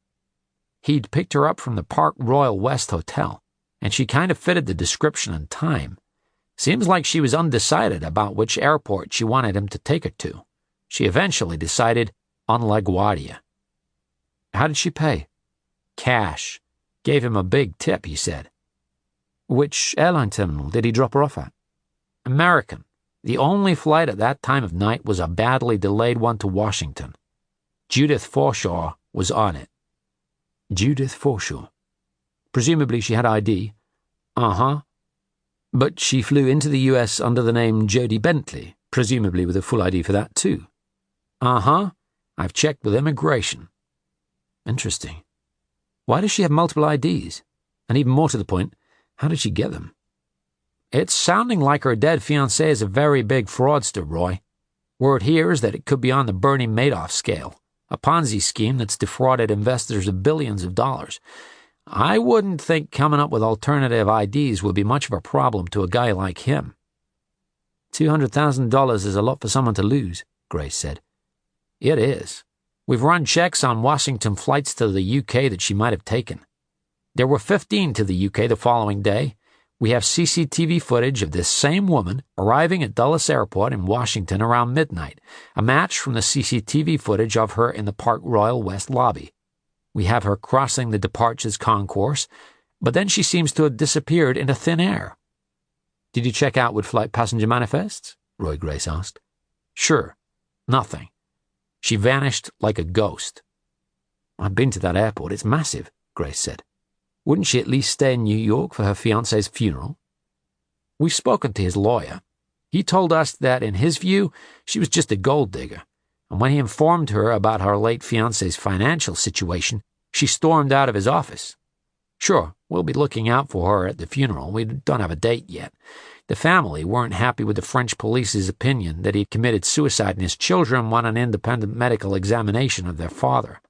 Speaker 3: He'd picked her up from the Park Royal West Hotel, and she kind of fitted the description and time. Seems like she was undecided about which airport she wanted him to take her to. She eventually decided on LaGuardia."
Speaker 2: "How did she pay?"
Speaker 3: "Cash. Gave him a big tip, he said."
Speaker 2: "Which airline terminal did he drop her off at?"
Speaker 3: "American. The only flight at that time of night was a badly delayed one to Washington. Judith Forshaw was on it."
Speaker 2: "Judith Forshaw. Presumably she had ID."
Speaker 3: "Uh-huh."
Speaker 2: "But she flew into the US under the name Jodie Bentley, presumably with a full ID for that too."
Speaker 3: "Uh-huh. I've checked with immigration."
Speaker 2: "Interesting.
Speaker 3: Why does she have multiple IDs? And even more to the point, how did she get them?
Speaker 2: It's sounding like her dead fiancé is a very big fraudster, Roy. Word here is that it could be on the Bernie Madoff scale, a Ponzi scheme that's defrauded investors of billions of dollars. I wouldn't think coming up with alternative IDs would be much of a problem to a guy like him.
Speaker 3: $200,000 is a lot for someone to lose, Grace said.
Speaker 2: It is. We've run checks on Washington flights to the UK that she might have taken. There were 15 to the UK the following day. We have CCTV footage of this same woman arriving at Dulles Airport in Washington around midnight, a match from the CCTV footage of her in the Park Royal West lobby. We have her crossing the departures concourse, but then she seems to have disappeared into thin air.
Speaker 3: Did you check outward flight passenger manifests? Roy Grace asked.
Speaker 2: Sure. Nothing. She vanished like a ghost.
Speaker 3: I've been to that airport. It's massive, Grace said. Wouldn't she at least stay in New York for her fiancé's funeral?
Speaker 2: We've spoken to his lawyer. He told us that, in his view, she was just a gold digger, and when he informed her about her late fiancé's financial situation, she stormed out of his office. Sure, we'll be looking out for her at the funeral. We don't have a date yet. The family weren't happy with the French police's opinion that he had committed suicide and his children want an independent medical examination of their father.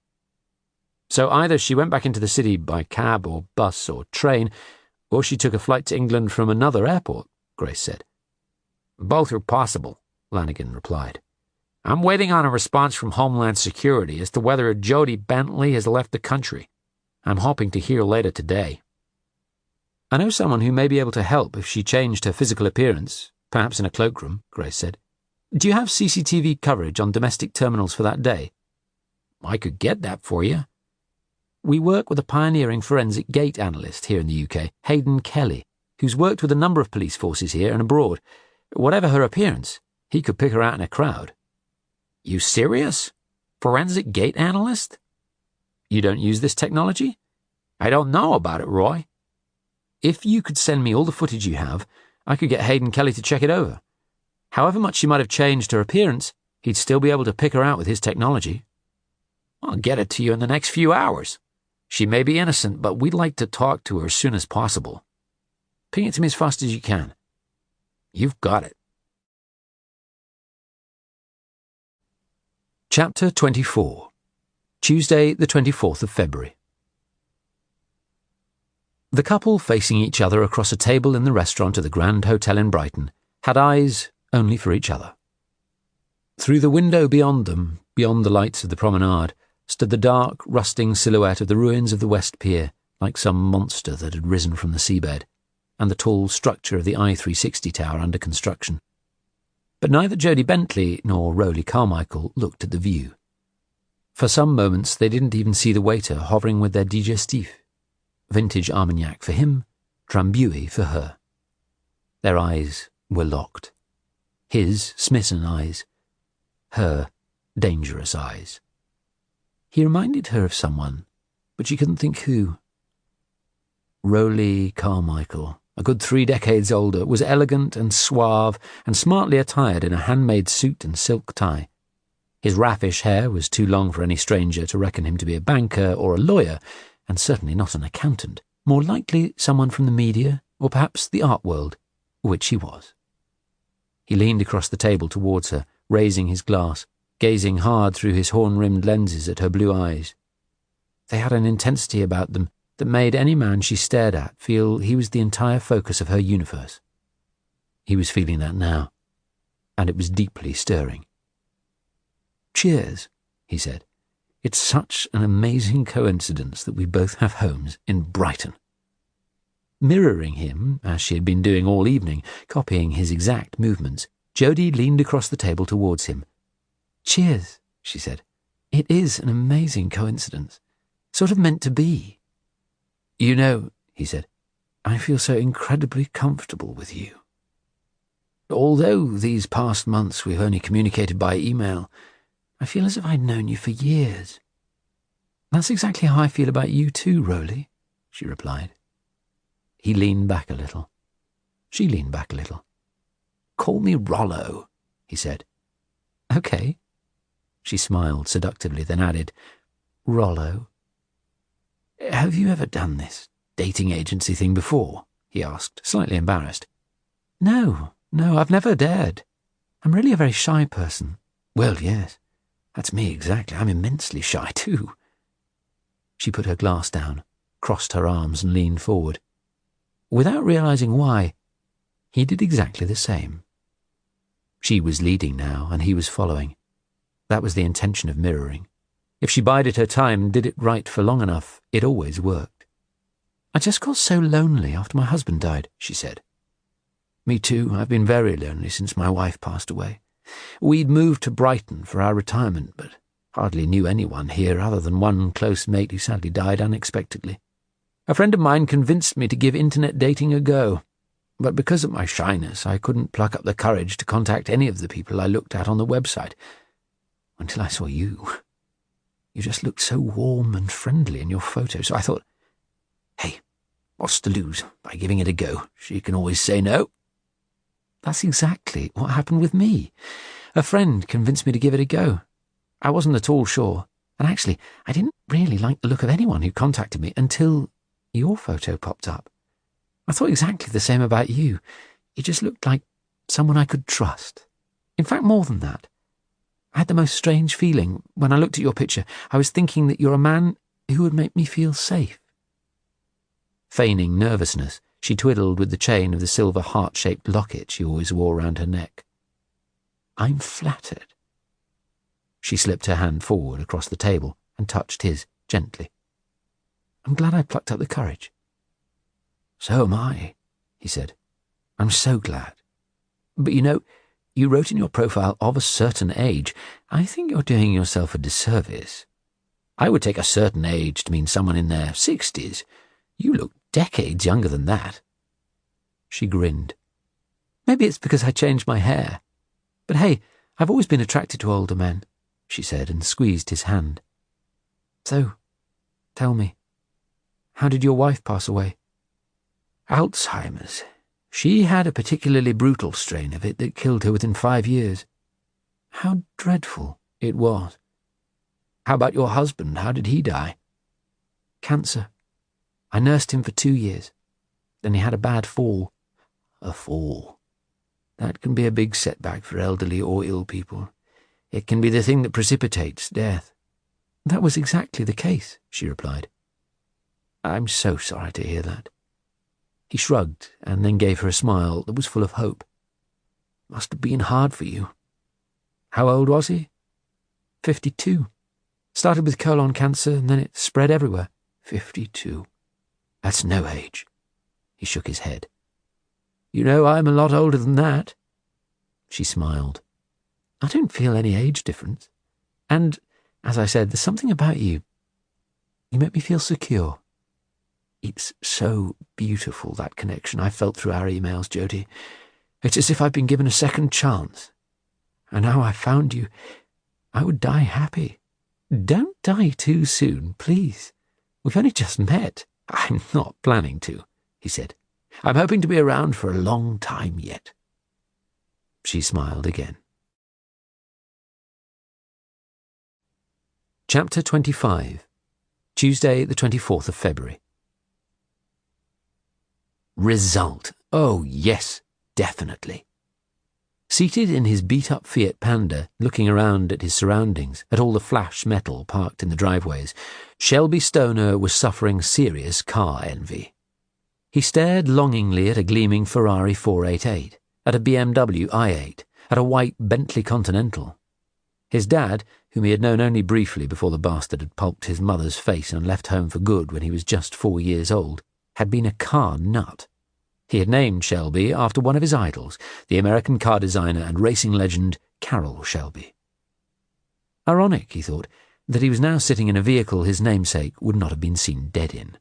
Speaker 3: So either she went back into the city by cab or bus or train, or she took a flight to England from another airport, Grace said.
Speaker 2: Both are possible, Lanigan replied. I'm waiting on a response from Homeland Security as to whether Jodie Bentley has left the country. I'm hoping to hear later today.
Speaker 3: I know someone who may be able to help if she changed her physical appearance, perhaps in a cloakroom, Grace said. Do you have CCTV coverage on domestic terminals for that day?
Speaker 2: I could get that for you.
Speaker 3: We work with a pioneering forensic gate analyst here in the UK, Hayden Kelly, who's worked with a number of police forces here and abroad. Whatever her appearance, he could pick her out in a crowd.
Speaker 2: You serious? Forensic gate analyst?
Speaker 3: You don't use this technology?
Speaker 2: I don't know about it, Roy.
Speaker 3: If you could send me all the footage you have, I could get Hayden Kelly to check it over. However much she might have changed her appearance, he'd still be able to pick her out with his technology.
Speaker 2: I'll get it to you in the next few hours. She may be innocent, but we'd like to talk to her as soon as possible.
Speaker 3: Ping it to me as fast as you can.
Speaker 2: You've got it.
Speaker 1: Chapter 24. Tuesday, the 24th of February. The couple facing each other across a table in the restaurant of the Grand Hotel in Brighton had eyes only for each other. Through the window beyond them, beyond the lights of the promenade, stood the dark, rusting silhouette of the ruins of the West Pier, like some monster that had risen from the seabed, and the tall structure of the I-360 tower under construction. But neither Jodie Bentley nor Rowley Carmichael looked at the view. For some moments they didn't even see the waiter hovering with their digestif. Vintage Armagnac for him, Drambuie for her. Their eyes were locked. His smitten eyes, her dangerous eyes. He reminded her of someone, but she couldn't think who. Rowley Carmichael, a good 3 decades older, was elegant and suave and smartly attired in a handmade suit and silk tie. His raffish hair was too long for any stranger to reckon him to be a banker or a lawyer, and certainly not an accountant, more likely someone from the media or perhaps the art world, which he was. He leaned across the table towards her, raising his glass, gazing hard through his horn-rimmed lenses at her blue eyes. They had an intensity about them that made any man she stared at feel he was the entire focus of her universe. He was feeling that now, and it was deeply stirring. "Cheers," he said. "It's such an amazing coincidence that we both have homes in Brighton." Mirroring him, as she had been doing all evening, copying his exact movements, Jodie leaned across the table towards him. "Cheers," she said. "It is an amazing coincidence. Sort of meant to be." "You know," he said, "I feel so incredibly comfortable with you. Although these past months we've only communicated by email, I feel as if I'd known you for years." "That's exactly how I feel about you too, Rowley," she replied. He leaned back a little. She leaned back a little. "Call me Rollo," he said. "Okay." She smiled seductively, then added, "Rollo."
Speaker 3: Have you ever done this dating agency thing before?" he asked, slightly embarrassed. No, I've never dared. I'm really a very shy person." "Well, yes, that's me exactly. I'm immensely shy, too." She put her glass down, crossed her arms and leaned forward. Without realizing why, he did exactly the same. She was leading now, and he was following. That was the intention of mirroring. If she bided her time and did it right for long enough, it always worked. "I just got so lonely after my husband died," she said. "Me too. I've been very lonely since my wife passed away. We'd moved to Brighton for our retirement, but hardly knew anyone here other than one close mate who sadly died unexpectedly. A friend of mine convinced me to give internet dating a go, but because of my shyness, I couldn't pluck up the courage to contact any of the people I looked at on the website. Until I saw you. You just looked so warm and friendly in your photo, so I thought, hey, what's to lose by giving it a go? She can always say no." That's exactly what happened with me. A friend convinced me to give it a go. I wasn't at all sure, and actually, I didn't really like the look of anyone who contacted me until your photo popped up. I thought exactly the same about you. You just looked like someone I could trust. In fact, more than that. I had the most strange feeling. When I looked at your picture, I was thinking that you're a man who would make me feel safe. Feigning nervousness, she twiddled with the chain of the silver heart-shaped locket she always wore round her neck. "I'm flattered." She slipped her hand forward across the table and touched his gently. "I'm glad I plucked up the courage." "So am I," he said. "I'm so glad. But you wrote in your profile of a certain age. I think you're doing yourself a disservice. I would take a certain age to mean someone in their 60s. You look decades younger than that." She grinned. "Maybe it's because I changed my hair. But hey, I've always been attracted to older men," she said, and squeezed his hand. "So, tell me, how did your wife pass away?" "Alzheimer's. She had a particularly brutal strain of it that killed her within 5 years." "How dreadful." "It was. How about your husband? How did he die?" "Cancer. I nursed him for 2 years. Then he had a bad fall." "A fall. That can be a big setback for elderly or ill people. It can be the thing that precipitates death." "That was exactly the case," she replied. "I'm so sorry to hear that." He shrugged and then gave her a smile that was full of hope. "Must have been hard for you." "How old was he?" 52. Started with colon cancer and then it spread everywhere." 52. That's no age." He shook his head. "You know, I'm a lot older than that." She smiled. "I don't feel any age difference. And, as I said, there's something about you. You make me feel secure." "It's so beautiful, that connection I felt through our emails, Jodie. It's as if I've been given a second chance. And now I've found you, I would die happy." "Don't die too soon, please. We've only just met." "I'm not planning to," he said. "I'm hoping to be around for a long time yet." She smiled again. Chapter 25. Tuesday, the 24th of February. Result. Oh, yes, definitely. Seated in his beat-up Fiat Panda, looking around at his surroundings, at all the flash metal parked in the driveways, Shelby Stoner was suffering serious car envy. He stared longingly at a gleaming Ferrari 488, at a BMW i8, at a white Bentley Continental. His dad, whom he had known only briefly before the bastard had pulped his mother's face and left home for good when he was just 4 years old, had been a car nut. He had named Shelby after one of his idols, the American car designer and racing legend Carroll Shelby. Ironic, he thought, that he was now sitting in a vehicle his namesake would not have been seen dead in.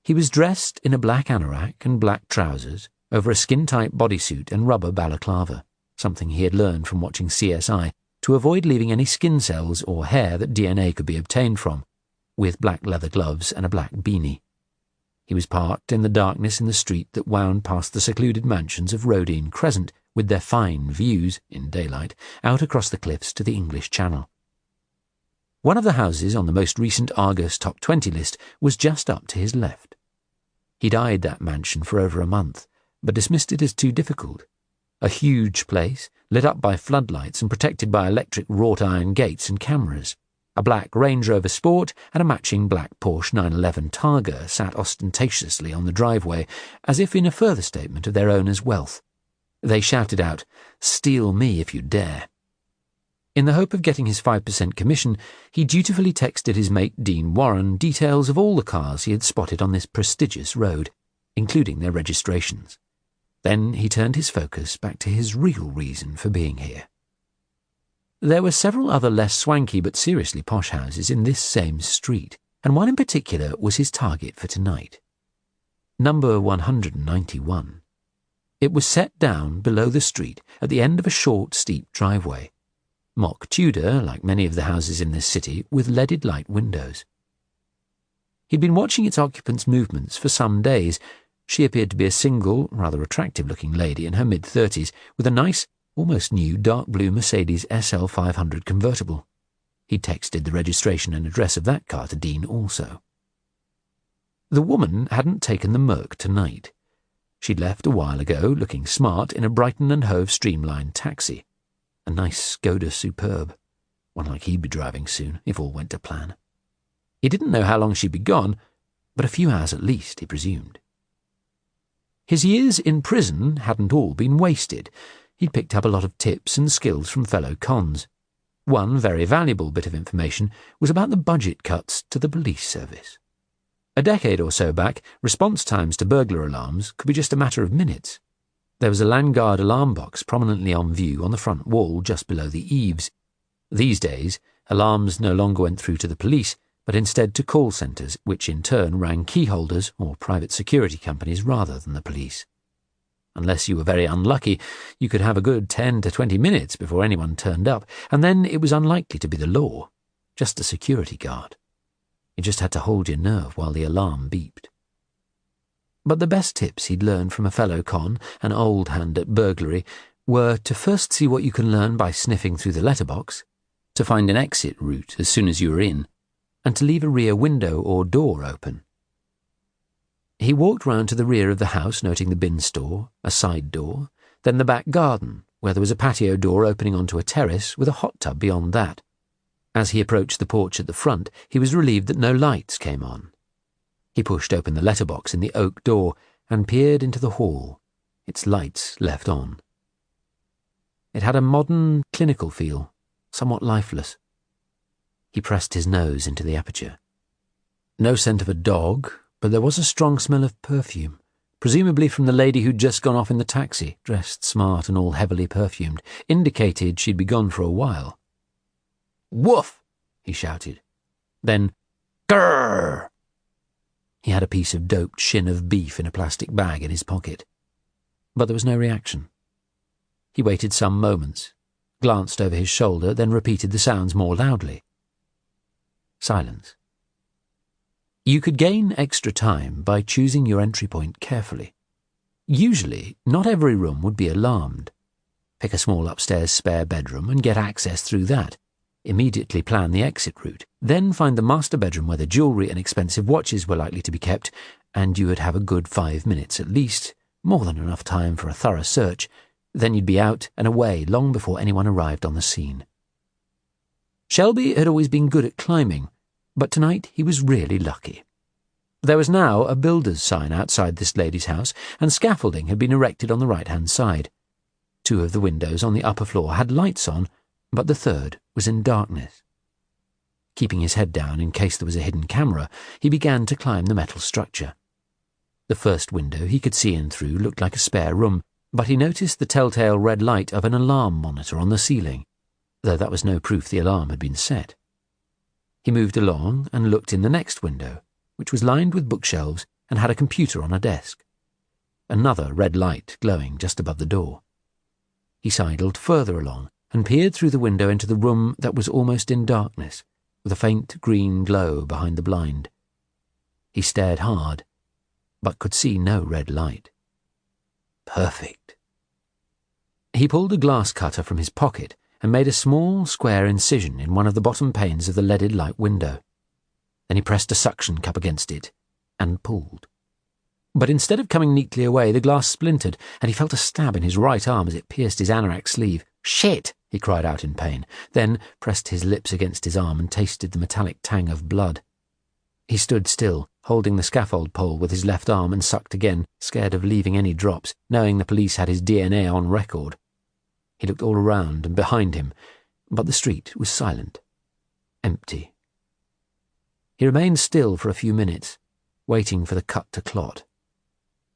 Speaker 3: He was dressed in a black anorak and black trousers over a skin-tight bodysuit and rubber balaclava, something he had learned from watching CSI, to avoid leaving any skin cells or hair that DNA could be obtained from, with black leather gloves and a black beanie. He was parked in the darkness in the street that wound past the secluded mansions of Rodine Crescent, with their fine views, in daylight, out across the cliffs to the English Channel.
Speaker 1: One of the houses on the most recent Argus Top 20 list was just up to his left. He'd eyed that mansion for over a month, but dismissed it as too difficult. A huge place, lit up by floodlights and protected by electric wrought iron gates and cameras. A black Range Rover Sport and a matching black Porsche 911 Targa sat ostentatiously on the driveway, as if in a further statement of their owner's wealth. They shouted out, "Steal me if you dare." In the hope of getting his 5% commission, he dutifully texted his mate Dean Warren details of all the cars he had spotted on this prestigious road, including their registrations. Then he turned his focus back to his real reason for being here. There were several other less swanky but seriously posh houses in this same street, and one in particular was his target for tonight. Number 191. It was set down below the street at the end of a short, steep driveway. Mock Tudor, like many of the houses in this city, with leaded light windows. He'd been watching its occupants' movements for some days. She appeared to be a single, rather attractive-looking lady in her mid-30s, with a nice, almost new dark blue Mercedes SL 500 convertible. He texted the registration and address of that car to Dean also. The woman hadn't taken the Merc tonight. She'd left a while ago, looking smart, in a Brighton and Hove streamlined taxi. A nice Skoda Superb, one like he'd be driving soon, if all went to plan. He didn't know how long she'd be gone, but a few hours at least, he presumed. His years in prison hadn't all been wasted. He'd picked up a lot of tips and skills from fellow cons. One very valuable bit of information was about the budget cuts to the police service. A decade or so back, response times to burglar alarms could be just a matter of minutes. There was a Landguard alarm box prominently on view on the front wall just below the eaves. These days, alarms no longer went through to the police, but instead to call centres, which in turn rang key holders or private security companies rather than the police. Unless you were very unlucky, you could have a good 10 to 20 minutes before anyone turned up, and then it was unlikely to be the law, just a security guard. You just had to hold your nerve while the alarm beeped. But the best tips he'd learned from a fellow con, an old hand at burglary, were to first see what you can learn by sniffing through the letterbox, to find an exit route as soon as you were in, and to leave a rear window or door open. He walked round to the rear of the house, noting the bin store, a side door, then the back garden, where there was a patio door opening onto a terrace with a hot tub beyond that. As he approached the porch at the front, he was relieved that no lights came on. He pushed open the letterbox in the oak door and peered into the hall, its lights left on. It had a modern, clinical feel, somewhat lifeless. He pressed his nose into the aperture. No scent of a dog, but there was a strong smell of perfume, presumably from the lady who'd just gone off in the taxi, dressed smart and all heavily perfumed, indicated she'd be gone for a while. "Woof!" he shouted. Then, "Grrr!" He had a piece of doped shin of beef in a plastic bag in his pocket. But there was no reaction. He waited some moments, glanced over his shoulder, then repeated the sounds more loudly. Silence. You could gain extra time by choosing your entry point carefully. Usually, not every room would be alarmed. Pick a small upstairs spare bedroom and get access through that. Immediately plan the exit route. Then find the master bedroom where the jewellery and expensive watches were likely to be kept, and you would have a good 5 minutes at least, more than enough time for a thorough search. Then you'd be out and away long before anyone arrived on the scene. Shelby had always been good at climbing, but tonight he was really lucky. There was now a builder's sign outside this lady's house, and scaffolding had been erected on the right-hand side. 2 of the windows on the upper floor had lights on, but the third was in darkness. Keeping his head down in case there was a hidden camera, he began to climb the metal structure. The first window he could see in through looked like a spare room, but he noticed the telltale red light of an alarm monitor on the ceiling, though that was no proof the alarm had been set. He moved along and looked in the next window, which was lined with bookshelves and had a computer on a desk. Another red light glowing just above the door. He sidled further along and peered through the window into the room that was almost in darkness, with a faint green glow behind the blind. He stared hard, but could see no red light. Perfect. He pulled a glass cutter from his pocket and made a small square incision in one of the bottom panes of the leaded light window. Then he pressed a suction cup against it and pulled. But instead of coming neatly away, the glass splintered, and he felt a stab in his right arm as it pierced his anorak sleeve. "Shit!" he cried out in pain, then pressed his lips against his arm and tasted the metallic tang of blood. He stood still, holding the scaffold pole with his left arm, and sucked again, scared of leaving any drops, knowing the police had his DNA on record. He looked all around and behind him, but the street was silent, empty. He remained still for a few minutes, waiting for the cut to clot.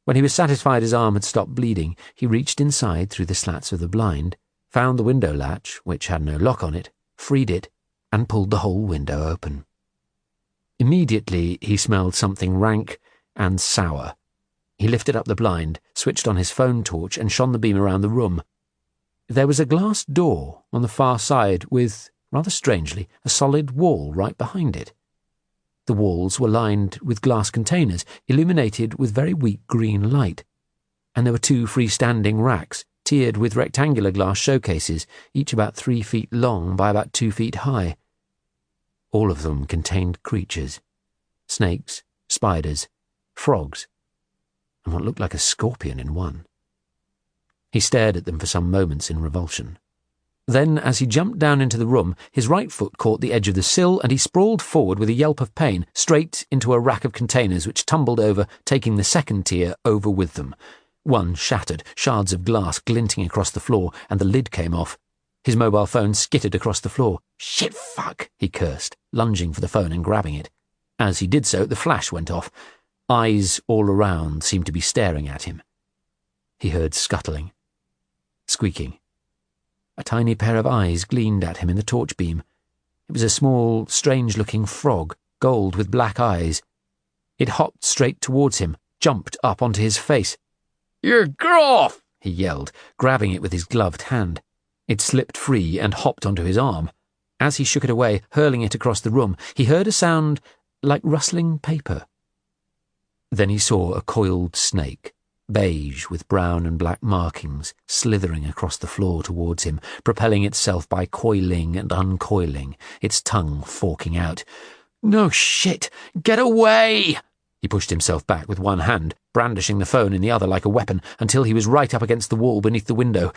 Speaker 1: When he was satisfied his arm had stopped bleeding, he reached inside through the slats of the blind, found the window latch, which had no lock on it, freed it, and pulled the whole window open. Immediately he smelled something rank and sour. He lifted up the blind, switched on his phone torch, and shone the beam around the room. There was a glass door on the far side with, rather strangely, a solid wall right behind it. The walls were lined with glass containers, illuminated with very weak green light, and there were 2 freestanding racks, tiered with rectangular glass showcases, each about 3 feet long by about 2 feet high. All of them contained creatures: snakes, spiders, frogs, and what looked like a scorpion in one. He stared at them for some moments in revulsion. Then, as he jumped down into the room, his right foot caught the edge of the sill, and he sprawled forward with a yelp of pain, straight into a rack of containers which tumbled over, taking the second tier over with them. One shattered, shards of glass glinting across the floor, and the lid came off. His mobile phone skittered across the floor. "Shit, fuck," he cursed, lunging for the phone and grabbing it. As he did so, the flash went off. Eyes all around seemed to be staring at him. He heard scuttling, squeaking. A tiny pair of eyes gleamed at him in the torch beam. It was a small, strange-looking frog, gold with black eyes. It hopped straight towards him, jumped up onto his face. "You get off!" he yelled, grabbing it with his gloved hand. It slipped free and hopped onto his arm. As he shook it away, hurling it across the room, he heard a sound like rustling paper. Then he saw a coiled snake, beige with brown and black markings, slithering across the floor towards him, propelling itself by coiling and uncoiling, its tongue forking out. "No shit! Get away!" He pushed himself back with one hand, brandishing the phone in the other like a weapon, until he was right up against the wall beneath the window.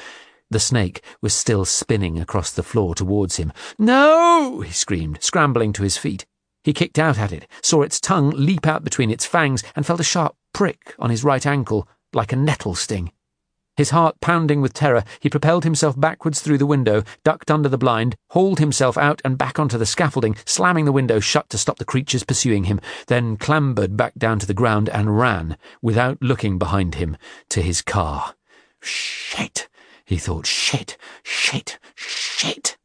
Speaker 1: The snake was still spinning across the floor towards him. "No!" he screamed, scrambling to his feet. He kicked out at it, saw its tongue leap out between its fangs, and felt a sharp prick on his right ankle, like a nettle sting. His heart pounding with terror, he propelled himself backwards through the window, ducked under the blind, hauled himself out and back onto the scaffolding, slamming the window shut to stop the creatures pursuing him, then clambered back down to the ground and ran, without looking behind him, to his car. "Shit," he thought. "Shit, shit, shit."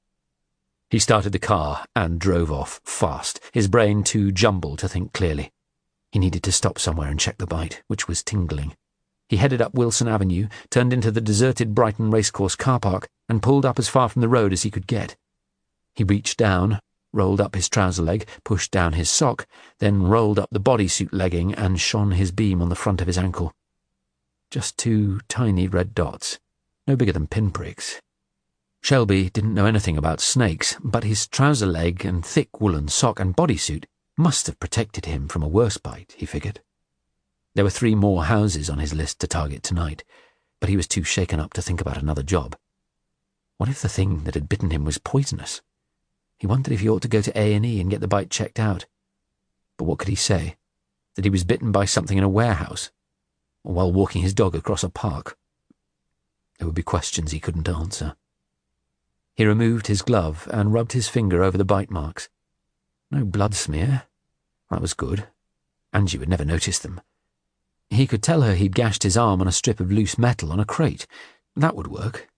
Speaker 1: He started the car and drove off, fast, his brain too jumbled to think clearly. He needed to stop somewhere and check the bite, which was tingling. He headed up Wilson Avenue, turned into the deserted Brighton Racecourse car park, and pulled up as far from the road as he could get. He reached down, rolled up his trouser leg, pushed down his sock, then rolled up the bodysuit legging and shone his beam on the front of his ankle. Just 2 tiny red dots, no bigger than pinpricks. Shelby didn't know anything about snakes, but his trouser leg and thick woolen sock and bodysuit must have protected him from a worse bite, he figured. There were 3 more houses on his list to target tonight, but he was too shaken up to think about another job. What if the thing that had bitten him was poisonous? He wondered if he ought to go to A&E and get the bite checked out. But what could he say? That he was bitten by something in a warehouse? Or while walking his dog across a park? There would be questions he couldn't answer. He removed his glove and rubbed his finger over the bite marks. No blood smear. That was good. Angie would never notice them. He could tell her he'd gashed his arm on a strip of loose metal on a crate. That would work.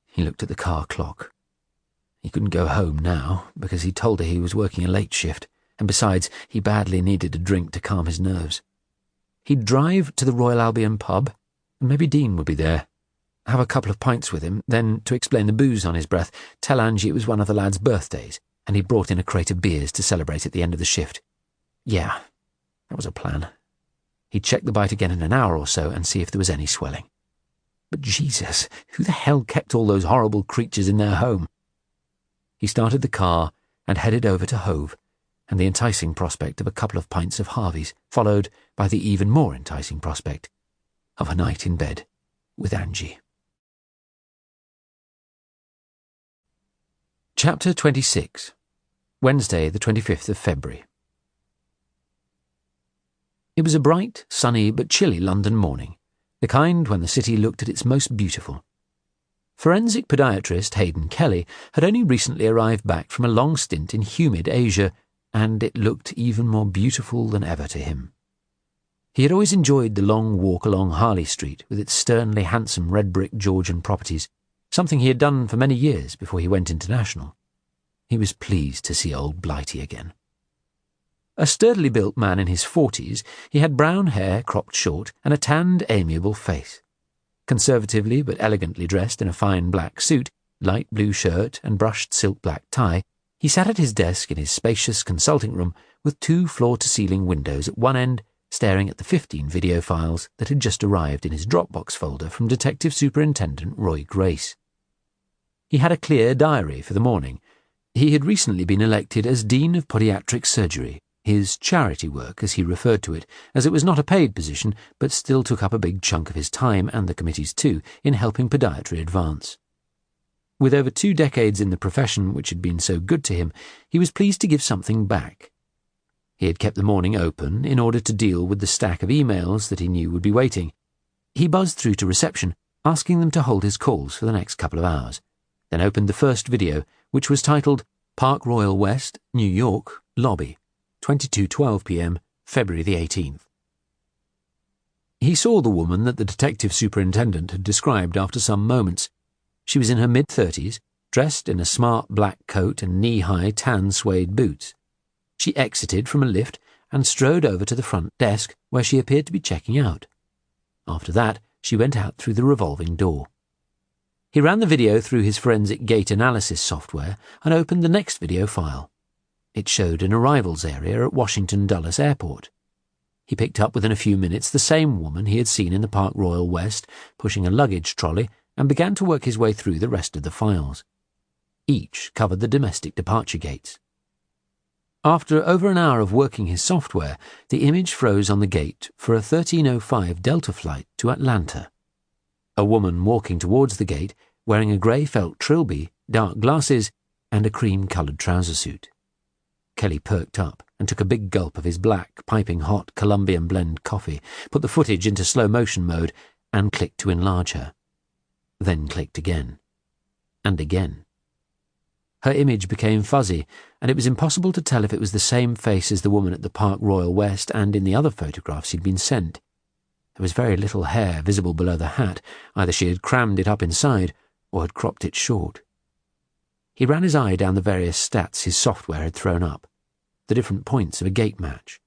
Speaker 1: He looked at the car clock. He couldn't go home now, because he'd told her he was working a late shift, and besides, he badly needed a drink to calm his nerves. He'd drive to the Royal Albion pub, and maybe Dean would be there. Have a couple of pints with him, then, to explain the booze on his breath, tell Angie it was one of the lad's birthdays, and he'd brought in a crate of beers to celebrate at the end of the shift. Yeah, that was a plan. He'd check the bite again in an hour or so and see if there was any swelling.
Speaker 3: But Jesus, who the hell kept all those horrible creatures in their home? He started the car and headed over to Hove, and the enticing prospect of a couple of pints of Harvey's, followed by the even more enticing prospect of a night in bed with Angie. Chapter 26. Wednesday, the 25th of February. It was a bright, sunny but chilly London morning, the kind when the city looked at its most beautiful. Forensic podiatrist Hayden Kelly had only recently arrived back from a long stint in humid Asia, and it looked even more beautiful than ever to him. He had always enjoyed the long walk along Harley Street with its sternly handsome red-brick Georgian properties, something he had done for many years before he went international. He was pleased to see old Blighty again. A sturdily built man in his 40s, he had brown hair cropped short and a tanned, amiable face. Conservatively but elegantly dressed in a fine black suit, light blue shirt and brushed silk black tie, he sat at his desk in his spacious consulting room with 2 floor-to-ceiling windows at one end, staring at the 15 video files that had just arrived in his Dropbox folder from Detective Superintendent Roy Grace. He had a clear diary for the morning. He had recently been elected as Dean of Podiatric Surgery, his charity work, as he referred to it, as it was not a paid position, but still took up a big chunk of his time, and the committee's too, in helping podiatry advance. With over 2 decades in the profession which had been so good to him, he was pleased to give something back. He had kept the morning open in order to deal with the stack of emails that he knew would be waiting. He buzzed through to reception, asking them to hold his calls for the next couple of hours, then opened the first video, which was titled Park Royal West, New York, Lobby, 22:12 p.m., February the 18th. He saw the woman that the detective superintendent had described after some moments. She was in her mid-30s, dressed in a smart black coat and knee-high tan suede boots. She exited from a lift and strode over to the front desk, where she appeared to be checking out. After that, she went out through the revolving door. He ran the video through his forensic gait analysis software and opened the next video file. It showed an arrivals area at Washington Dulles Airport. He picked up within a few minutes the same woman he had seen in the Park Royal West, pushing a luggage trolley, and began to work his way through the rest of the files. Each covered the domestic departure gates. After over an hour of working his software, the image froze on the gate for a 13:05 Delta flight to Atlanta. A woman walking towards the gate, wearing a grey felt trilby, dark glasses, and a cream-coloured trouser suit. Kelly perked up and took a big gulp of his black, piping hot Colombian blend coffee, put the footage into slow-motion mode, and clicked to enlarge her. Then clicked again. And again. Her image became fuzzy, and it was impossible to tell if it was the same face as the woman at the Park Royal West and in the other photographs he'd been sent. There was very little hair visible below the hat. Either she had crammed it up inside or had cropped it short. He ran his eye down the various stats his software had thrown up, the different points of a gait match.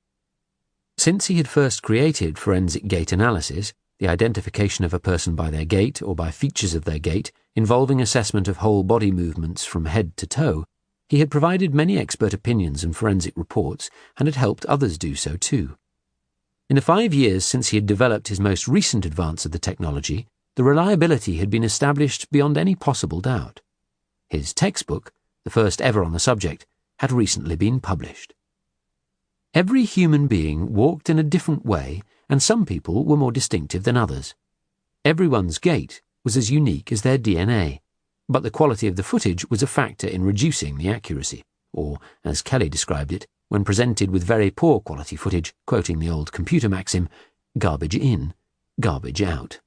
Speaker 3: Since he had first created forensic gait analysis, the identification of a person by their gait or by features of their gait, involving assessment of whole body movements from head to toe, he had provided many expert opinions and forensic reports and had helped others do so too. In the 5 years since he had developed his most recent advance of the technology, the reliability had been established beyond any possible doubt. His textbook, the first ever on the subject, had recently been published. Every human being walked in a different way, and some people were more distinctive than others. Everyone's gait was as unique as their DNA, but the quality of the footage was a factor in reducing the accuracy, or, as Kelly described it, when presented with very poor quality footage, quoting the old computer maxim, garbage in, garbage out.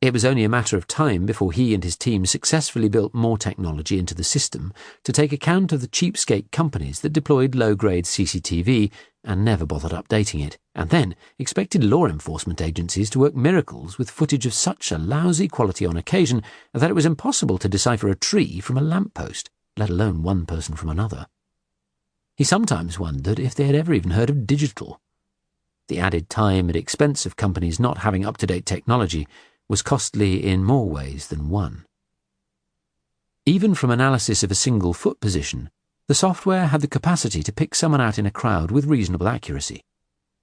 Speaker 3: It was only a matter of time before he and his team successfully built more technology into the system to take account of the cheapskate companies that deployed low-grade CCTV and never bothered updating it, and then expected law enforcement agencies to work miracles with footage of such a lousy quality on occasion that it was impossible to decipher a tree from a lamppost, let alone one person from another. He sometimes wondered if they had ever even heard of digital. The added time and expense of companies not having up-to-date technology was costly in more ways than one. Even from analysis of a single foot position, the software had the capacity to pick someone out in a crowd with reasonable accuracy.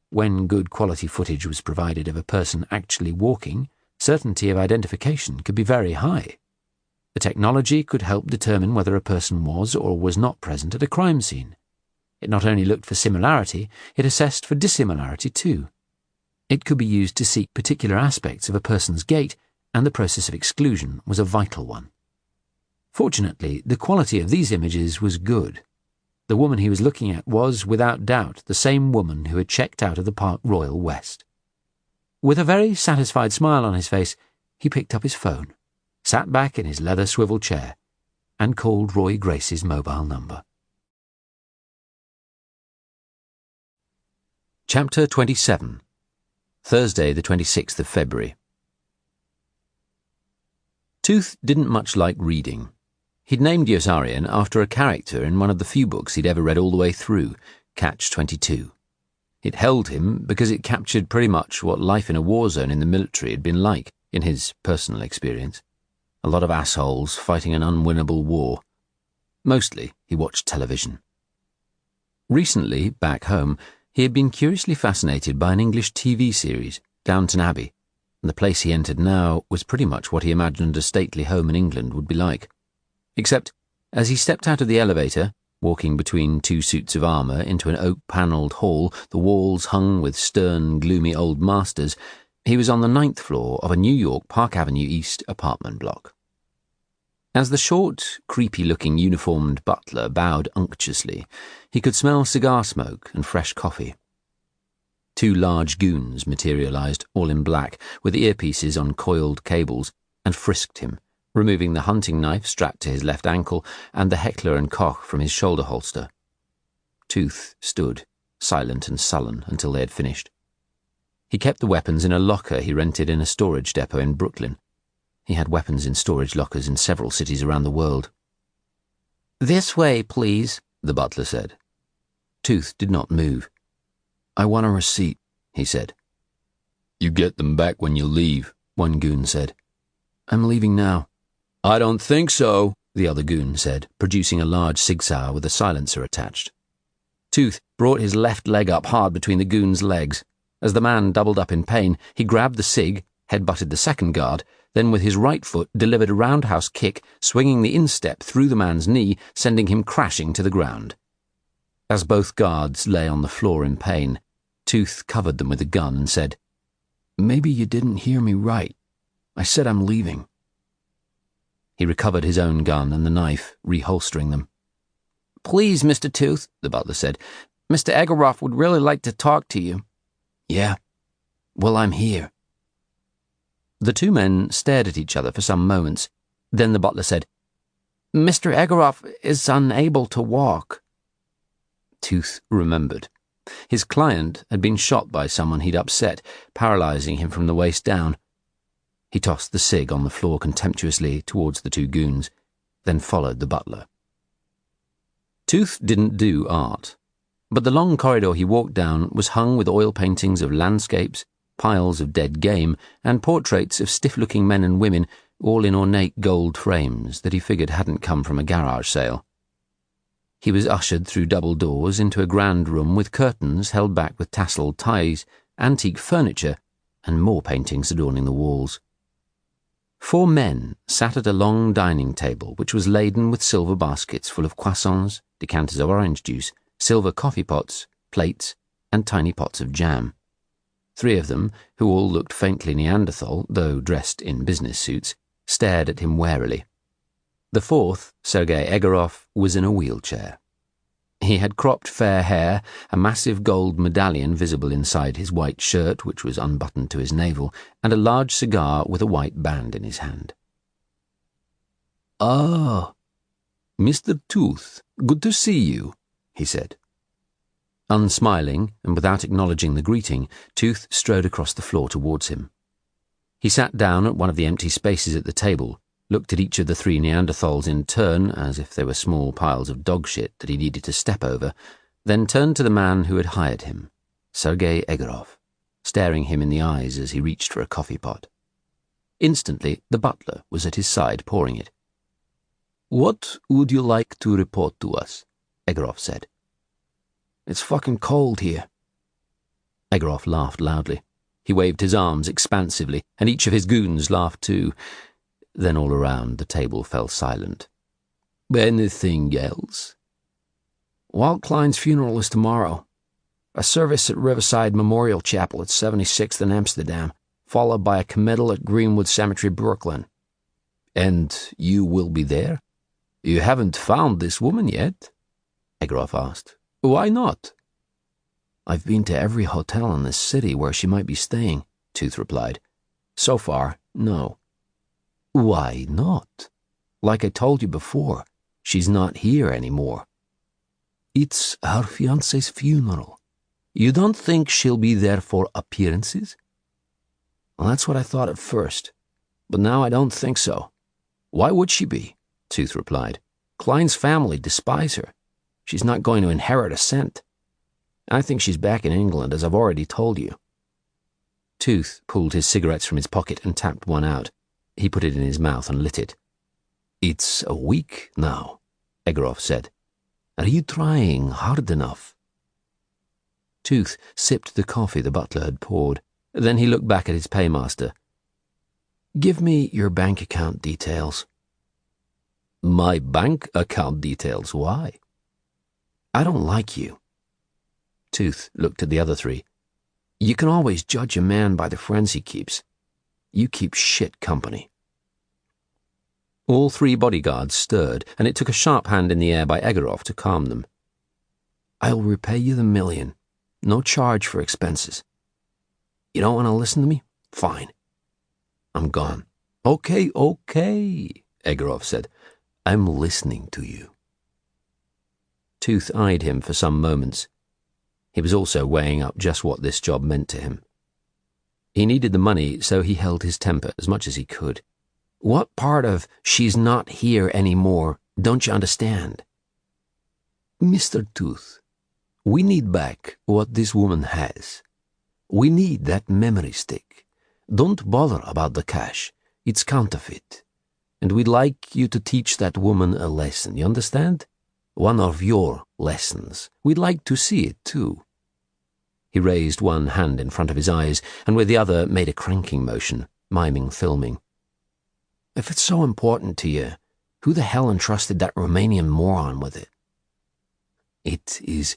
Speaker 3: When good quality footage was provided of a person actually walking, certainty of identification could be very high. The technology could help determine whether a person was or was not present at a crime scene. It not only looked for similarity, it assessed for dissimilarity too. It could be used to seek particular aspects of a person's gait, and the process of exclusion was a vital one. Fortunately, the quality of these images was good. The woman he was looking at was, without doubt, the same woman who had checked out of the Park Royal West. With a very satisfied smile on his face, he picked up his phone, sat back in his leather swivel chair, and called Roy Grace's mobile number.
Speaker 1: Chapter 27. Thursday, the 26th of February. Tooth didn't much like reading. He'd named Yossarian after a character in one of the few books he'd ever read all the way through, Catch-22. It held him because it captured pretty much what life in a war zone in the military had been like, in his personal experience. A lot of assholes fighting an unwinnable war. Mostly, he watched television. Recently, back home, he had been curiously fascinated by an English TV series, Downton Abbey, and the place he entered now was pretty much what he imagined a stately home in England would be like. Except, as he stepped out of the elevator, walking between two suits of armour into an oak-panelled hall, the walls hung with stern, gloomy old masters, he was on the 9th floor of a New York Park Avenue East apartment block. As the short, creepy-looking uniformed butler bowed unctuously, he could smell cigar smoke and fresh coffee. Two large goons materialised, all in black, with earpieces on coiled cables, and frisked him, removing the hunting knife strapped to his left ankle and the Heckler and Koch from his shoulder holster. Tooth stood, silent and sullen, until they had finished. He kept the weapons in a locker he rented in a storage depot in Brooklyn. He had weapons in storage lockers in several cities around the world.
Speaker 2: "This way, please," the butler said.
Speaker 1: Tooth did not move.
Speaker 4: "I want a receipt," he said.
Speaker 1: "You get them back when you leave," one goon said.
Speaker 4: "I'm leaving now."
Speaker 1: "I don't think so," the other goon said, producing a large Sig Sauer with a silencer attached. Tooth brought his left leg up hard between the goon's legs. As the man doubled up in pain, he grabbed the Sig, head-butted the second guard, then with his right foot delivered a roundhouse kick, swinging the instep through the man's knee, sending him crashing to the ground. As both guards lay on the floor in pain, Tooth covered them with the gun and said,
Speaker 4: "Maybe you didn't hear me right. I said I'm leaving."
Speaker 1: He recovered his own gun and the knife, reholstering them.
Speaker 2: "Please, Mr. Tooth," the butler said. "Mr. Egoroff would really like to talk to you."
Speaker 4: "Yeah? Well, I'm here."
Speaker 1: The two men stared at each other for some moments. Then the butler said,
Speaker 2: "Mr. Egoroff is unable to walk."
Speaker 1: Tooth remembered. His client had been shot by someone he'd upset, paralysing him from the waist down. He tossed the Sig on the floor contemptuously towards the two goons, then followed the butler. Tooth didn't do art, but the long corridor he walked down was hung with oil paintings of landscapes, piles of dead game, and portraits of stiff-looking men and women, all in ornate gold frames that he figured hadn't come from a garage sale. He was ushered through double doors into a grand room with curtains held back with tasselled ties, antique furniture, and more paintings adorning the walls. 4 men sat at a long dining table which was laden with silver baskets full of croissants, decanters of orange juice, silver coffee pots, plates, and tiny pots of jam. 3 of them, who all looked faintly Neanderthal, though dressed in business suits, stared at him warily. The 4th, Sergei Egoroff, was in a wheelchair. He had cropped fair hair, a massive gold medallion visible inside his white shirt, which was unbuttoned to his navel, and a large cigar with a white band in his hand.
Speaker 4: "Ah,
Speaker 1: Mr. Tooth, good to see you," he said. Unsmiling, and without acknowledging the greeting, Tooth strode across the floor towards him. He sat down at one of the empty spaces at the table, looked at each of the 3 Neanderthals in turn, as if they were small piles of dog shit that he needed to step over, then turned to the man who had hired him, Sergei Egoroff, staring him in the eyes as he reached for a coffee pot. Instantly, the butler was at his side, pouring it.
Speaker 4: what would you like to report to us?"
Speaker 1: Egoroff said.
Speaker 4: "It's fucking cold here."
Speaker 1: Egoroff laughed loudly. He waved his arms expansively, and each of his goons laughed too. Then all around the table fell silent. "Anything else?"
Speaker 3: Walt Klein's funeral is tomorrow. A service at Riverside Memorial Chapel at 76th and Amsterdam, followed by a committal at Greenwood Cemetery, Brooklyn.
Speaker 1: "And you will be there? You haven't found this woman yet?" Egorov asked. "Why not?"
Speaker 3: "I've been to every hotel in this city where she might be staying," Tooth replied. "So far, no."
Speaker 1: "Why not?"
Speaker 3: "Like I told you before, she's not here anymore."
Speaker 1: "It's her fiancé's funeral. You don't think she'll be there for appearances?"
Speaker 3: "Well, that's what I thought at first, but now I don't think so. Why would she be?" Tooth replied. "Klein's family despise her. She's not going to inherit a cent. I think she's back in England, as I've already told you."
Speaker 1: Tooth pulled his cigarettes from his pocket and tapped one out. He put it in his mouth and lit it. "It's a week now," Egorov said. "Are you trying hard enough?" Tooth sipped the coffee the butler had poured. Then he looked back at his paymaster.
Speaker 3: "Give me your bank account details."
Speaker 1: "My bank account details? Why?"
Speaker 3: "I don't like you." Tooth looked at the other three. "You can always judge a man by the friends he keeps. You keep shit company."
Speaker 1: All three bodyguards stirred, and it took a sharp hand in the air by Egorov to calm them.
Speaker 3: "I'll repay you the $1 million. No charge for expenses. You don't want to listen to me? Fine. I'm gone."
Speaker 1: Okay, Egorov said. "I'm listening to you." Tooth eyed him for some moments. He was also weighing up just what this job meant to him. He needed the money, so he held his temper as much as he could.
Speaker 3: "What part of 'she's not here anymore' don't you understand?"
Speaker 1: "Mr. Tooth, we need back what this woman has. We need that memory stick. Don't bother about the cash. It's counterfeit. And we'd like you to teach that woman a lesson, you understand? One of your lessons. We'd like to see it, too." He raised one hand in front of his eyes, and with the other made a cranking motion, miming filming.
Speaker 3: "If it's so important to you, who the hell entrusted that Romanian moron with it?"
Speaker 1: "It is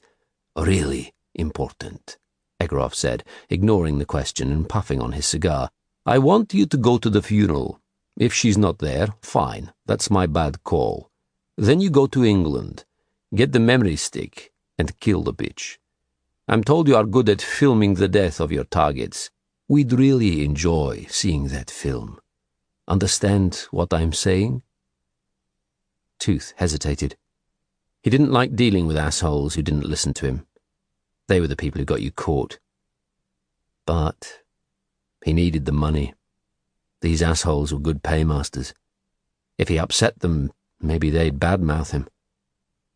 Speaker 1: really important," Egorov said, ignoring the question and puffing on his cigar. "I want you to go to the funeral. If she's not there, fine. That's my bad call. Then you go to England, get the memory stick, and kill the bitch. I'm told you are good at filming the death of your targets. We'd really enjoy seeing that film. Understand what I'm saying?" Tooth hesitated. He didn't like dealing with assholes who didn't listen to him. They were the people who got you caught. But he needed the money. These assholes were good paymasters. If he upset them, maybe they'd badmouth him.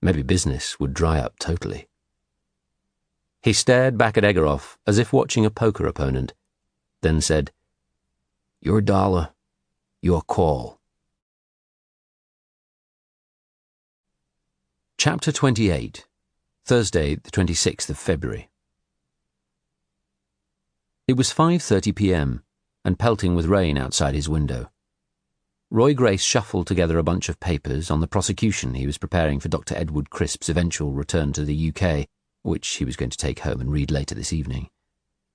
Speaker 1: Maybe business would dry up totally. He stared back at Egorov as if watching a poker opponent, then said,
Speaker 3: "Your dollar, your call."
Speaker 1: Chapter 28, Thursday, the 26th of February. It was 5:30 p.m. and pelting with rain outside his window. Roy Grace shuffled together a bunch of papers on the prosecution he was preparing for Dr. Edward Crisp's eventual return to the UK, which he was going to take home and read later this evening.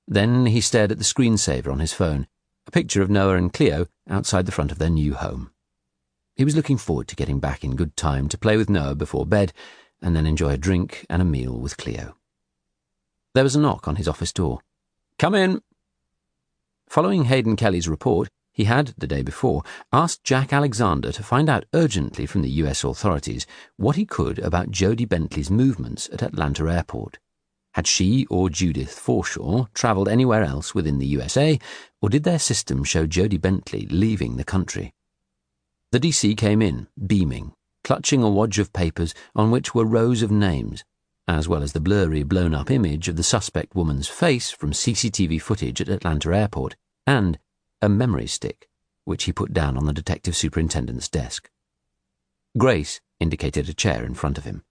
Speaker 1: Then he stared at the screensaver on his phone, a picture of Noah and Cleo outside the front of their new home. He was looking forward to getting back in good time to play with Noah before bed, and then enjoy a drink and a meal with Cleo. There was a knock on his office door. "Come in." Following Hayden Kelly's report, he had, the day before, asked Jack Alexander to find out urgently from the US authorities what he could about Jodie Bentley's movements at Atlanta Airport. Had she or Judith Forshaw travelled anywhere else within the USA, or did their system show Jodie Bentley leaving the country? The DC came in, beaming, clutching a wad of papers on which were rows of names, as well as the blurry, blown-up image of the suspect woman's face from CCTV footage at Atlanta Airport, and a memory stick, which he put down on the detective superintendent's desk. Grace indicated a chair in front of him.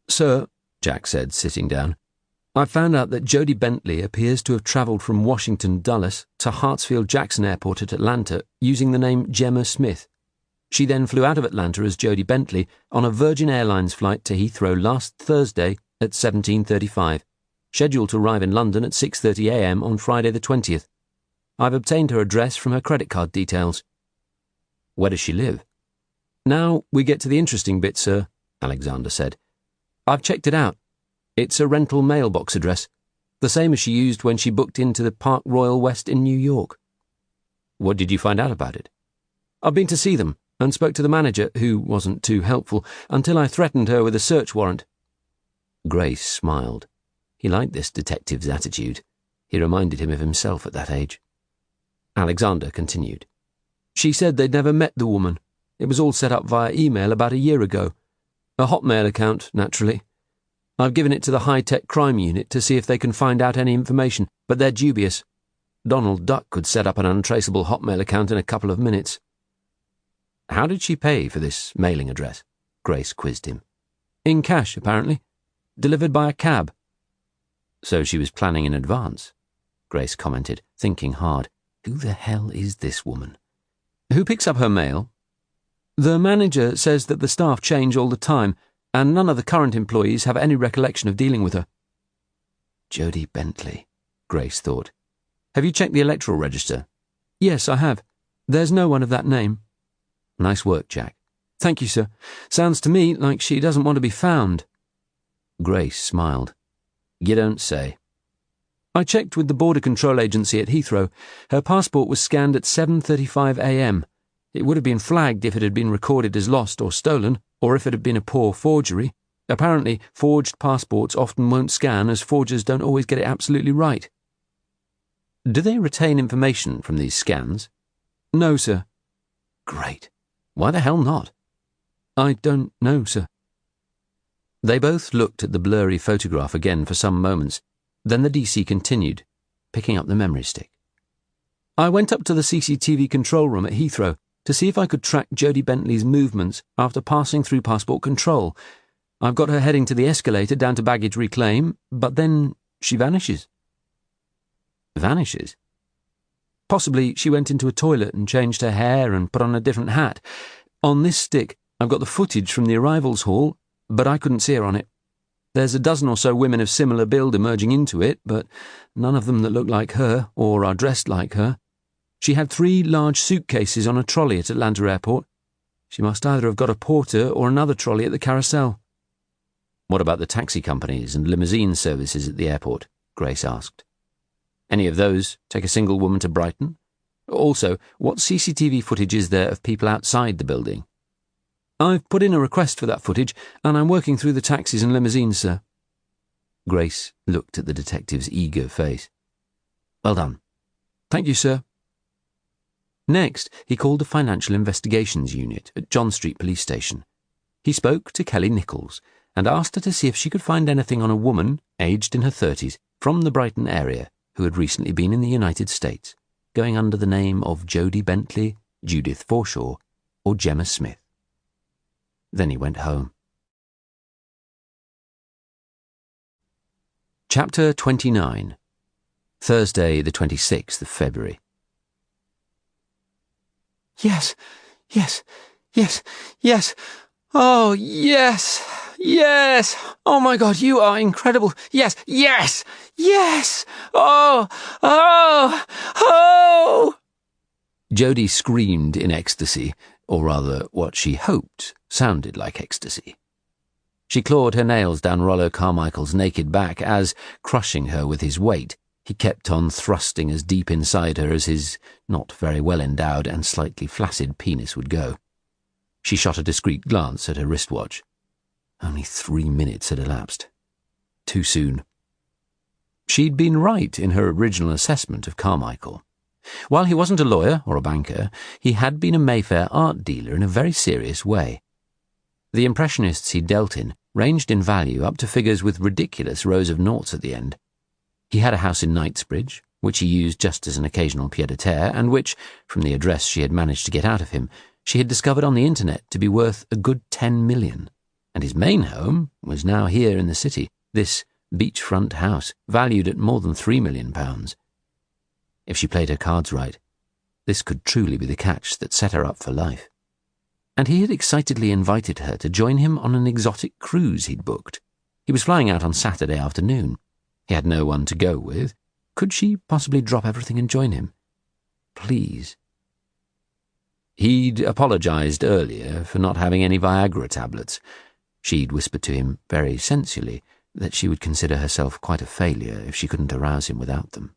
Speaker 1: "Sir," Jack said, sitting down,
Speaker 3: I found out that Jodie Bentley appears to have travelled from Washington Dulles to Hartsfield-Jackson Airport at Atlanta using the name Gemma Smith. She then flew out of Atlanta as Jodie Bentley on a Virgin Airlines flight to Heathrow last Thursday at 17:35, scheduled to arrive in London at 6:30 a.m. on Friday the 20th. I've obtained her address from her credit card details.
Speaker 1: Where does she live?
Speaker 3: Now we get to the interesting bit, sir, Alexander said. I've checked it out. It's a rental mailbox address, the same as she used when she booked into the Park Royal West in New York.
Speaker 1: What did you find out about it?
Speaker 3: I've been to see them and spoke to the manager, who wasn't too helpful, until I threatened her with a search warrant.
Speaker 1: Grace smiled. He liked this detective's attitude. He reminded him of himself at that age.
Speaker 3: Alexander continued. She said they'd never met the woman. It was all set up via email about a year ago. A Hotmail account, naturally. I've given it to the high-tech crime unit to see if they can find out any information, but they're dubious. Donald Duck could set up an untraceable Hotmail account in a couple of minutes.
Speaker 1: How did she pay for this mailing address? Grace quizzed him.
Speaker 3: In cash, apparently. Delivered by a cab.
Speaker 1: So she was planning in advance, Grace commented, thinking hard. Who the hell is this woman?
Speaker 3: Who picks up her mail? The manager says that the staff change all the time, and none of the current employees have any recollection of dealing with her.
Speaker 1: Jodie Bentley, Grace thought.
Speaker 3: Have you checked the electoral register? Yes, I have. There's no one of that name.
Speaker 1: Nice work, Jack.
Speaker 3: Thank you, sir. Sounds to me like she doesn't want to be found.
Speaker 1: Grace smiled. You don't say.
Speaker 3: I checked with the Border Control Agency at Heathrow. Her passport was scanned at 7:35 a.m. It would have been flagged if it had been recorded as lost or stolen, or if it had been a poor forgery. Apparently, forged passports often won't scan, as forgers don't always get it absolutely right.
Speaker 1: Do they retain information from these scans?
Speaker 3: No, sir.
Speaker 1: Great. Why the hell not?
Speaker 3: I don't know, sir.
Speaker 1: They both looked at the blurry photograph again for some moments. Then the DC continued, picking up the memory stick.
Speaker 3: I went up to the CCTV control room at Heathrow to see if I could track Jodie Bentley's movements after passing through passport control. I've got her heading to the escalator down to baggage reclaim, but then she vanishes.
Speaker 1: Vanishes?
Speaker 3: Possibly she went into a toilet and changed her hair and put on a different hat. On this stick, I've got the footage from the arrivals hall, but I couldn't see her on it. There's a dozen or so women of similar build emerging into it, but none of them that look like her or are dressed like her. She had 3 large suitcases on a trolley at Atlanta Airport. She must either have got a porter or another trolley at the carousel.
Speaker 1: What about the taxi companies and limousine services at the airport? Grace asked. Any of those take a single woman to Brighton? Also, what CCTV footage is there of people outside the building?
Speaker 3: I've put in a request for that footage, and I'm working through the taxis and limousines, sir.
Speaker 1: Grace looked at the detective's eager face. Well done.
Speaker 3: Thank you, sir.
Speaker 1: Next, he called the Financial Investigations Unit at John Street Police Station. He spoke to Kelly Nichols and asked her to see if she could find anything on a woman, aged in her 30s, from the Brighton area, who had recently been in the United States, going under the name of Jodie Bentley, Judith Forshaw, or Gemma Smith. Then he went home. Chapter 29. Thursday, the 26th of February.
Speaker 2: Yes, yes, yes, yes. Oh, yes, yes. Oh, my God, you are incredible. Yes, yes, yes. Oh, oh, oh.
Speaker 1: Jodie screamed in ecstasy, or rather what she hoped sounded like ecstasy. She clawed her nails down Rollo Carmichael's naked back as, crushing her with his weight, he kept on thrusting as deep inside her as his not very well endowed and slightly flaccid penis would go. She shot a discreet glance at her wristwatch. Only 3 minutes had elapsed. Too soon. She'd been right in her original assessment of Carmichael. While he wasn't a lawyer or a banker, he had been a Mayfair art dealer in a very serious way. The impressionists he dealt in ranged in value up to figures with ridiculous rows of noughts at the end. He had a house in Knightsbridge, which he used just as an occasional pied-à-terre, and which, from the address she had managed to get out of him, she had discovered on the internet to be worth a good 10 million. And his main home was now here in the city, this beachfront house, valued at more than £3 million. If she played her cards right, this could truly be the catch that set her up for life. And he had excitedly invited her to join him on an exotic cruise he'd booked. He was flying out on Saturday afternoon. He had no one to go with. Could she possibly drop everything and join him? Please. He'd apologised earlier for not having any Viagra tablets. She'd whispered to him very sensually that she would consider herself quite a failure if she couldn't arouse him without them.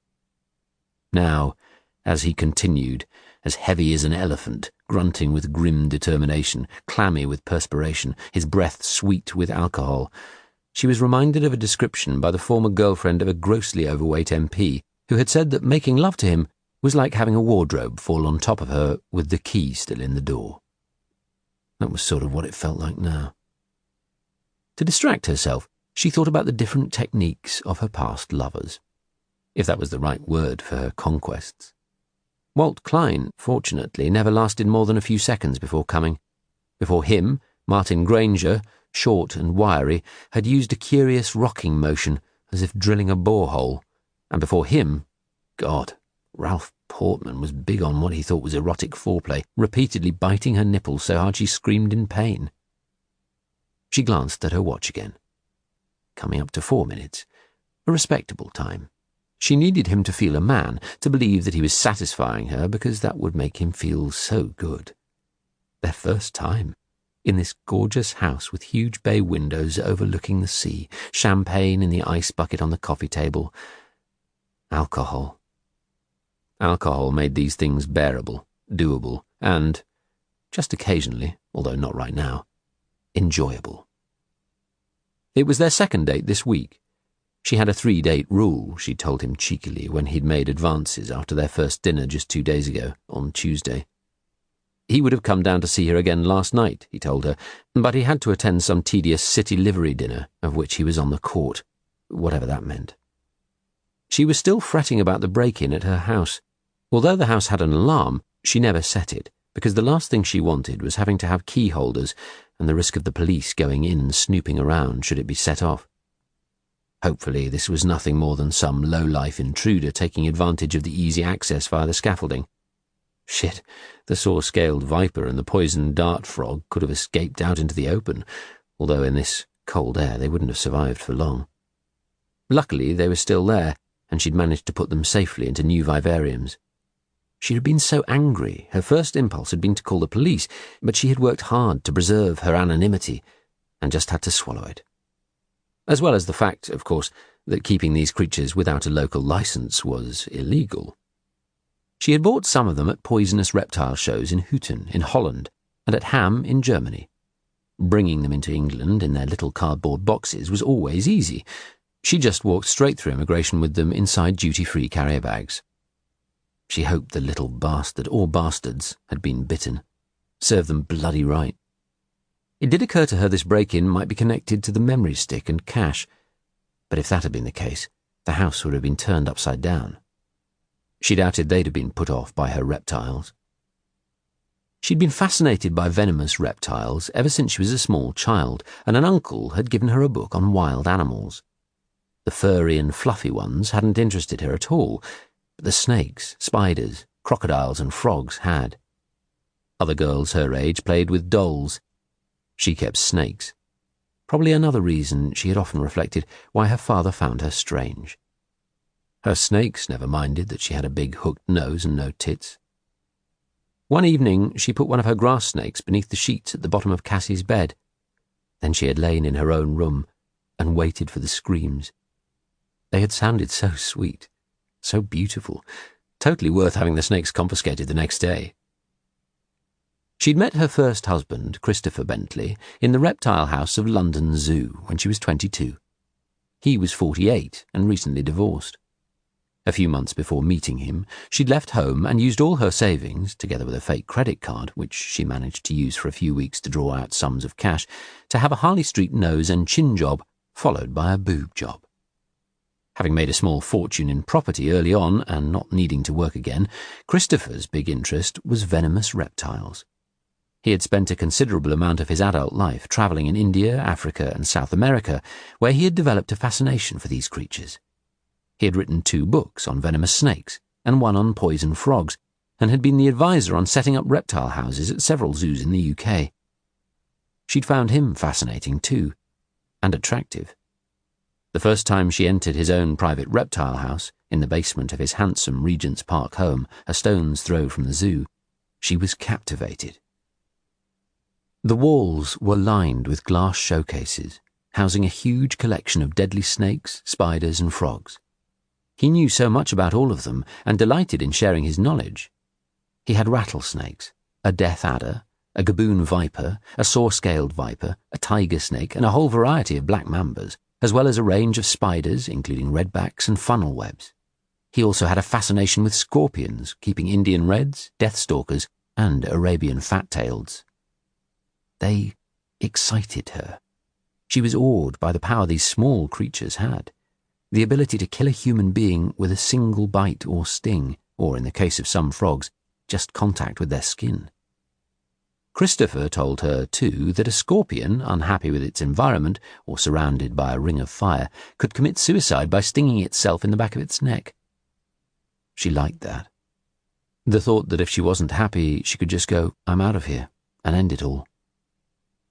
Speaker 1: Now, as he continued, as heavy as an elephant, grunting with grim determination, clammy with perspiration, his breath sweet with alcohol, she was reminded of a description by the former girlfriend of a grossly overweight MP who had said that making love to him was like having a wardrobe fall on top of her with the key still in the door. That was sort of what it felt like now. To distract herself, she thought about the different techniques of her past lovers, if that was the right word for her conquests. Walt Klein, fortunately, never lasted more than a few seconds before coming. Before him, Martin Granger, short and wiry, had used a curious rocking motion, as if drilling a borehole. And before him, God, Ralph Portman was big on what he thought was erotic foreplay, repeatedly biting her nipples so hard she screamed in pain. She glanced at her watch again. Coming up to 4 minutes. A respectable time. She needed him to feel a man, to believe that he was satisfying her, because that would make him feel so good. Their first time. In this gorgeous house with huge bay windows overlooking the sea, champagne in the ice bucket on the coffee table. Alcohol. Alcohol made these things bearable, doable, and, just occasionally, although not right now, enjoyable. It was their second date this week. She had a 3-date rule, she told him cheekily when he'd made advances after their first dinner just 2 days ago, on Tuesday. He would have come down to see her again last night, he told her, but he had to attend some tedious city livery dinner, of which he was on the court, whatever that meant. She was still fretting about the break-in at her house. Although the house had an alarm, she never set it, because the last thing she wanted was having to have key holders and the risk of the police going in and snooping around should it be set off. Hopefully this was nothing more than some low-life intruder taking advantage of the easy access via the scaffolding. Shit, the saw-scaled viper and the poisoned dart frog could have escaped out into the open, although in this cold air they wouldn't have survived for long. Luckily they were still there, and she'd managed to put them safely into new vivariums. She had been so angry, her first impulse had been to call the police, but she had worked hard to preserve her anonymity, and just had to swallow it. As well as the fact, of course, that keeping these creatures without a local license was illegal. She had bought some of them at poisonous reptile shows in Houghton, in Holland, and at Ham in Germany. Bringing them into England in their little cardboard boxes was always easy. She just walked straight through immigration with them inside duty-free carrier bags. She hoped the little bastard, or bastards, had been bitten. Served them bloody right. It did occur to her this break-in might be connected to the memory stick and cache, but if that had been the case, the house would have been turned upside down. She doubted they'd have been put off by her reptiles. She'd been fascinated by venomous reptiles ever since she was a small child, and an uncle had given her a book on wild animals. The furry and fluffy ones hadn't interested her at all, but the snakes, spiders, crocodiles and frogs had. Other girls her age played with dolls. She kept snakes. Probably another reason, she had often reflected, why her father found her strange. Her snakes never minded that she had a big hooked nose and no tits. One evening she put one of her grass snakes beneath the sheets at the bottom of Cassie's bed. Then she had lain in her own room and waited for the screams. They had sounded so sweet, so beautiful, totally worth having the snakes confiscated the next day. She'd met her first husband, Christopher Bentley, in the reptile house of London Zoo when she was 22. He was 48 and recently divorced. A few months before meeting him, she'd left home and used all her savings, together with a fake credit card, which she managed to use for a few weeks to draw out sums of cash, to have a Harley Street nose and chin job, followed by a boob job. Having made a small fortune in property early on and not needing to work again, Christopher's big interest was venomous reptiles. He had spent a considerable amount of his adult life travelling in India, Africa, and South America, where he had developed a fascination for these creatures. He had written 2 books on venomous snakes and 1 on poison frogs, and had been the advisor on setting up reptile houses at several zoos in the UK. She'd found him fascinating too, and attractive. The first time she entered his own private reptile house, in the basement of his handsome Regent's Park home, a stone's throw from the zoo, she was captivated. The walls were lined with glass showcases, housing a huge collection of deadly snakes, spiders, and frogs. He knew so much about all of them, and delighted in sharing his knowledge. He had rattlesnakes, a death adder, a gaboon viper, a saw-scaled viper, a tiger snake, and a whole variety of black mambas, as well as a range of spiders, including redbacks and funnel webs. He also had a fascination with scorpions, keeping Indian reds, deathstalkers, and Arabian fat-taileds. They excited her. She was awed by the power these small creatures had, the ability to kill a human being with a single bite or sting, or in the case of some frogs, just contact with their skin. Christopher told her, too, that a scorpion, unhappy with its environment or surrounded by a ring of fire, could commit suicide by stinging itself in the back of its neck. She liked that. The thought that if she wasn't happy, she could just go, "I'm out of here," and end it all.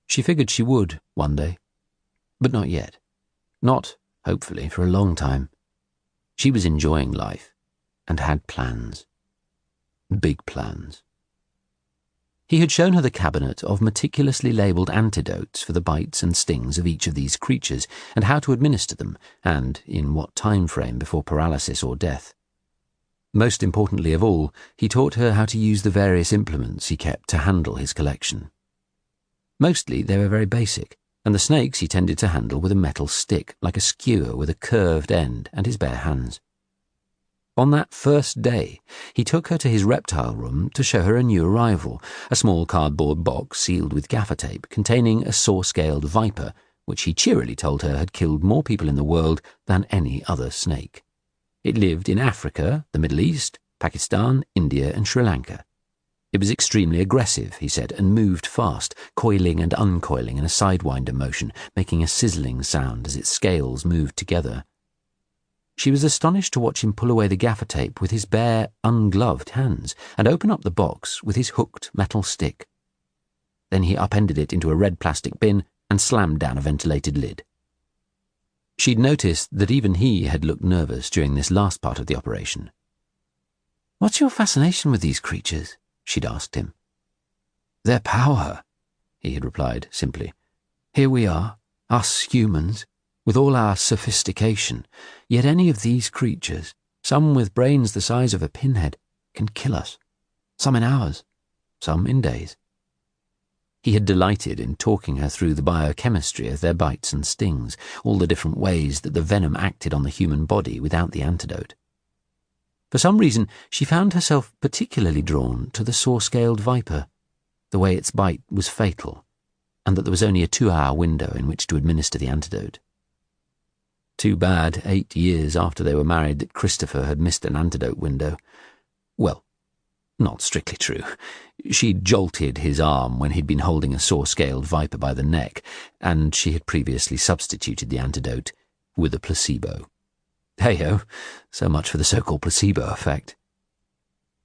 Speaker 1: She figured she would, one day. But not yet. Not, hopefully, for a long time. She was enjoying life, and had plans. Big plans. He had shown her the cabinet of meticulously labelled antidotes for the bites and stings of each of these creatures, and how to administer them, and in what time frame before paralysis or death. Most importantly of all, he taught her how to use the various implements he kept to handle his collection. Mostly they were very basic, and the snakes he tended to handle with a metal stick, like a skewer with a curved end, and his bare hands. On that first day, he took her to his reptile room to show her a new arrival, a small cardboard box sealed with gaffer tape containing a saw-scaled viper, which he cheerily told her had killed more people in the world than any other snake. It lived in Africa, the Middle East, Pakistan, India, and Sri Lanka. It was extremely aggressive, he said, and moved fast, coiling and uncoiling in a sidewinder motion, making a sizzling sound as its scales moved together. She was astonished to watch him pull away the gaffer tape with his bare, ungloved hands, and open up the box with his hooked metal stick. Then he upended it into a red plastic bin and slammed down a ventilated lid. She'd noticed that even he had looked nervous during this last part of the operation. "What's your fascination with these creatures?" she'd asked him. "Their power," he had replied simply. "Here we are, us humans, with all our sophistication, yet any of these creatures, some with brains the size of a pinhead, can kill us. Some in hours, some in days." He had delighted in talking her through the biochemistry of their bites and stings, all the different ways that the venom acted on the human body without the antidote. For some reason, she found herself particularly drawn to the saw-scaled viper, the way its bite was fatal, and that there was only a 2-hour window in which to administer the antidote. Too bad, 8 years after they were married, that Christopher had missed an antidote window. Well, not strictly true. She'd jolted his arm when he'd been holding a saw-scaled viper by the neck, and she had previously substituted the antidote with a placebo. Hey-ho, so much for the so-called placebo effect.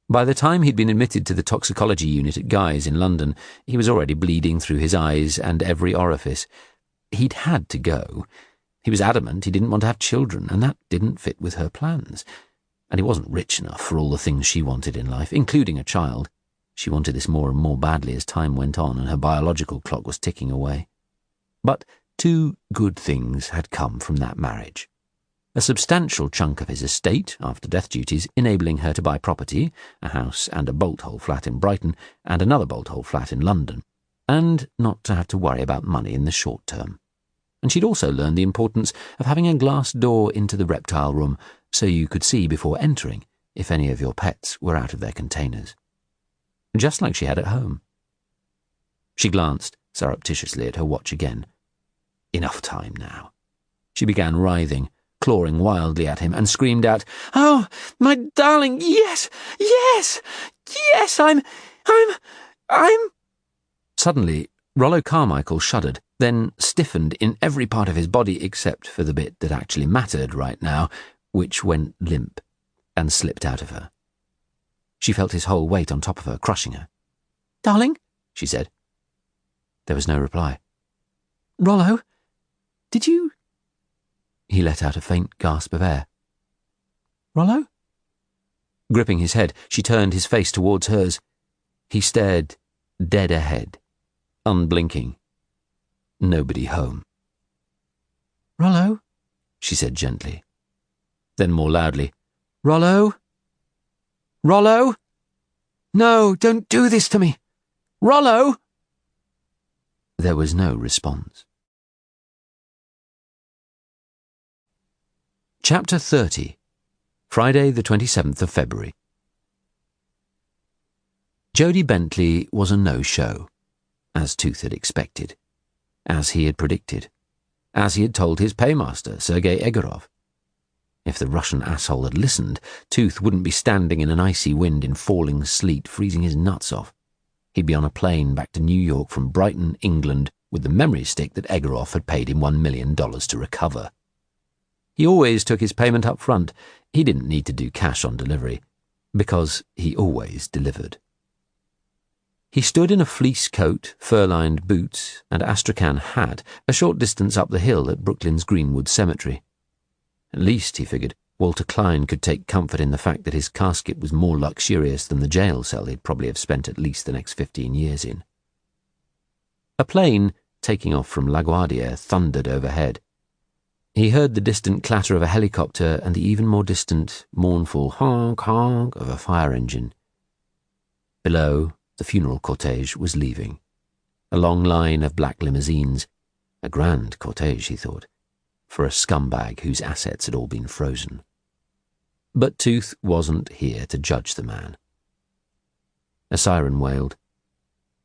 Speaker 1: By the time he'd been admitted to the toxicology unit at Guy's in London, he was already bleeding through his eyes and every orifice. He'd had to go. He was adamant he didn't want to have children, and that didn't fit with her plans. And he wasn't rich enough for all the things she wanted in life, including a child. She wanted this more and more badly as time went on and her biological clock was ticking away. But 2 good things had come from that marriage. A substantial chunk of his estate, after death duties, enabling her to buy property, a house and a bolt-hole flat in Brighton, and another bolt-hole flat in London, and not to have to worry about money in the short term. And she'd also learned the importance of having a glass door into the reptile room so you could see before entering if any of your pets were out of their containers. Just like she had at home. She glanced surreptitiously at her watch again. Enough time now. She began writhing, clawing wildly at him, and screamed out, "Oh, my darling, yes, yes, yes, I'm... Suddenly, Rollo Carmichael shuddered, then stiffened in every part of his body except for the bit that actually mattered right now, which went limp and slipped out of her. She felt his whole weight on top of her, crushing her.
Speaker 2: "Darling?"
Speaker 1: she said. There was no reply.
Speaker 2: "Rollo, did you—"
Speaker 1: He let out a faint gasp of air.
Speaker 2: "Rollo?"
Speaker 1: Gripping his head, she turned his face towards hers. He stared dead ahead, unblinking. Nobody home.
Speaker 2: "Rollo?"
Speaker 1: she said gently. Then more loudly,
Speaker 2: "Rollo? Rollo? No, don't do this to me! Rollo!"
Speaker 1: There was no response. Chapter 30. Friday, the 27th of February. Jodie Bentley was a no-show, as Tooth had expected, as he had predicted, as he had told his paymaster, Sergei Egorov. If the Russian asshole had listened, Tooth wouldn't be standing in an icy wind in falling sleet, freezing his nuts off. He'd be on a plane back to New York from Brighton, England, with the memory stick that Egorov had paid him $1 million to recover. He always took his payment up front. He didn't need to do cash on delivery, because he always delivered. He stood in a fleece coat, fur-lined boots, and astrakhan hat a short distance up the hill at Brooklyn's Greenwood Cemetery. At least, he figured, Walter Klein could take comfort in the fact that his casket was more luxurious than the jail cell he'd probably have spent at least the next 15 years in. A plane, taking off from LaGuardia, thundered overhead. He heard the distant clatter of a helicopter and the even more distant, mournful honk-honk of a fire engine. Below, the funeral cortege was leaving. A long line of black limousines. A grand cortege, he thought, for a scumbag whose assets had all been frozen. But Tooth wasn't here to judge the man. A siren wailed.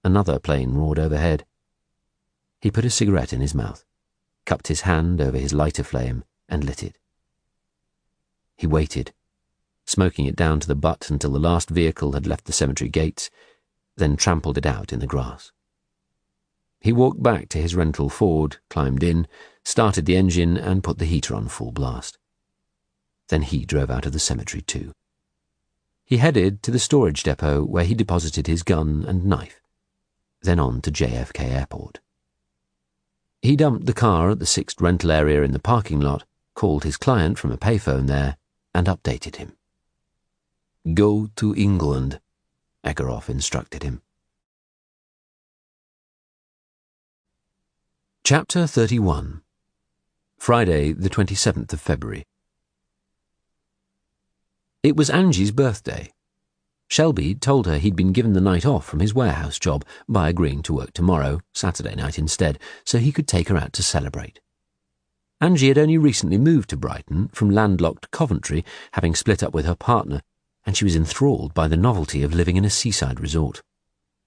Speaker 1: Another plane roared overhead. He put a cigarette in his mouth, cupped his hand over his lighter flame, and lit it. He waited, smoking it down to the butt until the last vehicle had left the cemetery gates, then trampled it out in the grass. He walked back to his rental Ford, climbed in, started the engine, and put the heater on full blast. Then he drove out of the cemetery too. He headed to the storage depot where he deposited his gun and knife, then on to JFK Airport. He dumped the car at the 6th rental area in the parking lot, called his client from a payphone there, and updated him. "Go to England," Egorov instructed him. Chapter 31. Friday, the 27th of February. It was Angie's birthday. Shelby told her he'd been given the night off from his warehouse job by agreeing to work tomorrow, Saturday night instead, so he could take her out to celebrate. Angie had only recently moved to Brighton from landlocked Coventry, having split up with her partner, and she was enthralled by the novelty of living in a seaside resort.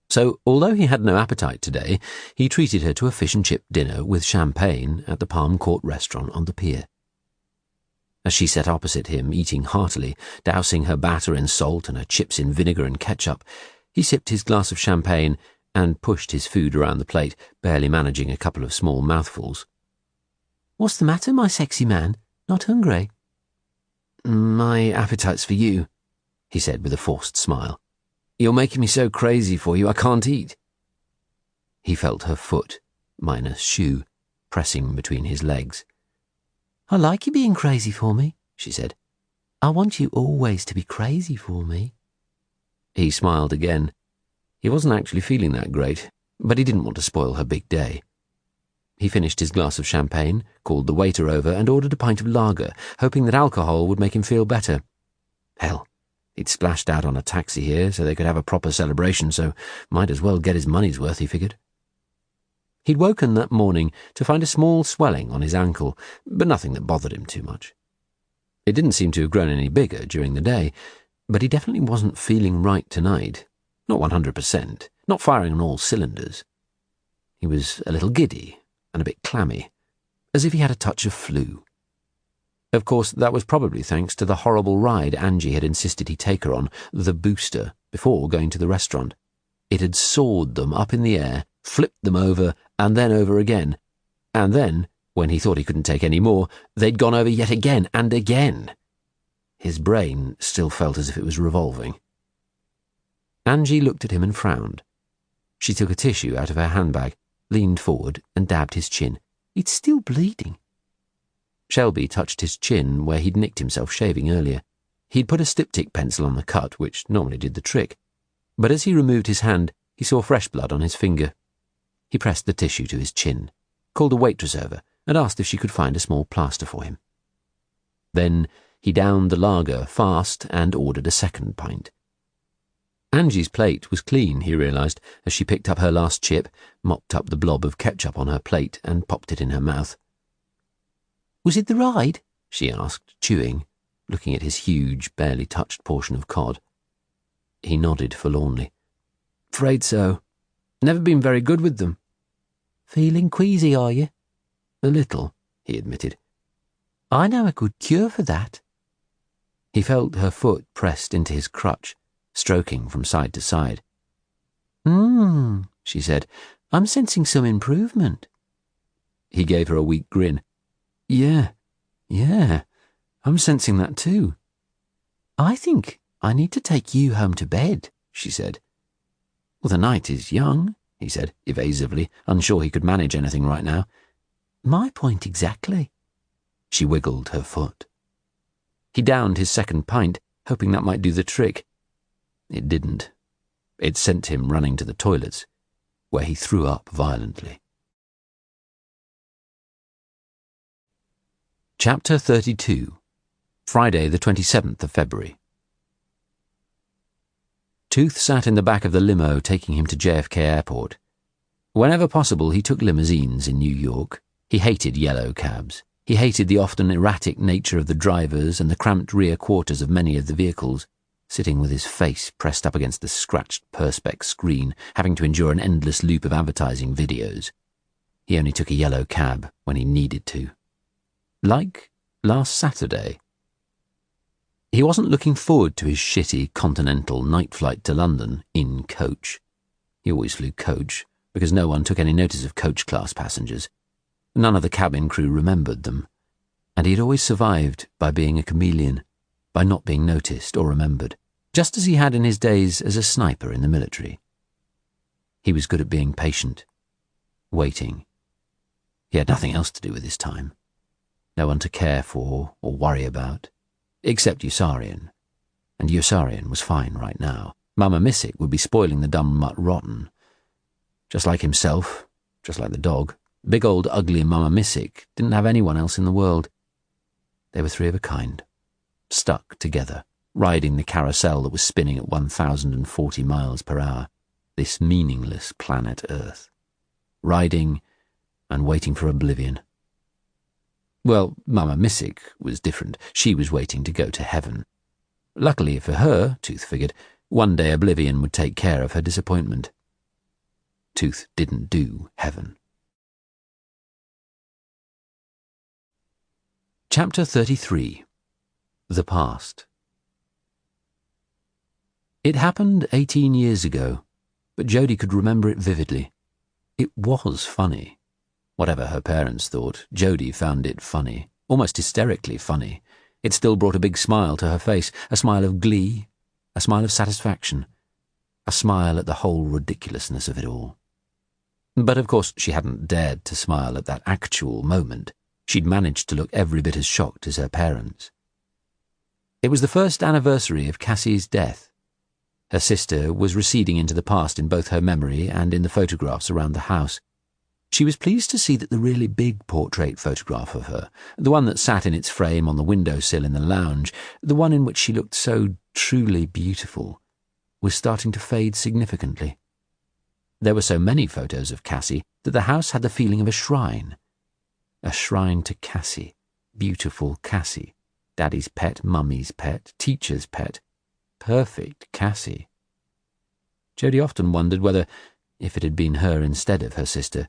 Speaker 1: So, although he had no appetite today, he treated her to a fish and chip dinner with champagne at the Palm Court restaurant on the pier. As she sat opposite him, eating heartily, dousing her batter in salt and her chips in vinegar and ketchup, he sipped his glass of champagne and pushed his food around the plate, barely managing a couple of small mouthfuls.
Speaker 2: "What's the matter, my sexy man? Not hungry?"
Speaker 4: "My appetite's for you," he said with a forced smile. "You're making me so crazy for you I can't eat."
Speaker 1: He felt her foot, minus shoe, pressing between his legs.
Speaker 2: "I like you being crazy for me," she said. "I want you always to be crazy for me."
Speaker 1: He smiled again. He wasn't actually feeling that great, but he didn't want to spoil her big day. He finished his glass of champagne, called the waiter over, and ordered a pint of lager, hoping that alcohol would make him feel better. Hell, he'd splashed out on a taxi here so they could have a proper celebration, so might as well get his money's worth, he figured. He'd woken that morning to find a small swelling on his ankle, but nothing that bothered him too much. It didn't seem to have grown any bigger during the day, but he definitely wasn't feeling right tonight. Not 100%, not firing on all cylinders. He was a little giddy and a bit clammy, as if he had a touch of flu. Of course, that was probably thanks to the horrible ride Angie had insisted he take her on, the booster, before going to the restaurant. It had soared them up in the air flipped them over, and then over again. And then, when he thought he couldn't take any more, they'd gone over yet again and again. His brain still felt as if it was revolving. Angie looked at him and frowned. She took a tissue out of her handbag, leaned forward, and dabbed his chin. It's still bleeding. Shelby touched his chin where he'd nicked himself shaving earlier. He'd put a styptic pencil on the cut, which normally did the trick. But as he removed his hand, he saw fresh blood on his finger. He pressed the tissue to his chin, called a waitress over, and asked if she could find a small plaster for him. Then he downed the lager fast and ordered a second pint. Angie's plate was clean, he realised, as she picked up her last chip, mopped up the blob of ketchup on her plate, and popped it in her mouth. "Was it the ride?" she asked, chewing, looking at his huge, barely touched portion of cod. He nodded forlornly. "Afraid so. Never been very good with them." "Feeling queasy, are you?" "A little," he admitted. "I know a good cure for that." He felt her foot pressed into his crutch, stroking from side to side. She said. "I'm sensing some improvement." He gave her a weak grin. Yeah, I'm sensing that too." "I think I need to take you home to bed," she said. "Well, the night is young," he said, evasively, unsure he could manage anything right now. "My point exactly." She wiggled her foot. He downed his second pint, hoping that might do the trick. It didn't. It sent him running to the toilets, where he threw up violently. Chapter 32. Friday, the 27th of February. Tooth sat in the back of the limo taking him to JFK Airport. Whenever possible, he took limousines in New York. He hated yellow cabs. He hated the often erratic nature of the drivers and the cramped rear quarters of many of the vehicles, sitting with his face pressed up against the scratched perspex screen, having to endure an endless loop of advertising videos. He only took a yellow cab when he needed to. Like last Saturday. He wasn't looking forward to his shitty continental night flight to London in coach. He always flew coach, because no one took any notice of coach-class passengers. None of the cabin crew remembered them, and he had always survived by being a chameleon, by not being noticed or remembered, just as he had in his days as a sniper in the military. He was good at being patient, waiting. He had nothing else to do with his time. No one to care for or worry about, except Yossarian. And Yossarian was fine right now. Mama Missick would be spoiling the dumb mutt rotten. Just like himself, just like the dog, big old ugly Mama Missick didn't have anyone else in the world. They were three of a kind, stuck together, riding the carousel that was spinning at 1,040 miles per hour, this meaningless planet Earth. Riding and waiting for oblivion. Well, Mama Missick was different. She was waiting to go to heaven. Luckily for her, Tooth figured, one day oblivion would take care of her disappointment. Tooth didn't do heaven. Chapter 33. The Past. It happened 18 years ago, but Jodie could remember it vividly. It was funny. Whatever her parents thought, Jodie found it funny, almost hysterically funny. It still brought a big smile to her face, a smile of glee, a smile of satisfaction, a smile at the whole ridiculousness of it all. But of course she hadn't dared to smile at that actual moment. She'd managed to look every bit as shocked as her parents. It was the first anniversary of Cassie's death. Her sister was receding into the past in both her memory and in the photographs around the house. She was pleased to see that the really big portrait photograph of her, the one that sat in its frame on the windowsill in the lounge, the one in which she looked so truly beautiful, was starting to fade significantly. There were so many photos of Cassie that the house had the feeling of a shrine to Cassie, beautiful Cassie, Daddy's pet, Mummy's pet, teacher's pet, perfect Cassie. Jodie often wondered whether, if it had been her instead of her sister,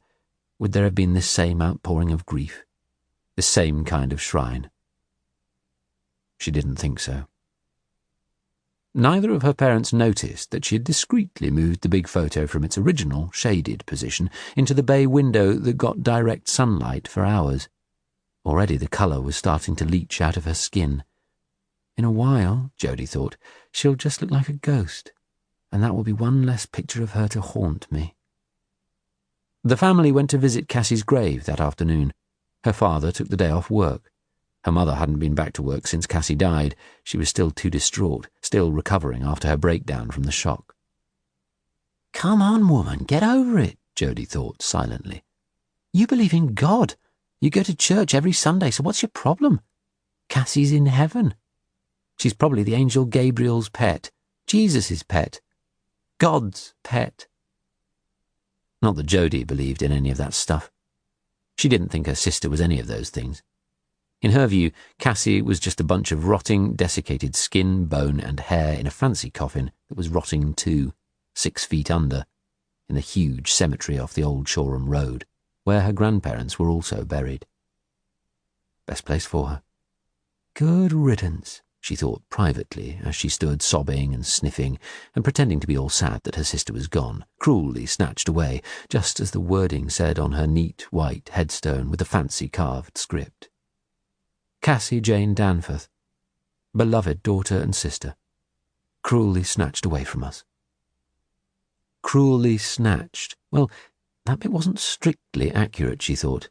Speaker 1: would there have been this same outpouring of grief, this same kind of shrine? She didn't think so. Neither of her parents noticed that she had discreetly moved the big photo from its original, shaded position into the bay window that got direct sunlight for hours. Already the colour was starting to leach out of her skin. In a while, Jodie thought, she'll just look like a ghost, and that will be one less picture of her to haunt me. The family went to visit Cassie's grave that afternoon. Her father took the day off work. Her mother hadn't been back to work since Cassie died. She was still too distraught, still recovering after her breakdown from the shock.
Speaker 3: "Come on, woman, get over it," Jodie thought silently. "You believe in God. You go to church every Sunday, so what's your problem? Cassie's in heaven. She's probably the angel Gabriel's pet, Jesus' pet, God's pet."
Speaker 1: Not that Jodie believed in any of that stuff. She didn't think her sister was any of those things. In her view, Cassie was just a bunch of rotting, desiccated skin, bone, and hair in a fancy coffin that was rotting too, 6 feet under, in the huge cemetery off the old Shoreham Road, where her grandparents were also buried. Best place for her. Good riddance, she thought privately as she stood sobbing and sniffing and pretending to be all sad that her sister was gone, cruelly snatched away, just as the wording said on her neat white headstone with a fancy carved script. Cassie Jane Danforth, beloved daughter and sister, cruelly snatched away from us. Cruelly snatched. Well, that bit wasn't strictly accurate, she thought.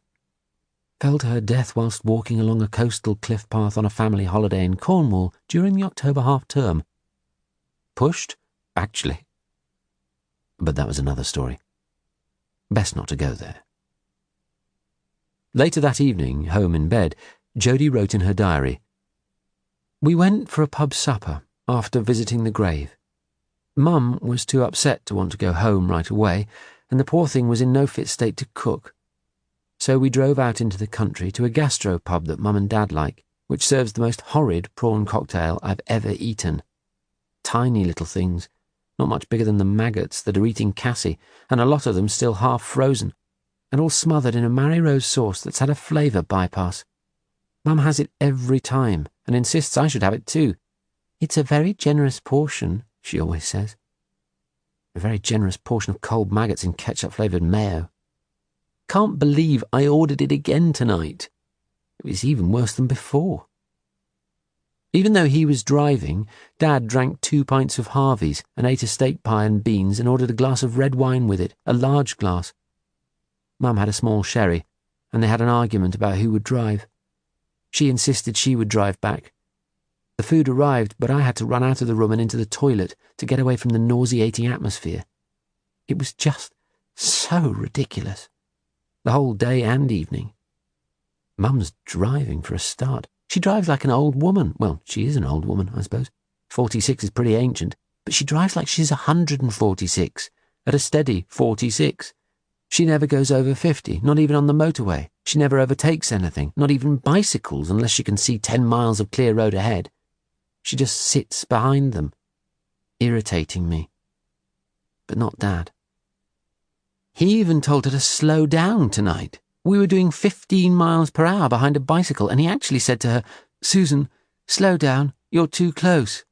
Speaker 1: Fell to her death whilst walking along a coastal cliff path on a family holiday in Cornwall during the October half-term. Pushed? Actually. But that was another story. Best not to go there. Later that evening, home in bed, Jodie wrote in her diary, "We went for a pub supper after visiting the grave. Mum was too upset to want to go home right away, and the poor thing was in no fit state to cook. So we drove out into the country to a gastropub that Mum and Dad like, which serves the most horrid prawn cocktail I've ever eaten. Tiny little things, not much bigger than the maggots that are eating Cassie, and a lot of them still half frozen, and all smothered in a Mary Rose sauce that's had a flavour bypass. Mum has it every time, and insists I should have it too. It's a very generous portion, she always says. A very generous portion of cold maggots in ketchup-flavoured mayo. Can't believe I ordered it again tonight. It was even worse than before." Even though he was driving, Dad drank 2 pints of Harvey's and ate a steak pie and beans and ordered a glass of red wine with it, a large glass. Mum had a small sherry, and they had an argument about who would drive. She insisted she would drive back. The food arrived, but I had to run out of the room and into the toilet to get away from the nauseating atmosphere. It was just so ridiculous. The whole day and evening. Mum's driving for a start. She drives like an old woman. Well, she is an old woman, I suppose. 46 is pretty ancient, but she drives like she's 146, at a steady 46. She never goes over 50, not even on the motorway. She never overtakes anything, not even bicycles, unless she can see 10 miles of clear road ahead. She just sits behind them, irritating me. But not Dad. He even told her to slow down tonight. We were doing 15 miles per hour behind a bicycle, and he actually said to her, "Susan, slow down, you're too close."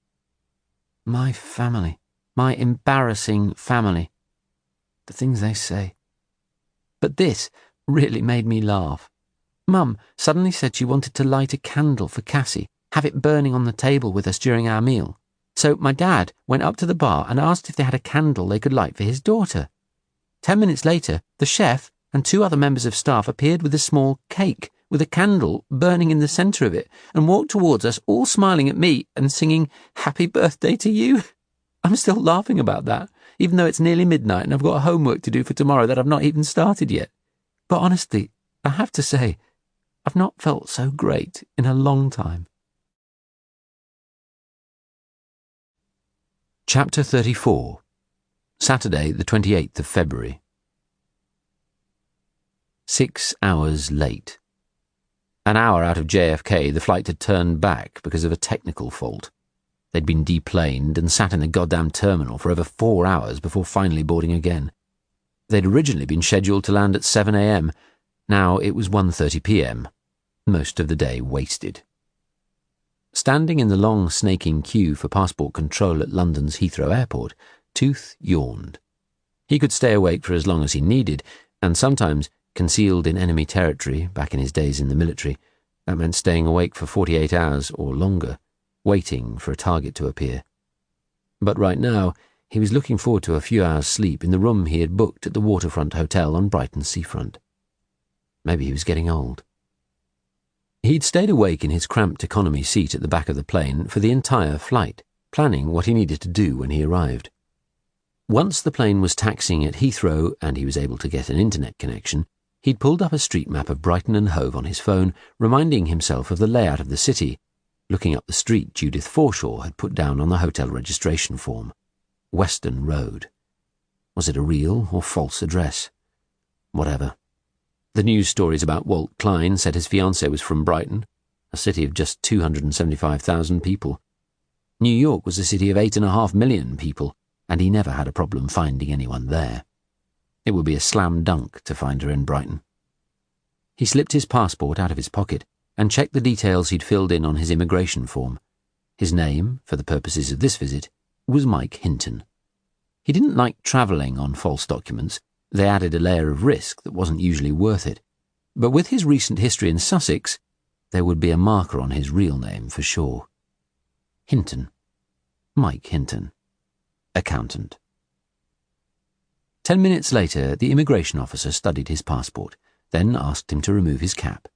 Speaker 1: My family, my embarrassing family. The things they say. But this really made me laugh. Mum suddenly said she wanted to light a candle for Cassie, have it burning on the table with us during our meal. So my dad went up to the bar and asked if they had a candle they could light for his daughter. 10 minutes later, the chef and 2 other members of staff appeared with a small cake with a candle burning in the centre of it and walked towards us, all smiling at me and singing, "Happy birthday to you." I'm still laughing about that, even though it's nearly midnight and I've got homework to do for tomorrow that I've not even started yet. But honestly, I have to say, I've not felt so great in a long time. Chapter 34. Saturday, the 28th of February. 6 hours late. An hour out of JFK, the flight had turned back because of a technical fault. They'd been deplaned and sat in the goddamn terminal for over 4 hours before finally boarding again. They'd originally been scheduled to land at 7 a.m. Now it was 1:30 p.m. Most of the day wasted. Standing in the long, snaking queue for passport control at London's Heathrow Airport, Tooth yawned. He could stay awake for as long as he needed, and sometimes, concealed in enemy territory back in his days in the military, that meant staying awake for 48 hours or longer, waiting for a target to appear. But right now, he was looking forward to a few hours' sleep in the room he had booked at the waterfront hotel on Brighton's seafront. Maybe he was getting old. He'd stayed awake in his cramped economy seat at the back of the plane for the entire flight, planning what he needed to do when he arrived. Once the plane was taxiing at Heathrow and he was able to get an internet connection, he'd pulled up a street map of Brighton and Hove on his phone, reminding himself of the layout of the city, looking up the street Judith Forshaw had put down on the hotel registration form. Western Road. Was it a real or false address? Whatever. The news stories about Walt Klein said his fiancée was from Brighton, a city of just 275,000 people. New York was a city of 8.5 million people, and he never had a problem finding anyone there. It would be a slam dunk to find her in Brighton. He slipped his passport out of his pocket and checked the details he'd filled in on his immigration form. His name, for the purposes of this visit, was Mike Hinton. He didn't like travelling on false documents. They added a layer of risk that wasn't usually worth it. But with his recent history in Sussex, there would be a marker on his real name for sure. Hinton. Mike Hinton. Accountant. 10 minutes later, the immigration officer studied his passport, then asked him to remove his cap.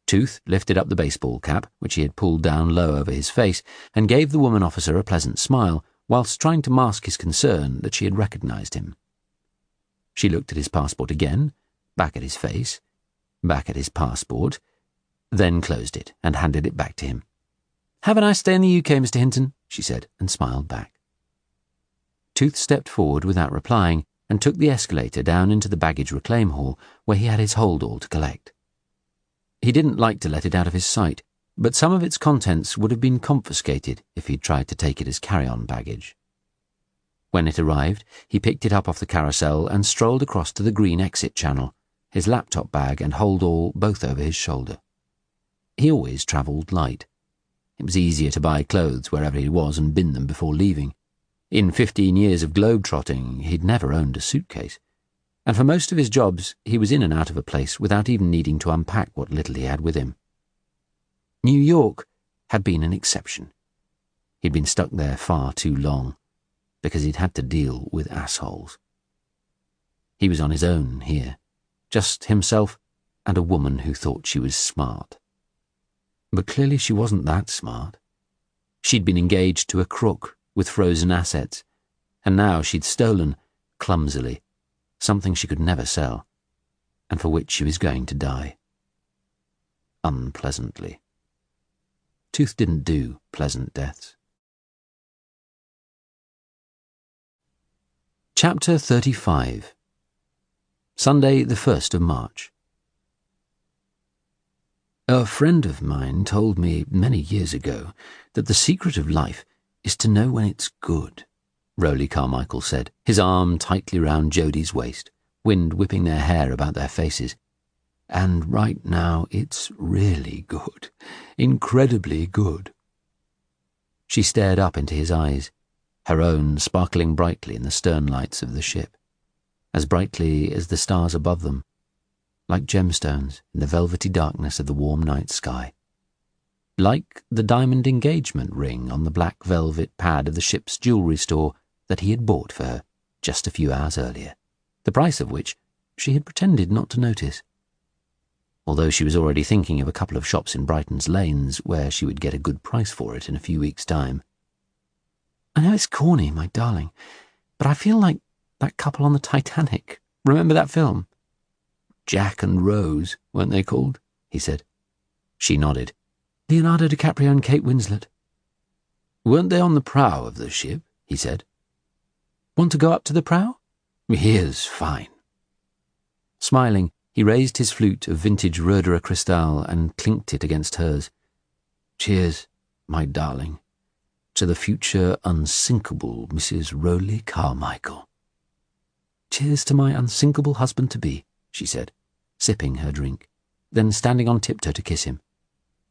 Speaker 1: Tooth lifted up the baseball cap, which he had pulled down low over his face, and gave the woman officer a pleasant smile, whilst trying to mask his concern that she had recognised him. She looked at his passport again, back at his face, back at his passport, then closed it and handed it back to him. "Have a nice day in the UK, Mr. Hinton," she said, and smiled back. Tooth stepped forward without replying and took the escalator down into the baggage reclaim hall where he had his hold-all to collect. He didn't like to let it out of his sight, but some of its contents would have been confiscated if he'd tried to take it as carry-on baggage. When it arrived, he picked it up off the carousel and strolled across to the green exit channel, his laptop bag and hold-all both over his shoulder. He always travelled light. It was easier to buy clothes wherever he was and bin them before leaving. In 15 years of globe-trotting, he'd never owned a suitcase, and for most of his jobs he was in and out of a place without even needing to unpack what little he had with him. New York had been an exception. He'd been stuck there far too long, because he'd had to deal with assholes. He was on his own here, just himself and a woman who thought she was smart. But clearly she wasn't that smart. She'd been engaged to a crook with frozen assets, and now she'd stolen, clumsily, something she could never sell, and for which she was going to die. Unpleasantly. Tooth didn't do pleasant deaths. Chapter 35. Sunday, the 1st of March. A friend of mine told me many years ago that the secret of life is to know when it's good, Rowley Carmichael said, his arm tightly round Jodie's waist, wind whipping their hair about their faces. And right now it's really good, incredibly good. She stared up into his eyes, her own sparkling brightly in the stern lights of the ship, as brightly as the stars above them, like gemstones in the velvety darkness of the warm night sky, like the diamond engagement ring on the black velvet pad of the ship's jewellery store that he had bought for her just a few hours earlier, the price of which she had pretended not to notice, although she was already thinking of a couple of shops in Brighton's lanes where she would get a good price for it in a few weeks' time. "I know it's corny, my darling, but I feel like that couple on the Titanic. Remember that film? Jack and Rose, weren't they called?" he said. She nodded. "Leonardo DiCaprio and Kate Winslet." "Weren't they on the prow of the ship?" he said. "Want to go up to the prow?" "Here's fine." Smiling, he raised his flute of vintage Roederer Cristal and clinked it against hers. "Cheers, my darling, to the future unsinkable Mrs. Rowley Carmichael." "Cheers to my unsinkable husband-to-be," she said, sipping her drink, then standing on tiptoe to kiss him.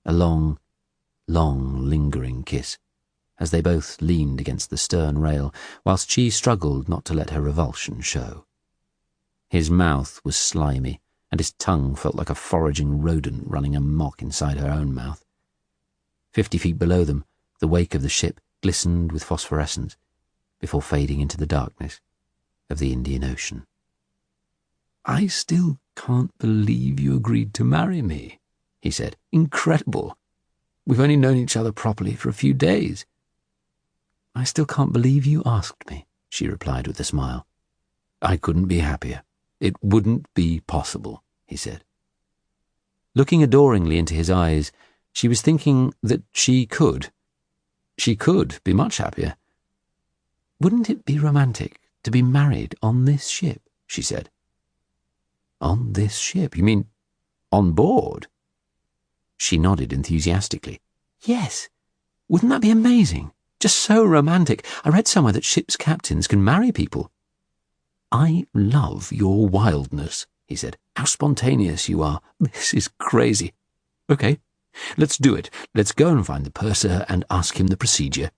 Speaker 1: A long, long, lingering kiss, as they both leaned against the stern rail, whilst she struggled not to let her revulsion show. His mouth was slimy, and his tongue felt like a foraging rodent running amok inside her own mouth. 50 feet below them, the wake of the ship glistened with phosphorescence, before fading into the darkness of the Indian Ocean. "I still can't believe you agreed to marry me," he said. "Incredible. We've only known each other properly for a few days." "I still can't believe you asked me," she replied with a smile. "I couldn't be happier. It wouldn't be possible," he said. Looking adoringly into his eyes, she was thinking that she could be much happier. "Wouldn't it be romantic to be married on this ship?" she said. "On this ship? You mean on board?" She nodded enthusiastically. "Yes. Wouldn't that be amazing? Just so romantic. I read somewhere that ship's captains can marry people." "I love your wildness," he said. "How spontaneous you are. This is crazy. Okay, let's do it. Let's go and find the purser and ask him the procedure."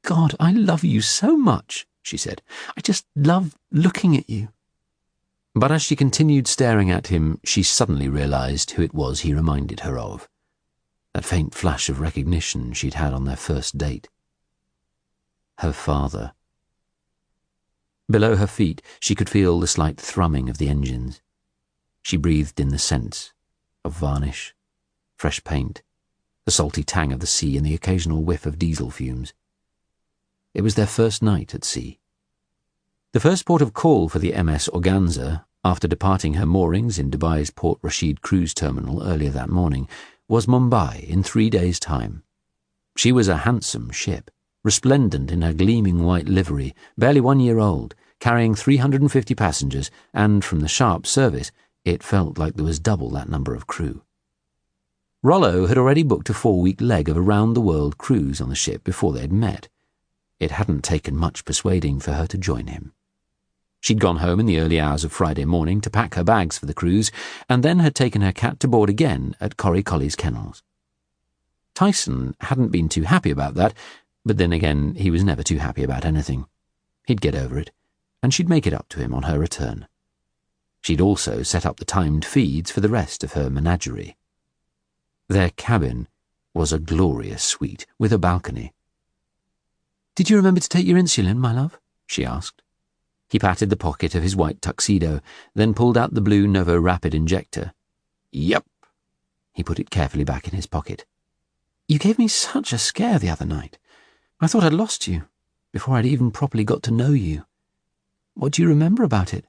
Speaker 1: "God, I love you so much," she said. "I just love looking at you." But as she continued staring at him, she suddenly realized who it was he reminded her of. That faint flash of recognition she'd had on their first date. Her father. Below her feet, she could feel the slight thrumming of the engines. She breathed in the scents of varnish, fresh paint, the salty tang of the sea, and the occasional whiff of diesel fumes. It was their first night at sea. The first port of call for the MS Organza, after departing her moorings in Dubai's Port Rashid cruise terminal earlier that morning, was Mumbai in 3 days' time. She was a handsome ship, resplendent in her gleaming white livery, barely 1 year old, carrying 350 passengers, and from the sharp service, it felt like there was double that number of crew. Rollo had already booked a 4-week leg of a round-the-world cruise on the ship before they had met. It hadn't taken much persuading for her to join him. She'd gone home in the early hours of Friday morning to pack her bags for the cruise, and then had taken her cat to board again at Corrie Collie's kennels. Tyson hadn't been too happy about that, but then again he was never too happy about anything. He'd get over it, and she'd make it up to him on her return. She'd also set up the timed feeds for the rest of her menagerie. Their cabin was a glorious suite with a balcony. "Did you remember to take your insulin, my love?" she asked. He patted the pocket of his white tuxedo, then pulled out the blue Novo Rapid injector. "Yep." He put it carefully back in his pocket. "You gave me such a scare the other night. I thought I'd lost you, before I'd even properly got to know you. What do you remember about it?"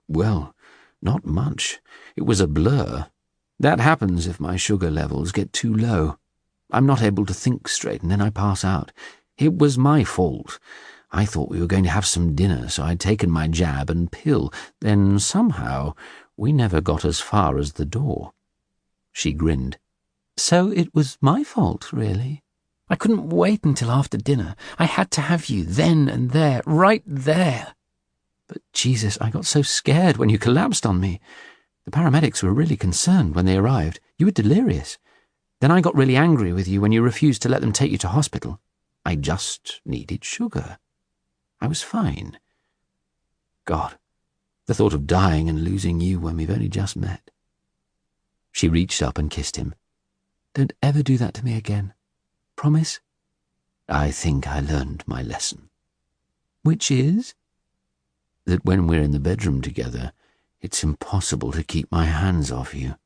Speaker 1: "Well, not much. It was a blur. That happens if my sugar levels get too low. I'm not able to think straight, and then I pass out. It was my fault. I thought we were going to have some dinner, so I'd taken my jab and pill. Then somehow we never got as far as the door." She grinned. "So it was my fault, really? I couldn't wait until after dinner. I had to have you then and there, right there. But Jesus, I got so scared when you collapsed on me. The paramedics were really concerned when they arrived. You were delirious. Then I got really angry with you when you refused to let them take you to hospital. I just needed sugar. I was fine. God, the thought of dying and losing you when we've only just met." She reached up and kissed him. "Don't ever do that to me again. Promise?" "I think I learned my lesson." "Which is?" "That when we're in the bedroom together, it's impossible to keep my hands off you."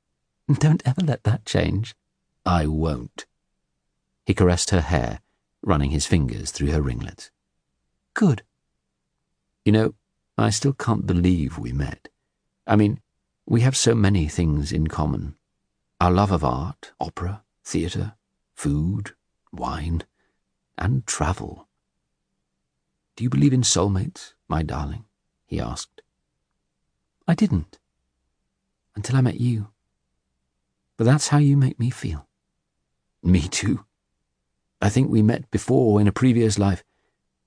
Speaker 1: "Don't ever let that change." "I won't." He caressed her hair, running his fingers through her ringlets. "Good." "You know, I still can't believe we met. I mean, we have so many things in common. Our love of art, opera, theatre, food, wine, and travel." "Do you believe in soulmates, my darling?" he asked. "I didn't. Until I met you. But that's how you make me feel." "Me too. I think we met before in a previous life,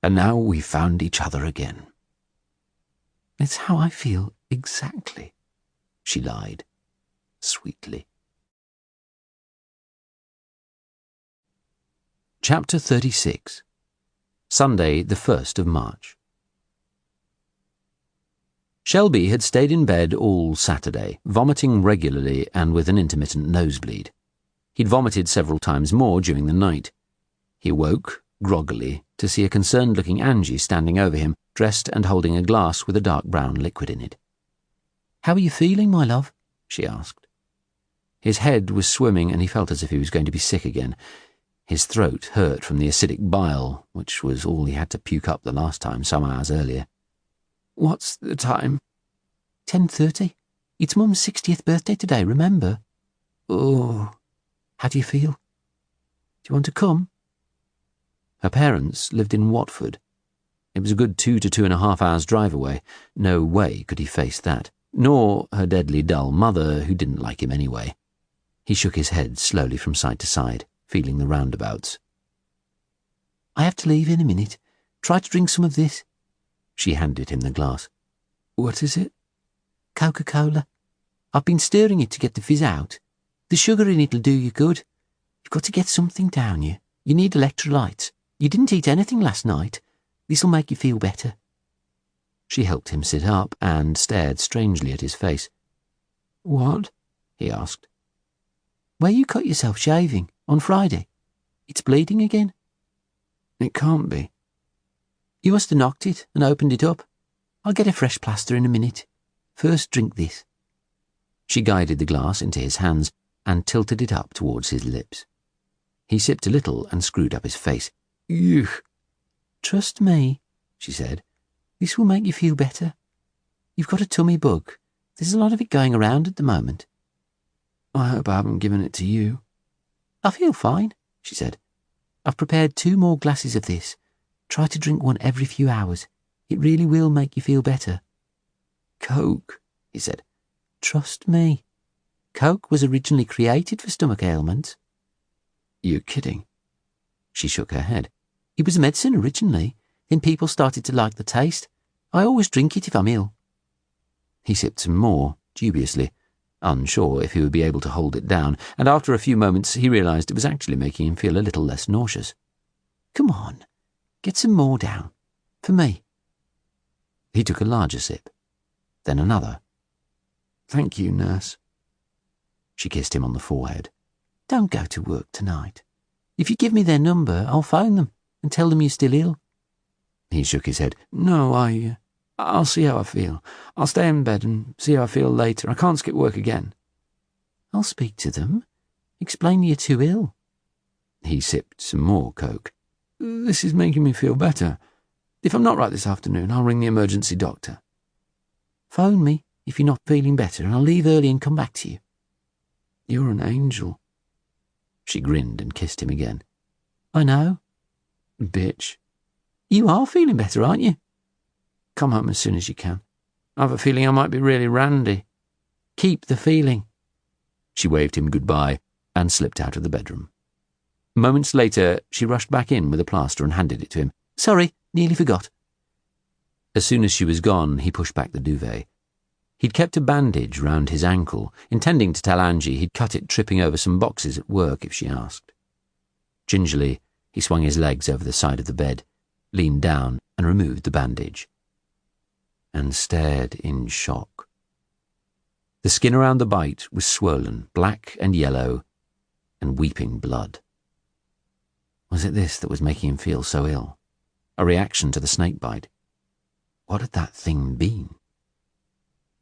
Speaker 1: and now we've found each other again." "It's how I feel exactly," she lied, sweetly. Chapter 36. Sunday, the 1st of March. Shelby had stayed in bed all Saturday, vomiting regularly and with an intermittent nosebleed. He'd vomited several times more during the night. He awoke, groggily, to see a concerned-looking Angie standing over him, dressed and holding a glass with a dark brown liquid in it.
Speaker 3: "How are you feeling, my love?"
Speaker 1: she asked. His head was swimming and he felt as if he was going to be sick again. His throat hurt from the acidic bile, which was all he had to puke up the last time, some hours earlier.
Speaker 2: "What's the time?"
Speaker 3: 10:30. It's Mum's 60th birthday today, remember?
Speaker 2: Oh.
Speaker 3: How do you feel? Do you want to come?
Speaker 1: Her parents lived in Watford. It was a good 2 to 2.5 hours drive away. No way could he face that, nor her deadly dull mother, who didn't like him anyway. He shook his head slowly from side to side, feeling the roundabouts.
Speaker 3: "I have to leave in a minute. Try to drink some of this."
Speaker 1: She handed him the glass.
Speaker 2: "What is it?"
Speaker 3: "Coca-Cola. I've been stirring it to get the fizz out. The sugar in it'll do you good. You've got to get something down you. You need electrolytes. You didn't eat anything last night. This'll make you feel better."
Speaker 1: She helped him sit up and stared strangely at his face.
Speaker 2: "What?"
Speaker 1: he asked.
Speaker 3: "Where you cut yourself shaving, on Friday. It's bleeding again."
Speaker 2: "It can't be."
Speaker 3: "You must have knocked it and opened it up. I'll get a fresh plaster in a minute. First drink this."
Speaker 1: She guided the glass into his hands and tilted it up towards his lips. He sipped a little and screwed up his face.
Speaker 2: "Ew."
Speaker 3: "Trust me," she said. "This will make you feel better. You've got a tummy bug. There's a lot of it going around at the moment."
Speaker 2: "I hope I haven't given it to you."
Speaker 3: "I feel fine," she said. "I've prepared 2 more glasses of this. Try to drink one every few hours. It really will make you feel better."
Speaker 2: "Coke,"
Speaker 3: he said. "Trust me. Coke was originally created for stomach ailments."
Speaker 2: "You're kidding."
Speaker 3: She shook her head. "It was a medicine originally. Then people started to like the taste. I always drink it if I'm ill."
Speaker 1: He sipped some more, dubiously, unsure if he would be able to hold it down, and after a few moments he realised it was actually making him feel a little less nauseous.
Speaker 3: "Come on, get some more down. For me."
Speaker 1: He took a larger sip, then another.
Speaker 2: "Thank you, nurse."
Speaker 1: She kissed him on the forehead.
Speaker 3: "Don't go to work tonight. If you give me their number, I'll phone them and tell them you're still ill."
Speaker 1: He shook his head.
Speaker 2: "No, I'll see how I feel. I'll stay in bed and see how I feel later. I can't skip work again."
Speaker 3: "I'll speak to them. Explain you're too ill."
Speaker 1: He sipped some more Coke.
Speaker 2: "This is making me feel better. If I'm not right this afternoon, I'll ring the emergency doctor."
Speaker 3: "Phone me if you're not feeling better, and I'll leave early and come back to you."
Speaker 2: "You're an angel."
Speaker 1: She grinned and kissed him again.
Speaker 3: "I know."
Speaker 2: "Bitch."
Speaker 3: "You are feeling better, aren't you?"
Speaker 2: "Come home as soon as you can. I have a feeling I might be really randy."
Speaker 3: "Keep the feeling."
Speaker 1: She waved him goodbye and slipped out of the bedroom. Moments later, she rushed back in with a plaster and handed it to him.
Speaker 3: "Sorry, nearly forgot."
Speaker 1: As soon as she was gone, he pushed back the duvet. He'd kept a bandage round his ankle, intending to tell Angie he'd cut it tripping over some boxes at work if she asked. Gingerly, he swung his legs over the side of the bed, leaned down and removed the bandage, and stared in shock. The skin around the bite was swollen, black and yellow, and weeping blood. Was it this that was making him feel so ill? A reaction to the snake bite? What had that thing been?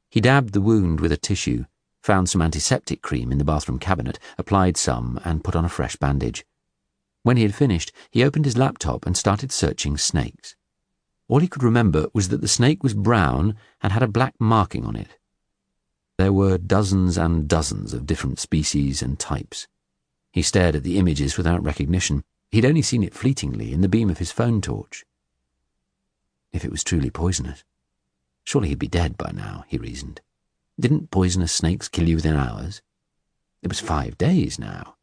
Speaker 1: He dabbed the wound with a tissue, found some antiseptic cream in the bathroom cabinet, applied some, and put on a fresh bandage. When he had finished, he opened his laptop and started searching snakes. All he could remember was that the snake was brown and had a black marking on it. There were dozens and dozens of different species and types. He stared at the images without recognition. He'd only seen it fleetingly in the beam of his phone torch. If it was truly poisonous, surely he'd be dead by now, he reasoned. Didn't poisonous snakes kill you within hours? It was 5 days now.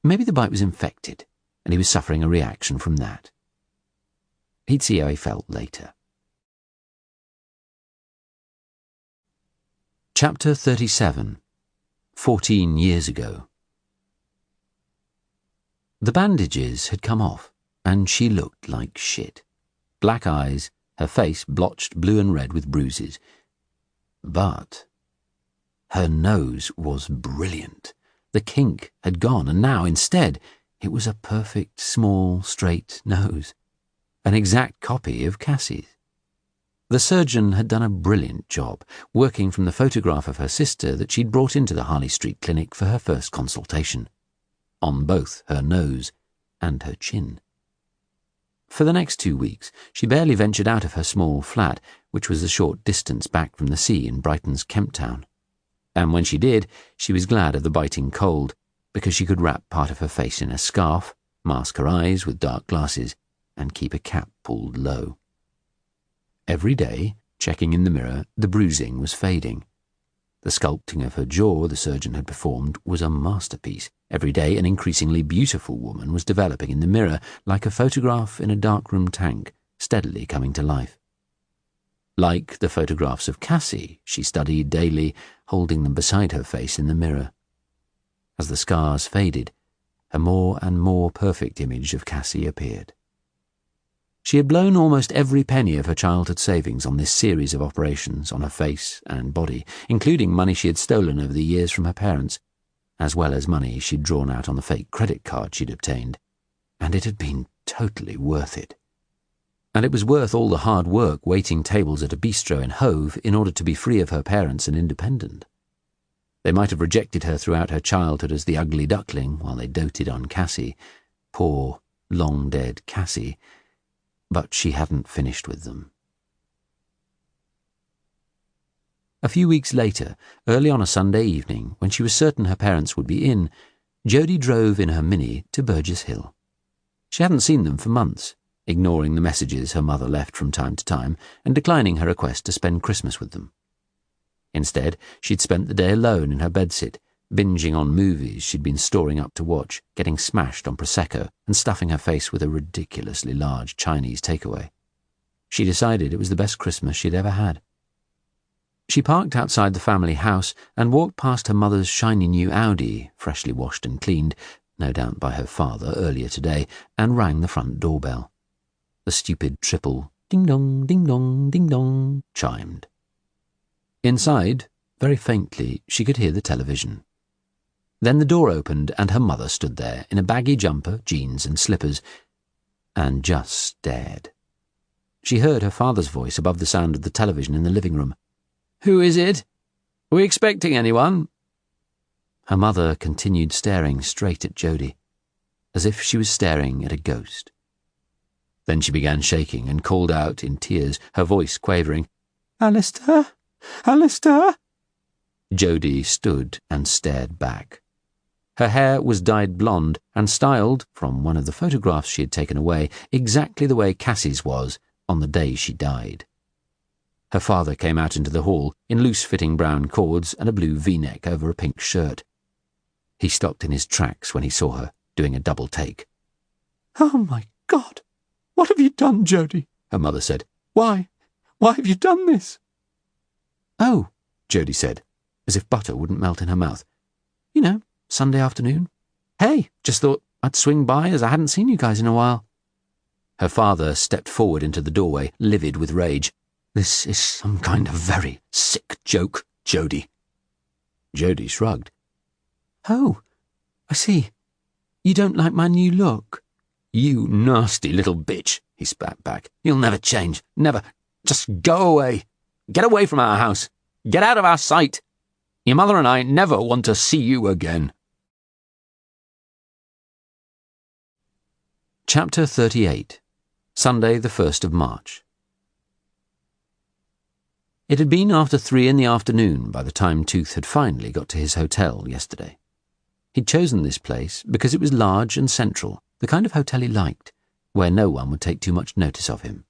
Speaker 1: Maybe the bite was infected, and he was suffering a reaction from that. He'd see how he felt later. Chapter 37. 14 years ago. The bandages had come off, and she looked like shit. Black eyes, her face blotched blue and red with bruises. But her nose was brilliant. The kink had gone, and now, instead, it was a perfect, small, straight nose. An exact copy of Cassie's. The surgeon had done a brilliant job, working from the photograph of her sister that she'd brought into the Harley Street clinic for her first consultation, on both her nose and her chin. For the next 2 weeks, she barely ventured out of her small flat, which was a short distance back from the sea in Brighton's Kemp Town. And when she did, she was glad of the biting cold, because she could wrap part of her face in a scarf, mask her eyes with dark glasses, and keep a cap pulled low. Every day, checking in the mirror, the bruising was fading. The sculpting of her jaw the surgeon had performed was a masterpiece. Every day, an increasingly beautiful woman was developing in the mirror, like a photograph in a darkroom tank, steadily coming to life. Like the photographs of Cassie, she studied daily, holding them beside her face in the mirror. As the scars faded, a more and more perfect image of Cassie appeared. She had blown almost every penny of her childhood savings on this series of operations on her face and body, including money she had stolen over the years from her parents, as well as money she'd drawn out on the fake credit card she'd obtained, and it had been totally worth it. And it was worth all the hard work waiting tables at a bistro in Hove in order to be free of her parents and independent. They might have rejected her throughout her childhood as the ugly duckling while they doted on Cassie, poor, long-dead Cassie, but she hadn't finished with them. A few weeks later, early on a Sunday evening, when she was certain her parents would be in, Jodie drove in her Mini to Burgess Hill. She hadn't seen them for months, ignoring the messages her mother left from time to time and declining her request to spend Christmas with them. Instead, she'd spent the day alone in her bedsit, binging on movies she'd been storing up to watch, getting smashed on Prosecco, and stuffing her face with a ridiculously large Chinese takeaway. She decided it was the best Christmas she'd ever had. She parked outside the family house and walked past her mother's shiny new Audi, freshly washed and cleaned, no doubt by her father earlier today, and rang the front doorbell. The stupid triple ding-dong, ding-dong, ding-dong chimed. Inside, very faintly, she could hear the television. Then the door opened and her mother stood there in a baggy jumper, jeans and slippers, and just stared. She heard her father's voice above the sound of the television in the living room. "Who is it? Are we expecting anyone?" Her mother continued staring straight at Jodie, as if she was staring at a ghost. Then she began shaking and called out in tears, her voice quavering, "Alistair! Alistair!" Jodie stood and stared back. Her hair was dyed blonde and styled, from one of the photographs she had taken away, exactly the way Cassie's was on the day she died. Her father came out into the hall in loose-fitting brown cords and a blue V-neck over a pink shirt. He stopped in his tracks when he saw her, doing a double take. "Oh, my God! What have you done, Jodie?" her mother said. Why have you done this?" "Oh," Jodie said, as if butter wouldn't melt in her mouth. "You know, Sunday afternoon. Hey, just thought I'd swing by as I hadn't seen you guys in a while." Her father stepped forward into the doorway, livid with rage. "This is some kind of very sick joke, Jodie." Jodie shrugged. "Oh, I see. You don't like my new look?" "You nasty little bitch," he spat back. "You'll never change. Never. Just go away. Get away from our house. Get out of our sight. Your mother and I never want to see you again." Chapter 38. Sunday, the 1st of March. It had been after 3 in the afternoon by the time Tooth had finally got to his hotel yesterday. He'd chosen this place because it was large and central, the kind of hotel he liked, where no one would take too much notice of him.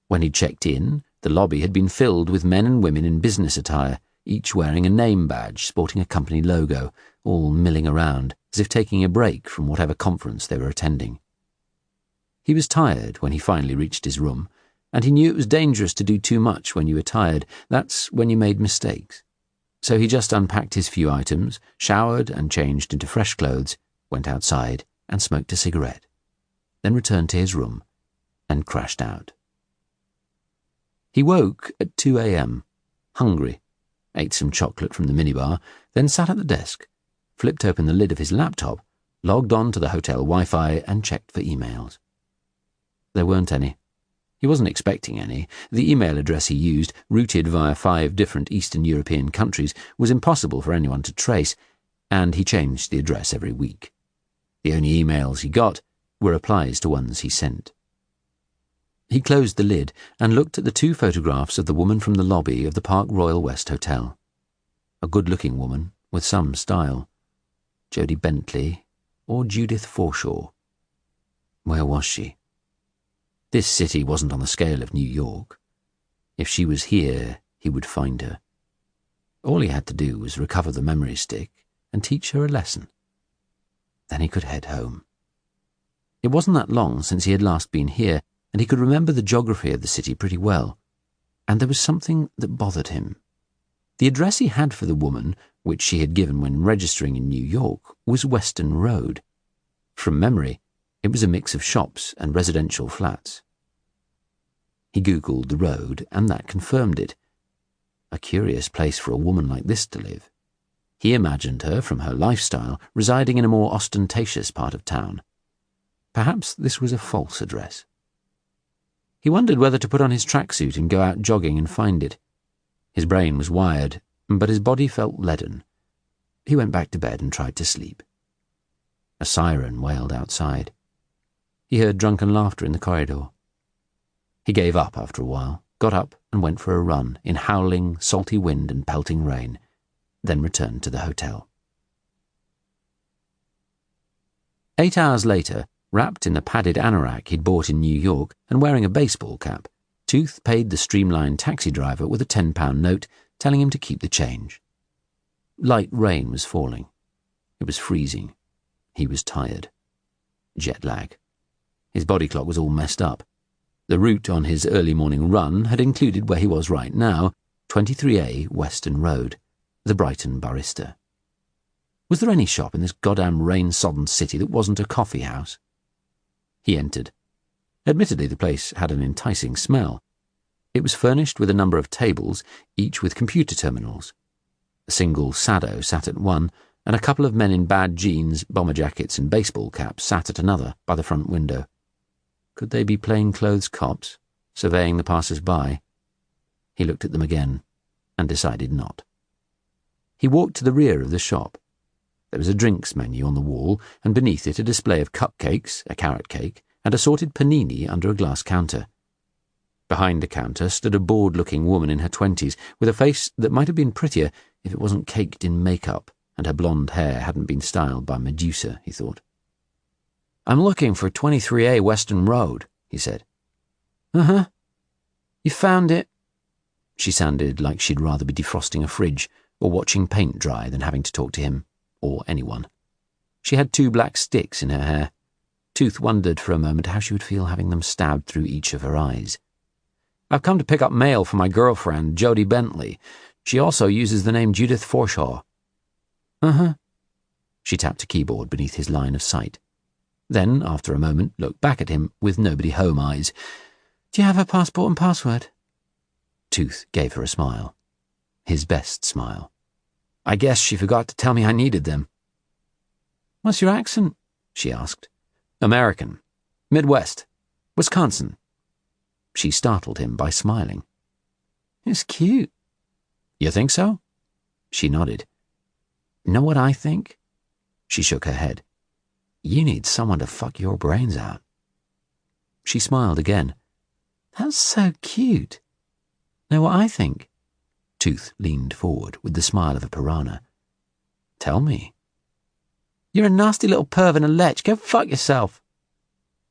Speaker 1: When he checked in, the lobby had been filled with men and women in business attire, each wearing a name badge sporting a company logo, all milling around, as if taking a break from whatever conference they were attending. He was tired when he finally reached his room, and he knew it was dangerous to do too much when you were tired. That's when you made mistakes. So he just unpacked his few items, showered and changed into fresh clothes, went outside, and smoked a cigarette, then returned to his room and crashed out. He woke at 2 a.m, hungry, ate some chocolate from the minibar, then sat at the desk, flipped open the lid of his laptop, logged on to the hotel Wi-Fi and checked for emails. There weren't any. He wasn't expecting any. The email address he used, routed via 5 different Eastern European countries, was impossible for anyone to trace, and he changed the address every week. The only emails he got were replies to ones he sent. He closed the lid and looked at the 2 photographs of the woman from the lobby of the Park Royal West Hotel. A good-looking woman with some style. Jodie Bentley or Judith Forshaw. Where was she? This city wasn't on the scale of New York. If she was here, he would find her. All he had to do was recover the memory stick and teach her a lesson. Then he could head home. It wasn't that long since he had last been here, and he could remember the geography of the city pretty well. And there was something that bothered him. The address he had for the woman, which she had given when registering in New York, was Western Road. From memory, it was a mix of shops and residential flats. He Googled the road, and that confirmed it. A curious place for a woman like this to live. He imagined her, from her lifestyle, residing in a more ostentatious part of town. Perhaps this was a false address. He wondered whether to put on his tracksuit and go out jogging and find it. His brain was wired, but his body felt leaden. He went back to bed and tried to sleep. A siren wailed outside. He heard drunken laughter in the corridor. He gave up after a while, got up and went for a run in howling, salty wind and pelting rain, then returned to the hotel. 8 hours later, wrapped in the padded anorak he'd bought in New York and wearing a baseball cap, Tooth paid the streamlined taxi driver with a £10 note, telling him to keep the change. Light rain was falling. It was freezing. He was tired. Jet lag. His body clock was all messed up. The route on his early morning run had included where he was right now, 23A Western Road, the Brighton barista. Was there any shop in this goddamn rain-sodden city that wasn't a coffee house? He entered. Admittedly, the place had an enticing smell. It was furnished with a number of tables, each with computer terminals. A single sado sat at one, and a couple of men in bad jeans, bomber jackets and baseball caps sat at another by the front window. Could they be plainclothes cops, surveying the passers-by? He looked at them again, and decided not. He walked to the rear of the shop. There was a drinks menu on the wall, and beneath it a display of cupcakes, a carrot cake, and assorted panini under a glass counter. Behind the counter stood a bored-looking woman in her 20s, with a face that might have been prettier if it wasn't caked in makeup, and her blonde hair hadn't been styled by Medusa, he thought. "I'm looking for 23A Western Road," he said. "Uh-huh. You found it?" She sounded like she'd rather be defrosting a fridge or watching paint dry than having to talk to him, or anyone. She had 2 black sticks in her hair. Tooth wondered for a moment how she would feel having them stabbed through each of her eyes. "I've come to pick up mail for my girlfriend, Jodie Bentley. She also uses the name Judith Forshaw." "Uh-huh." She tapped a keyboard beneath his line of sight. Then, after a moment, looked back at him with nobody home eyes. "Do you have her passport and password?" Tooth gave her a smile. His best smile. "I guess she forgot to tell me I needed them." "What's your accent?" she asked. "American. Midwest. Wisconsin." She startled him by smiling. "It's cute." "You think so?" She nodded. "Know what I think?" She shook her head. "You need someone to fuck your brains out." She smiled again. "That's so cute. Know what I think?" Tooth leaned forward with the smile of a piranha. "Tell me." "You're a nasty little perv and a lech. Go fuck yourself."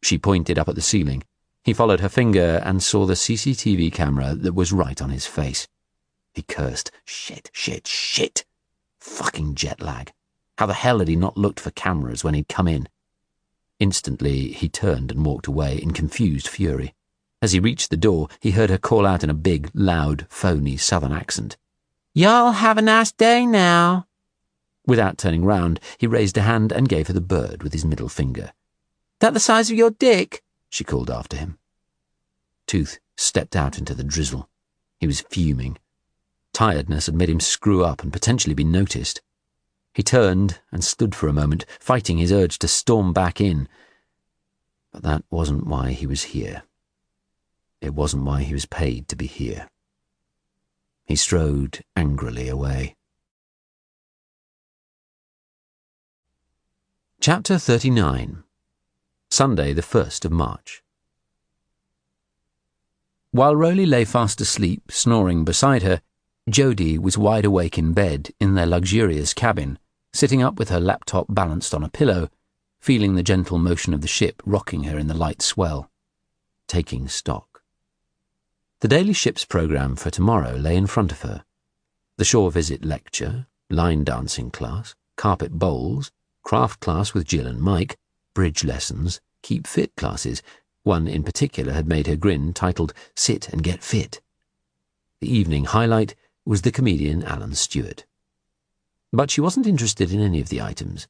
Speaker 1: She pointed up at the ceiling. He followed her finger and saw the CCTV camera that was right on his face. He cursed. Shit, shit, shit. Fucking jet lag. How the hell had he not looked for cameras when he'd come in? Instantly, he turned and walked away in confused fury. As he reached the door, he heard her call out in a big, loud, phony southern accent. "Y'all have a nice day now." Without turning round, he raised a hand and gave her the bird with his middle finger.
Speaker 2: "That the size of your dick?"
Speaker 1: she called after him. Tooth stepped out into the drizzle. He was fuming. Tiredness had made him screw up and potentially be noticed. He turned and stood for a moment, fighting his urge to storm back in. But that wasn't why he was here. It wasn't why he was paid to be here. He strode angrily away. Chapter 39. Sunday, the 1st of March. While Rowley lay fast asleep, snoring beside her, Jodie was wide awake in bed in their luxurious cabin, sitting up with her laptop balanced on a pillow, feeling the gentle motion of the ship rocking her in the light swell, taking stock. The daily ship's programme for tomorrow lay in front of her. The shore visit lecture, line dancing class, carpet bowls, craft class with Jill and Mike, bridge lessons, keep fit classes. One in particular had made her grin, titled Sit and Get Fit. The evening highlight was the comedian Alan Stewart. But she wasn't interested in any of the items.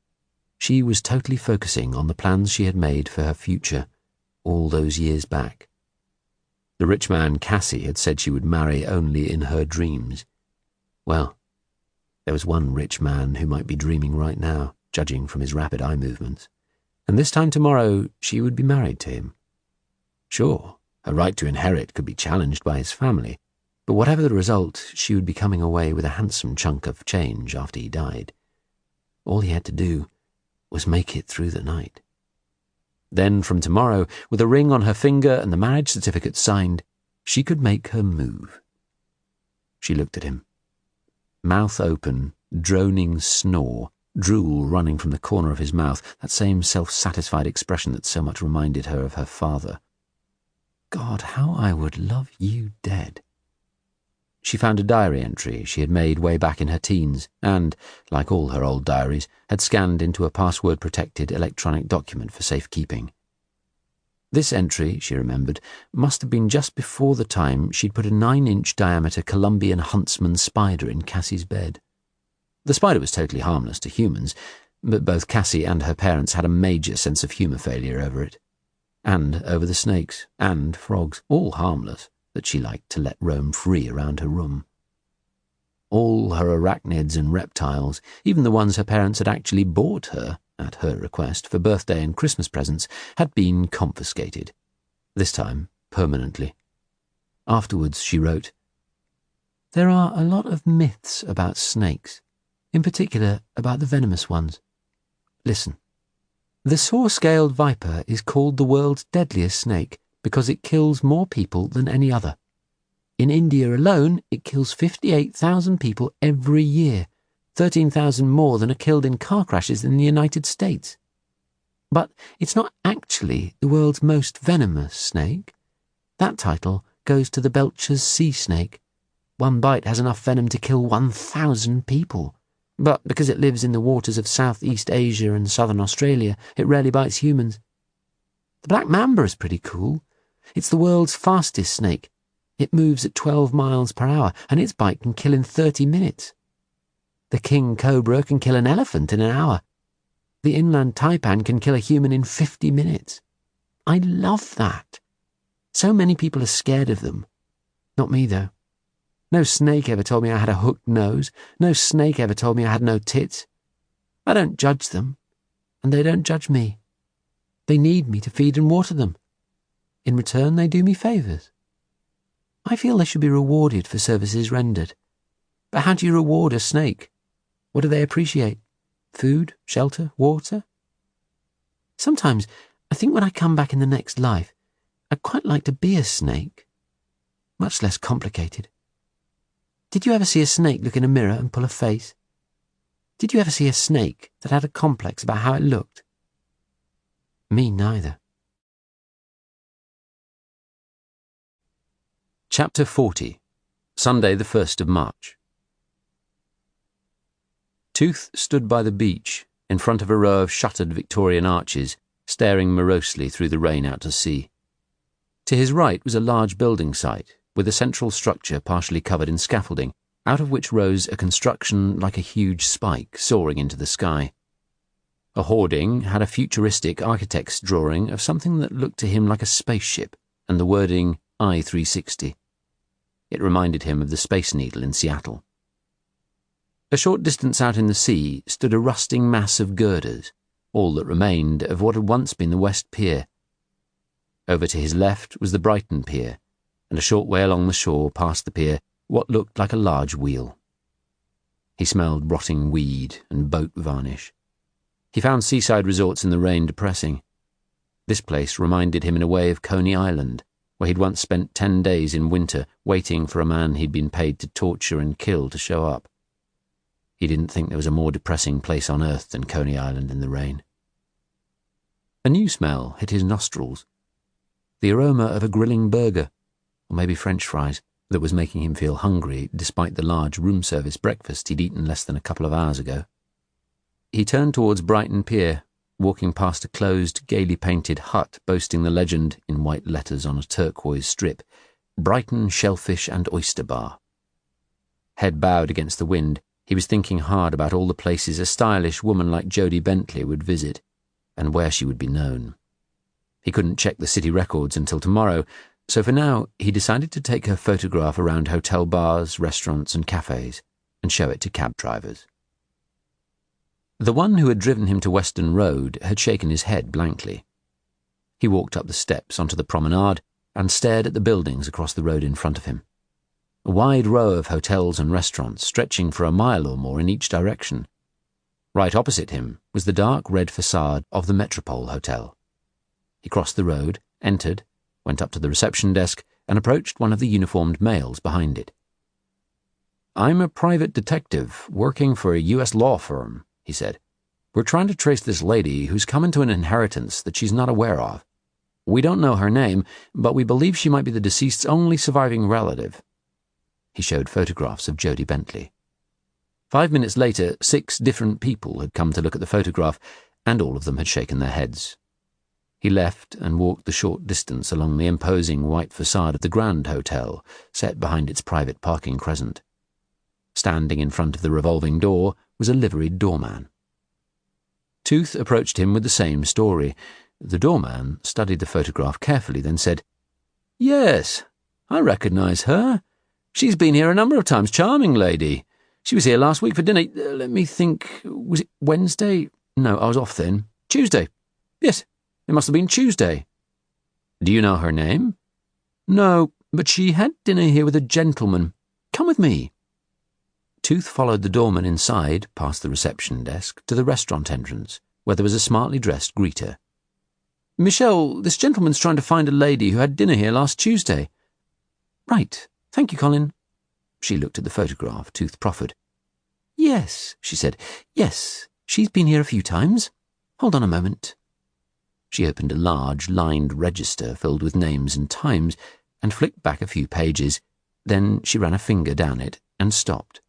Speaker 1: She was totally focusing on the plans she had made for her future all those years back. The rich man Cassie had said she would marry only in her dreams. Well, there was one rich man who might be dreaming right now, judging from his rapid eye movements, and this time tomorrow she would be married to him. Sure, her right to inherit could be challenged by his family, but whatever the result, she would be coming away with a handsome chunk of change after he died. All he had to do was make it through the night. Then, from tomorrow, with a ring on her finger and the marriage certificate signed, she could make her move. She looked at him. Mouth open, droning snore, drool running from the corner of his mouth, that same self-satisfied expression that so much reminded her of her father. God, how I would love you dead. She found a diary entry she had made way back in her teens and, like all her old diaries, had scanned into a password-protected electronic document for safekeeping. This entry, she remembered, must have been just before the time she'd put a 9-inch diameter Colombian huntsman spider in Cassie's bed. The spider was totally harmless to humans, but both Cassie and her parents had a major sense of humour failure over it. And over the snakes and frogs, all harmless, that she liked to let roam free around her room. All her arachnids and reptiles, even the ones her parents had actually bought her, at her request, for birthday and Christmas presents, had been confiscated, this time permanently. Afterwards she wrote, "There are a lot of myths about snakes, in particular about the venomous ones. Listen. The saw-scaled viper is called the world's deadliest snake because it kills more people than any other. In India alone, it kills 58,000 people every year, 13,000 more than are killed in car crashes in the United States. But it's not actually the world's most venomous snake. That title goes to the Belcher's sea snake. One bite has enough venom to kill 1,000 people. But because it lives in the waters of Southeast Asia and Southern Australia, it rarely bites humans. The black mamba is pretty cool. It's the world's fastest snake. It moves at 12 miles per hour, and its bite can kill in 30 minutes. The king cobra can kill an elephant in an hour. The inland taipan can kill a human in 50 minutes. I love that. So many people are scared of them. Not me, though. No snake ever told me I had a hooked nose. No snake ever told me I had no tits. I don't judge them, and they don't judge me. They need me to feed and water them. In return, they do me favours. I feel they should be rewarded for services rendered. But how do you reward a snake? What do they appreciate? Food, shelter, water? Sometimes I think when I come back in the next life, I'd quite like to be a snake. Much less complicated. Did you ever see a snake look in a mirror and pull a face? Did you ever see a snake that had a complex about how it looked? Me neither. Chapter 40. Sunday, the 1st of March. Tooth stood by the beach, in front of a row of shuttered Victorian arches, staring morosely through the rain out to sea. To his right was a large building site, with a central structure partially covered in scaffolding, out of which rose a construction like a huge spike soaring into the sky. A hoarding had a futuristic architect's drawing of something that looked to him like a spaceship and the wording I-360. It reminded him of the Space Needle in Seattle. A short distance out in the sea stood a rusting mass of girders, all that remained of what had once been the West Pier. Over to his left was the Brighton Pier, and a short way along the shore past the pier what looked like a large wheel. He smelled rotting weed and boat varnish. He found seaside resorts in the rain depressing. This place reminded him in a way of Coney Island, where he'd once spent 10 days in winter waiting for a man he'd been paid to torture and kill to show up. He didn't think there was a more depressing place on earth than Coney Island in the rain. A new smell hit his nostrils. The aroma of a grilling burger, or maybe French fries, that was making him feel hungry despite the large room service breakfast he'd eaten less than a couple of hours ago. He turned towards Brighton Pier, walking past a closed, gaily painted hut boasting the legend, in white letters on a turquoise strip, Brighton Shellfish and Oyster Bar. Head bowed against the wind, he was thinking hard about all the places a stylish woman like Jodie Bentley would visit, and where she would be known. He couldn't check the city records until tomorrow, so for now he decided to take her photograph around hotel bars, restaurants and cafes, and show it to cab drivers. The one who had driven him to Western Road had shaken his head blankly. He walked up the steps onto the promenade and stared at the buildings across the road in front of him. A wide row of hotels and restaurants stretching for a mile or more in each direction. Right opposite him was the dark red facade of the Metropole Hotel. He crossed the road, entered, went up to the reception desk, and approached one of the uniformed males behind it. "I'm a private detective working for a U.S. law firm," he said. "We're trying to trace this lady who's come into an inheritance that she's not aware of. We don't know her name, but we believe she might be the deceased's only surviving relative." He showed photographs of Jodie Bentley. 5 minutes later, 6 different people had come to look at the photograph, and all of them had shaken their heads. He left and walked the short distance along the imposing white facade of the Grand Hotel, set behind its private parking crescent. Standing in front of the revolving door was a liveried doorman. Tooth approached him with the same story. The doorman studied the photograph carefully, then said, "Yes, I recognize her. She's been here a number of times. Charming lady. She was here last week for dinner. Let me think. Was it Wednesday? No, I was off then. Tuesday. Yes, it must have been Tuesday." "Do you know her name?" "No, but she had dinner here with a gentleman. Come with me." Tooth followed the doorman inside, past the reception desk, to the restaurant entrance, where there was a smartly dressed greeter. "Michelle, this gentleman's trying to find a lady who had dinner here last Tuesday." "Right. Thank you, Colin." She looked at the photograph Tooth proffered. "Yes," she said. "Yes, she's been here a few times. Hold on a moment." She opened a large, lined register filled with names and times and flicked back a few pages. Then she ran a finger down it and stopped.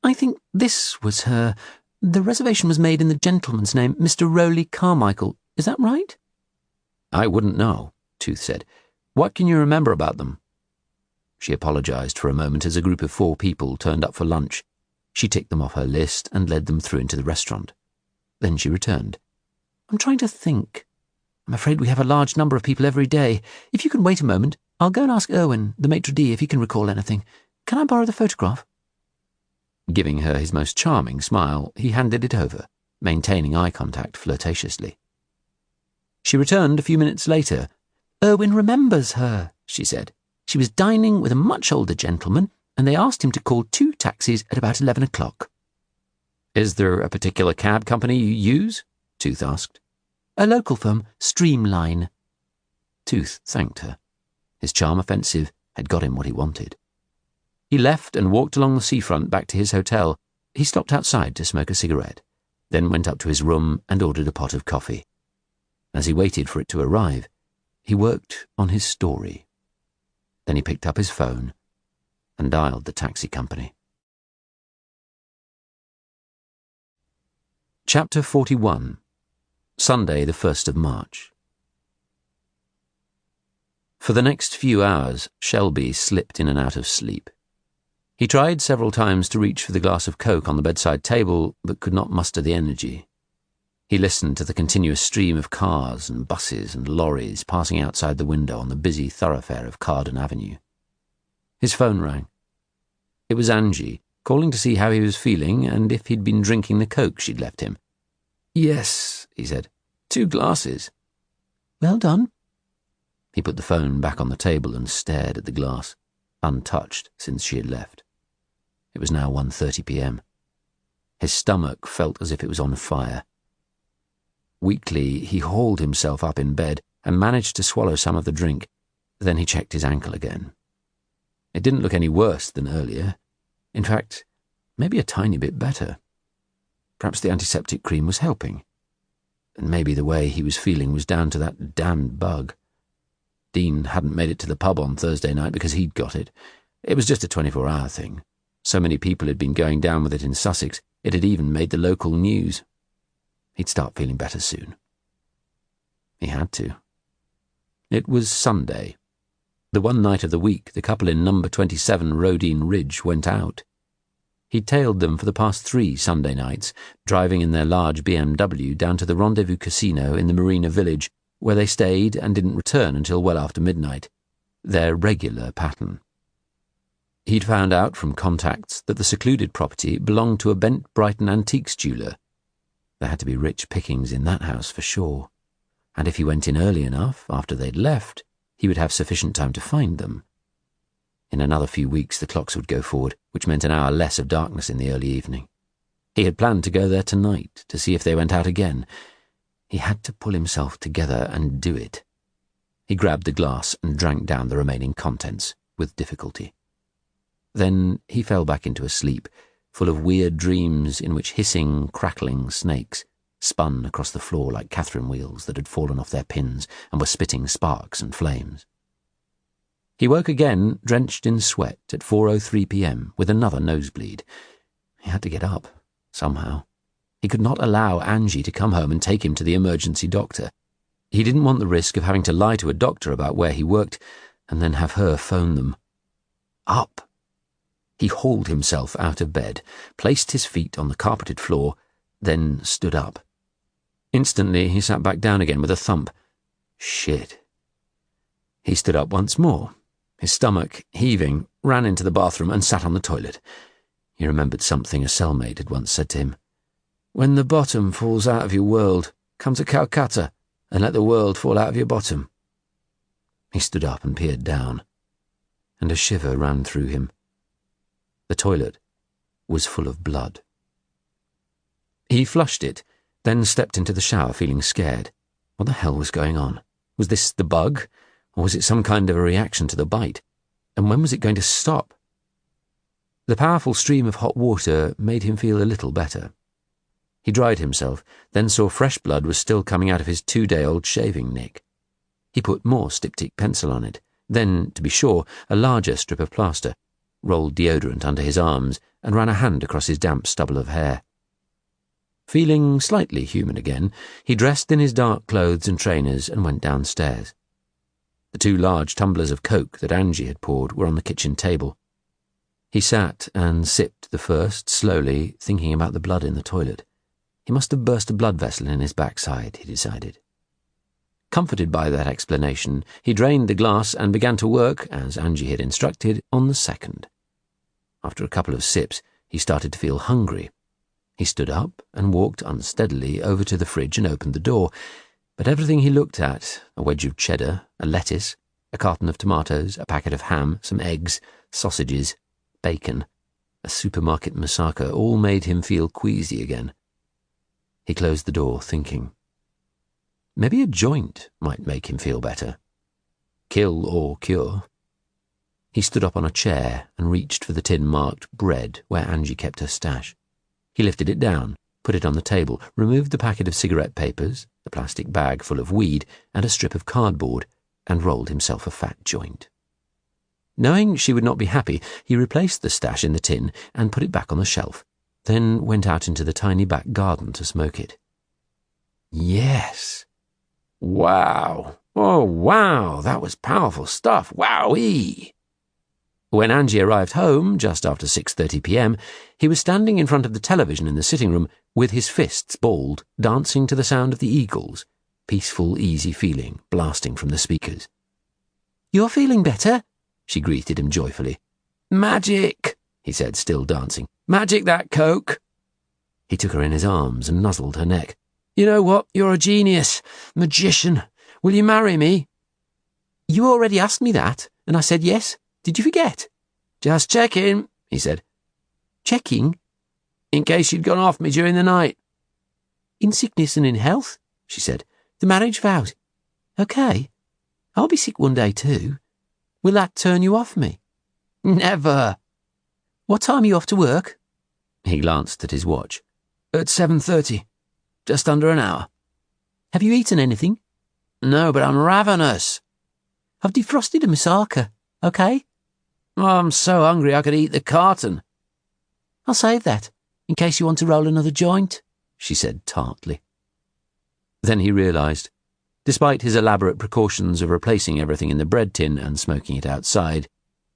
Speaker 1: "I think this was her. The reservation was made in the gentleman's name, Mr. Rowley Carmichael. Is that right?" "I wouldn't know," Tooth said. "What can you remember about them?" She apologized for a moment as a group of 4 people turned up for lunch. She ticked them off her list and led them through into the restaurant. Then she returned. "I'm trying to think. I'm afraid we have a large number of people every day. If you can wait a moment, I'll go and ask Erwin, the maitre d', if he can recall anything. Can I borrow the photograph?" Giving her his most charming smile, he handed it over, maintaining eye contact flirtatiously. She returned a few minutes later. "Erwin remembers her," she said. "She was dining with a much older gentleman, and they asked him to call 2 taxis at about 11 o'clock. "Is there a particular cab company you use?" Tooth asked. "A local firm, Streamline." Tooth thanked her. His charm offensive had got him what he wanted. He left and walked along the seafront back to his hotel. He stopped outside to smoke a cigarette, then went up to his room and ordered a pot of coffee. As he waited for it to arrive, he worked on his story. Then he picked up his phone and dialed the taxi company. Chapter 41. Sunday, the 1st of March. For the next few hours, Shelby slipped in and out of sleep. He tried several times to reach for the glass of Coke on the bedside table, but could not muster the energy. He listened to the continuous stream of cars and buses and lorries passing outside the window on the busy thoroughfare of Carden Avenue. His phone rang. It was Angie, calling to see how he was feeling and if he'd been drinking the Coke she'd left him.
Speaker 3: "Yes," he said. "2 glasses."
Speaker 2: "Well done."
Speaker 1: He put the phone back on the table and stared at the glass, untouched since she had left. It was now 1:30 p.m. His stomach felt as if it was on fire. Weakly, he hauled himself up in bed and managed to swallow some of the drink. Then he checked his ankle again. It didn't look any worse than earlier. In fact, maybe a tiny bit better. Perhaps the antiseptic cream was helping. And maybe the way he was feeling was down to that damned bug. Dean hadn't made it to the pub on Thursday night because he'd got it. It was just a 24-hour thing. So many people had been going down with it in Sussex, it had even made the local news. He'd start feeling better soon. He had to. It was Sunday. The one night of the week the couple in number 27 Rodine Ridge went out. He'd tailed them for the past 3 Sunday nights, driving in their large BMW down to the Rendezvous Casino in the Marina Village, where they stayed and didn't return until well after midnight, their regular pattern. He'd found out from contacts that the secluded property belonged to a Bent Brighton antiques jeweller. There had to be rich pickings in that house for sure, and if he went in early enough after they'd left, he would have sufficient time to find them. In another few weeks the clocks would go forward, which meant an hour less of darkness in the early evening. He had planned to go there tonight to see if they went out again. He had to pull himself together and do it. He grabbed the glass and drank down the remaining contents with difficulty. Then he fell back into a sleep, full of weird dreams in which hissing, crackling snakes spun across the floor like Catherine wheels that had fallen off their pins and were spitting sparks and flames. He woke again, drenched in sweat, at 4:03 p.m. with another nosebleed. He had to get up, somehow. He could not allow Angie to come home and take him to the emergency doctor. He didn't want the risk of having to lie to a doctor about where he worked and then have her phone them. Up! He hauled himself out of bed, placed his feet on the carpeted floor, then stood up. Instantly he sat back down again with a thump. Shit. He stood up once more. His stomach, heaving, ran into the bathroom and sat on the toilet. He remembered something a cellmate had once said to him. "When the bottom falls out of your world, come to Calcutta and let the world fall out of your bottom." He stood up and peered down, and a shiver ran through him. The toilet was full of blood. He flushed it, then stepped into the shower feeling scared. What the hell was going on? Was this the bug, or was it some kind of a reaction to the bite? And when was it going to stop? The powerful stream of hot water made him feel a little better. He dried himself, then saw fresh blood was still coming out of his 2-day-old shaving nick. He put more styptic pencil on it, then, to be sure, a larger strip of plaster, rolled deodorant under his arms, and ran a hand across his damp stubble of hair. Feeling slightly human again, he dressed in his dark clothes and trainers and went downstairs. The 2 large tumblers of Coke that Angie had poured were on the kitchen table. He sat and sipped the first, slowly, thinking about the blood in the toilet. He must have burst a blood vessel in his backside, he decided. Comforted by that explanation, he drained the glass and began to work, as Angie had instructed, on the second. After a couple of sips, he started to feel hungry. He stood up and walked unsteadily over to the fridge and opened the door, but everything he looked at, a wedge of cheddar, a lettuce, a carton of tomatoes, a packet of ham, some eggs, sausages, bacon, a supermarket moussaka, all made him feel queasy again. He closed the door, thinking. Maybe a joint might make him feel better. Kill or cure. He stood up on a chair and reached for the tin marked bread where Angie kept her stash. He lifted it down, put it on the table, removed the packet of cigarette papers, the plastic bag full of weed, and a strip of cardboard, and rolled himself a fat joint. Knowing she would not be happy, he replaced the stash in the tin and put it back on the shelf, then went out into the tiny back garden to smoke it. Yes. Wow. Oh, wow, that was powerful stuff. Wowee. When Angie arrived home, just after 6:30 p.m., he was standing in front of the television in the sitting room with his fists balled, dancing to the sound of the Eagles, peaceful, easy feeling blasting from the speakers.
Speaker 3: "You're feeling better?"
Speaker 1: she greeted him joyfully.
Speaker 2: "Magic," he said, still dancing. "Magic, that Coke."
Speaker 1: He took her in his arms and nuzzled her neck.
Speaker 2: "You know what? You're a genius. Magician. Will you marry me?"
Speaker 3: "You already asked me that, and I said yes. Did you forget?"
Speaker 2: "Just checking," he said.
Speaker 3: "Checking?"
Speaker 2: "In case you'd gone off me during the night."
Speaker 3: "In sickness and in health," she said. "The marriage vows. OK. I'll be sick one day too. Will that turn you off me?"
Speaker 2: "Never."
Speaker 3: "What time are you off to work?"
Speaker 1: He glanced at his watch.
Speaker 2: "At 7:30. Just under an hour."
Speaker 3: "Have you eaten anything?"
Speaker 2: "No, but I'm ravenous."
Speaker 3: "I've defrosted a moussaka. OK?"
Speaker 2: "I'm so hungry I could eat the carton."
Speaker 3: "I'll save that, in case you want to roll another joint," she said tartly.
Speaker 1: Then he realised, despite his elaborate precautions of replacing everything in the bread tin and smoking it outside,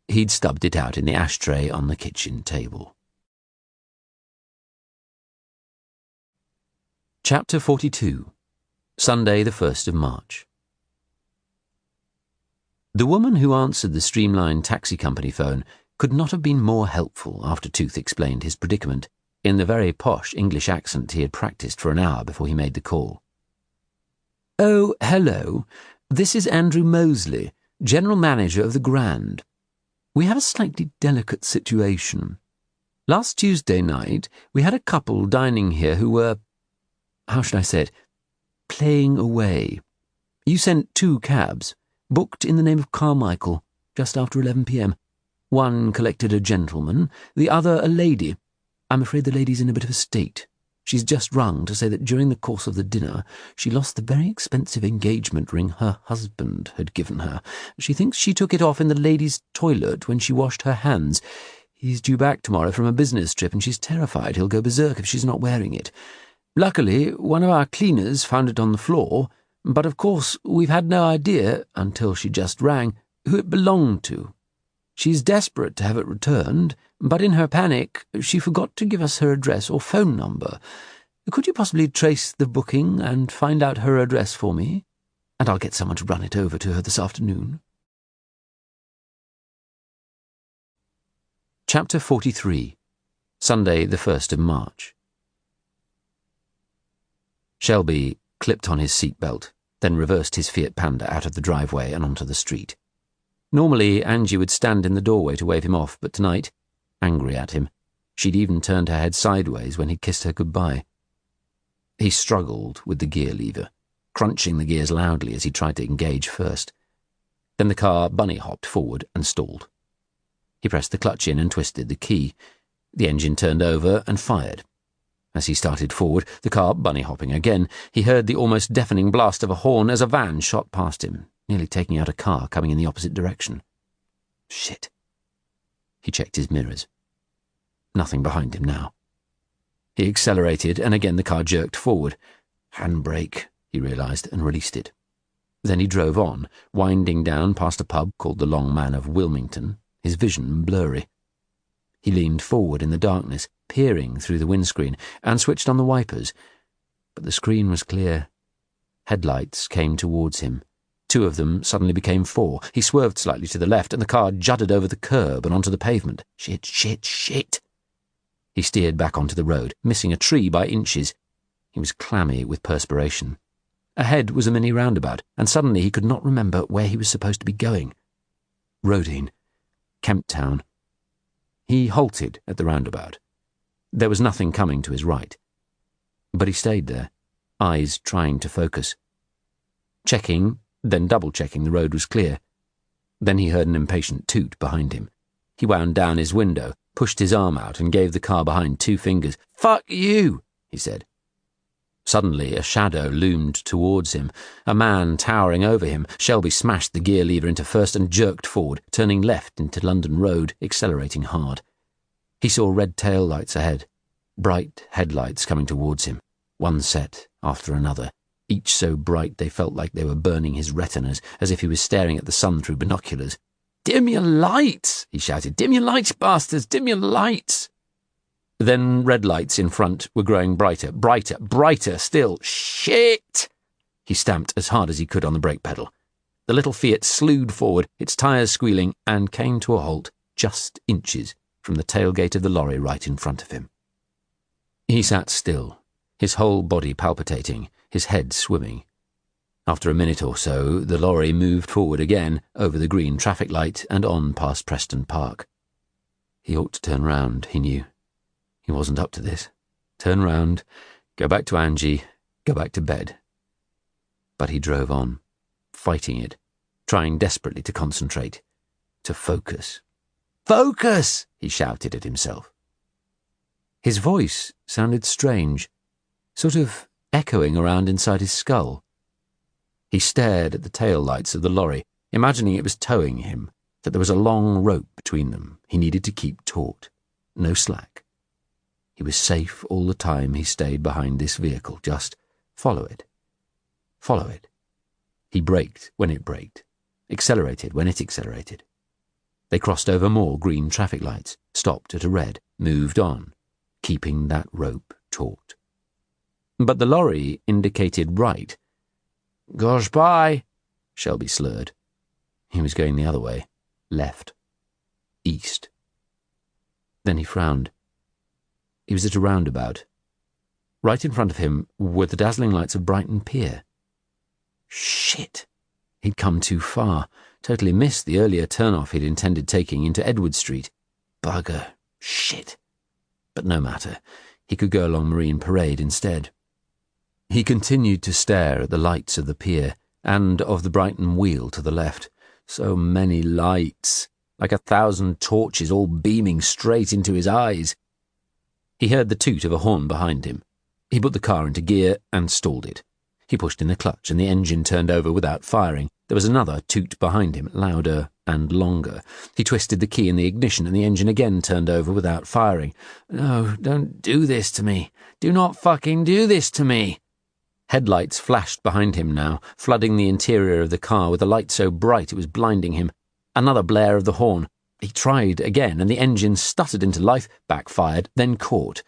Speaker 1: he'd stubbed it out in the ashtray on the kitchen table. Chapter 42. Sunday, the 1st of March. The woman who answered the streamlined taxi company phone could not have been more helpful after Tooth explained his predicament in the very posh English accent he had practised for an hour before he made the call. "Oh, hello. This is Andrew Moseley, General Manager of the Grand. We have a slightly delicate situation. Last Tuesday night, we had a couple dining here who were, how should I say it, playing away. You sent 2 cabs, booked in the name of Carmichael, just after 11 p.m. One collected a gentleman, the other a lady. I'm afraid the lady's in a bit of a state. She's just rung to say that during the course of the dinner she lost the very expensive engagement ring her husband had given her. She thinks she took it off in the ladies' toilet when she washed her hands. He's due back tomorrow from a business trip and she's terrified he'll go berserk if she's not wearing it. Luckily, one of our cleaners found it on the floor, but of course we've had no idea, until she just rang, who it belonged to. She's desperate to have it returned, but in her panic she forgot to give us her address or phone number. Could you possibly trace the booking and find out her address for me? And I'll get someone to run it over to her this afternoon." Chapter 43. Sunday, the 1st of March. Shelby clipped on his seatbelt, then reversed his Fiat Panda out of the driveway and onto the street. Normally, Angie would stand in the doorway to wave him off, but tonight, angry at him, she'd even turned her head sideways when he kissed her goodbye. He struggled with the gear lever, crunching the gears loudly as he tried to engage first. Then the car bunny-hopped forward and stalled. He pressed the clutch in and twisted the key. The engine turned over and fired. As he started forward, the car bunny-hopping again, he heard the almost deafening blast of a horn as a van shot past him, nearly taking out a car coming in the opposite direction. Shit. He checked his mirrors. Nothing behind him now. He accelerated, and again the car jerked forward. Handbrake, he realised, and released it. Then he drove on, winding down past a pub called the Long Man of Wilmington, his vision blurry. He leaned forward in the darkness, peering through the windscreen, and switched on the wipers. But the screen was clear. Headlights came towards him. 2 of them suddenly became 4. He swerved slightly to the left, and the car judded over the curb and onto the pavement. Shit, shit, shit. He steered back onto the road, missing a tree by inches. He was clammy with perspiration. Ahead was a mini roundabout, and suddenly he could not remember where he was supposed to be going. Rodine. Kemptown. He halted at the roundabout. There was nothing coming to his right. But he stayed there, eyes trying to focus. Checking, then double-checking the road was clear. Then he heard an impatient toot behind him. He wound down his window, pushed his arm out, and gave the car behind 2 fingers. "Fuck you," he said. Suddenly, a shadow loomed towards him, a man towering over him. Shelby smashed the gear lever into first and jerked forward, turning left into London Road, accelerating hard. He saw red tail lights ahead, bright headlights coming towards him, one set after another, each so bright they felt like they were burning his retinas, as if he was staring at the sun through binoculars.
Speaker 3: "Dim your lights," he shouted. "Dim your lights, bastards! Dim your lights!" Then red lights in front were growing brighter, brighter, brighter still. "Shit!" He stamped as hard as he could on the brake pedal. The little Fiat slewed forward, its tyres squealing, and came to a halt just inches from the tailgate of the lorry right in front of him. He sat still, his whole body palpitating, his head swimming. After a minute or so, the lorry moved forward again, over the green traffic light and on past Preston Park. He ought to turn round, he knew. He wasn't up to this. Turn round, go back to Angie, go back to bed. But he drove on, fighting it, trying desperately to concentrate, to focus. "Focus!" he shouted at himself. His voice sounded strange, sort of echoing around inside his skull. He stared at the tail lights of the lorry, imagining it was towing him, that there was a long rope between them he needed to keep taut. No slack. He was safe all the time he stayed behind this vehicle. Just follow it. Follow it. He braked when it braked, accelerated when it accelerated. They crossed over more green traffic lights, stopped at a red, moved on, keeping that rope taut. But the lorry indicated right. "Gosh bye," Shelby slurred. He was going the other way, left, east. Then he frowned. He was at a roundabout. Right in front of him were the dazzling lights of Brighton Pier. Shit! He'd come too far, totally missed the earlier turn-off he'd intended taking into Edward Street. Bugger. Shit. But no matter. He could go along Marine Parade instead. He continued to stare at the lights of the pier and of the Brighton wheel to the left. So many lights, like 1,000 torches all beaming straight into his eyes. He heard the toot of a horn behind him. He put the car into gear and stalled it. He pushed in the clutch and the engine turned over without firing. There was another toot behind him, louder and longer. He twisted the key in the ignition and the engine again turned over without firing. "No, don't do this to me. Do not fucking do this to me." Headlights flashed behind him now, flooding the interior of the car with a light so bright it was blinding him. Another blare of the horn. He tried again, and the engine stuttered into life, backfired, then caught.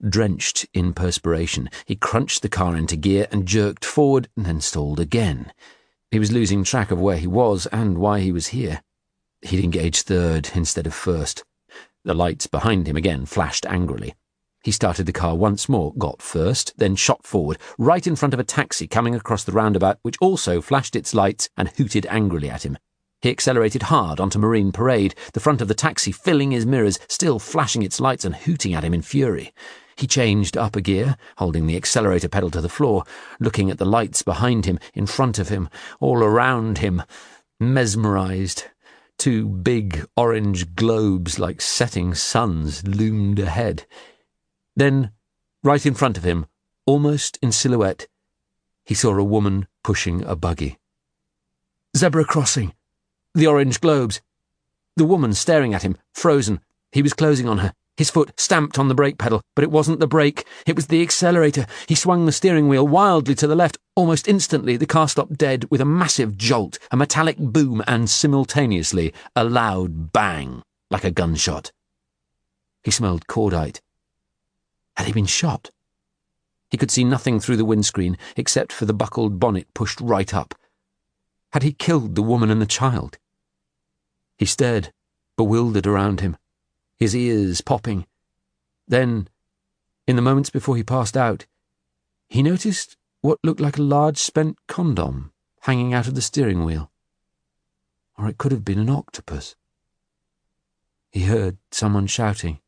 Speaker 3: Drenched in perspiration, he crunched the car into gear and jerked forward, and then stalled again. He was losing track of where he was and why he was here. He'd engaged third instead of first. The lights behind him again flashed angrily. He started the car once more, got first, then shot forward, right in front of a taxi coming across the roundabout, which also flashed its lights and hooted angrily at him. He accelerated hard onto Marine Parade, the front of the taxi filling his mirrors, still flashing its lights and hooting at him in fury. He changed up a gear, holding the accelerator pedal to the floor, looking at the lights behind him, in front of him, all around him, mesmerized. Two big orange globes like setting suns loomed ahead. Then, right in front of him, almost in silhouette, he saw a woman pushing a buggy. Zebra crossing. The orange globes. The woman staring at him, frozen. He was closing on her. His foot stamped on the brake pedal, but it wasn't the brake. It was the accelerator. He swung the steering wheel wildly to the left. Almost instantly, the car stopped dead with a massive jolt, a metallic boom, and simultaneously a loud bang, like a gunshot. He smelled cordite. Had he been shot? He could see nothing through the windscreen except for the buckled bonnet pushed right up. Had he killed the woman and the child? He stared, bewildered around him, his ears popping. Then, in the moments before he passed out, he noticed what looked like a large spent condom hanging out of the steering wheel. Or it could have been an octopus. He heard someone shouting.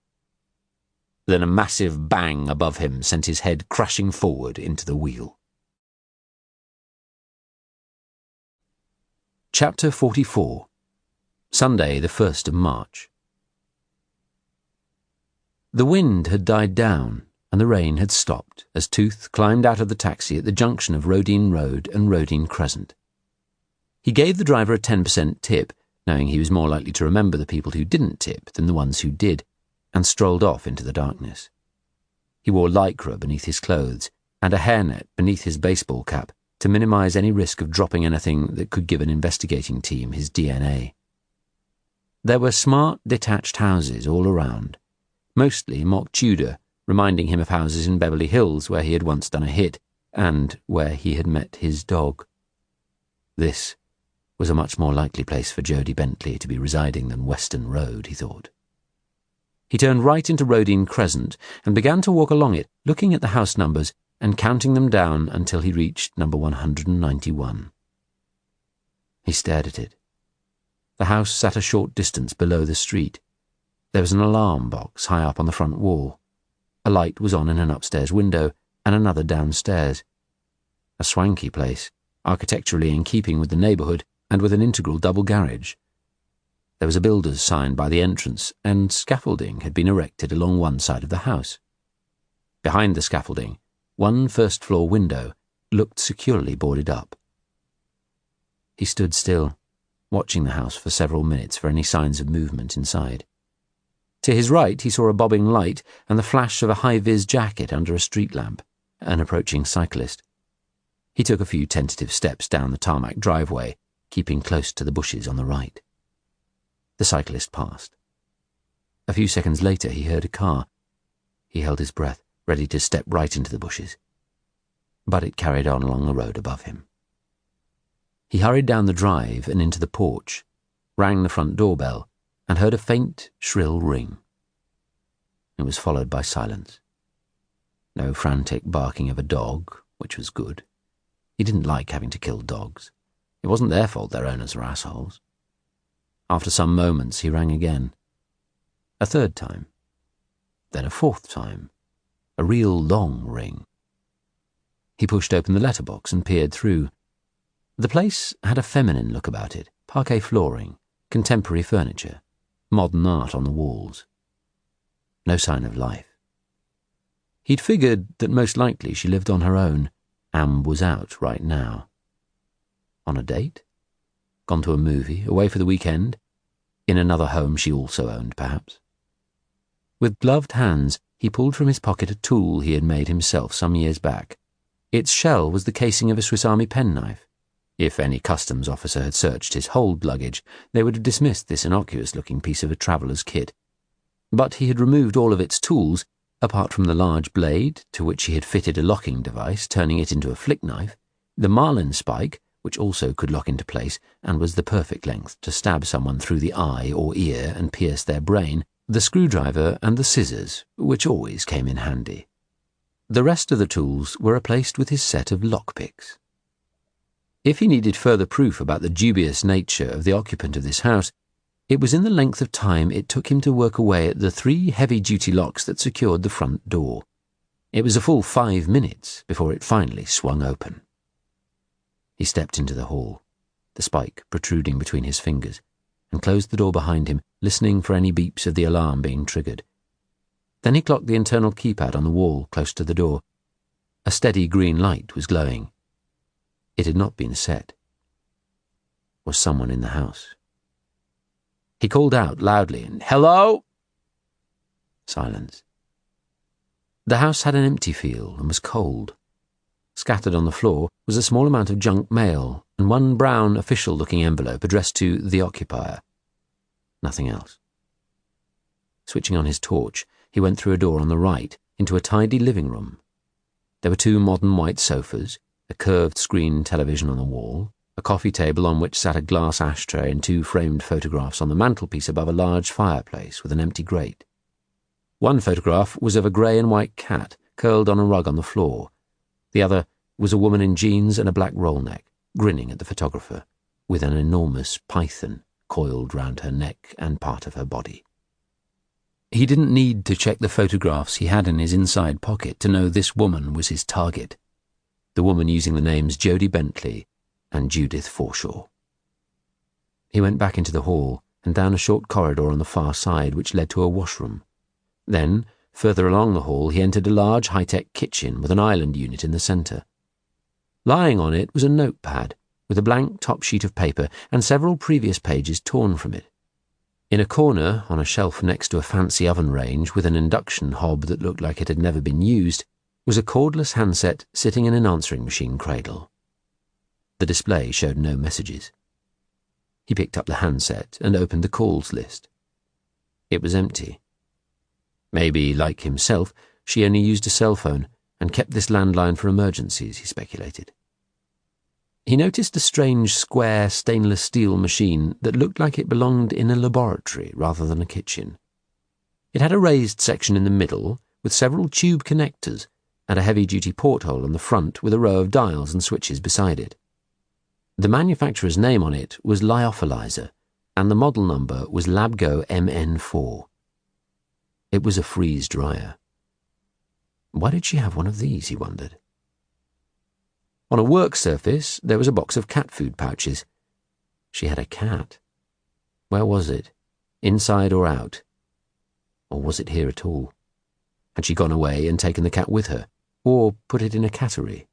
Speaker 3: Then a massive bang above him sent his head crashing forward into the wheel. Chapter 44. Sunday, the 1st of March. The wind had died down, and the rain had stopped as Tooth climbed out of the taxi at the junction of Rodine Road and Rodine Crescent. He gave the driver a 10% tip, knowing he was more likely to remember the people who didn't tip than the ones who did, and strolled off into the darkness. He wore lycra beneath his clothes and a hairnet beneath his baseball cap to minimize any risk of dropping anything that could give an investigating team his DNA.
Speaker 1: There were smart, detached houses all around, mostly mock Tudor, reminding him of houses in Beverly Hills where he had once done a hit, and where he had met his dog. This was a much more likely place for Jodie Bentley to be residing than Western Road, he thought. He turned right into Rodine Crescent and began to walk along it, looking at the house numbers and counting them down until he reached number 191. He stared at it. The house sat a short distance below the street. There was an alarm box high up on the front wall. A light was on in an upstairs window and another downstairs. A swanky place, architecturally in keeping with the neighbourhood and with an integral double garage. There was a builder's sign by the entrance, and scaffolding had been erected along one side of the house. Behind the scaffolding, one first-floor window looked securely boarded up. He stood still, watching the house for several minutes for any signs of movement inside. To his right he saw a bobbing light and the flash of a high-vis jacket under a street lamp, an approaching cyclist. He took a few tentative steps down the tarmac driveway, keeping close to the bushes on the right. The cyclist passed. A few seconds later he heard a car. He held his breath, ready to step right into the bushes. But it carried on along the road above him. He hurried down the drive and into the porch, rang the front doorbell, and heard a faint, shrill ring. It was followed by silence. No frantic barking of a dog, which was good. He didn't like having to kill dogs. It wasn't their fault their owners were assholes. After some moments he rang again. A third time. Then a fourth time. A real long ring. He pushed open the letterbox and peered through. The place had a feminine look about it, parquet flooring, contemporary furniture, modern art on the walls. No sign of life. He'd figured that most likely she lived on her own and was out right now. On a date? Gone to a movie, away for the weekend? In another home she also owned, perhaps? With gloved hands, he pulled from his pocket a tool he had made himself some years back. Its shell was the casing of a Swiss Army penknife. If any customs officer had searched his hold luggage, they would have dismissed this innocuous-looking piece of a traveller's kit. But he had removed all of its tools, apart from the large blade, to which he had fitted a locking device, turning it into a flick knife, the marlin spike, which also could lock into place and was the perfect length to stab someone through the eye or ear and pierce their brain, the screwdriver and the scissors, which always came in handy. The rest of the tools were replaced with his set of lockpicks. If he needed further proof about the dubious nature of the occupant of this house, it was in the length of time it took him to work away at the 3 heavy-duty locks that secured the front door. It was a full 5 minutes before it finally swung open. He stepped into the hall, the spike protruding between his fingers, and closed the door behind him, listening for any beeps of the alarm being triggered. Then he clocked the internal keypad on the wall close to the door. A steady green light was glowing. It had not been set. Was someone in the house? He called out loudly, and "Hello?" Silence. The house had an empty feel and was cold. Scattered on the floor was a small amount of junk mail and one brown official-looking envelope addressed to the occupier. Nothing else. Switching on his torch, he went through a door on the right into a tidy living room. There were 2 modern white sofas, a curved screen television on the wall, a coffee table on which sat a glass ashtray and 2 framed photographs on the mantelpiece above a large fireplace with an empty grate. One photograph was of a grey and white cat curled on a rug on the floor. The other was a woman in jeans and a black roll neck, grinning at the photographer, with an enormous python coiled round her neck and part of her body. He didn't need to check the photographs he had in his inside pocket to know this woman was his target, the woman using the names Jodie Bentley and Judith Forshaw. He went back into the hall and down a short corridor on the far side which led to a washroom. Then, further along the hall, he entered a large high-tech kitchen with an island unit in the centre. Lying on it was a notepad with a blank top sheet of paper and several previous pages torn from it. In a corner, on a shelf next to a fancy oven range with an induction hob that looked like it had never been used, was a cordless handset sitting in an answering machine cradle. The display showed no messages. He picked up the handset and opened the calls list. It was empty. Maybe, like himself, she only used a cell phone and kept this landline for emergencies, he speculated. He noticed a strange square stainless steel machine that looked like it belonged in a laboratory rather than a kitchen. It had a raised section in the middle with several tube connectors and a heavy-duty porthole on the front with a row of dials and switches beside it. The manufacturer's name on it was Lyophilizer, and the model number was Labgo MN4. It was a freeze dryer. Why did she have one of these, he wondered. On a work surface, there was a box of cat food pouches. She had a cat. Where was it? Inside or out? Or was it here at all? Had she gone away and taken the cat with her? Or put it in a cattery?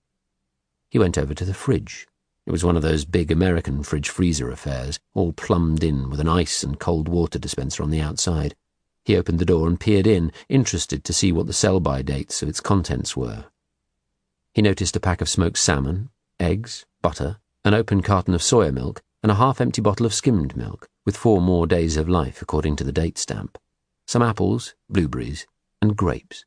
Speaker 1: He went over to the fridge. It was one of those big American fridge-freezer affairs, all plumbed in with an ice and cold water dispenser on the outside. He opened the door and peered in, interested to see what the sell-by dates of its contents were. He noticed a pack of smoked salmon, eggs, butter, an open carton of soya milk, and a half-empty bottle of skimmed milk, with 4 more days of life according to the date stamp, some apples, blueberries, and grapes.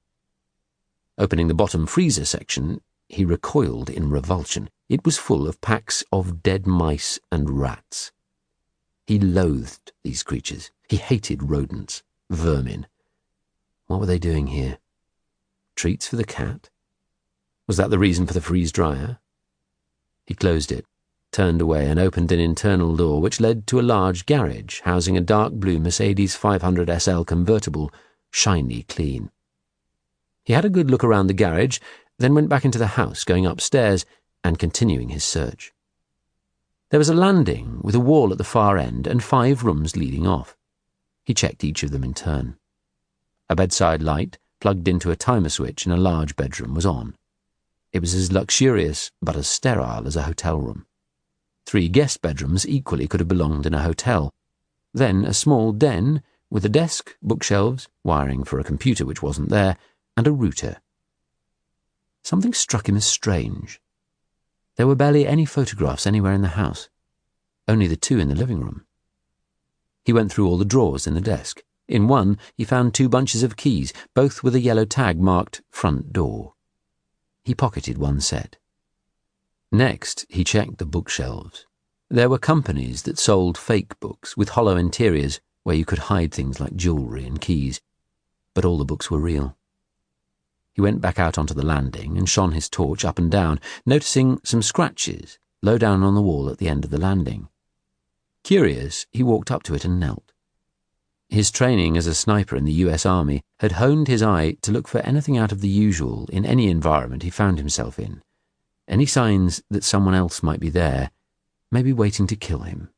Speaker 1: Opening the bottom freezer section, he recoiled in revulsion. It was full of packs of dead mice and rats. He loathed these creatures. He hated rodents, vermin. What were they doing here? Treats for the cat? Was that the reason for the freeze dryer? He closed it, turned away, and opened an internal door which led to a large garage housing a dark blue Mercedes 500 SL convertible, shiny clean. He had a good look around the garage, then went back into the house, going upstairs and continuing his search. There was a landing with a wall at the far end and 5 rooms leading off. He checked each of them in turn. A bedside light, plugged into a timer switch in a large bedroom, was on. It was as luxurious but as sterile as a hotel room. 3 guest bedrooms equally could have belonged in a hotel. Then a small den with a desk, bookshelves, wiring for a computer which wasn't there, and a router. Something struck him as strange. There were barely any photographs anywhere in the house, only the 2 in the living room. He went through all the drawers in the desk. In one, he found 2 bunches of keys, both with a yellow tag marked front door. He pocketed one set. Next, he checked the bookshelves. There were companies that sold fake books with hollow interiors where you could hide things like jewellery and keys, but all the books were real. He went back out onto the landing and shone his torch up and down, noticing some scratches low down on the wall at the end of the landing. Curious, he walked up to it and knelt. His training as a sniper in the US Army had honed his eye to look for anything out of the usual in any environment he found himself in, any signs that someone else might be there, maybe waiting to kill him.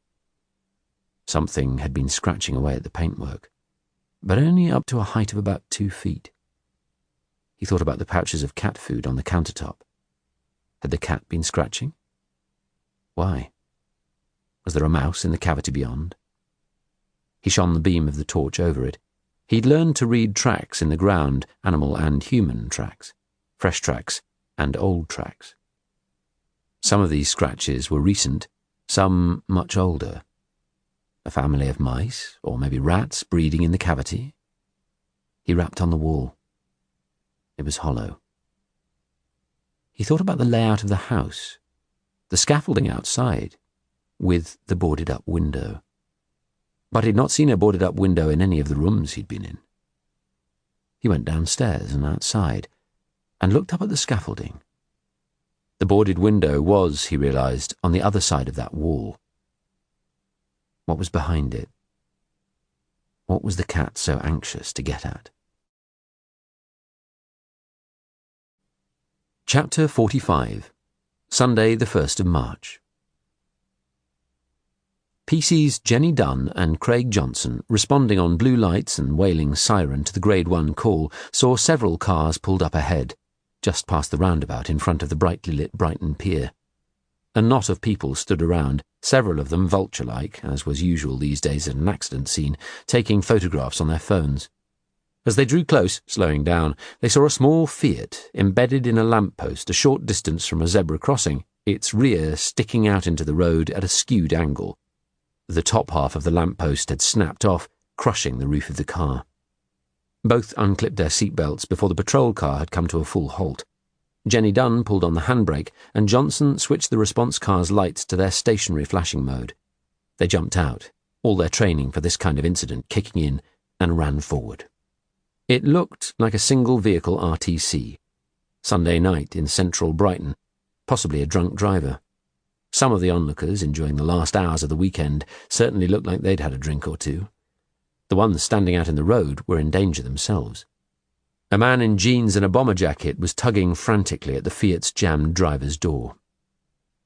Speaker 1: Something had been scratching away at the paintwork, but only up to a height of about 2 feet. He thought about the pouches of cat food on the countertop. Had the cat been scratching? Why? Was there a mouse in the cavity beyond? He shone the beam of the torch over it. He'd learned to read tracks in the ground, animal and human tracks, fresh tracks and old tracks. Some of these scratches were recent, some much older. A family of mice, or maybe rats, breeding in the cavity. He rapped on the wall. It was hollow. He thought about the layout of the house, the scaffolding outside, with the boarded-up window. But he'd not seen a boarded-up window in any of the rooms he'd been in. He went downstairs and outside, and looked up at the scaffolding. The boarded window was, he realised, on the other side of that wall. What was behind it? What was the cat so anxious to get at? Chapter 45. Sunday, the 1st of March. PC's Jenny Dunn and Craig Johnson, responding on blue lights and wailing siren to the Grade 1 call, saw several cars pulled up ahead, just past the roundabout in front of the brightly lit Brighton Pier. A knot of people stood around, several of them vulture-like, as was usual these days at an accident scene, taking photographs on their phones. As they drew close, slowing down, they saw a small Fiat embedded in a lamppost a short distance from a zebra crossing, its rear sticking out into the road at a skewed angle. The top half of the lamppost had snapped off, crushing the roof of the car. Both unclipped their seatbelts before the patrol car had come to a full halt. Jenny Dunn pulled on the handbrake, and Johnson switched the response car's lights to their stationary flashing mode. They jumped out, all their training for this kind of incident kicking in, and ran forward. It looked like a single-vehicle RTC. Sunday night in central Brighton, possibly a drunk driver. Some of the onlookers, enjoying the last hours of the weekend, certainly looked like they'd had a drink or two. The ones standing out in the road were in danger themselves. A man in jeans and a bomber jacket was tugging frantically at the Fiat's jammed driver's door.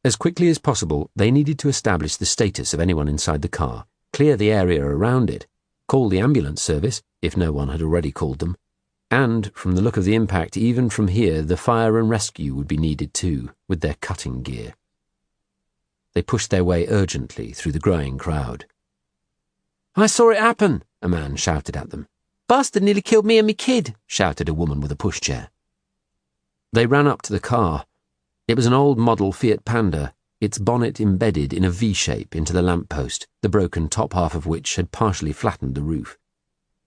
Speaker 1: As quickly as possible, they needed to establish the status of anyone inside the car, clear the area around it, call the ambulance service, if no one had already called them, and, from the look of the impact, even from here, the fire and rescue would be needed too, with their cutting gear. They pushed their way urgently through the growing crowd.
Speaker 2: "I saw it happen,"
Speaker 1: a man shouted at them.
Speaker 2: "Bastard nearly killed me and me kid,"
Speaker 1: shouted a woman with a pushchair. They ran up to the car. It was an old model Fiat Panda, its bonnet embedded in a V shape into the lamppost, the broken top half of which had partially flattened the roof.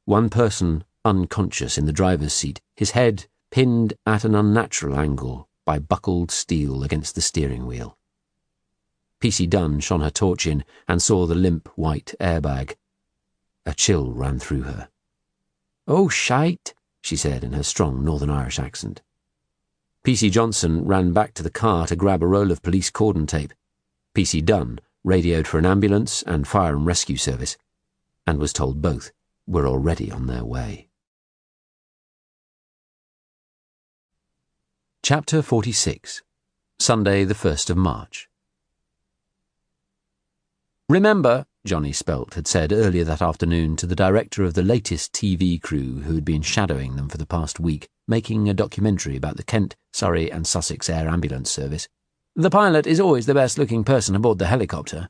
Speaker 1: One person unconscious in the driver's seat, his head pinned at an unnatural angle by buckled steel against the steering wheel. PC Dunn shone her torch in and saw the limp white airbag. A chill ran through her.
Speaker 2: "Oh, shite,"
Speaker 1: she said in her strong Northern Irish accent. PC Johnson ran back to the car to grab a roll of police cordon tape. PC Dunn radioed for an ambulance and fire and rescue service, and was told both were already on their way. Chapter 46. Sunday, the 1st of March. "Remember," Johnny Spelt had said earlier that afternoon to the director of the latest TV crew who had been shadowing them for the past week, making a documentary about the Kent, Surrey and Sussex Air Ambulance Service, "the pilot is always the best-looking person aboard the helicopter."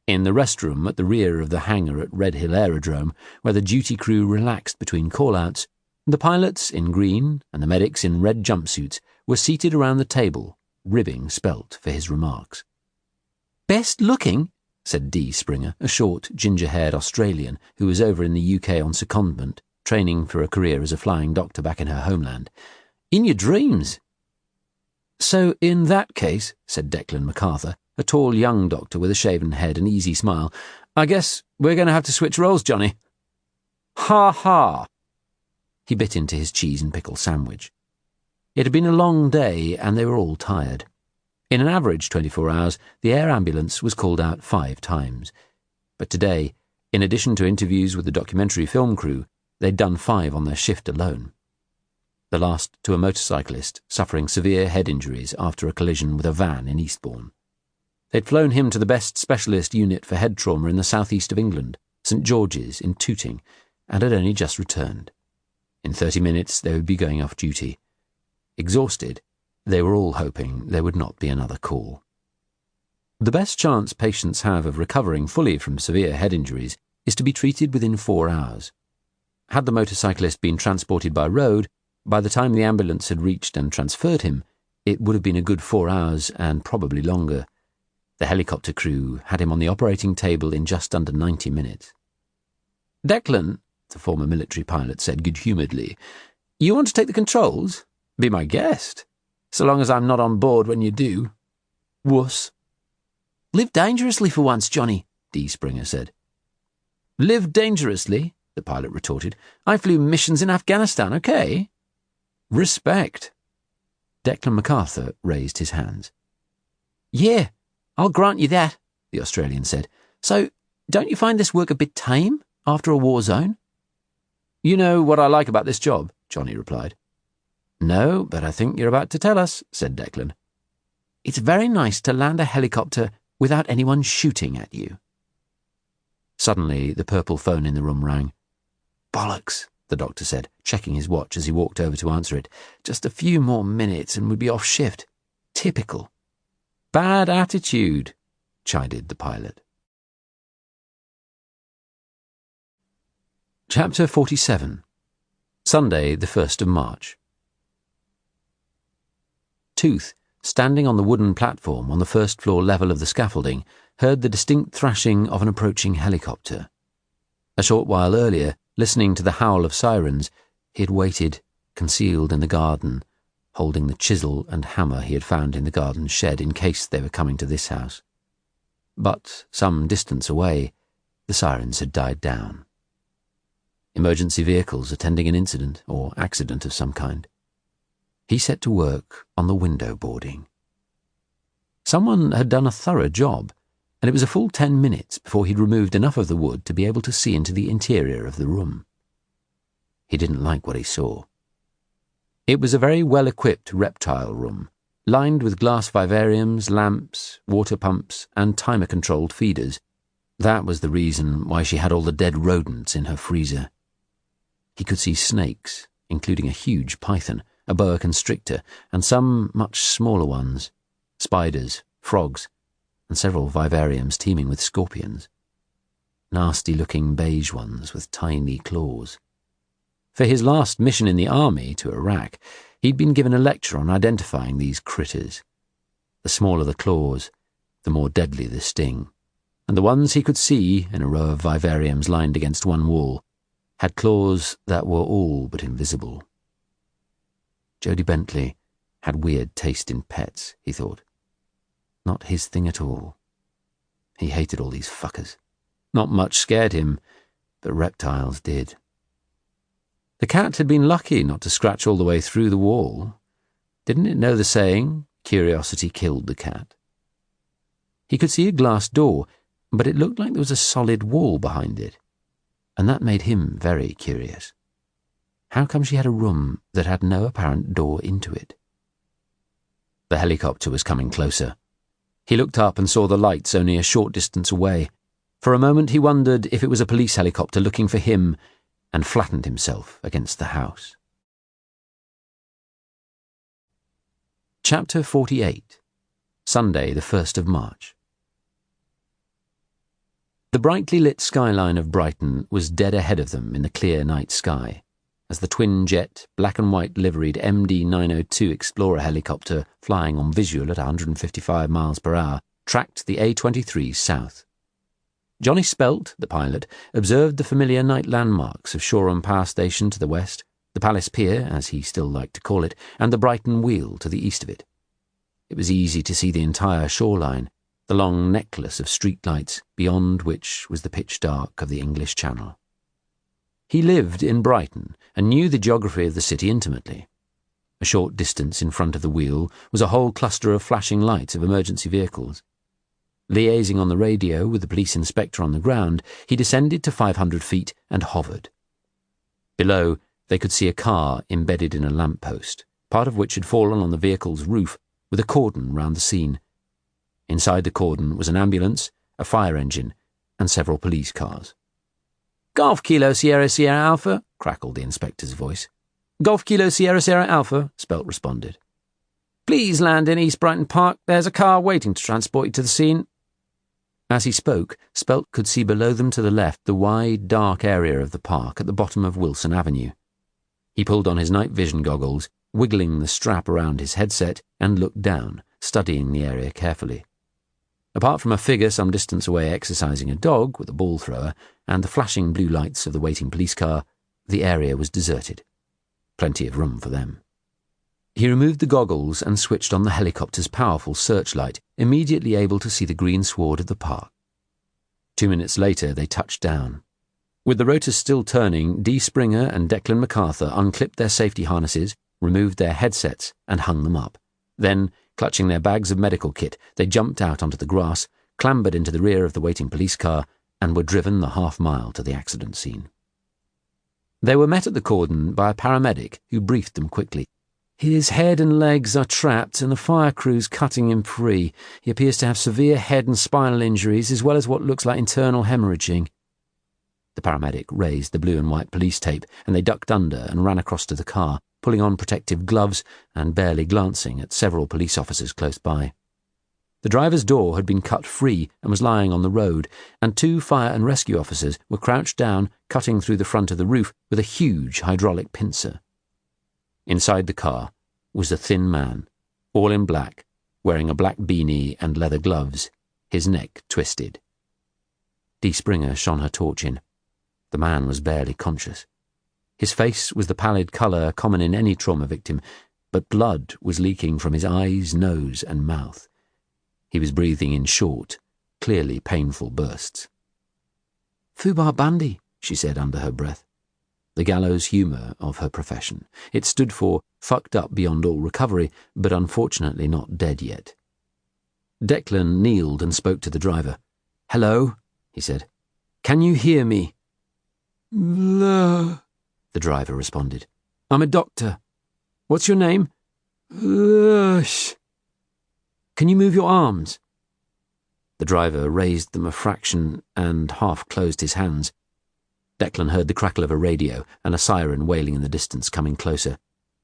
Speaker 1: In the restroom at the rear of the hangar at Red Hill Aerodrome, where the duty crew relaxed between call-outs, the pilots in green and the medics in red jumpsuits were seated around the table, ribbing Spelt for his remarks. "Best looking?" said Dee Springer, a short, ginger-haired Australian who was over in the UK on secondment, training for a career as a flying doctor back in her homeland. "In your dreams." "So in that case," said Declan MacArthur, a tall young doctor with a shaven head and easy smile, "I guess we're going to have to switch roles, Johnny." "Ha ha!" He bit into his cheese and pickle sandwich. It had been a long day and they were all tired. In an average 24 hours, the air ambulance was called out 5 times. But today, in addition to interviews with the documentary film crew, they'd done 5 on their shift alone. The last to a motorcyclist suffering severe head injuries after a collision with a van in Eastbourne. They'd flown him to the best specialist unit for head trauma in the southeast of England, St George's in Tooting, and had only just returned. In 30 minutes they would be going off duty. Exhausted, they were all hoping there would not be another call. The best chance patients have of recovering fully from severe head injuries is to be treated within 4 hours. Had the motorcyclist been transported by road, by the time the ambulance had reached and transferred him, it would have been a good 4 hours and probably longer. The helicopter crew had him on the operating table in just under 90 minutes. "Declan," the former military pilot said good-humouredly, "you want to take the controls? Be my guest. So long as I'm not on board when you do." "Wuss." "Live dangerously for once, Johnny," Dee Springer said. "Live dangerously?" the pilot retorted. "I flew missions in Afghanistan, okay?" "Respect." Declan MacArthur raised his hands. "Yeah, I'll grant you that," the Australian said. "So, don't you find this work a bit tame after a war zone?" "You know what I like about this job," Johnny replied. "No, but I think you're about to tell us," said Declan. "It's very nice to land a helicopter without anyone shooting at you." Suddenly, the purple phone in the room rang. "Bollocks," the doctor said, checking his watch as he walked over to answer it. "Just a few more minutes and we'd be off shift. Typical." "Bad attitude," chided the pilot. Chapter 47. Sunday, the 1st of March. Tooth, standing on the wooden platform on the first-floor level of the scaffolding, heard the distinct thrashing of an approaching helicopter. A short while earlier, listening to the howl of sirens, he had waited, concealed in the garden, holding the chisel and hammer he had found in the garden shed in case they were coming to this house. But some distance away, the sirens had died down. Emergency vehicles attending an incident or accident of some kind. He set to work on the window boarding. Someone had done a thorough job, and it was a full 10 minutes before he'd removed enough of the wood to be able to see into the interior of the room. He didn't like what he saw. It was a very well-equipped reptile room, lined with glass vivariums, lamps, water pumps, and timer-controlled feeders. That was the reason why she had all the dead rodents in her freezer. He could see snakes, including a huge python, a boa constrictor, and some much smaller ones, spiders, frogs, and several vivariums teeming with scorpions. Nasty-looking beige ones with tiny claws. For his last mission in the army to Iraq, he'd been given a lecture on identifying these critters. The smaller the claws, the more deadly the sting, and the ones he could see in a row of vivariums lined against one wall had claws that were all but invisible. Jodie Bentley had weird taste in pets, he thought. Not his thing at all. He hated all these fuckers. Not much scared him, but reptiles did. The cat had been lucky not to scratch all the way through the wall. Didn't it know the saying, curiosity killed the cat? He could see a glass door, but it looked like there was a solid wall behind it, and that made him very curious. How come she had a room that had no apparent door into it? The helicopter was coming closer. He looked up and saw the lights only a short distance away. For a moment he wondered if it was a police helicopter looking for him, and flattened himself against the house. Chapter 48. Sunday, the 1st of March. The brightly lit skyline of Brighton was dead ahead of them in the clear night sky, as the twin-jet, black-and-white liveried MD-902 Explorer helicopter flying on visual at 155 miles per hour tracked the A23 south. Johnny Spelt, the pilot, observed the familiar night landmarks of Shoreham Power Station to the west, the Palace Pier, as he still liked to call it, and the Brighton Wheel to the east of it. It was easy to see the entire shoreline, the long necklace of streetlights, beyond which was the pitch dark of the English Channel. He lived in Brighton and knew the geography of the city intimately. A short distance in front of the wheel was a whole cluster of flashing lights of emergency vehicles. Liaising on the radio with the police inspector on the ground, he descended to 500 feet and hovered. Below, they could see a car embedded in a lamppost, part of which had fallen on the vehicle's roof, with a cordon round the scene. Inside the cordon was an ambulance, a fire engine, and several police cars. "Golf Kilo Sierra Sierra Alpha," crackled the inspector's voice. "Golf Kilo Sierra Sierra Alpha," Spelt responded. "Please land in East Brighton Park. There's a car waiting to transport you to the scene." As he spoke, Spelt could see below them to the left the wide, dark area of the park at the bottom of Wilson Avenue. He pulled on his night vision goggles, wiggling the strap around his headset, and looked down, studying the area carefully. Apart from a figure some distance away exercising a dog with a ball thrower and the flashing blue lights of the waiting police car, the area was deserted. Plenty of room for them. He removed the goggles and switched on the helicopter's powerful searchlight, immediately able to see the green sward of the park. 2 minutes later, they touched down. With the rotors still turning, Dee Springer and Declan MacArthur unclipped their safety harnesses, removed their headsets, and hung them up. Then, clutching their bags of medical kit, they jumped out onto the grass, clambered into the rear of the waiting police car, and were driven the half-mile to the accident scene. They were met at the cordon by a paramedic who briefed them quickly. "His head and legs are trapped, and the fire crew's cutting him free. He appears to have severe head and spinal injuries, as well as what looks like internal hemorrhaging." The paramedic raised the blue and white police tape, and they ducked under and ran across to the car, pulling on protective gloves and barely glancing at several police officers close by. The driver's door had been cut free and was lying on the road, and 2 fire and rescue officers were crouched down, cutting through the front of the roof with a huge hydraulic pincer. Inside the car was a thin man, all in black, wearing a black beanie and leather gloves. His neck twisted. Dee Springer shone her torch in. The man was barely conscious. His face was the pallid colour common in any trauma victim, but blood was leaking from his eyes, nose, and mouth. He was breathing in short, clearly painful bursts.
Speaker 3: Fubar Bundy,
Speaker 1: she said under her breath. The gallows humour of her profession. It stood for fucked up beyond all recovery, but unfortunately not dead yet. Declan kneeled and spoke to the driver. "Hello," he said. "Can you hear me?"
Speaker 3: "No,"
Speaker 1: the driver responded. "I'm a doctor. What's your name?"
Speaker 3: "Lush."
Speaker 1: "Can you move your arms?" The driver raised them a fraction and half closed his hands. Declan heard the crackle of a radio and a siren wailing in the distance, coming closer.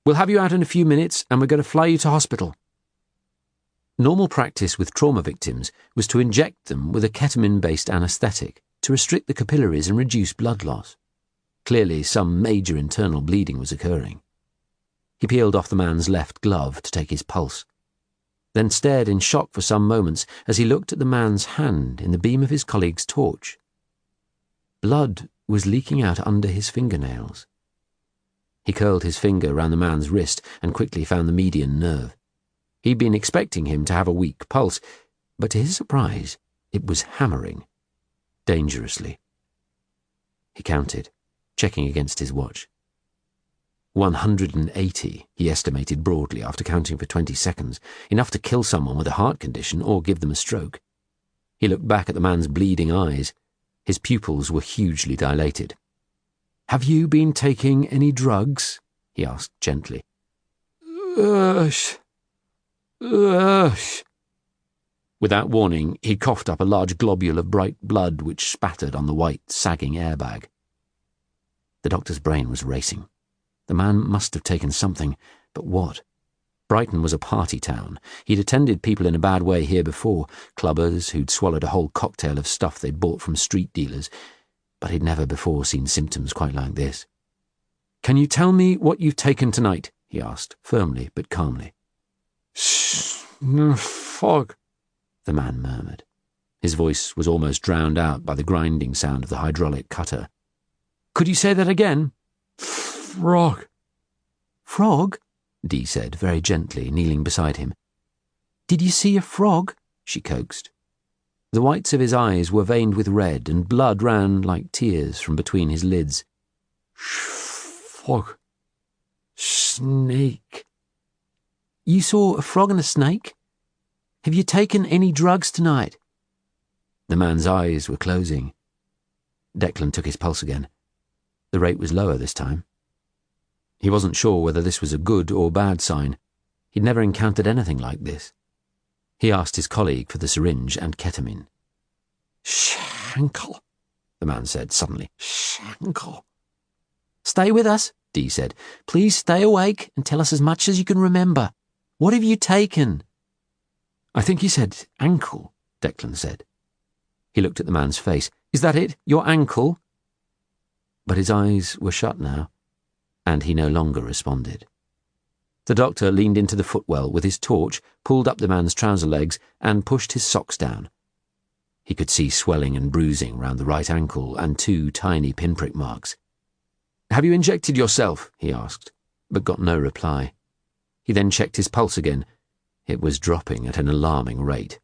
Speaker 1: "We'll have you out in a few minutes, and we're going to fly you to hospital." Normal practice with trauma victims was to inject them with a ketamine-based anaesthetic to restrict the capillaries and reduce blood loss. Clearly, some major internal bleeding was occurring. He peeled off the man's left glove to take his pulse, then stared in shock for some moments as he looked at the man's hand in the beam of his colleague's torch. Blood was leaking out under his fingernails. He curled his finger round the man's wrist and quickly found the median nerve. He'd been expecting him to have a weak pulse, but to his surprise, it was hammering, dangerously. He counted, checking against his watch. 180, he estimated broadly after counting for 20 seconds, enough to kill someone with a heart condition or give them a stroke. He looked back at the man's bleeding eyes. His pupils were hugely dilated. "Have you been taking any drugs?" he asked gently.
Speaker 3: "Lush. Lush."
Speaker 1: Without warning, he coughed up a large globule of bright blood which spattered on the white, sagging airbag. The doctor's brain was racing. The man must have taken something, but what? Brighton was a party town. He'd attended people in a bad way here before, clubbers who'd swallowed a whole cocktail of stuff they'd bought from street dealers, but he'd never before seen symptoms quite like this. "Can you tell me what you've taken tonight?" he asked, firmly but calmly.
Speaker 3: "Fog,"
Speaker 1: the man murmured. His voice was almost drowned out by the grinding sound of the hydraulic cutter. "Could you say that again?"
Speaker 3: "Frog."
Speaker 2: "Frog?"
Speaker 1: Dee said, very gently, kneeling beside him.
Speaker 2: "Did you see a frog?"
Speaker 1: she coaxed. The whites of his eyes were veined with red, and blood ran like tears from between his lids.
Speaker 3: "Frog. Snake."
Speaker 2: "You saw a frog and a snake? Have you taken any drugs tonight?"
Speaker 1: The man's eyes were closing. Declan took his pulse again. The rate was lower this time. He wasn't sure whether this was a good or bad sign. He'd never encountered anything like this. He asked his colleague for the syringe and ketamine.
Speaker 3: "Shankle,"
Speaker 1: the man said suddenly.
Speaker 3: "Shankle."
Speaker 2: "Stay with us," Dee said. "Please stay awake and tell us as much as you can remember. What have you taken?"
Speaker 1: "I think he said ankle," Declan said. He looked at the man's face. "Is that it? Your ankle?" But his eyes were shut now, and he no longer responded. The doctor leaned into the footwell with his torch, pulled up the man's trouser legs, and pushed his socks down. He could see swelling and bruising round the right ankle and 2 tiny pinprick marks. "Have you injected yourself?" he asked, but got no reply. He then checked his pulse again. It was dropping at an alarming rate.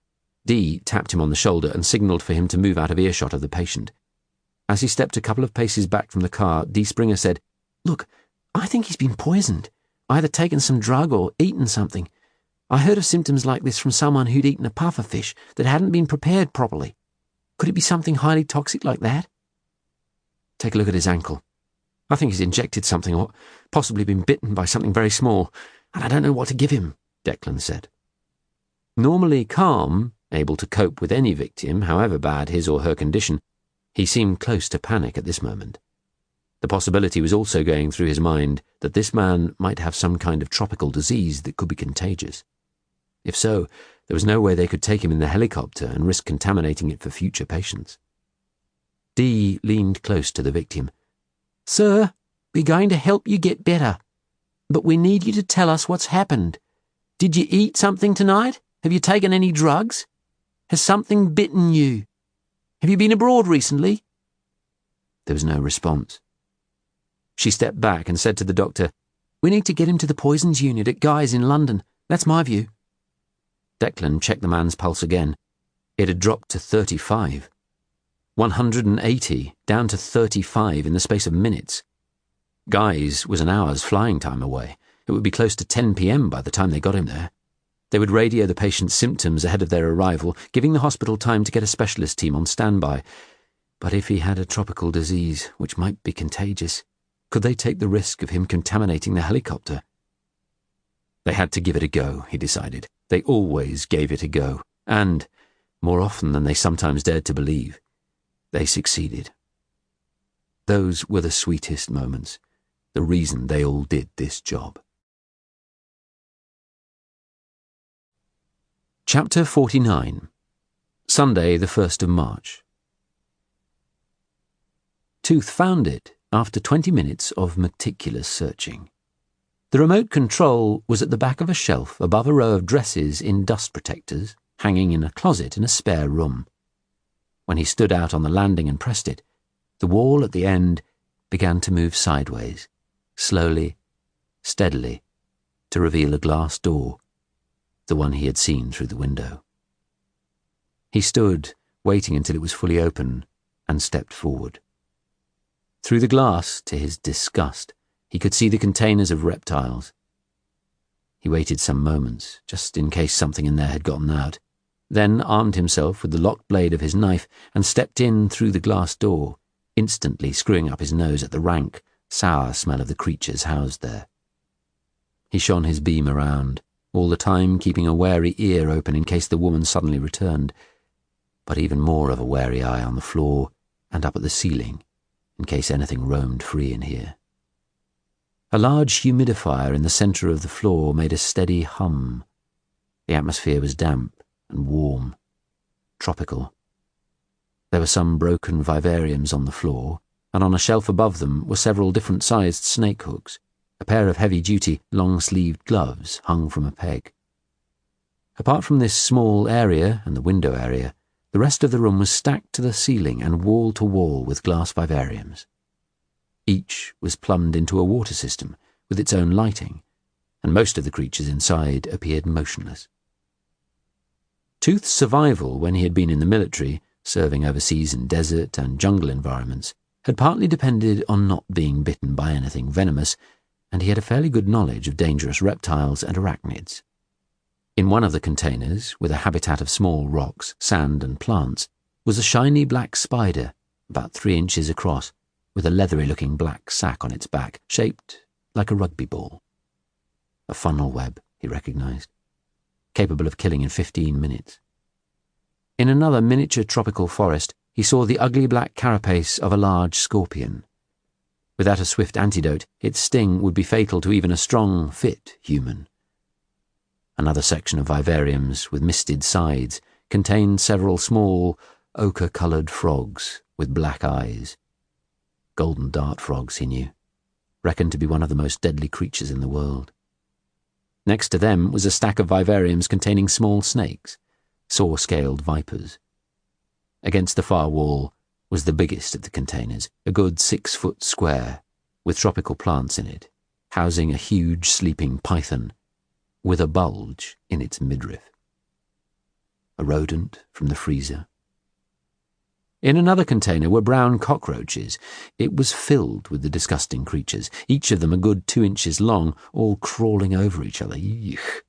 Speaker 1: Dee tapped him on the shoulder and signalled for him to move out of earshot of the patient. As he stepped a couple of paces back from the car, Dee Springer said,
Speaker 2: "Look, I think he's been poisoned. Either taken some drug or eaten something. I heard of symptoms like this from someone who'd eaten a pufferfish that hadn't been prepared properly. Could it be something highly toxic like that?"
Speaker 1: "Take a look at his ankle. I think he's injected something or possibly been bitten by something very small, and I don't know what to give him," Declan said. Normally calm, able to cope with any victim, however bad his or her condition, he seemed close to panic at this moment. The possibility was also going through his mind that this man might have some kind of tropical disease that could be contagious. If so, there was no way they could take him in the helicopter and risk contaminating it for future patients. Dee leaned close to the victim.
Speaker 2: "Sir, we're going to help you get better, but we need you to tell us what's happened. Did you eat something tonight? Have you taken any drugs?"
Speaker 3: Has something bitten you? Have you been abroad recently?"
Speaker 1: There was no response. She stepped back and said to the doctor,
Speaker 3: "We need to get him to the poisons unit at Guy's in London. That's my view."
Speaker 1: Declan checked the man's pulse again. It had dropped to 35. 180 down to 35 in the space of minutes. Guy's was an hour's flying time away. It would be close to 10 p.m. by the time they got him there. They would radio the patient's symptoms ahead of their arrival, giving the hospital time to get a specialist team on standby. But if he had a tropical disease, which might be contagious, could they take the risk of him contaminating the helicopter? They had to give it a go, he decided. They always gave it a go, and, more often than they sometimes dared to believe, they succeeded. Those were the sweetest moments, the reason they all did this job. Chapter 49. Sunday, the 1st of March. Tooth found it after 20 minutes of meticulous searching. The remote control was at the back of a shelf above a row of dresses in dust protectors, hanging in a closet in a spare room. When he stood out on the landing and pressed it, the wall at the end began to move sideways, slowly, steadily, to reveal a glass door, the one he had seen through the window. He stood, waiting until it was fully open, and stepped forward. Through the glass, to his disgust, he could see the containers of reptiles. He waited some moments, just in case something in there had gotten out, then armed himself with the locked blade of his knife and stepped in through the glass door, instantly screwing up his nose at the rank, sour smell of the creatures housed there. He shone his beam around, all the time keeping a wary ear open in case the woman suddenly returned, but even more of a wary eye on the floor and up at the ceiling, in case anything roamed free in here. A large humidifier in the centre of the floor made a steady hum. The atmosphere was damp and warm, tropical. There were some broken vivariums on the floor, and on a shelf above them were several different-sized snake hooks. A pair of heavy-duty, long-sleeved gloves hung from a peg. Apart from this small area and the window area, the rest of the room was stacked to the ceiling and wall to wall with glass vivariums. Each was plumbed into a water system with its own lighting, and most of the creatures inside appeared motionless. Tooth's survival when he had been in the military, serving overseas in desert and jungle environments, had partly depended on not being bitten by anything venomous, and he had a fairly good knowledge of dangerous reptiles and arachnids. In one of the containers, with a habitat of small rocks, sand and plants, was a shiny black spider, about 3 inches across, with a leathery-looking black sack on its back, shaped like a rugby ball. A funnel web, he recognized, capable of killing in 15 minutes. In another miniature tropical forest, he saw the ugly black carapace of a large scorpion. Without a swift antidote, its sting would be fatal to even a strong, fit human. Another section of vivariums with misted sides contained several small, ochre-coloured frogs with black eyes. Golden dart frogs, he knew, reckoned to be one of the most deadly creatures in the world. Next to them was a stack of vivariums containing small snakes, saw-scaled vipers. Against the far wall was the biggest of the containers, a good 6 foot square, with tropical plants in it, housing a huge sleeping python, with a bulge in its midriff. A rodent from the freezer. In another container were brown cockroaches. It was filled with the disgusting creatures, each of them a good 2 inches long, all crawling over each other. Yuck!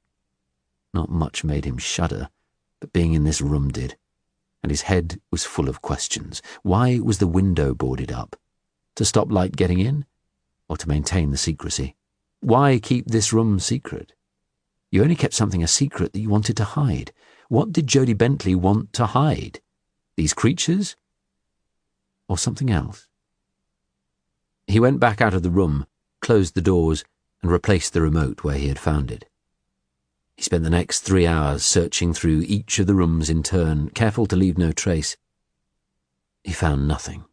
Speaker 1: Not much made him shudder, but being in this room did, and his head was full of questions. Why was the window boarded up? To stop light getting in? Or to maintain the secrecy? Why keep this room secret? You only kept something a secret that you wanted to hide. What did Jodie Bentley want to hide? These creatures? Or something else? He went back out of the room, closed the doors, and replaced the remote where he had found it. He spent the next 3 hours searching through each of the rooms in turn, careful to leave no trace. He found nothing.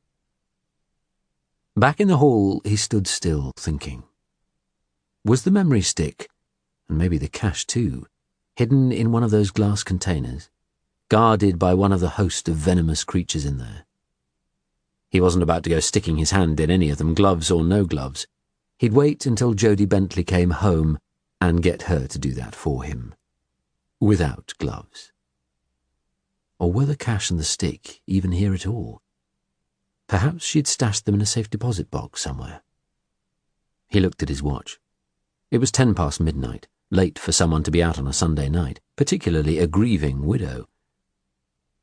Speaker 1: Back in the hall, he stood still, thinking. Was the memory stick, and maybe the cash too, hidden in one of those glass containers? guarded by one of the host of venomous creatures in there. He wasn't about to go sticking his hand in any of them, gloves or no gloves. He'd wait until Jodie Bentley came home and get her to do that for him. Without gloves. Or were the cash and the stick even here at all? Perhaps she'd stashed them in a safe deposit box somewhere. He looked at his watch. It was 10 past midnight, late for someone to be out on a Sunday night, particularly a grieving widow.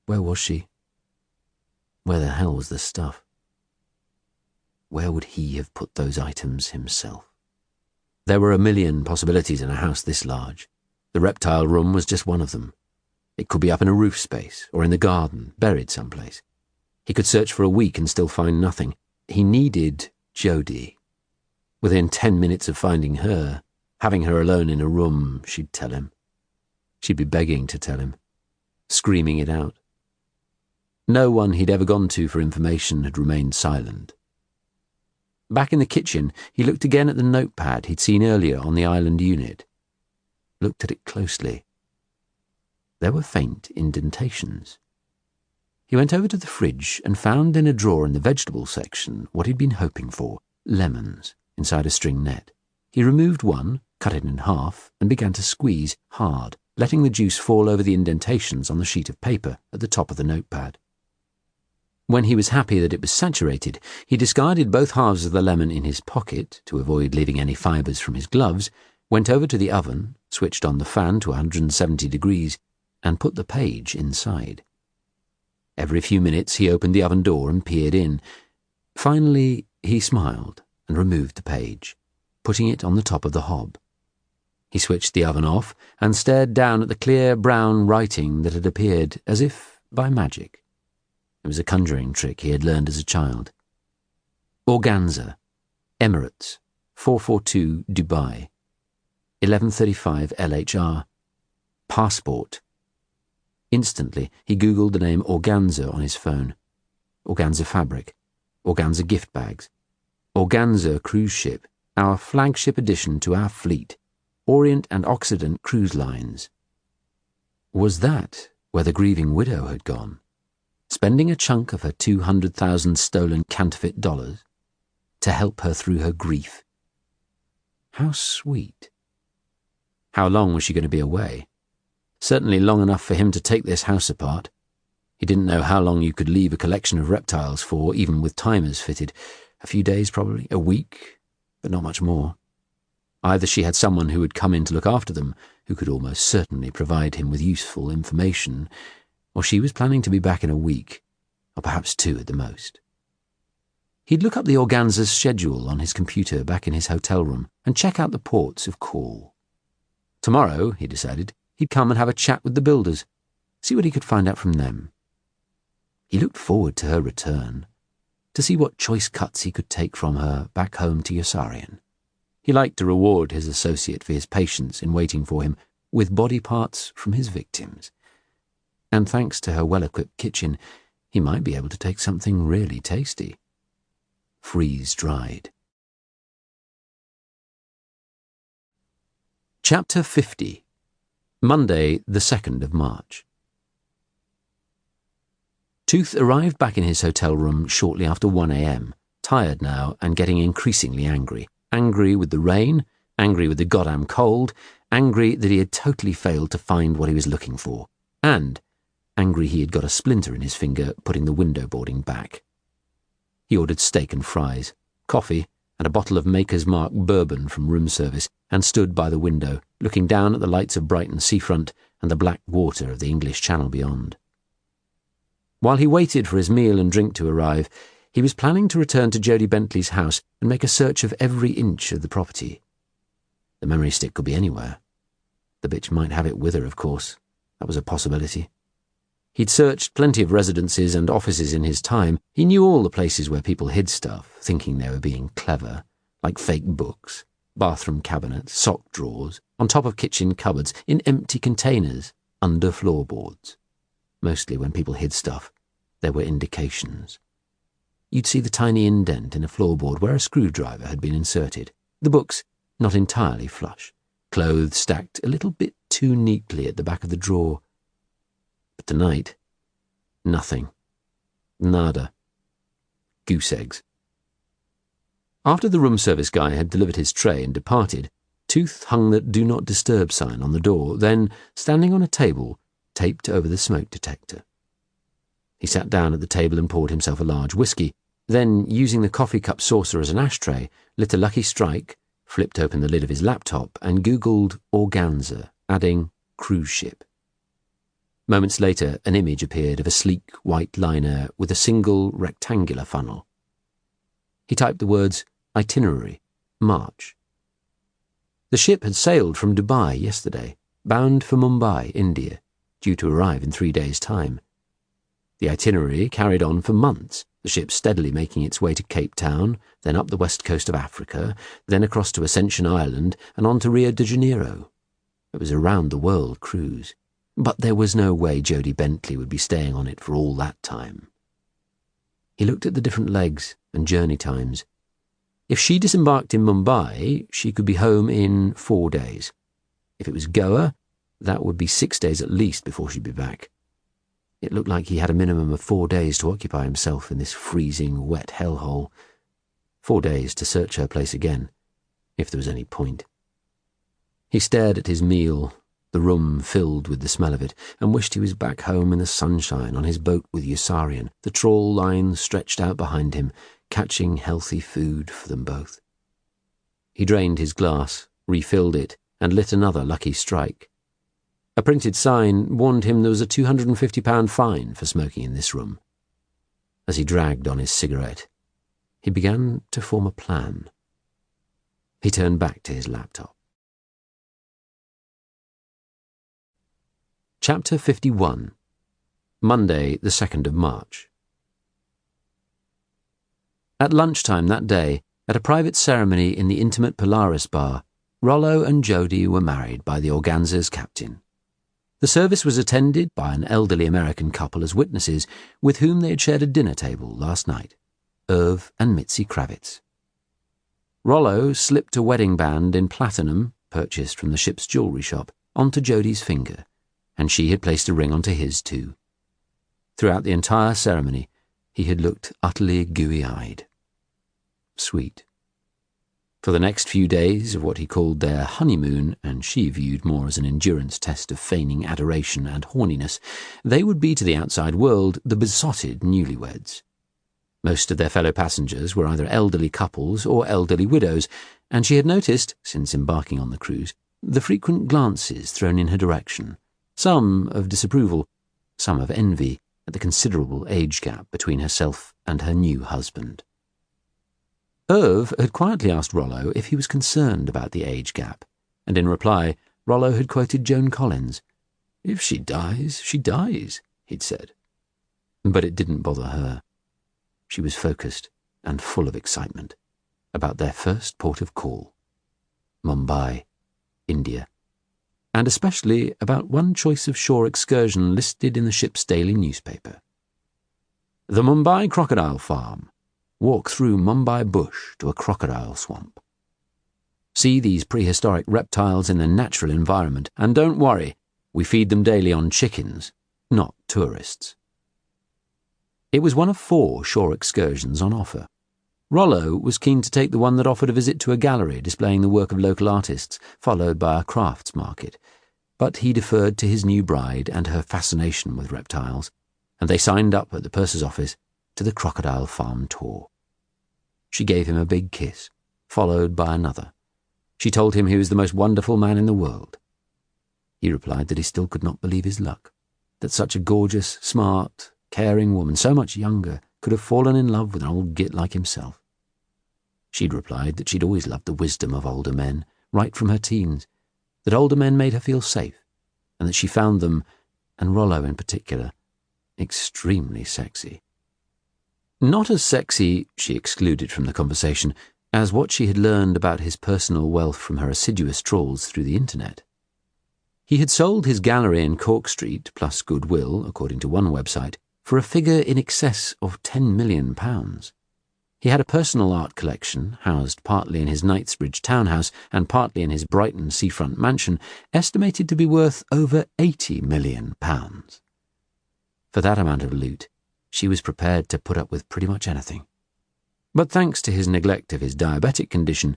Speaker 1: Where was she? Where the hell was the stuff? Where would he have put those items himself? There were a million possibilities in a house this large. The reptile room was just one of them. It could be up in a roof space, or in the garden, buried someplace. He could search for a week and still find nothing. He needed Jodie. Within 10 minutes of finding her, having her alone in a room, she'd tell him. She'd be begging to tell him, screaming it out. No one he'd ever gone to for information had remained silent. Back in the kitchen, he looked again at the notepad he'd seen earlier on the island unit. Looked at it closely. There were faint indentations. He went over to the fridge and found in a drawer in the vegetable section what he'd been hoping for, lemons, inside a string net. He removed one, cut it in half, and began to squeeze hard, letting the juice fall over the indentations on the sheet of paper at the top of the notepad. When he was happy that it was saturated, he discarded both halves of the lemon in his pocket to avoid leaving any fibres from his gloves, went over to the oven, switched on the fan to 170 degrees, and put the page inside. Every few minutes he opened the oven door and peered in. Finally, he smiled and removed the page, putting it on the top of the hob. He switched the oven off and stared down at the clear brown writing that had appeared as if by magic. It was a conjuring trick he had learned as a child. Organza, Emirates, 442 Dubai, 1135 LHR, passport. Instantly, he Googled the name organza on his phone. Organza fabric, organza gift bags, organza cruise ship, our flagship addition to our fleet, Orient and Occident cruise lines. Was that where the grieving widow had gone? Spending a chunk of her 200,000 stolen counterfeit dollars to help her through her grief. How sweet. How long was she going to be away? Certainly long enough for him to take this house apart. He didn't know how long you could leave a collection of reptiles for, even with timers fitted. A few days probably, a week, but not much more. Either she had someone who would come in to look after them, who could almost certainly provide him with useful information, or she was planning to be back in a week, or perhaps 2 at the most. He'd look up the organza's schedule on his computer back in his hotel room and check out the ports of call. Tomorrow, he decided, he'd come and have a chat with the builders, see what he could find out from them. He looked forward to her return, to see what choice cuts he could take from her back home to Yossarian. He liked to reward his associate for his patience in waiting for him with body parts from his victims. And thanks to her well-equipped kitchen, he might be able to take something really tasty. Freeze-dried. Chapter 50. Monday, the 2nd of March. Tooth arrived back in his hotel room shortly after 1 a.m., tired now and getting increasingly angry. Angry with the rain, angry with the goddamn cold, angry that he had totally failed to find what he was looking for, and angry he had got a splinter in his finger putting the window boarding back. He ordered steak and fries, coffee, and a bottle of Maker's Mark bourbon from room service, and stood by the window, looking down at the lights of Brighton seafront and the black water of the English Channel beyond. While he waited for his meal and drink to arrive, he was planning to return to Jodie Bentley's house and make a search of every inch of the property. The memory stick could be anywhere. The bitch might have it with her, of course. That was a possibility. He'd searched plenty of residences and offices in his time. He knew all the places where people hid stuff, thinking they were being clever, like fake books, bathroom cabinets, sock drawers, on top of kitchen cupboards, in empty containers, under floorboards. Mostly when people hid stuff, there were indications. You'd see the tiny indent in a floorboard where a screwdriver had been inserted, the books not entirely flush, clothes stacked a little bit too neatly at the back of the drawer.
Speaker 4: But tonight, nothing. Nada. Goose eggs. After the room service guy had delivered his tray and departed, Tooth hung the Do Not Disturb sign on the door, then, standing on a table, taped over the smoke detector. He sat down at the table and poured himself a large whiskey, then, using the coffee cup saucer as an ashtray, lit a lucky strike, flipped open the lid of his laptop, and Googled organza, adding cruise ship. Moments later, an image appeared of a sleek white liner with a single rectangular funnel. He typed the words itinerary, March. The ship had sailed from Dubai yesterday, bound for Mumbai, India, due to arrive in 3 days' time. The itinerary carried on for months, the ship steadily making its way to Cape Town, then up the west coast of Africa, then across to Ascension Island and on to Rio de Janeiro. It was a round-the-world cruise. But there was no way Jodie Bentley would be staying on it for all that time. He looked at the different legs and journey times. If she disembarked in Mumbai, she could be home in 4 days. If it was Goa, that would be 6 days at least before she'd be back. It looked like he had a minimum of 4 days to occupy himself in this freezing, wet hellhole. 4 days to search her place again, if there was any point. He stared at his meal, the room filled with the smell of it, and wished he was back home in the sunshine on his boat with Yossarian, the trawl line stretched out behind him, catching healthy food for them both. He drained his glass, refilled it, and lit another lucky strike. A printed sign warned him there was a £250 fine for smoking in this room. As he dragged on his cigarette, he began to form a plan. He turned back to his laptop. Chapter 51. Monday, the 2nd of March. At lunchtime that day, at a private ceremony in the intimate Polaris bar, Rollo and Jodie were married by the organza's captain. The service was attended by an elderly American couple as witnesses with whom they had shared a dinner table last night, Irv and Mitzi Kravitz. Rollo slipped a wedding band in platinum, purchased from the ship's jewellery shop, onto Jodie's finger, and she had placed a ring onto his too. Throughout the entire ceremony, he had looked utterly gooey-eyed. Sweet. For the next few days of what he called their honeymoon, and she viewed more as an endurance test of feigning adoration and horniness, they would be to the outside world the besotted newlyweds. Most of their fellow passengers were either elderly couples or elderly widows, and she had noticed, since embarking on the cruise, the frequent glances thrown in her direction, some of disapproval, some of envy, at the considerable age gap between herself and her new husband. Irv had quietly asked Rollo if he was concerned about the age gap, and in reply, Rollo had quoted Joan Collins. "If she dies, she dies," he'd said. But it didn't bother her. She was focused and full of excitement about their first port of call, Mumbai, India, and especially about one choice of shore excursion listed in the ship's daily newspaper. The Mumbai Crocodile Farm. Walk through Mumbai bush to a crocodile swamp. See these prehistoric reptiles in their natural environment, and don't worry, we feed them daily on chickens, not tourists. It was one of 4 shore excursions on offer. Rollo was keen to take the one that offered a visit to a gallery displaying the work of local artists, followed by a crafts market, but he deferred to his new bride and her fascination with reptiles, and they signed up at the purser's office to the Crocodile Farm tour. She gave him a big kiss, followed by another. She told him he was the most wonderful man in the world. He replied that he still could not believe his luck, that such a gorgeous, smart, caring woman, so much younger, could have fallen in love with an old git like himself. She'd replied that she'd always loved the wisdom of older men, right from her teens, that older men made her feel safe, and that she found them, and Rollo in particular, extremely sexy. Not as sexy, she excluded from the conversation, as what she had learned about his personal wealth from her assiduous trawls through the internet. He had sold his gallery in Cork Street, plus goodwill, according to one website, for a figure in excess of £10 million. He had a personal art collection, housed partly in his Knightsbridge townhouse and partly in his Brighton seafront mansion, estimated to be worth over £80 million. For that amount of loot, she was prepared to put up with pretty much anything. But thanks to his neglect of his diabetic condition,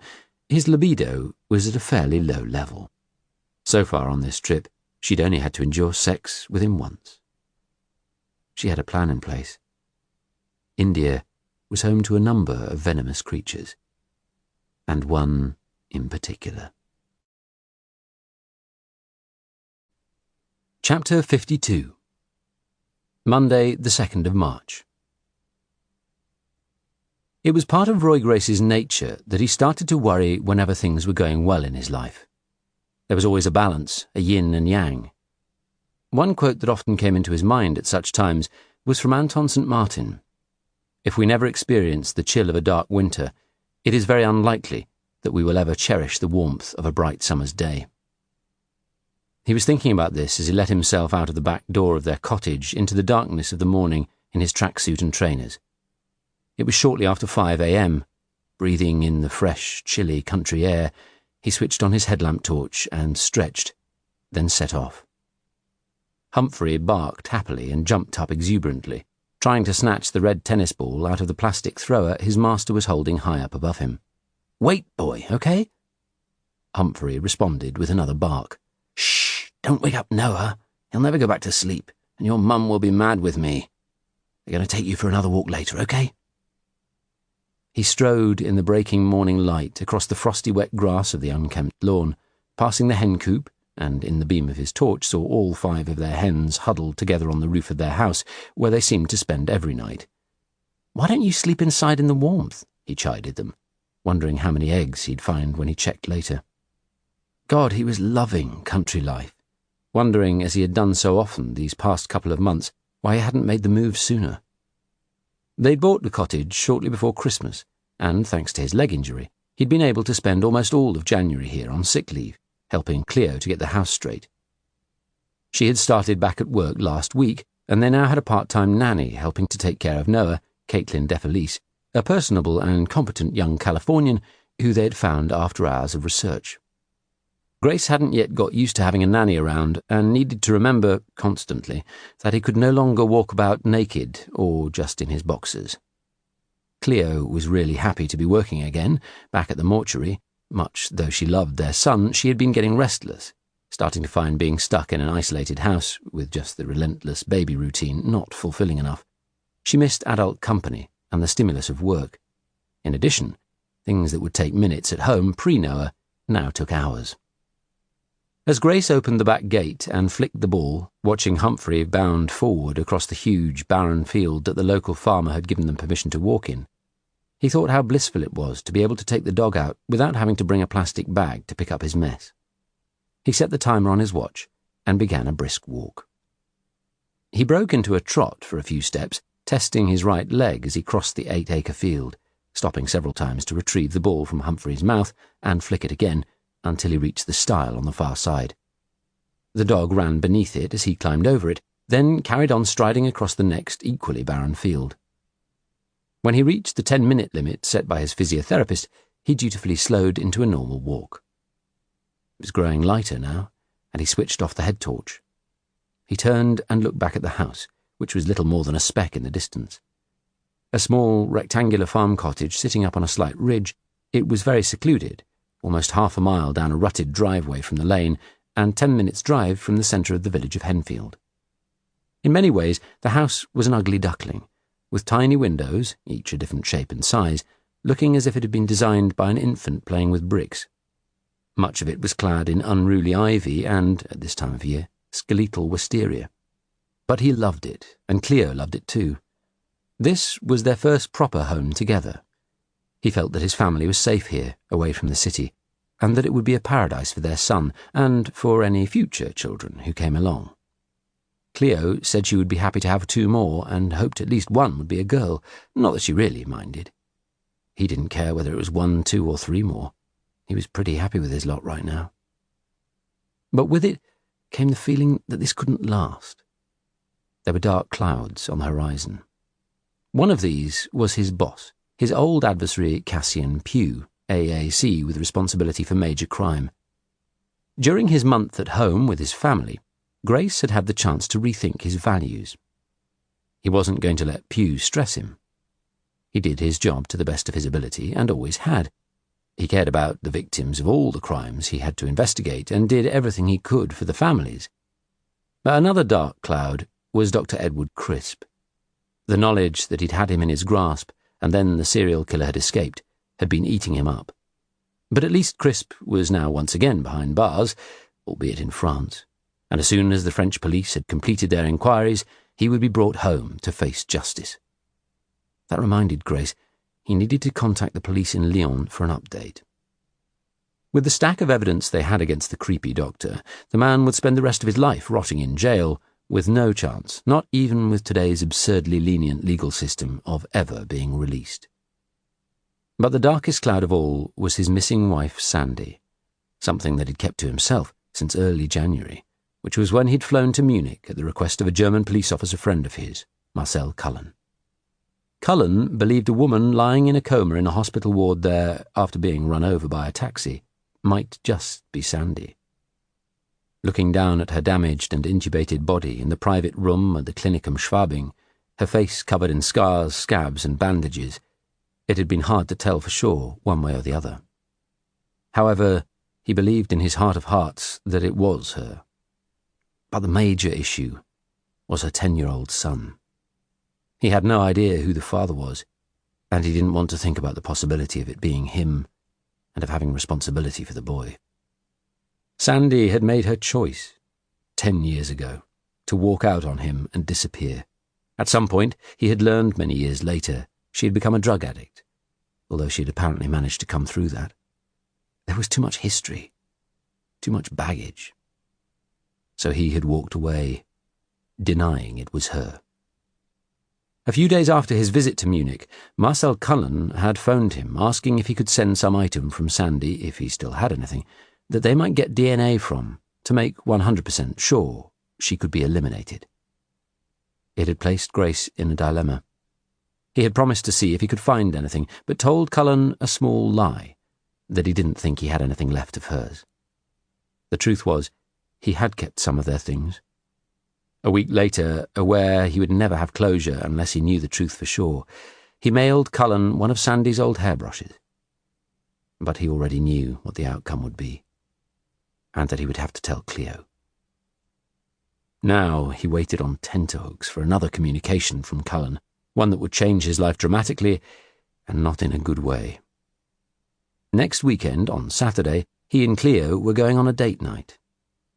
Speaker 4: his libido was at a fairly low level. So far on this trip, she'd only had to endure sex with him once. She had a plan in place. India was home to a number of venomous creatures, and one in particular. Chapter 52. Monday, the 2nd of March. It was part of Roy Grace's nature that he started to worry whenever things were going well in his life. There was always a balance, a yin and yang. One quote that often came into his mind at such times was from Anton St. Martin. If we never experience the chill of a dark winter, it is very unlikely that we will ever cherish the warmth of a bright summer's day. He was thinking about this as he let himself out of the back door of their cottage into the darkness of the morning in his tracksuit and trainers. It was shortly after 5 a.m. Breathing in the fresh, chilly country air, he switched on his headlamp torch and stretched, then set off. Humphrey barked happily and jumped up exuberantly, trying to snatch the red tennis ball out of the plastic thrower his master was holding high up above him. "Wait, boy, okay?" Humphrey responded with another bark. "Shh, don't wake up Noah. He'll never go back to sleep, and your mum will be mad with me. They're going to take you for another walk later, okay?" He strode in the breaking morning light across the frosty wet grass of the unkempt lawn, passing the hen coop, and in the beam of his torch saw all 5 of their hens huddled together on the roof of their house, where they seemed to spend every night. "Why don't you sleep inside in the warmth?" he chided them, wondering how many eggs he'd find when he checked later. God, he was loving country life, wondering, as he had done so often these past couple of months, why he hadn't made the move sooner. They'd bought the cottage shortly before Christmas, and, thanks to his leg injury, he'd been able to spend almost all of January here on sick leave, helping Cleo to get the house straight. She had started back at work last week, and they now had a part-time nanny helping to take care of Noah, Caitlin DeFelice, a personable and competent young Californian who they had found after hours of research. Grace hadn't yet got used to having a nanny around and needed to remember, constantly, that he could no longer walk about naked or just in his boxers. Cleo was really happy to be working again, back at the mortuary. Much though she loved their son, she had been getting restless, starting to find being stuck in an isolated house with just the relentless baby routine not fulfilling enough. She missed adult company and the stimulus of work. In addition, things that would take minutes at home pre-Noah now took hours. As Grace opened the back gate and flicked the ball, watching Humphrey bound forward across the huge, barren field that the local farmer had given them permission to walk in, he thought how blissful it was to be able to take the dog out without having to bring a plastic bag to pick up his mess. He set the timer on his watch and began a brisk walk. He broke into a trot for a few steps, testing his right leg as he crossed the 8-acre field, stopping several times to retrieve the ball from Humphrey's mouth and flick it again, until he reached the stile on the far side. The dog ran beneath it as he climbed over it, then carried on striding across the next equally barren field. When he reached the 10-minute limit set by his physiotherapist, he dutifully slowed into a normal walk. It was growing lighter now, and he switched off the head torch. He turned and looked back at the house, which was little more than a speck in the distance. A small, rectangular farm cottage sitting up on a slight ridge, it was very secluded, almost half a mile down a rutted driveway from the lane, and 10 minutes' drive from the centre of the village of Henfield. In many ways, the house was an ugly duckling, with tiny windows, each a different shape and size, looking as if it had been designed by an infant playing with bricks. Much of it was clad in unruly ivy and, at this time of year, skeletal wisteria. But he loved it, and Cleo loved it too. This was their first proper home together. He felt that his family was safe here, away from the city, and that it would be a paradise for their son and for any future children who came along. Cleo said she would be happy to have 2 more and hoped at least one would be a girl, not that she really minded. He didn't care whether it was 1, 2, or 3 more. He was pretty happy with his lot right now. But with it came the feeling that this couldn't last. There were dark clouds on the horizon. One of these was his boss, his old adversary Cassian Pugh, AAC with responsibility for major crime. During his month at home with his family, Grace had had the chance to rethink his values.
Speaker 1: He wasn't going to let Pew stress him. He did his job to the best of his ability, and always had. He cared about the victims of all the crimes he had to investigate, and did everything he could for the families. But another dark cloud was Dr. Edward Crisp. The knowledge that he'd had him in his grasp, and then the serial killer had escaped, had been eating him up. But at least Crisp was now once again behind bars, albeit in France, and as soon as the French police had completed their inquiries, he would be brought home to face justice. That reminded Grace he needed to contact the police in Lyon for an update. With the stack of evidence they had against the creepy doctor, the man would spend the rest of his life rotting in jail, with no chance, not even with today's absurdly lenient legal system, of ever being released. But the darkest cloud of all was his missing wife, Sandy, something that he'd kept to himself since early January, which was when he'd flown to Munich at the request of a German police officer friend of his, Marcel Cullen. Cullen believed a woman lying in a coma in a hospital ward there after being run over by a taxi might just be Sandy. Looking down at her damaged and intubated body in the private room at the Klinikum Schwabing, her face covered in scars, scabs, and bandages, it had been hard to tell for sure one way or the other. However, he believed in his heart of hearts that it was her. But the major issue was her 10-year-old son. He had no idea who the father was, and he didn't want to think about the possibility of it being him and of having responsibility for the boy. Sandy had made her choice 10 years ago to walk out on him and disappear. At some point, he had learned many years later, she had become a drug addict, although she had apparently managed to come through that. There was too much history, too much baggage. So he had walked away, denying it was her. A few days after his visit to Munich, Marcel Cullen had phoned him, asking if he could send some item from Sandy, if he still had anything, that they might get DNA from, to make 100% sure she could be eliminated. It had placed Grace in a dilemma. He had promised to see if he could find anything, but told Cullen a small lie, that he didn't think he had anything left of hers. The truth was, he had kept some of their things. A week later, aware he would never have closure unless he knew the truth for sure, he mailed Cullen one of Sandy's old hairbrushes. But he already knew what the outcome would be, and that he would have to tell Cleo. Now he waited on tenterhooks for another communication from Cullen, one that would change his life dramatically, and not in a good way. Next weekend, on Saturday, he and Cleo were going on a date night.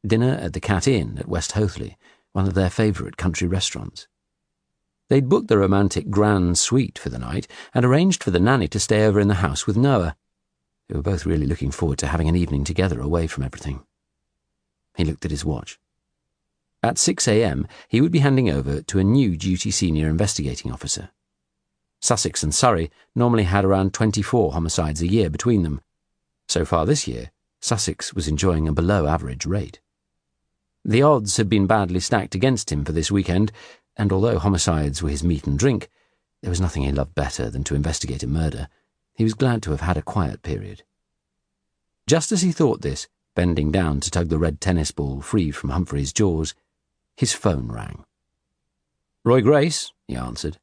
Speaker 1: Dinner at the Cat Inn at West Hoathly, one of their favourite country restaurants. They'd booked the romantic grand suite for the night and arranged for the nanny to stay over in the house with Noah. They were both really looking forward to having an evening together away from everything. He looked at his watch. At 6 a.m, he would be handing over to a new duty senior investigating officer. Sussex and Surrey normally had around 24 homicides a year between them. So far this year, Sussex was enjoying a below-average rate. The odds had been badly stacked against him for this weekend, and although homicides were his meat and drink, there was nothing he loved better than to investigate a murder. He was glad to have had a quiet period. Just as he thought this, bending down to tug the red tennis ball free from Humphrey's jaws, his phone rang. "Roy Grace," he answered,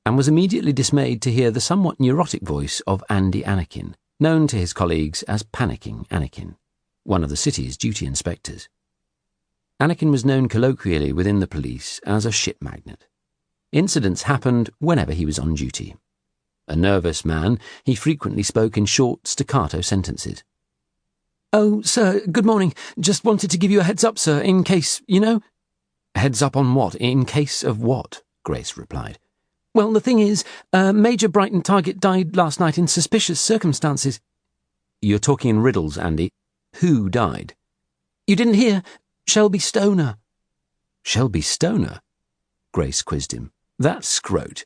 Speaker 1: and was immediately dismayed to hear the somewhat neurotic voice of Andy Anakin, known to his colleagues as Panicking Anakin, one of the city's duty inspectors. Anakin was known colloquially within the police as a shit magnet. Incidents happened whenever he was on duty. A nervous man, he frequently spoke in short, staccato sentences. "Oh, sir, good morning. Just wanted to give you a heads up, sir, in case, you know." "Heads up on what? In case of what?" Grace replied.
Speaker 2: "Well, the thing is, a Major Brighton target died last night in suspicious circumstances."
Speaker 1: "You're talking in riddles, Andy. Who died?"
Speaker 2: "You didn't hear? Shelby Stoner."
Speaker 1: "Shelby Stoner?" Grace quizzed him. "That scrote?"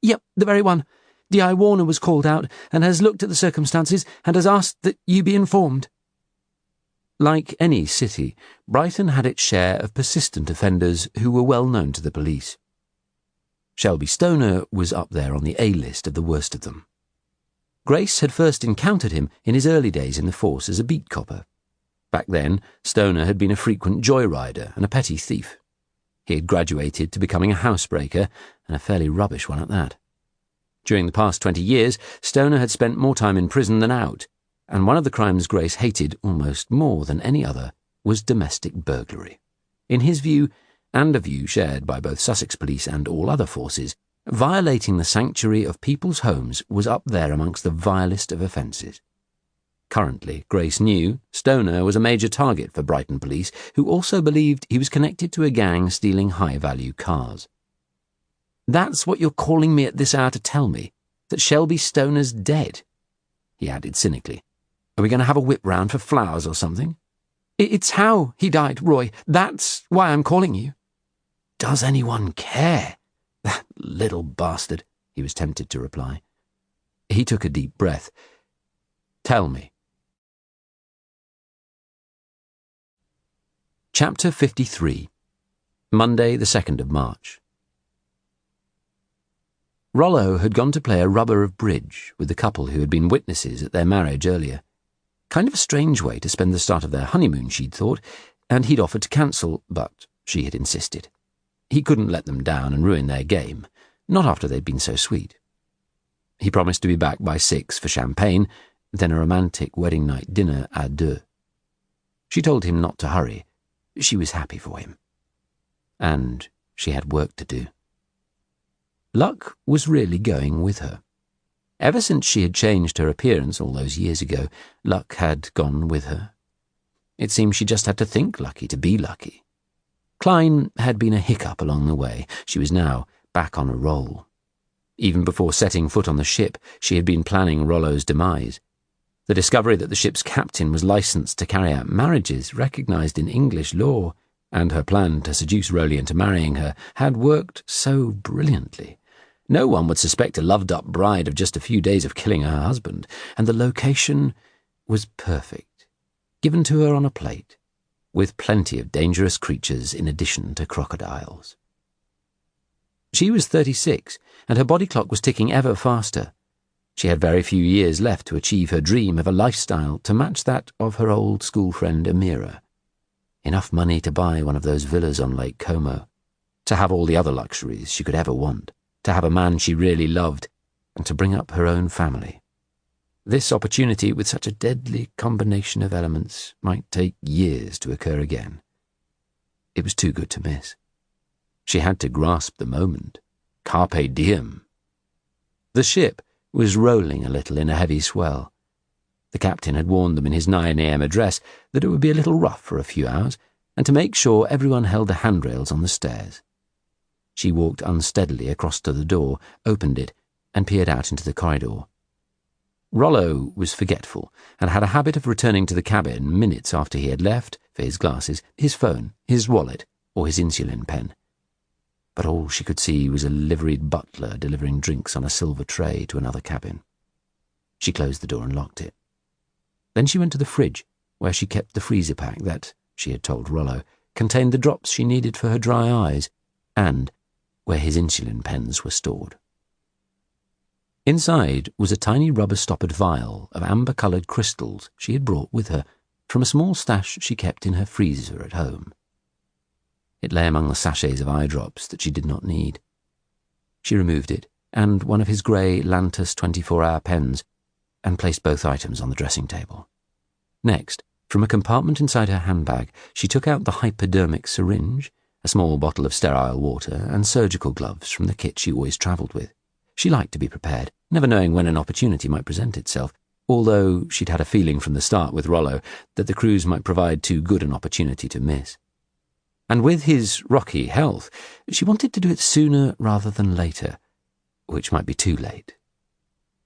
Speaker 2: "Yep, the very one. D.I. Warner was called out and has looked at the circumstances and has asked that you be informed."
Speaker 1: Like any city, Brighton had its share of persistent offenders who were well known to the police. Shelby Stoner was up there on the A-list of the worst of them. Grace had first encountered him in his early days in the force as a beat copper. Back then, Stoner had been a frequent joyrider and a petty thief.
Speaker 4: He had graduated to becoming a housebreaker, and a fairly rubbish one at that. During the past 20 years, Stoner had spent more time in prison than out, and one of the crimes Grace hated almost more than any other was domestic burglary. In his view, and a view shared by both Sussex police and all other forces, violating the sanctuary of people's homes was up there amongst the vilest of offences. Currently, Grace knew Stoner was a major target for Brighton police, who also believed he was connected to a gang stealing high-value cars. "That's what you're calling me at this hour to tell me, that Shelby Stoner's dead," he added cynically. "Are we going to have a whip round for flowers or something?" "It's how he died, Roy. That's why I'm calling you." "Does anyone care? That little bastard," he was tempted to reply. He took a deep breath. "Tell me." Chapter 53. Monday, the 2nd of March. Rollo had gone to play a rubber of bridge with the couple who had been witnesses at their marriage earlier. Kind of a strange way to spend the start of their honeymoon, she'd thought, and he'd offered to cancel, but she had insisted. He couldn't let them down and ruin their game, not after they'd been so sweet. He promised to be back by 6 for champagne, then a romantic wedding night dinner à deux. She told him not to hurry. She was happy for him. And she had work to do. Luck was really going with her. Ever since she had changed her appearance all those years ago, luck had gone with her. It seemed she just had to think lucky to be lucky. Klein had been a hiccup along the way. She was now back on a roll. Even before setting foot on the ship, she had been planning Rollo's demise. The discovery that the ship's captain was licensed to carry out marriages recognised in English law, and her plan to seduce Rowley into marrying her, had worked so brilliantly. No one would suspect a loved-up bride of just a few days of killing her husband, and the location was perfect, given to her on a plate, with plenty of dangerous creatures in addition to crocodiles. She was 36, and her body clock was ticking ever faster. She had very few years left to achieve her dream of a lifestyle to match that of her old school friend Amira. Enough money to buy one of those villas on Lake Como, to have all the other luxuries she could ever want, to have a man she really loved, and to bring up her own family. This opportunity, with such a deadly combination of elements, might take years to occur again. It was too good to miss. She had to grasp the moment. Carpe diem. The ship was rolling a little in a heavy swell. The captain had warned them in his 9 a.m. address that it would be a little rough for a few hours, and to make sure everyone held the handrails on the stairs. She walked unsteadily across to the door, opened it, and peered out into the corridor. Rollo was forgetful, and had a habit of returning to the cabin minutes after he had left for his glasses, his phone, his wallet, or his insulin pen. But all she could see was a liveried butler delivering drinks on a silver tray to another cabin. She closed the door and locked it. Then she went to the fridge, where she kept the freezer pack that, she had told Rollo, contained the drops she needed for her dry eyes, and where his insulin pens were stored. Inside was a tiny rubber-stoppered vial of amber-coloured crystals she had brought with her from a small stash she kept in her freezer at home. It lay among the sachets of eye drops that she did not need. She removed it, and one of his grey Lantus 24-hour pens, and placed both items on the dressing table. Next, from a compartment inside her handbag, she took out the hypodermic syringe, a small bottle of sterile water, and surgical gloves from the kit she always travelled with. She liked to be prepared, never knowing when an opportunity might present itself, although she'd had a feeling from the start with Rollo that the cruise might provide too good an opportunity to miss. And with his rocky health, she wanted to do it sooner rather than later, which might be too late.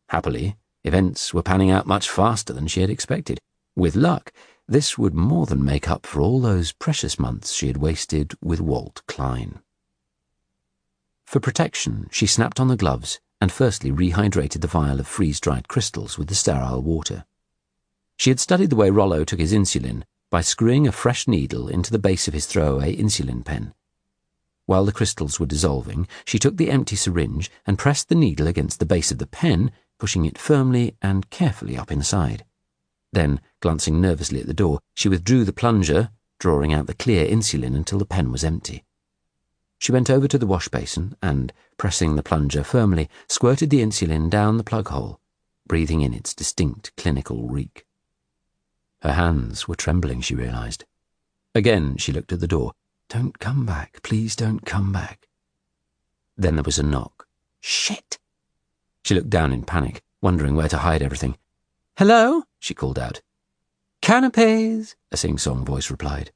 Speaker 4: Happily, events were panning out much faster than she had expected. With luck, this would more than make up for all those precious months she had wasted with Walt Klein. For protection, she snapped on the gloves and firstly rehydrated the vial of freeze-dried crystals with the sterile water. She had studied the way Rollo took his insulin by screwing a fresh needle into the base of his throwaway insulin pen. While the crystals were dissolving, she took the empty syringe and pressed the needle against the base of the pen, pushing it firmly and carefully up inside. Then, glancing nervously at the door, she withdrew the plunger, drawing out the clear insulin until the pen was empty. She went over to the wash basin and, pressing the plunger firmly, squirted the insulin down the plug hole, breathing in its distinct clinical reek. Her hands were trembling, she realized. Again she looked at the door. "Don't come back. Please don't come back." Then there was a knock. Shit! She looked down in panic, wondering where to hide everything. "Hello?" she called out. "Canapes," a sing-song voice replied.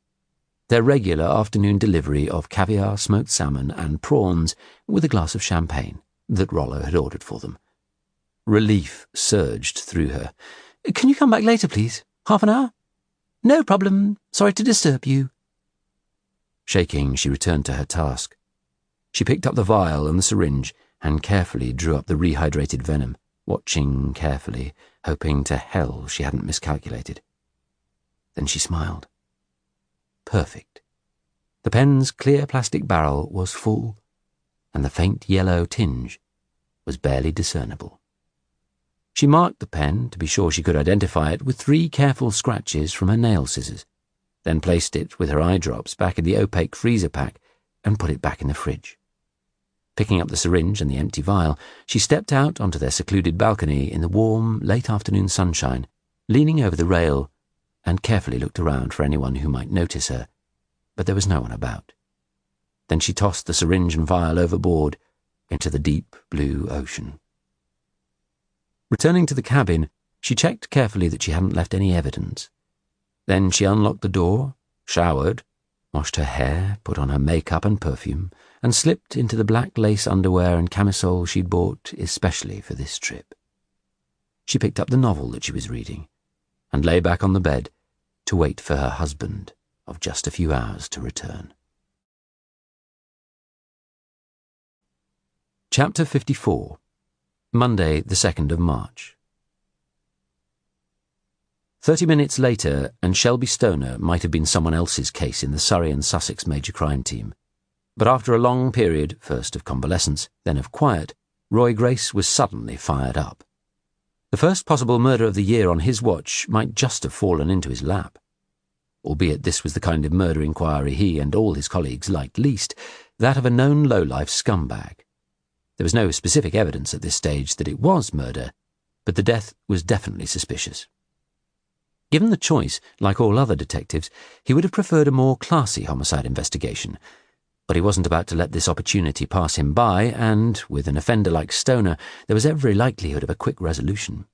Speaker 4: Their regular afternoon delivery of caviar, smoked salmon, and prawns with a glass of champagne that Rollo had ordered for them. Relief surged through her. "Can you come back later, please? Half an hour?" "No problem. Sorry to disturb you." Shaking, she returned to her task. She picked up the vial and the syringe and carefully drew up the rehydrated venom, watching carefully, hoping to hell she hadn't miscalculated. Then she smiled. Perfect. The pen's clear plastic barrel was full, and the faint yellow tinge was barely discernible. She marked the pen to be sure she could identify it with 3 careful scratches from her nail scissors, then placed it with her eye drops back in the opaque freezer pack and put it back in the fridge. Picking up the syringe and the empty vial, she stepped out onto their secluded balcony in the warm, late afternoon sunshine, leaning over the rail, and carefully looked around for anyone who might notice her, but there was no one about. Then she tossed the syringe and vial overboard into the deep blue ocean. Returning to the cabin, she checked carefully that she hadn't left any evidence. Then she unlocked the door, showered, washed her hair, put on her makeup and perfume, and slipped into the black lace underwear and camisole she'd bought especially for this trip. She picked up the novel that she was reading and lay back on the bed to wait for her husband of just a few hours to return. Chapter 54. Monday, the 2nd of March. 30 minutes later, and Shelby Stoner might have been someone else's case in the Surrey and Sussex major crime team. But after a long period, first of convalescence, then of quiet, Roy Grace was suddenly fired up. The first possible murder of the year on his watch might just have fallen into his lap. Albeit this was the kind of murder inquiry he and all his colleagues liked least, that of a known low-life scumbag. There was no specific evidence at this stage that it was murder, but the death was definitely suspicious. Given the choice, like all other detectives, he would have preferred a more classy homicide investigation, but he wasn't about to let this opportunity pass him by, and, with an offender like Stoner, there was every likelihood of a quick resolution.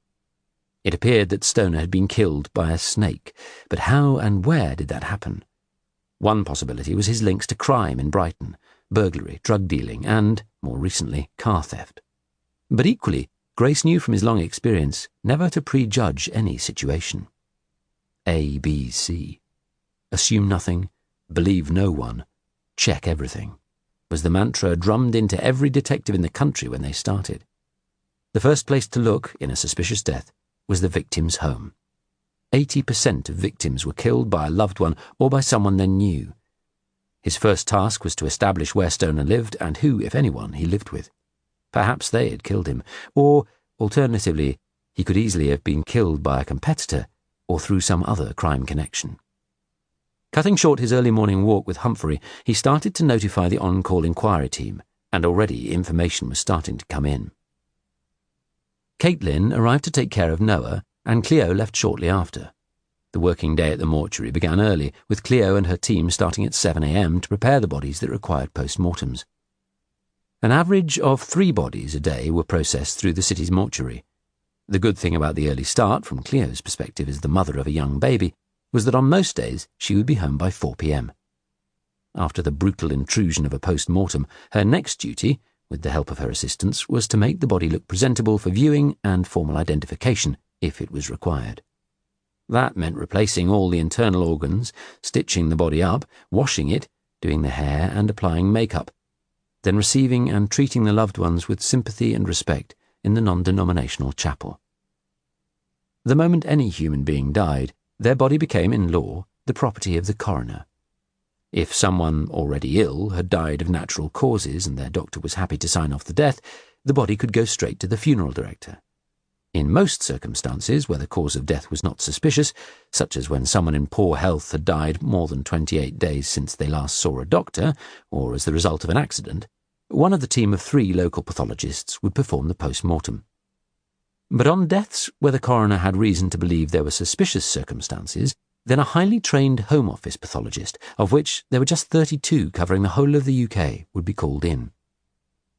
Speaker 4: It appeared that Stoner had been killed by a snake, but how and where did that happen? One possibility was his links to crime in Brighton, burglary, drug dealing, and, more recently, car theft. But equally, Grace knew from his long experience never to prejudge any situation. A, B, C. Assume nothing, believe no one, check everything, was the mantra drummed into every detective in the country when they started. The first place to look, in a suspicious death, was the victim's home. 80% of victims were killed by a loved one or by someone they knew. His first task was to establish where Stoner lived and who, if anyone, he lived with. Perhaps they had killed him, or, alternatively, he could easily have been killed by a competitor or through some other crime connection. Cutting short his early morning walk with Humphrey, he started to notify the on-call inquiry team, and already information was starting to come in. Caitlin arrived to take care of Noah, and Cleo left shortly after. The working day at the mortuary began early, with Cleo and her team starting at 7 a.m. to prepare the bodies that required post-mortems. An average of 3 bodies a day were processed through the city's mortuary. The good thing about the early start, from Cleo's perspective as the mother of a young baby, was that on most days she would be home by 4 p.m. After the brutal intrusion of a post-mortem, her next duty, with the help of her assistants, was to make the body look presentable for viewing and formal identification, if it was required. That meant replacing all the internal organs, stitching the body up, washing it, doing the hair and applying makeup, then receiving and treating the loved ones with sympathy and respect in the non-denominational chapel. The moment any human being died, their body became, in law, the property of the coroner. If someone already ill had died of natural causes and their doctor was happy to sign off the death, the body could go straight to the funeral director. In most circumstances where the cause of death was not suspicious, such as when someone in poor health had died more than 28 days since they last saw a doctor, or as the result of an accident, one of the team of 3 local pathologists would perform the post-mortem. But on deaths where the coroner had reason to believe there were suspicious circumstances, then a highly trained Home Office pathologist, of which there were just 32 covering the whole of the UK, would be called in.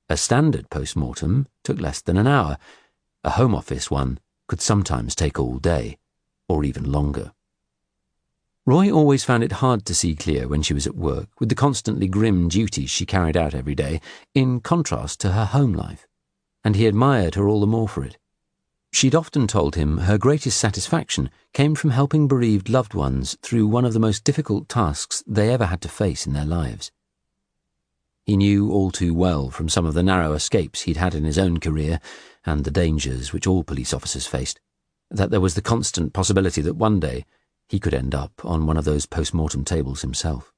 Speaker 4: A standard post-mortem took less than an hour. A Home Office one could sometimes take all day, or even longer. Roy always found it hard to see clear when she was at work, with the constantly grim duties she carried out every day, in contrast to her home life, and he admired her all the more for it. She'd often told him her greatest satisfaction came from helping bereaved loved ones through one of the most difficult tasks they ever had to face in their lives. He knew all too well from some of the narrow escapes he'd had in his own career, and the dangers which all police officers faced, that there was the constant possibility that one day he could end up on one of those post-mortem tables himself.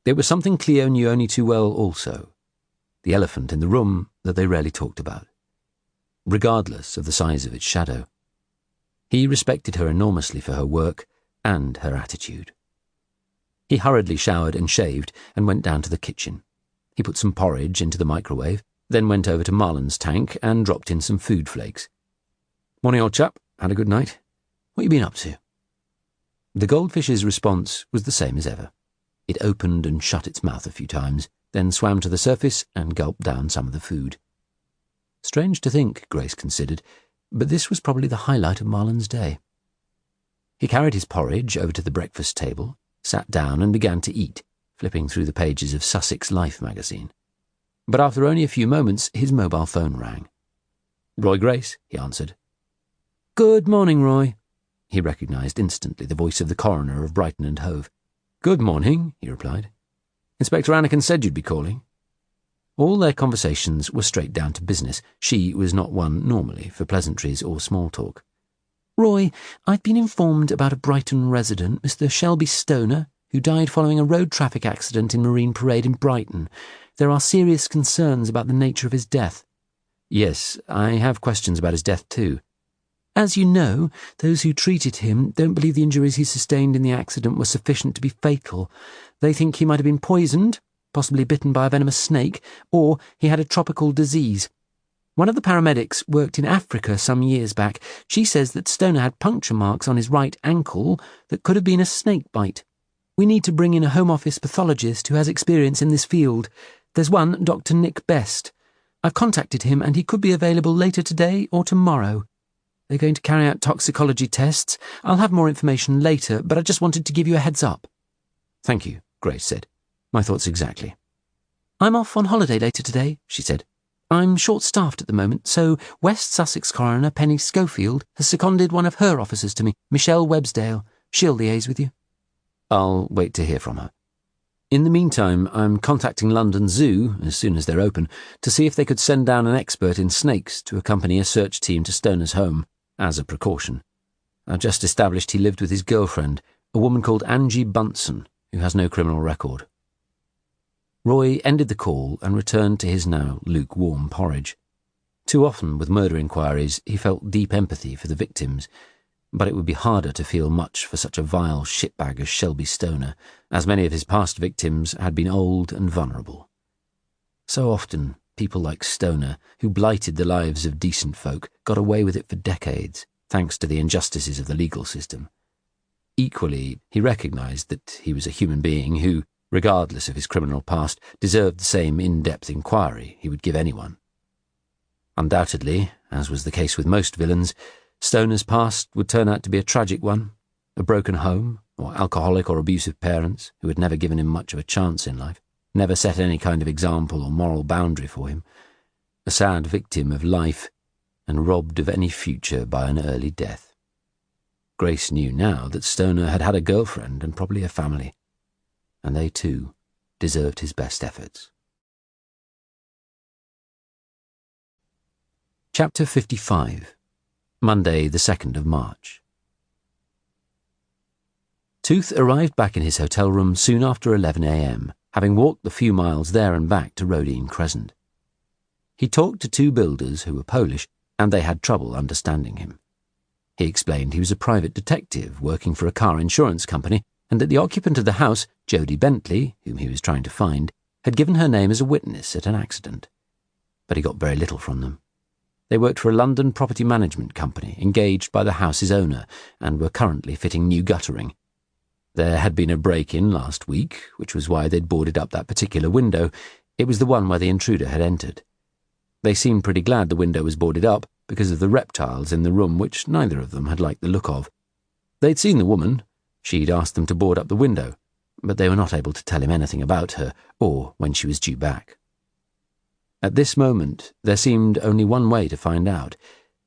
Speaker 4: There was something Cleo knew only too well also, the elephant in the room that they rarely talked about, regardless of the size of its shadow. He respected her enormously for her work and her attitude. He hurriedly showered and shaved and went down to the kitchen. He put some porridge into the microwave, then went over to Marlon's tank and dropped in some food flakes. "Morning, old chap. Had a good night? What you been up to?" The goldfish's response was the same as ever. It opened and shut its mouth a few times, then swam to the surface and gulped down some of the food. Strange to think, Grace considered, but this was probably the highlight of Marlon's day. He carried his porridge over to the breakfast table, sat down and began to eat, flipping through the pages of Sussex Life magazine. But after only a few moments, his mobile phone rang. "Roy Grace," he answered. "Good morning, Roy." He recognised instantly the voice of the coroner of Brighton and Hove. "Good morning," he replied. "Inspector Anakin said you'd be calling." All their conversations were straight down to business. She was not one, normally, for pleasantries or small talk. "Roy, I've been informed about a Brighton resident, Mr. Shelby Stoner, who died following a road traffic accident in Marine Parade in Brighton. There are serious concerns about the nature of his death." "Yes, I have questions about his death too." "As you know, those who treated him don't believe the injuries he sustained in the accident were sufficient to be fatal. They think he might have been poisoned, possibly bitten by a venomous snake, or he had a tropical disease. One of the paramedics worked in Africa some years back. She says that Stoner had puncture marks on his right ankle that could have been a snake bite. We need to bring in a Home Office pathologist who has experience in this field. There's one, Dr. Nick Best. I've contacted him and he could be available later today or tomorrow. They're going to carry out toxicology tests. I'll have more information later, but I just wanted to give you a heads up." "Thank you," Grace said. "My thoughts exactly." "I'm off on holiday later today," she said. "I'm short-staffed at the moment, so West Sussex Coroner Penny Schofield has seconded one of her officers to me, Michelle Websdale. She'll liaise with you." "I'll wait to hear from her. In the meantime, I'm contacting London Zoo, as soon as they're open, to see if they could send down an expert in snakes to accompany a search team to Stoner's home, as a precaution. I've just established he lived with his girlfriend, a woman called Angie Bunsen, who has no criminal record." Roy ended the call and returned to his now lukewarm porridge. Too often, with murder inquiries, he felt deep empathy for the victims, but it would be harder to feel much for such a vile shitbag as Shelby Stoner, as many of his past victims had been old and vulnerable. So often, people like Stoner, who blighted the lives of decent folk, got away with it for decades, thanks to the injustices of the legal system. Equally, he recognised that he was a human being who, regardless of his criminal past, deserved the same in-depth inquiry he would give anyone. Undoubtedly, as was the case with most villains, Stoner's past would turn out to be a tragic one, a broken home, or alcoholic or abusive parents who had never given him much of a chance in life, never set any kind of example or moral boundary for him, a sad victim of life and robbed of any future by an early death. Grace knew now that Stoner had had a girlfriend and probably a family, and they too deserved his best efforts. Chapter 55. Monday, the 2nd of March. Tooth arrived back in his hotel room soon after 11 a.m., having walked the few miles there and back to Rodine Crescent. He talked to 2 builders who were Polish and they had trouble understanding him. He explained he was a private detective working for a car insurance company, and that the occupant of the house, Jodie Bentley, whom he was trying to find, had given her name as a witness at an accident. But he got very little from them. They worked for a London property management company engaged by the house's owner and were currently fitting new guttering. There had been a break-in last week, which was why they'd boarded up that particular window. It was the one where the intruder had entered. They seemed pretty glad the window was boarded up because of the reptiles in the room, which neither of them had liked the look of. They'd seen the woman. She'd asked them to board up the window, but they were not able to tell him anything about her or when she was due back. At this moment, there seemed only one way to find out,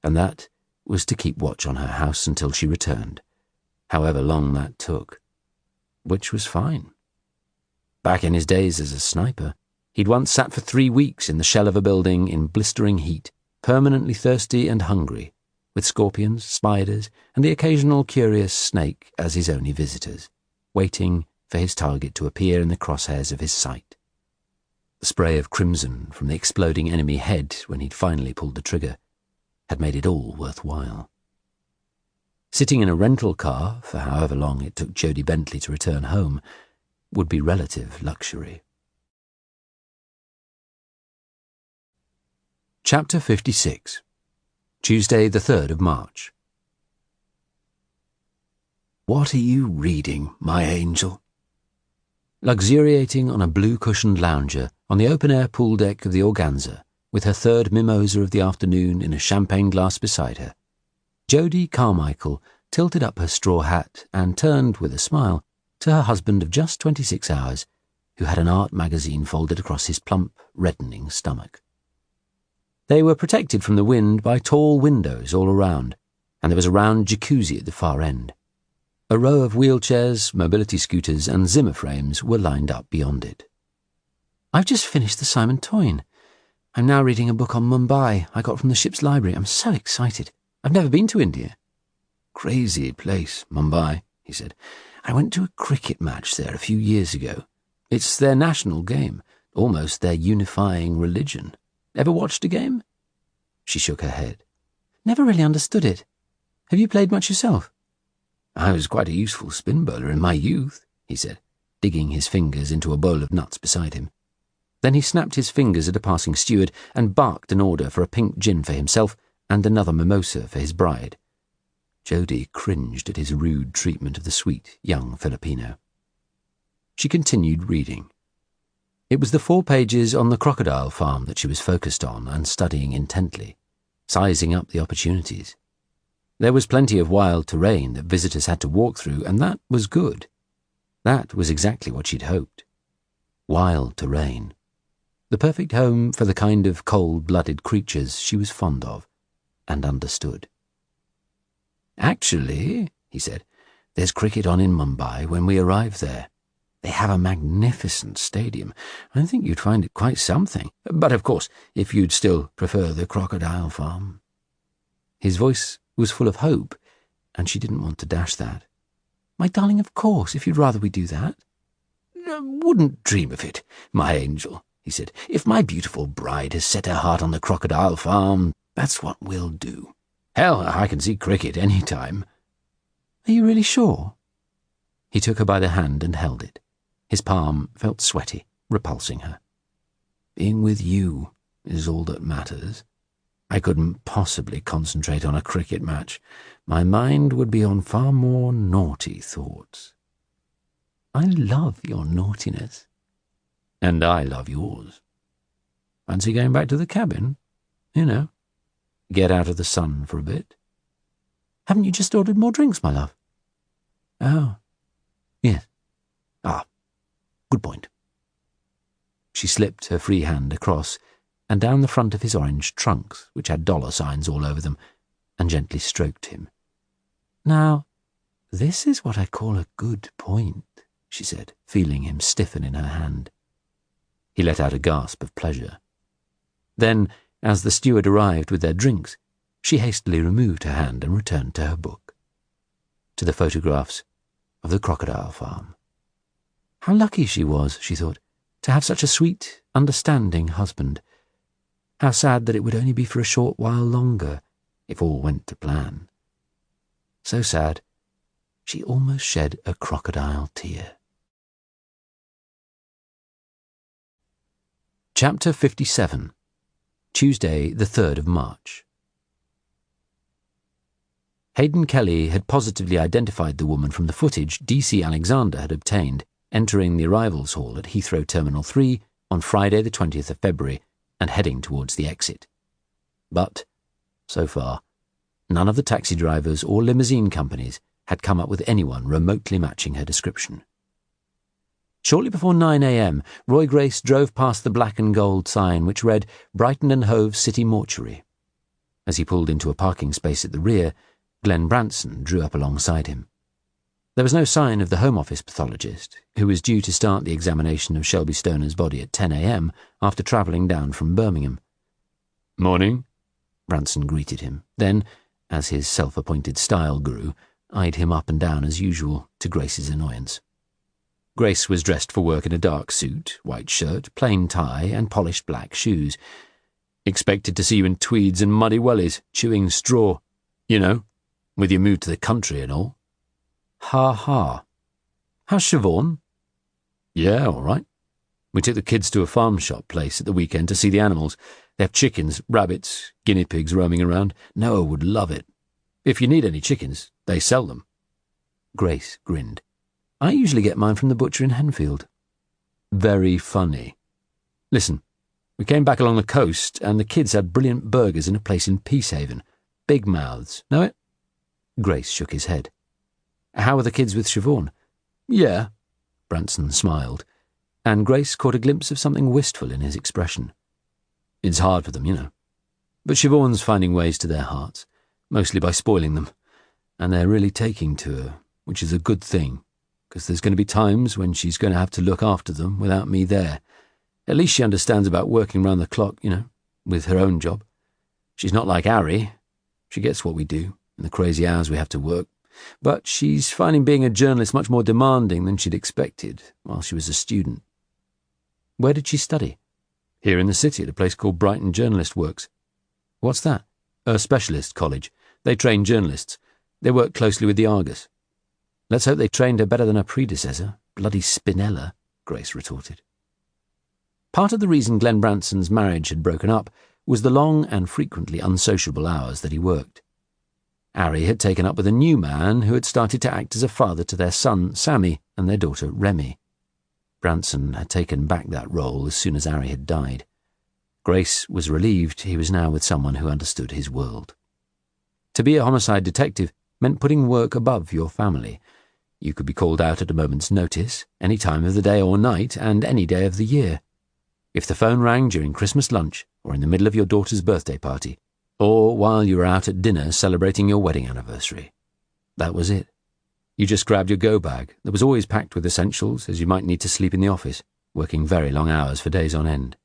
Speaker 4: and that was to keep watch on her house until she returned, however long that took, which was fine. Back in his days as a sniper, he'd once sat for 3 weeks in the shell of a building in blistering heat, permanently thirsty and hungry, with scorpions, spiders, and the occasional curious snake as his only visitors, waiting for his target to appear in the crosshairs of his sight. The spray of crimson from the exploding enemy head when he'd finally pulled the trigger had made it all worthwhile. Sitting in a rental car for however long it took Jodie Bentley to return home would be relative luxury. Chapter 56. Tuesday, the 3rd of March.
Speaker 1: What are you reading, my angel?
Speaker 4: Luxuriating on a blue-cushioned lounger on the open-air pool deck of the Organza, with her third mimosa of the afternoon in a champagne glass beside her, Jodie Carmichael tilted up her straw hat and turned, with a smile, to her husband of just 26 hours, who had an art magazine folded across his plump, reddening stomach. They were protected from the wind by tall windows all around, and there was a round jacuzzi at the far end. A row of wheelchairs, mobility scooters, and Zimmer frames were lined up beyond it.
Speaker 2: I've just finished the Simon Toyne. I'm now reading a book on Mumbai I got from the ship's library. I'm so excited. I've never been to India.
Speaker 1: Crazy place, Mumbai, he said. I went to a cricket match there a few years ago. It's their national game, almost their unifying religion. Ever watched a game?
Speaker 4: She shook her head.
Speaker 2: Never really understood it. Have you played much yourself?
Speaker 1: I was quite a useful spin bowler in my youth, he said, digging his fingers into a bowl of nuts beside him.
Speaker 4: Then he snapped his fingers at a passing steward and barked an order for a pink gin for himself and another mimosa for his bride. Jodie cringed at his rude treatment of the sweet, young Filipino. She continued reading. It was the 4 pages on the crocodile farm that she was focused on and studying intently, sizing up the opportunities. There was plenty of wild terrain that visitors had to walk through, and that was good. That was exactly what she'd hoped. Wild terrain. The perfect home for the kind of cold-blooded creatures she was fond of and understood.
Speaker 1: Actually, he said, there's cricket on in Mumbai when we arrive there. They have a magnificent stadium. I think you'd find it quite something. But of course, if you'd still prefer the crocodile farm.
Speaker 4: His voice was full of hope, and she didn't want to dash that.
Speaker 2: My darling, of course, if you'd rather we do that.
Speaker 1: Wouldn't dream of it, my angel, he said. If my beautiful bride has set her heart on the crocodile farm, that's what we'll do. Hell, I can see cricket any time.
Speaker 2: Are you really sure?
Speaker 4: He took her by the hand and held it. His palm felt sweaty, repulsing her.
Speaker 1: Being with you is all that matters. I couldn't possibly concentrate on a cricket match. My mind would be on far more naughty thoughts.
Speaker 2: I love your naughtiness.
Speaker 1: And I love yours. Fancy going back to the cabin? You know, get out of the sun for a bit.
Speaker 2: Haven't you just ordered more drinks, my love?
Speaker 1: Oh, yes. Ah, good point.
Speaker 4: She slipped her free hand across and down the front of his orange trunks, which had dollar signs all over them, and gently stroked him.
Speaker 2: Now, this is what I call a good point, she said, feeling him stiffen in her hand.
Speaker 4: He let out a gasp of pleasure. Then, as the steward arrived with their drinks, she hastily removed her hand and returned to her book, to the photographs of the crocodile farm.
Speaker 2: How lucky she was, she thought, to have such a sweet, understanding husband. How sad that it would only be for a short while longer,
Speaker 4: if all went to plan. So sad, she almost shed a crocodile tear. Chapter 57. Tuesday, the 3rd of March. Hayden Kelly had positively identified the woman from the footage DC Alexander had obtained entering the arrivals hall at Heathrow Terminal 3 on Friday the 20th of February and heading towards the exit. But, so far, none of the taxi drivers or limousine companies had come up with anyone remotely matching her description. Shortly before 9 a.m., Roy Grace drove past the black and gold sign which read Brighton and Hove City Mortuary. As he pulled into a parking space at the rear, Glenn Branson drew up alongside him. There was no sign of the Home Office pathologist, who was due to start the examination of Shelby Stoner's body at 10 a.m. after travelling down from Birmingham.
Speaker 1: "Morning,"
Speaker 4: Branson greeted him, then, as his self-appointed style grew, eyed him up and down as usual, to Grace's annoyance. Grace was dressed for work in a dark suit, white shirt, plain tie, and polished black shoes.
Speaker 1: "Expected to see you in tweeds and muddy wellies, chewing straw. You know, with your move to the country and all."
Speaker 4: "Ha ha. How's Siobhan?"
Speaker 1: "Yeah, all right. We took the kids to a farm shop place at the weekend to see the animals. They have chickens, rabbits, guinea pigs roaming around. Noah would love it. If you need any chickens, they sell them."
Speaker 4: Grace grinned. "I usually get mine from the butcher in Henfield."
Speaker 1: "Very funny. Listen, we came back along the coast and the kids had brilliant burgers in a place in Peacehaven. Big Mouths. Know it?"
Speaker 4: Grace shook his head. "How are the kids with Siobhan?"
Speaker 1: "Yeah."
Speaker 4: Branson smiled, and Grace caught a glimpse of something wistful in his expression.
Speaker 1: "It's hard for them, you know. But Siobhan's finding ways to their hearts, mostly by spoiling them, and they're really taking to her, which is a good thing, because there's going to be times when she's going to have to look after them without me there. At least she understands about working round the clock, you know, with her own job. She's not like Harry. She gets what we do, and the crazy hours we have to work. But she's finding being a journalist much more demanding than she'd expected while she was a student."
Speaker 4: "Where did she study?"
Speaker 1: "Here in the city at a place called Brighton Journalist Works."
Speaker 4: "What's that?"
Speaker 1: "A specialist college. They train journalists. They work closely with the Argus."
Speaker 4: "Let's hope they trained her better than her predecessor. Bloody Spinella," Grace retorted. Part of the reason Glenn Branson's marriage had broken up was the long and frequently unsociable hours that he worked. Harry had taken up with a new man who had started to act as a father to their son, Sammy, and their daughter, Remy. Branson had taken back that role as soon as Harry had died. Grace was relieved he was now with someone who understood his world. To be a homicide detective meant putting work above your family. You could be called out at a moment's notice, any time of the day or night, and any day of the year. If the phone rang during Christmas lunch, or in the middle of your daughter's birthday party, or while you were out at dinner celebrating your wedding anniversary, that was it. You just grabbed your go-bag that was always packed with essentials, as you might need to sleep in the office, working very long hours for days on end.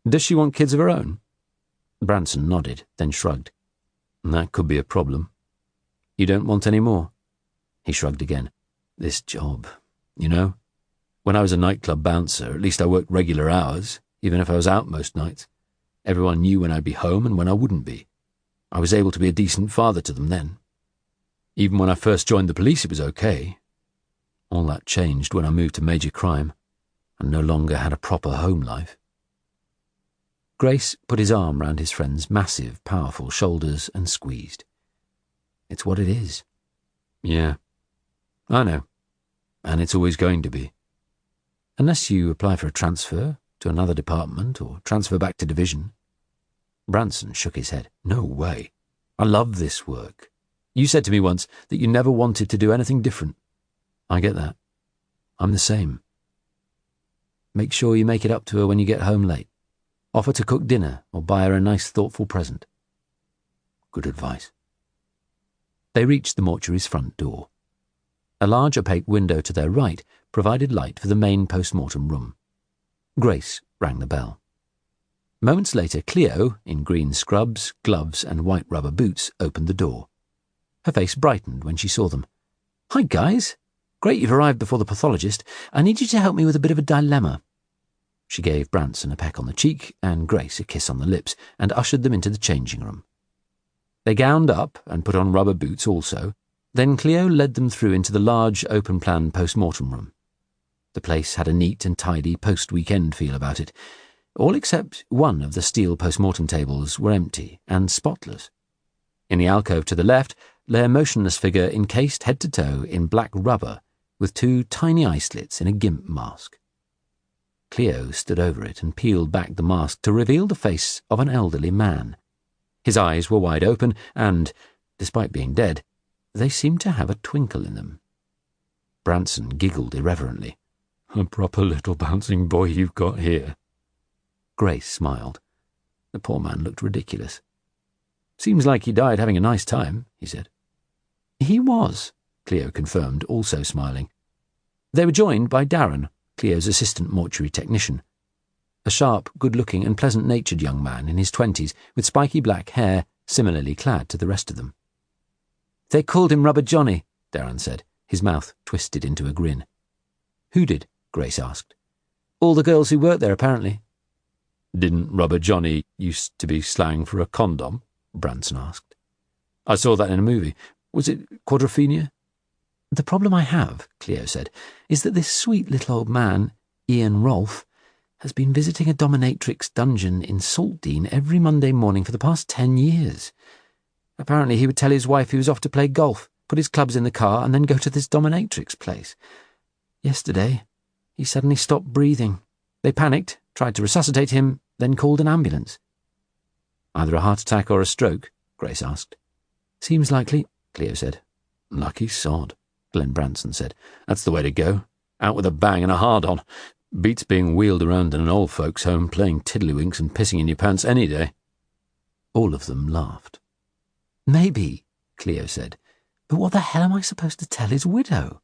Speaker 1: "Does she want kids of her own?"
Speaker 4: Branson nodded, then shrugged.
Speaker 1: "That could be a problem."
Speaker 4: "You don't want any more?"
Speaker 1: He shrugged again. "This job, you know? When I was a nightclub bouncer, at least I worked regular hours, even if I was out most nights. Everyone knew when I'd be home and when I wouldn't be. I was able to be a decent father to them then. Even when I first joined the police, it was okay. All that changed when I moved to major crime and no longer had a proper home life."
Speaker 4: Grace put his arm round his friend's massive, powerful shoulders and squeezed. "It's what it is."
Speaker 1: "Yeah, I know. And it's always going to be."
Speaker 4: "Unless you apply for a transfer to another department or transfer back to division." Branson shook his head.
Speaker 1: "No way. I love this work. You said to me once that you never wanted to do anything different. I get that. I'm the same."
Speaker 4: "Make sure you make it up to her when you get home late. Offer to cook dinner or buy her a nice thoughtful present."
Speaker 1: "Good advice."
Speaker 4: They reached the mortuary's front door. A large opaque window to their right provided light for the main post-mortem room. Grace rang the bell. Moments later, Cleo, in green scrubs, gloves, and white rubber boots, opened the door. Her face brightened when she saw them. "Hi, guys. Great you've arrived before the pathologist. I need you to help me with a bit of a dilemma." She gave Branson a peck on the cheek and Grace a kiss on the lips and ushered them into the changing room.
Speaker 1: They gowned up and put on rubber boots also. Then Cleo led them through into the large, open-plan post-mortem room. The place had a neat and tidy post-weekend feel about it. All except one of the steel post-mortem tables were empty and spotless. In the alcove to the left lay a motionless figure encased head to toe in black rubber with two tiny eye slits in a gimp mask. Cleo stood over it and peeled back the mask to reveal the face of an elderly man. His eyes were wide open and, despite being dead, they seemed to have a twinkle in them. Branson giggled irreverently. "A proper little bouncing boy you've got here." Grace smiled. The poor man looked ridiculous. "Seems like he died having a nice time," he said. "He was," Cleo confirmed, also smiling. They were joined by Darren, Cleo's assistant mortuary technician, a sharp, good-looking and pleasant-natured young man in his 20s with spiky black hair, similarly clad to the rest of them. "They called him Rubber Johnny," Darren said, his mouth twisted into a grin. "Who did?" Grace asked. "All the girls who worked there, apparently." "Didn't Rubber Johnny used to be slang for a condom?" Branson asked. "I saw that in a movie. Was it quadrophenia?" "The problem I have," Cleo said, "is that this sweet little old man, Ian Rolfe, has been visiting a dominatrix dungeon in Saltdean every Monday morning for the past 10 years. Apparently he would tell his wife he was off to play golf, put his clubs in the car, and then go to this dominatrix place. Yesterday, he suddenly stopped breathing. They panicked, tried to resuscitate him, then called an ambulance." "Either a heart attack or a stroke?" Grace asked. "Seems likely," Cleo said. "Lucky sod," Glenn Branson said. "That's the way to go. Out with a bang and a hard-on. Beats being wheeled around in an old folks' home playing tiddlywinks and pissing in your pants any day." All of them laughed. "Maybe," Cleo said, "but what the hell am I supposed to tell his widow?"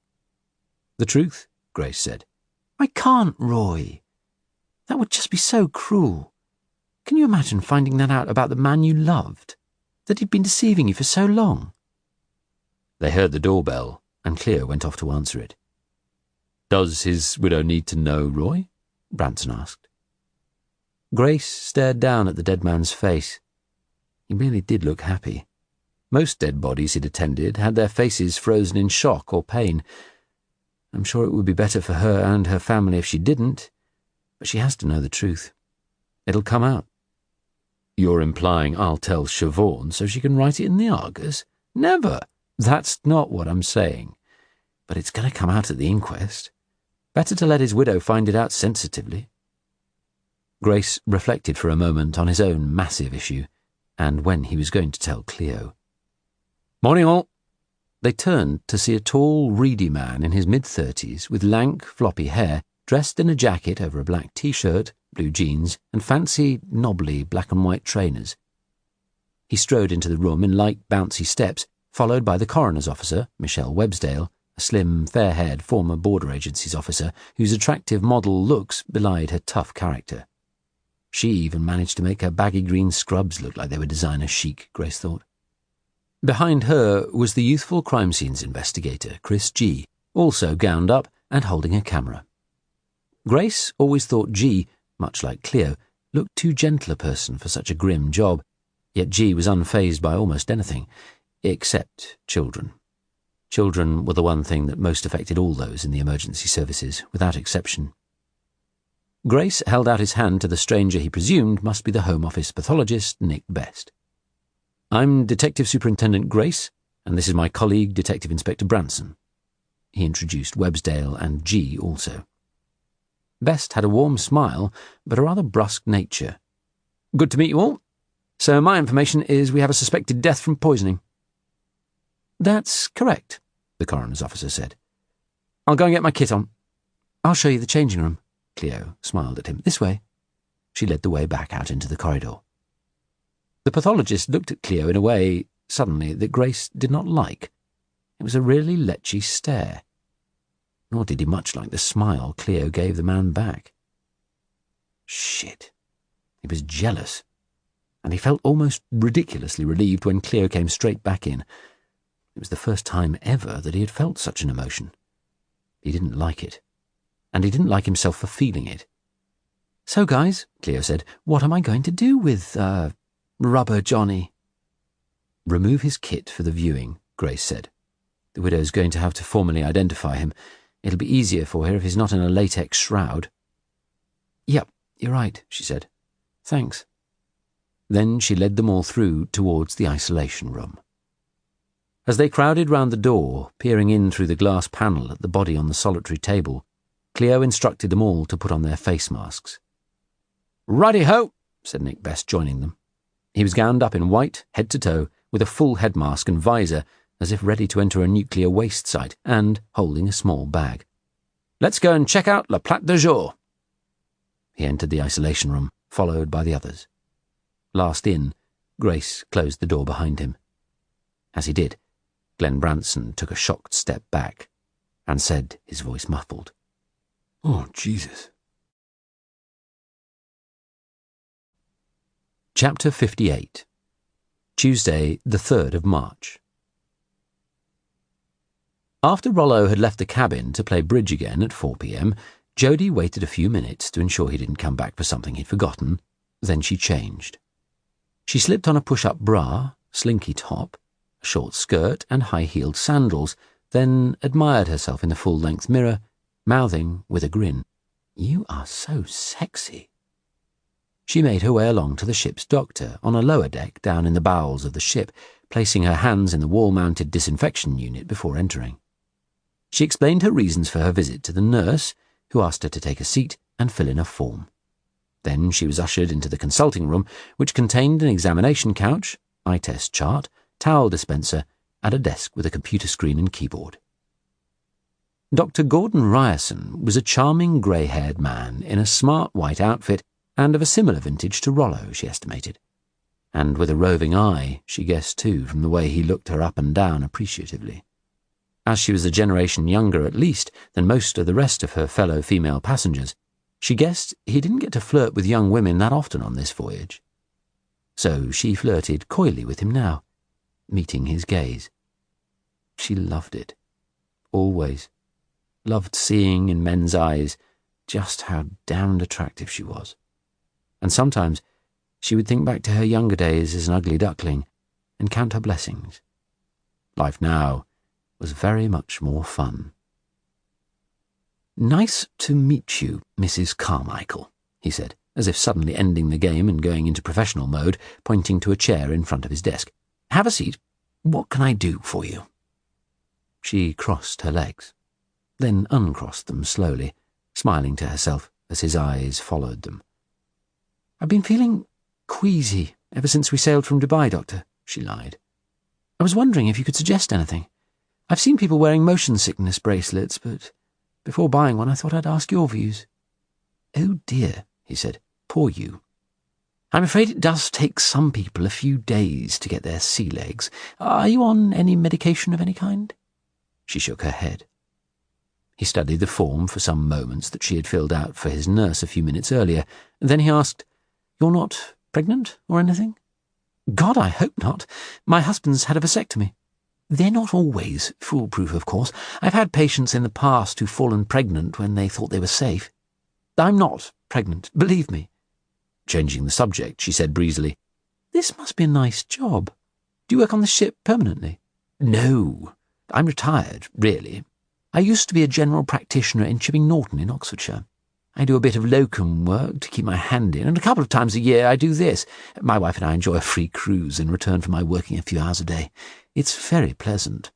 Speaker 1: "The truth," Grace said. "I can't, Roy. That would just be so cruel. Can you imagine finding that out about the man you loved? That he'd been deceiving you for so long?" They heard the doorbell, and Cleo went off to answer it. "Does his widow need to know, Roy?" Branson asked. Grace stared down at the dead man's face. He really did look happy. Most dead bodies he'd attended had their faces frozen in shock or pain. I'm sure it would be better for her and her family if she didn't, but she has to know the truth. It'll come out. "You're implying I'll tell Siobhan so she can write it in the Argus? Never! That's not what I'm saying. But it's going to come out at the inquest. Better to let his widow find it out sensitively." Grace reflected for a moment on his own massive issue, and when he was going to tell Cleo. "Morning, all." They turned to see a tall, reedy man in his mid-30s with lank, floppy hair, dressed in a jacket over a black T-shirt, blue jeans, and fancy, knobbly black and white trainers. He strode into the room in light, bouncy steps, followed by the coroner's officer, Michelle Websdale, a slim, fair-haired former border agency's officer whose attractive model looks belied her tough character. She even managed to make her baggy green scrubs look like they were designer chic, Grace thought. Behind her was the youthful crime scenes investigator, Chris G., also gowned up and holding a camera. Grace always thought G, much like Cleo, looked too gentle a person for such a grim job, yet G was unfazed by almost anything, except children. Children were the one thing that most affected all those in the emergency services, without exception. Grace held out his hand to the stranger he presumed must be the Home Office pathologist, Nick Best. "I'm Detective Superintendent Grace, and this is my colleague, Detective Inspector Branson." He introduced Websdale and G also. Best had a warm smile, but a rather brusque nature. "Good to meet you all. So my information is we have a suspected death from poisoning." "That's correct," the coroner's officer said. "I'll go and get my kit on." "I'll show you the changing room." Cleo smiled at him. "This way." She led the way back out into the corridor. The pathologist looked at Cleo in a way, suddenly, that Grace did not like. It was a really lechy stare. Nor did he much like the smile Cleo gave the man back. Shit. He was jealous, and he felt almost ridiculously relieved when Cleo came straight back in. It was the first time ever that he had felt such an emotion. He didn't like it, and he didn't like himself for feeling it. "So, guys," Cleo said, "what am I going to do with, Rubber Johnny?"
Speaker 4: Remove his kit for the viewing, Grace said. The widow's going to have to formally identify him. It'll be easier for her if he's not in a latex shroud.
Speaker 3: Yep, you're right, she said. Thanks.
Speaker 4: Then she led them all through towards the isolation room. As they crowded round the door, peering in through the glass panel at the body on the solitary table, Cleo instructed them all to put on their face masks. "Righty-ho," said Nick Best, joining them. He was gowned up in white, head to toe, with a full head mask and visor, as if ready to enter a nuclear waste site, and holding a small bag. "Let's go and check out La Plate de Jour." He entered the isolation room, followed by the others. Last in, Grace closed the door behind him. As he did, Glenn Branson took a shocked step back and said, his voice muffled,
Speaker 1: "Oh, Jesus."
Speaker 4: Chapter 58. Tuesday, the 3rd of March. After Rollo had left the cabin to play bridge again at 4 p.m, Jodie waited a few minutes to ensure he didn't come back for something he'd forgotten. Then she changed. She slipped on a push-up bra, slinky top, a short skirt and high-heeled sandals, then admired herself in the full-length mirror, mouthing with a grin, "You are so sexy." She made her way along to the ship's doctor on a lower deck down in the bowels of the ship, placing her hands in the wall-mounted disinfection unit before entering. She explained her reasons for her visit to the nurse, who asked her to take a seat and fill in a form. Then she was ushered into the consulting room, which contained an examination couch, eye test chart, towel dispenser, and a desk with a computer screen and keyboard. Dr. Gordon Ryerson was a charming grey-haired man in a smart white outfit and of a similar vintage to Rollo, she estimated. And with a roving eye, she guessed too from the way he looked her up and down appreciatively. As she was a generation younger at least than most of the rest of her fellow female passengers, she guessed he didn't get to flirt with young women that often on this voyage. So she flirted coyly with him now, meeting his gaze. She loved it. Always. Loved seeing in men's eyes just how damned attractive she was. And sometimes she would think back to her younger days as an ugly duckling and count her blessings. Life now was very much more fun. "Nice to meet you, Mrs. Carmichael," he said, as if suddenly ending the game and going into professional mode, pointing to a chair in front of his desk. "Have a seat. What can I do for you?" She crossed her legs, then uncrossed them slowly, smiling to herself as his eyes followed them. "I've been feeling queasy ever since we sailed from Dubai, Doctor," she lied. "I was wondering if you could suggest anything. I've seen people wearing motion sickness bracelets, but before buying one I thought I'd ask your views." "Oh dear," he said. "Poor you. I'm afraid it does take some people a few days to get their sea legs. Are you on any medication of any kind?" She shook her head. He studied the form for some moments that she had filled out for his nurse a few minutes earlier. Then he asked, "You're not pregnant or anything?" "God, I hope not. My husband's had a vasectomy." "They're not always foolproof, of course. I've had patients in the past who've fallen pregnant when they thought they were safe. I'm not pregnant, believe me." Changing the subject, she said breezily, "This must be a nice job. Do you work on the ship permanently?" "No. I'm retired, really. I used to be a general practitioner in Chipping Norton in Oxfordshire. I do a bit of locum work to keep my hand in, and a couple of times a year I do this. My wife and I enjoy a free cruise in return for my working a few hours a day. It's very pleasant."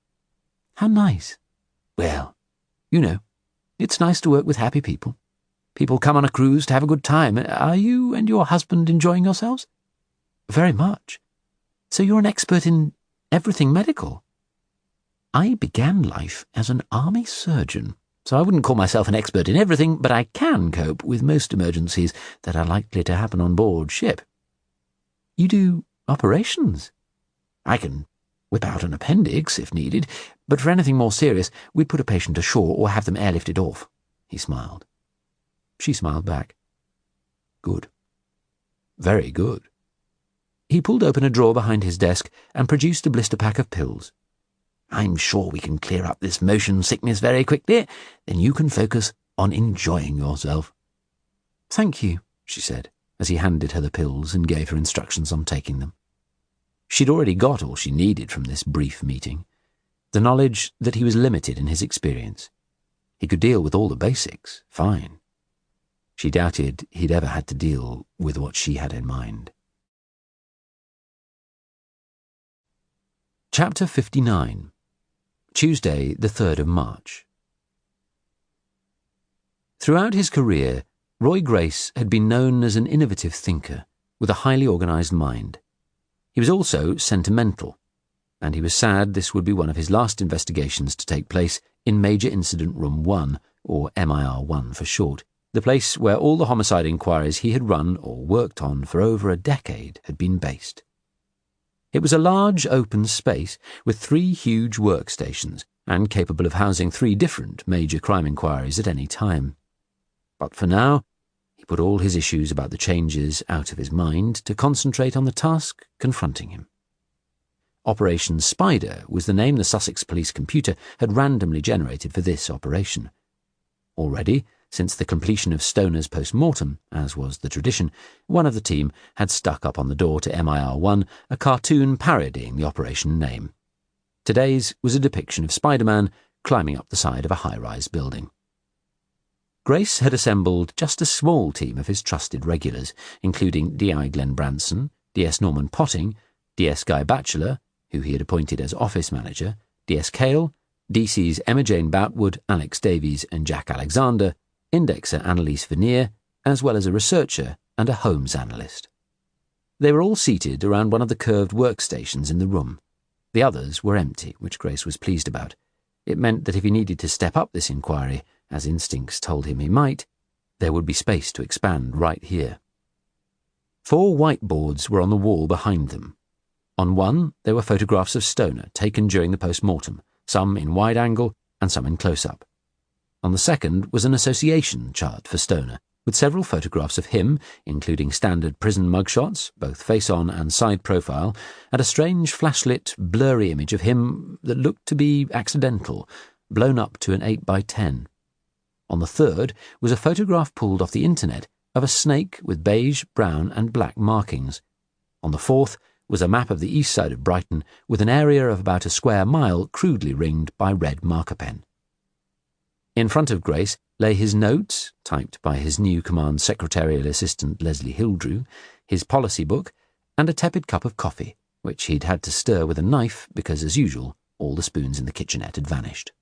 Speaker 4: "How nice." "Well, you know, it's nice to work with happy people. People come on a cruise to have a good time. Are you and your husband enjoying yourselves?" "Very much. So you're an expert in everything medical?" "I began life as an army surgeon, so I wouldn't call myself an expert in everything, but I can cope with most emergencies that are likely to happen on board ship." "You do operations?" "I can whip out an appendix if needed, but for anything more serious, we'd put a patient ashore or have them airlifted off." He smiled. She smiled back. "Good. Very good." He pulled open a drawer behind his desk and produced a blister pack of pills. "I'm sure we can clear up this motion sickness very quickly. Then you can focus on enjoying yourself." "Thank you," she said, as he handed her the pills and gave her instructions on taking them. She'd already got all she needed from this brief meeting. The knowledge that he was limited in his experience. He could deal with all the basics, fine. She doubted he'd ever had to deal with what she had in mind. Chapter 59. Tuesday, the 3rd of March. Throughout his career, Roy Grace had been known as an innovative thinker with a highly organised mind. He was also sentimental, and he was sad this would be one of his last investigations to take place in Major Incident Room 1, or MIR1 for short, the place where all the homicide inquiries he had run or worked on for over a decade had been based. It was a large open space with 3 huge workstations and capable of housing 3 different major crime inquiries at any time. But for now, he put all his issues about the changes out of his mind to concentrate on the task confronting him. Operation Spider was the name the Sussex police computer had randomly generated for this operation. Already, since the completion of Stoner's post-mortem, as was the tradition, one of the team had stuck up on the door to MIR1 a cartoon parodying the operation name. Today's was a depiction of Spider-Man climbing up the side of a high-rise building. Grace had assembled just a small team of his trusted regulars, including D.I. Glenn Branson, D.S. Norman Potting, D.S. Guy Batchelor, who he had appointed as office manager, D.S. Cale, D.C.'s Emma Jane Boutwood, Alex Davies and Jack Alexander, indexer Annalise Vernier, as well as a researcher and a Holmes analyst. They were all seated around one of the curved workstations in the room. The others were empty, which Grace was pleased about. It meant that if he needed to step up this inquiry, as instincts told him he might, there would be space to expand right here. 4 whiteboards were on the wall behind them. On one, there were photographs of Stoner taken during the post-mortem, some in wide angle and some in close-up. On the second was an association chart for Stoner, with several photographs of him, including standard prison mugshots, both face-on and side profile, and a strange flashlit, blurry image of him that looked to be accidental, blown up to an 8x10. On the third was a photograph pulled off the internet of a snake with beige, brown and black markings. On the fourth was a map of the east side of Brighton with an area of about a square mile crudely ringed by red marker pen. In front of Grace lay his notes, typed by his new command secretarial assistant Leslie Hildrew, his policy book, and a tepid cup of coffee, which he'd had to stir with a knife because, as usual, all the spoons in the kitchenette had vanished.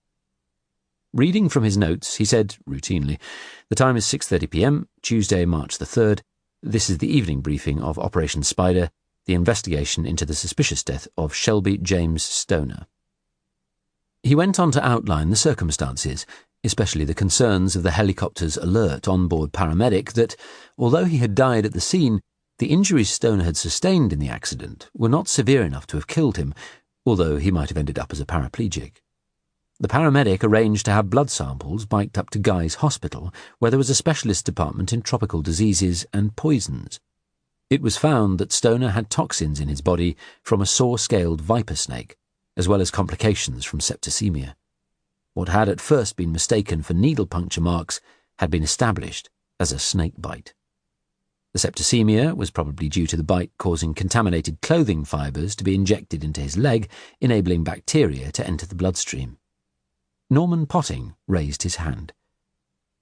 Speaker 4: Reading from his notes, he said, routinely, "The time is 6:30 p.m, Tuesday, March the 3rd. This is the evening briefing of Operation Spider, the investigation into the suspicious death of Shelby James Stoner." He went on to outline the circumstances, especially the concerns of the helicopter's alert on-board paramedic that, although he had died at the scene, the injuries Stoner had sustained in the accident were not severe enough to have killed him, although he might have ended up as a paraplegic. The paramedic arranged to have blood samples biked up to Guy's Hospital, where there was a specialist department in tropical diseases and poisons. It was found that Stoner had toxins in his body from a saw-scaled viper snake, as well as complications from septicemia. What had at first been mistaken for needle puncture marks had been established as a snake bite. The septicemia was probably due to the bite causing contaminated clothing fibres to be injected into his leg, enabling bacteria to enter the bloodstream. Norman Potting raised his hand.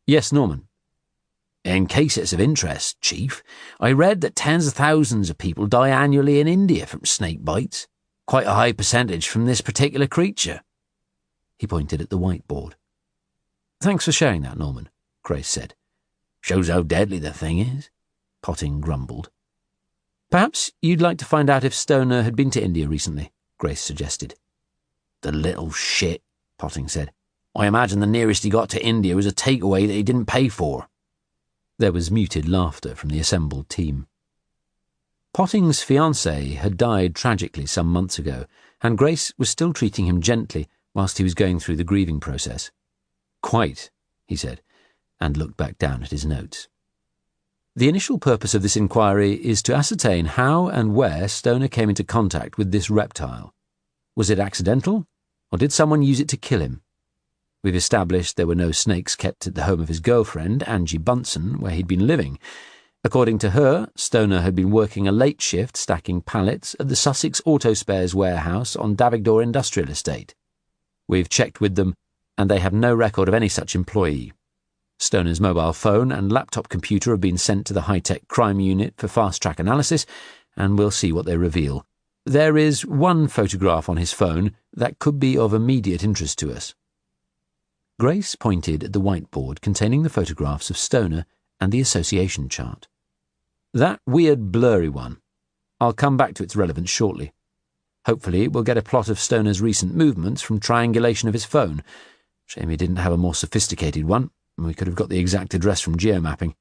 Speaker 4: "Yes, Norman." "In case it's of interest, Chief, I read that tens of thousands of people die annually in India from snake bites. Quite a high percentage from this particular creature." He pointed at the whiteboard. "Thanks for sharing that, Norman," Grace said. "Shows how deadly the thing is," Potting grumbled. "Perhaps you'd like to find out if Stoner had been to India recently," Grace suggested. "The little shit," Potting said. "I imagine the nearest he got to India was a takeaway that he didn't pay for." There was muted laughter from the assembled team. Potting's fiancée had died tragically some months ago, and Grace was still treating him gently whilst he was going through the grieving process. "Quite," he said, and looked back down at his notes. "The initial purpose of this inquiry is to ascertain how and where Stoner came into contact with this reptile. Was it accidental, or did someone use it to kill him? We've established there were no snakes kept at the home of his girlfriend, Angie Bunsen, where he'd been living. According to her, Stoner had been working a late shift stacking pallets at the Sussex Auto Spares warehouse on Davigdor Industrial Estate. We've checked with them, and they have no record of any such employee. Stoner's mobile phone and laptop computer have been sent to the high-tech crime unit for fast-track analysis, and we'll see what they reveal. There is one photograph on his phone that could be of immediate interest to us. Grace pointed at the whiteboard containing the photographs of Stoner and the association chart. That weird blurry one. I'll come back to its relevance shortly. Hopefully we'll get a plot of Stoner's recent movements from triangulation of his phone. Shame he didn't have a more sophisticated one. We could have got the exact address from geomapping.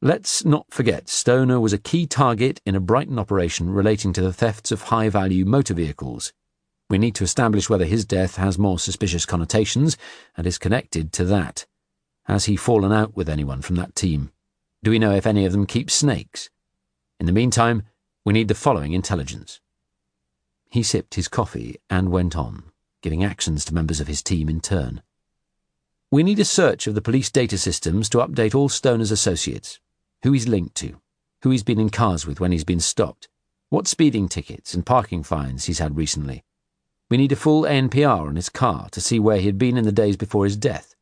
Speaker 4: Let's not forget Stoner was a key target in a Brighton operation relating to the thefts of high-value motor vehicles. We need to establish whether his death has more suspicious connotations and is connected to that. Has he fallen out with anyone from that team? Do we know if any of them keep snakes? In the meantime, we need the following intelligence. He sipped his coffee and went on, giving actions to members of his team in turn. We need a search of the police data systems to update all Stoner's associates, who he's linked to, who he's been in cars with when he's been stopped, what speeding tickets and parking fines he's had recently. We need a full ANPR on his car to see where he had been in the days before his death.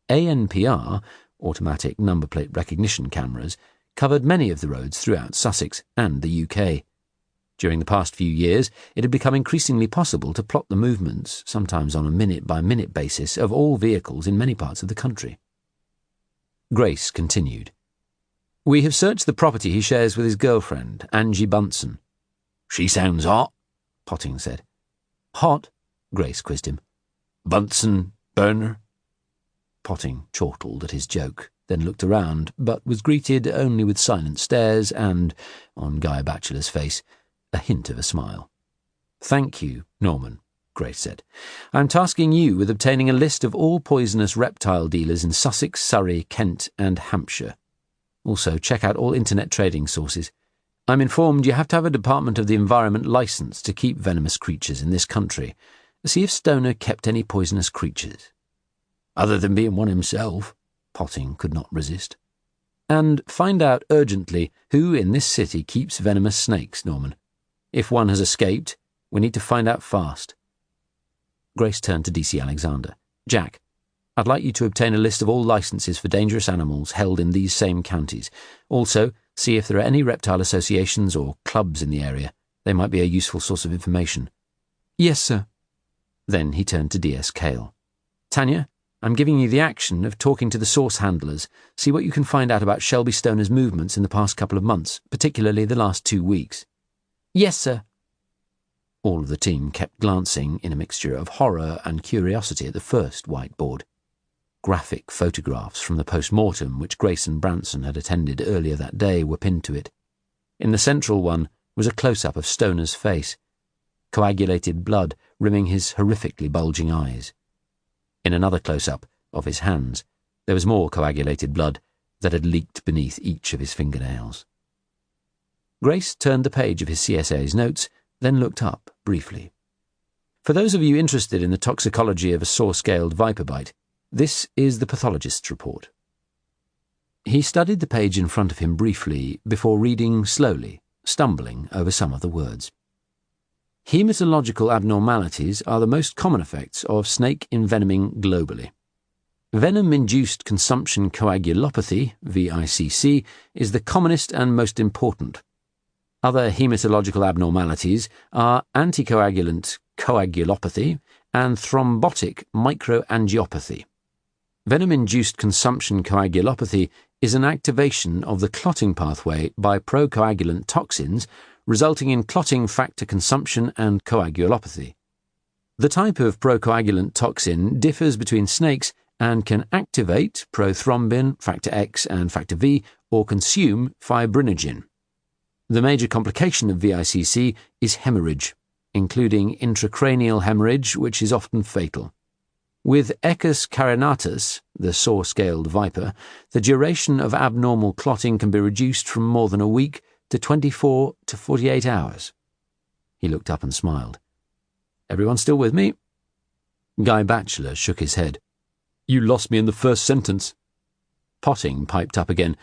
Speaker 4: ANPR, automatic number plate recognition cameras, covered many of the roads throughout Sussex and the UK. During the past few years, it had become increasingly possible to plot the movements, sometimes on a minute-by-minute basis, of all vehicles in many parts of the country. Grace continued. We have searched the property he shares with his girlfriend, Angie Bunsen. She sounds hot, Potting said. Hot? Grace quizzed him. Bunsen, burner? Potting chortled at his joke, then looked around, but was greeted only with silent stares and, on Guy Batchelor's face, a hint of a smile. Thank you, Norman, Grace said. I'm tasking you with obtaining a list of all poisonous reptile dealers in Sussex, Surrey, Kent and Hampshire. Also, check out all internet trading sources. I'm informed you have to have a Department of the Environment licence to keep venomous creatures in this country. See if Stoner kept any poisonous creatures. Other than being one himself, Potting could not resist. And find out urgently who in this city keeps venomous snakes, Norman. If one has escaped, we need to find out fast. Grace turned to DC Alexander. Jack, I'd like you to obtain a list of all licences for dangerous animals held in these same counties. Also, see if there are any reptile associations or clubs in the area. They might be a useful source of information.
Speaker 2: Yes, sir.
Speaker 4: Then he turned to DS Cale. Tanya, I'm giving you the action of talking to the source handlers. See what you can find out about Shelby Stoner's movements in the past couple of months, particularly the last 2 weeks.
Speaker 2: Yes, sir.
Speaker 4: All of the team kept glancing in a mixture of horror and curiosity at the first whiteboard. Graphic photographs from the post-mortem which Grace and Branson had attended earlier that day were pinned to it. In the central one was a close-up of Stoner's face, coagulated blood rimming his horrifically bulging eyes. In another close-up of his hands, there was more coagulated blood that had leaked beneath each of his fingernails. Grace turned the page of his CSA's notes, then looked up briefly. For those of you interested in the toxicology of a saw-scaled viper bite, this is the pathologist's report. He studied the page in front of him briefly before reading slowly, stumbling over some of the words. Hematological abnormalities are the most common effects of snake envenoming globally. Venom-induced consumption coagulopathy, VICC, is the commonest and most important. Other hematological abnormalities are anticoagulant coagulopathy and thrombotic microangiopathy. Venom-induced consumption coagulopathy is an activation of the clotting pathway by procoagulant toxins, resulting in clotting factor consumption and coagulopathy. The type of procoagulant toxin differs between snakes and can activate prothrombin, factor X and factor V, or consume fibrinogen. The major complication of VICC is hemorrhage, including intracranial hemorrhage, which is often fatal. With Echus carinatus, the saw-scaled viper, the duration of abnormal clotting can be reduced from more than a week to 24 to 48 hours. He looked up and smiled. Everyone still with me? Guy Batchelor shook his head. You lost me in the first sentence. Potting piped up again.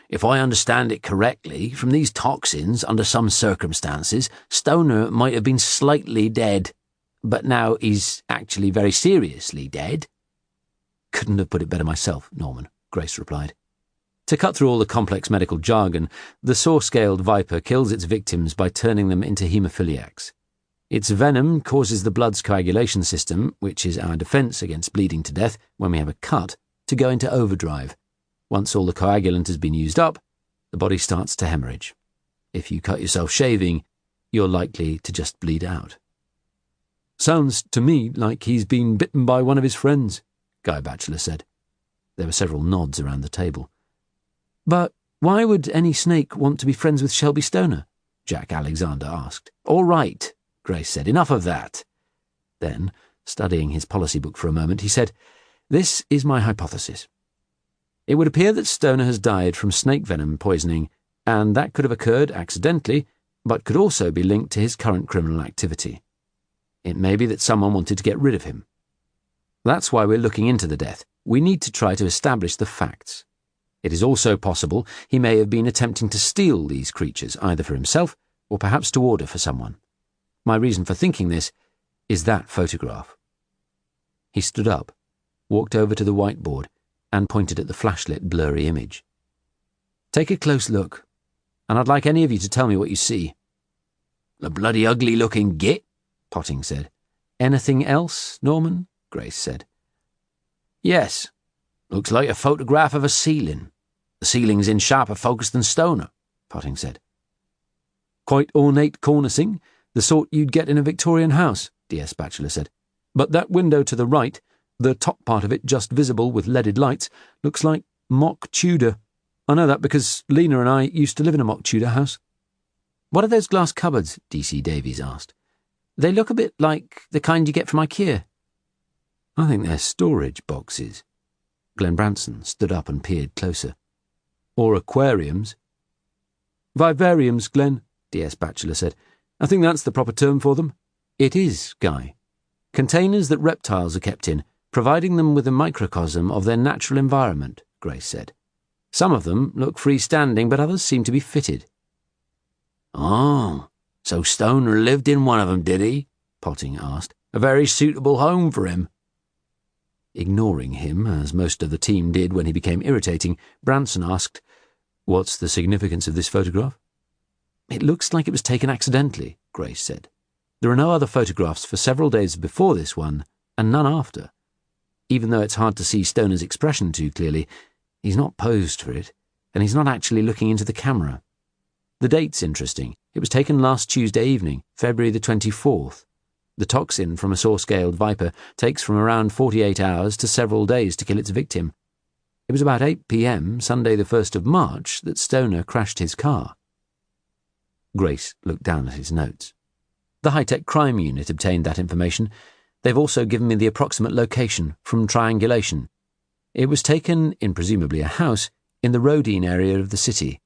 Speaker 4: If I understand it correctly, from these toxins, under some circumstances, Stoner might have been slightly dead, but now he's actually very seriously dead."
Speaker 1: "Couldn't have put it better myself, Norman," Grace replied. To cut through all the complex medical jargon, the saw-scaled viper kills its victims by turning them into haemophiliacs. Its venom causes the blood's coagulation system, which is our defense against bleeding to death when we have a cut, to go into overdrive. Once all the coagulant has been used up, the body starts to hemorrhage. If you cut yourself shaving, you're likely to just bleed out.
Speaker 2: "Sounds to me like he's been bitten by one of his friends," Guy Batchelor said.
Speaker 1: There were several nods around the table.
Speaker 2: "But why would any snake want to be friends with Shelby Stoner?"
Speaker 1: Jack Alexander asked. "All right," Grace said. "Enough of that." Then, studying his policy book for a moment, he said, "This is my hypothesis. It would appear that Stoner has died from snake venom poisoning, and that could have occurred accidentally, but could also be linked to his current criminal activity. It may be that someone wanted to get rid of him. That's why we're looking into the death. We need to try to establish the facts. It is also possible he may have been attempting to steal these creatures, either for himself or perhaps to order for someone. My reason for thinking this is that photograph." He stood up, walked over to the whiteboard, and pointed at the flashlit, blurry image. "Take a close look, and I'd like any of you to tell me what you see."
Speaker 4: "A bloody ugly-looking git," Potting said.
Speaker 1: "Anything else, Norman?" Grace said.
Speaker 4: "Yes. Looks like a photograph of a ceiling. The ceiling's in sharper focus than Stoner," Potting said.
Speaker 2: "Quite ornate cornicing, the sort you'd get in a Victorian house," D.S. Batchelor said. "But that window to the right, the top part of it just visible with leaded lights, looks like mock Tudor. I know that because Lena and I used to live in a mock Tudor house."
Speaker 1: "What are those glass cupboards?" D.C. Davies asked. "They look a bit like the kind you get from IKEA."
Speaker 2: "I think they're storage boxes."
Speaker 1: Glenn Branson stood up and peered closer.
Speaker 2: "Or aquariums." "Vivariums, Glenn," D.S. Batchelor said. "I think that's the proper term for them."
Speaker 1: "It is, Guy. Containers that reptiles are kept in, providing them with a microcosm of their natural environment," Grace said. "Some of them look freestanding, but others seem to be fitted."
Speaker 4: "Oh, so Stoner lived in one of them, did he?" Potting asked. "A very suitable home for him."
Speaker 1: Ignoring him, as most of the team did when he became irritating, Branson asked,
Speaker 2: "What's the significance of this photograph?"
Speaker 1: "It looks like it was taken accidentally," Grace said. "There are no other photographs for several days before this one, and none after. Even though it's hard to see Stoner's expression too clearly, he's not posed for it, and he's not actually looking into the camera. The date's interesting. It was taken last Tuesday evening, February the 24th. The toxin from a saw-scaled viper takes from around 48 hours to several days to kill its victim. It was about 8 p.m., Sunday the 1st of March, that Stoner crashed his car." Grace looked down at his notes. "The high-tech crime unit obtained that information. They've also given me the approximate location from triangulation. It was taken in presumably a house in the Rodine area of the city.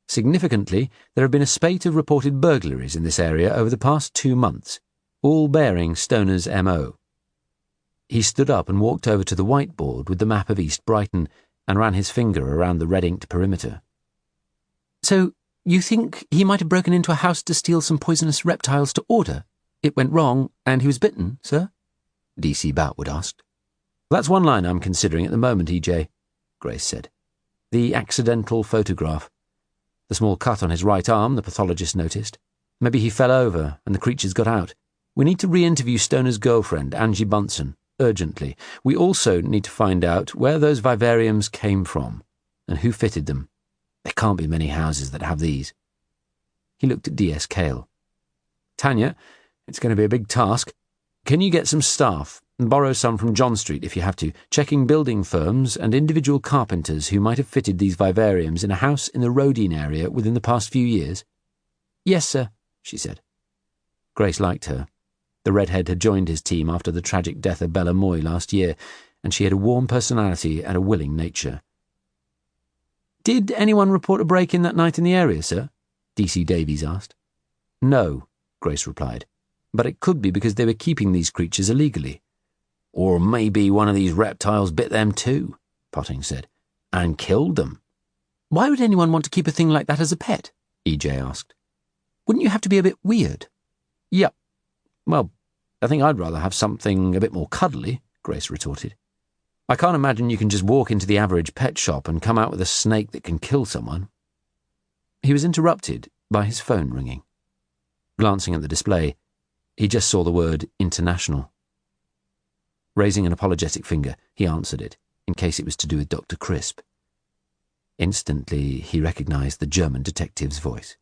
Speaker 1: Significantly, there have been a spate of reported burglaries in this area over the past 2 months, all bearing Stoner's M.O. He stood up and walked over to the whiteboard with the map of East Brighton and ran his finger around the red-inked perimeter. "So, you think he might have broken into a house to steal some poisonous reptiles to order? It went wrong, and he was bitten, sir?" D.C. Boutwood asked. "That's one line I'm considering at the moment, E.J., Grace said. The accidental photograph. The small cut on his right arm, the pathologist noticed. Maybe he fell over, and the creatures got out. We need to re-interview Stoner's girlfriend, Angie Bunsen, urgently. We also need to find out where those vivariums came from, and who fitted them. There can't be many houses that have these." He looked at D.S. Cale. "Tanya, it's going to be a big task. Can you get some staff, and borrow some from John Street if you have to, checking building firms and individual carpenters who might have fitted these vivariums in a house in the Rodine area within the past few years?" "Yes, sir," she said. Grace liked her. The redhead had joined his team after the tragic death of Bella Moy last year, and she had a warm personality and a willing nature. "Did anyone report a break-in that night in the area, sir?" D.C. Davies asked. "No," Grace replied, "but it could be because they were keeping these creatures illegally."
Speaker 4: "Or maybe one of these reptiles bit them too," Potting said, "and killed them."
Speaker 3: Why would anyone want to keep a thing like that as a pet? EJ asked. Wouldn't you have to be a bit weird?
Speaker 4: Yep. Well, I think I'd rather have something a bit more cuddly, Grace retorted. I can't imagine you can just walk into the average pet shop and come out with a snake that can kill someone. He was interrupted by his phone ringing. Glancing at the display, he just saw the word international. Raising an apologetic finger, he answered it, in case it was to do with Dr. Crisp. Instantly, he recognized the German detective's voice.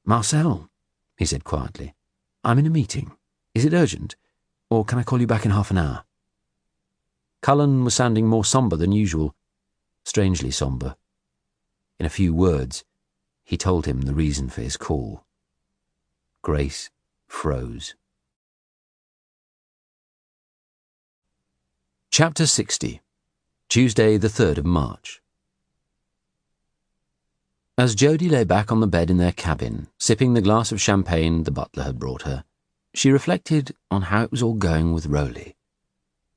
Speaker 3: Marcel, he said quietly, I'm in a meeting. Is it urgent, or can I call you back in half an hour?
Speaker 4: Cullen was sounding more sombre than usual, strangely sombre. In a few words, he told him the reason for his call. Grace froze. Chapter 60. Tuesday, the 3rd of March. As Jodie lay back on the bed in their cabin, sipping the glass of champagne the butler had brought her, she reflected on how it was all going with Rowley.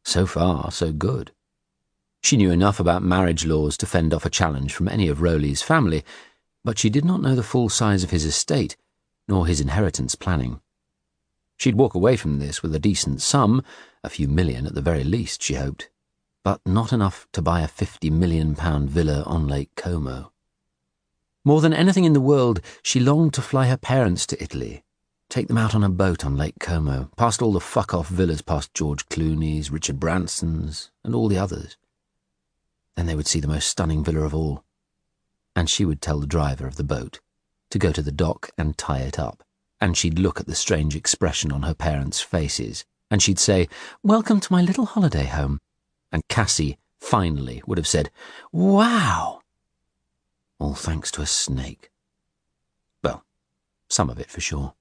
Speaker 4: So far, so good. She knew enough about marriage laws to fend off a challenge from any of Rowley's family, but she did not know the full size of his estate, nor his inheritance planning. She'd walk away from this with a decent sum, a few million at the very least, she hoped, but not enough to buy a £50 million villa on Lake Como. More than anything in the world, she longed to fly her parents to Italy, take them out on a boat on Lake Como, past all the fuck-off villas past George Clooney's, Richard Branson's, and all the others. Then they would see the most stunning villa of all, and she would tell the driver of the boat to go to the dock and tie it up, and she'd look at the strange expression on her parents' faces, and she'd say, "Welcome to my little holiday home," and Cassie, finally, would have said, "Wow!" All thanks to a snake. Well, some of it for sure.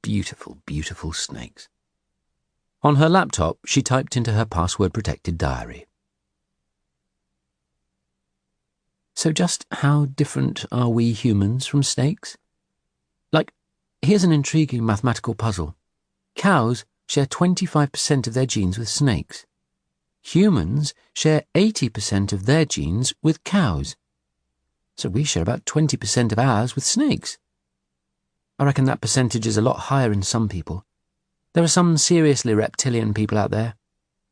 Speaker 4: Beautiful, beautiful snakes. On her laptop, she typed into her password-protected diary. So just how different are we humans from snakes? Like, here's an intriguing mathematical puzzle. Cows share 25% of their genes with snakes. Humans share 80% of their genes with cows. So we share about 20% of ours with snakes. I reckon that percentage is a lot higher in some people. There are some seriously reptilian people out there.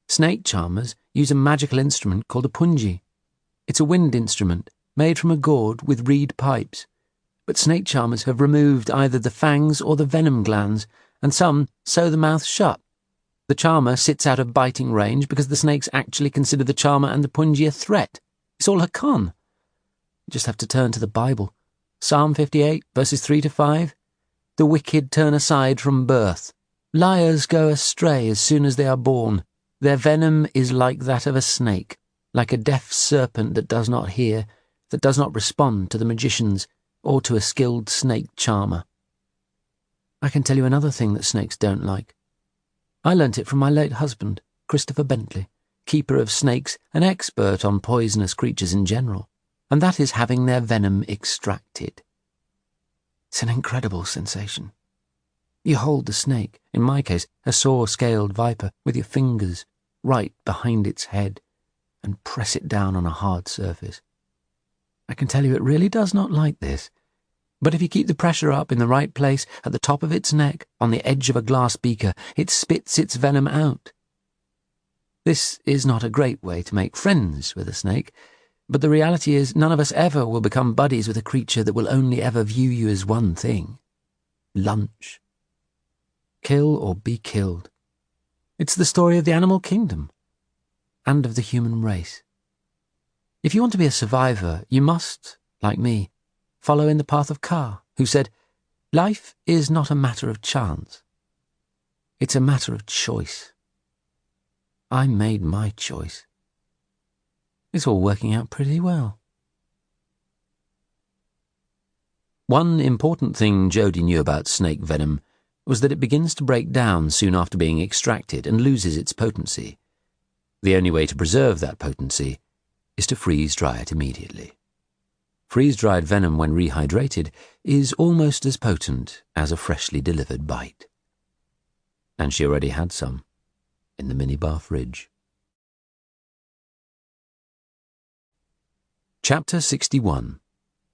Speaker 4: Snake charmers use a magical instrument called a punji. It's a wind instrument made from a gourd with reed pipes. But snake charmers have removed either the fangs or the venom glands, and some sew the mouth shut. The charmer sits out of biting range because the snakes actually consider the charmer and the punji a threat. It's all a con. You just have to turn to the Bible. Psalm 58, verses 3 to 5. The wicked turn aside from birth. Liars go astray as soon as they are born. Their venom is like that of a snake, like a deaf serpent that does not hear, that does not respond to the magicians or to a skilled snake charmer. I can tell you another thing that snakes don't like. I learnt it from my late husband, Christopher Bentley, keeper of snakes, an expert on poisonous creatures in general, and that is having their venom extracted. It's an incredible sensation. You hold the snake, in my case, a saw-scaled viper, with your fingers right behind its head, and press it down on a hard surface. I can tell you it really does not like this, but if you keep the pressure up in the right place, at the top of its neck, on the edge of a glass beaker, it spits its venom out. This is not a great way to make friends with a snake, but the reality is none of us ever will become buddies with a creature that will only ever view you as one thing: lunch. Kill or be killed. It's the story of the animal kingdom, and of the human race. If you want to be a survivor, you must, like me, follow in the path of Carr, who said, "Life is not a matter of chance. It's a matter of choice." I made my choice. It's all working out pretty well. One important thing Jodie knew about snake venom was that it begins to break down soon after being extracted and loses its potency. The only way to preserve that potency is to freeze-dry it immediately. Freeze-dried venom, when rehydrated, is almost as potent as a freshly delivered bite. And she already had some in the minibar fridge.
Speaker 1: Chapter 61.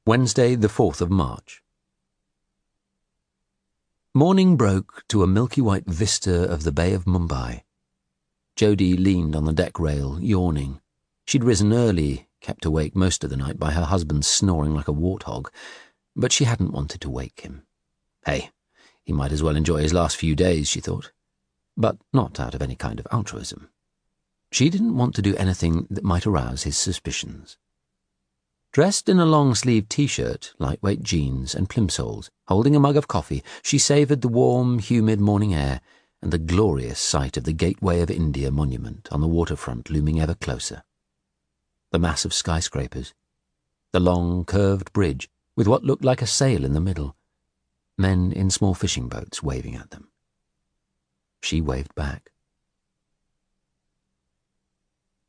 Speaker 1: Wednesday, the 4th of March. Morning broke to a milky white vista of the Bay of Mumbai. Jodie leaned on the deck rail, yawning. She'd risen early, kept awake most of the night by her husband snoring like a warthog, but she hadn't wanted to wake him. Hey, he might as well enjoy his last few days, she thought, but not out of any kind of altruism. She didn't want to do anything that might arouse his suspicions. Dressed in a long-sleeved T-shirt, lightweight jeans, and plimsolls, holding a mug of coffee, she savoured the warm, humid morning air and the glorious sight of the Gateway of India monument on the waterfront looming ever closer. The massive skyscrapers, the long, curved bridge with what looked like a sail in the middle, men in small fishing boats waving at them. She waved back.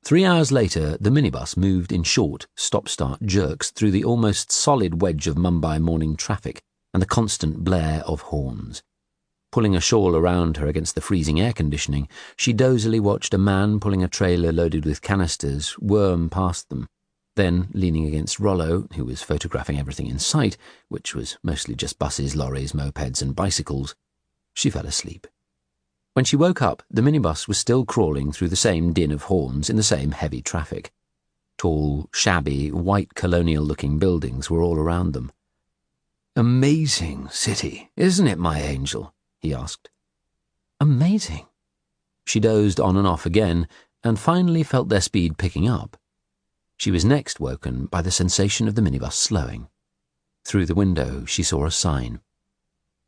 Speaker 1: 3 hours later, the minibus moved in short, stop-start jerks through the almost solid wedge of Mumbai morning traffic and the constant blare of horns. Pulling a shawl around her against the freezing air conditioning, she dozily watched a man pulling a trailer loaded with canisters worm past them. Then, leaning against Rollo, who was photographing everything in sight, which was mostly just buses, lorries, mopeds and bicycles, she fell asleep. When she woke up, the minibus was still crawling through the same din of horns in the same heavy traffic. Tall, shabby, white colonial-looking buildings were all around them. "Amazing city, isn't it, my angel?" he asked. "Amazing." She dozed on and off again, and finally felt their speed picking up. She was next woken by the sensation of the minibus slowing. Through the window she saw a sign.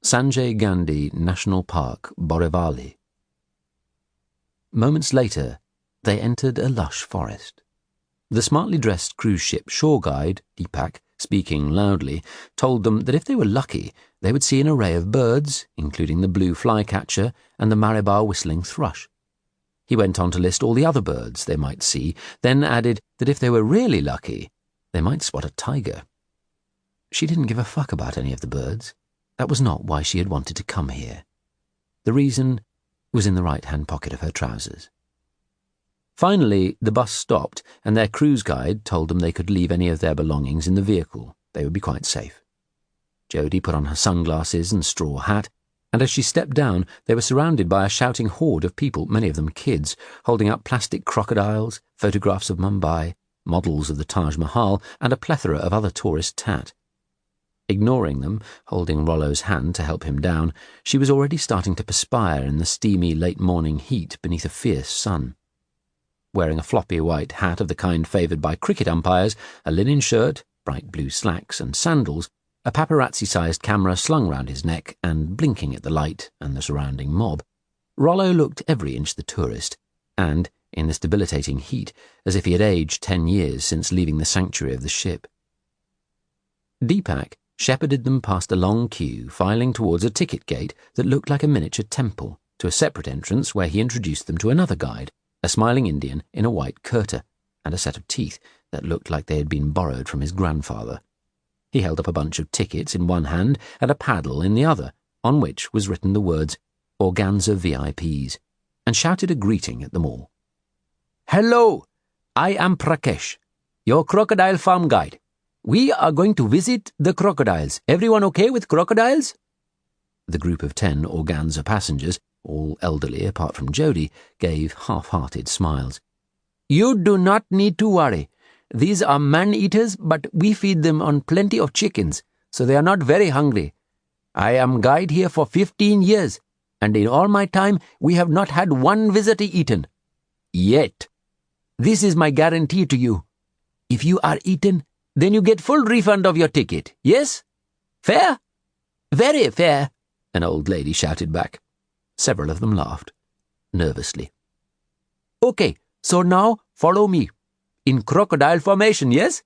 Speaker 1: Sanjay Gandhi National Park, Borivali. Moments later, they entered a lush forest. The smartly dressed cruise ship shore guide, Deepak, speaking loudly, told them that if they were lucky, they would see an array of birds, including the blue flycatcher and the Malabar whistling thrush. He went on to list all the other birds they might see, then added that if they were really lucky, they might spot a tiger. She didn't give a fuck about any of the birds. That was not why she had wanted to come here. The reason was in the right-hand pocket of her trousers. Finally, the bus stopped, and their cruise guide told them they could leave any of their belongings in the vehicle. They would be quite safe. Jodie put on her sunglasses and straw hat, and as she stepped down, they were surrounded by a shouting horde of people, many of them kids, holding up plastic crocodiles, photographs of Mumbai, models of the Taj Mahal, and a plethora of other tourist tat. Ignoring them, holding Rollo's hand to help him down, she was already starting to perspire in the steamy late-morning heat beneath a fierce sun. Wearing a floppy white hat of the kind favoured by cricket umpires, a linen shirt, bright blue slacks and sandals, a paparazzi-sized camera slung round his neck and blinking at the light and the surrounding mob, Rollo looked every inch the tourist, and, in this debilitating heat, as if he had aged 10 years since leaving the sanctuary of the ship. Deepak shepherded them past a long queue, filing towards a ticket gate that looked like a miniature temple, to a separate entrance where he introduced them to another guide, a smiling Indian in a white kurta, and a set of teeth that looked like they had been borrowed from his grandfather. He held up a bunch of tickets in one hand and a paddle in the other, on which was written the words Organza VIPs, and shouted a greeting at them all. "Hello, I am Prakesh, your crocodile farm guide. We are going to visit the crocodiles. Everyone okay with crocodiles?" The group of 10 organza passengers, all elderly apart from Jodie, gave half-hearted smiles. "You do not need to worry. These are man-eaters, but we feed them on plenty of chickens, so they are not very hungry. I am guide here for 15 years, and in all my time we have not had one visitor eaten. Yet. This is my guarantee to you. If you are eaten, then you get full refund of your ticket, yes? Fair?" "Very fair," an old lady shouted back. Several of them laughed, nervously. "Okay, so now follow me. In crocodile formation, yes?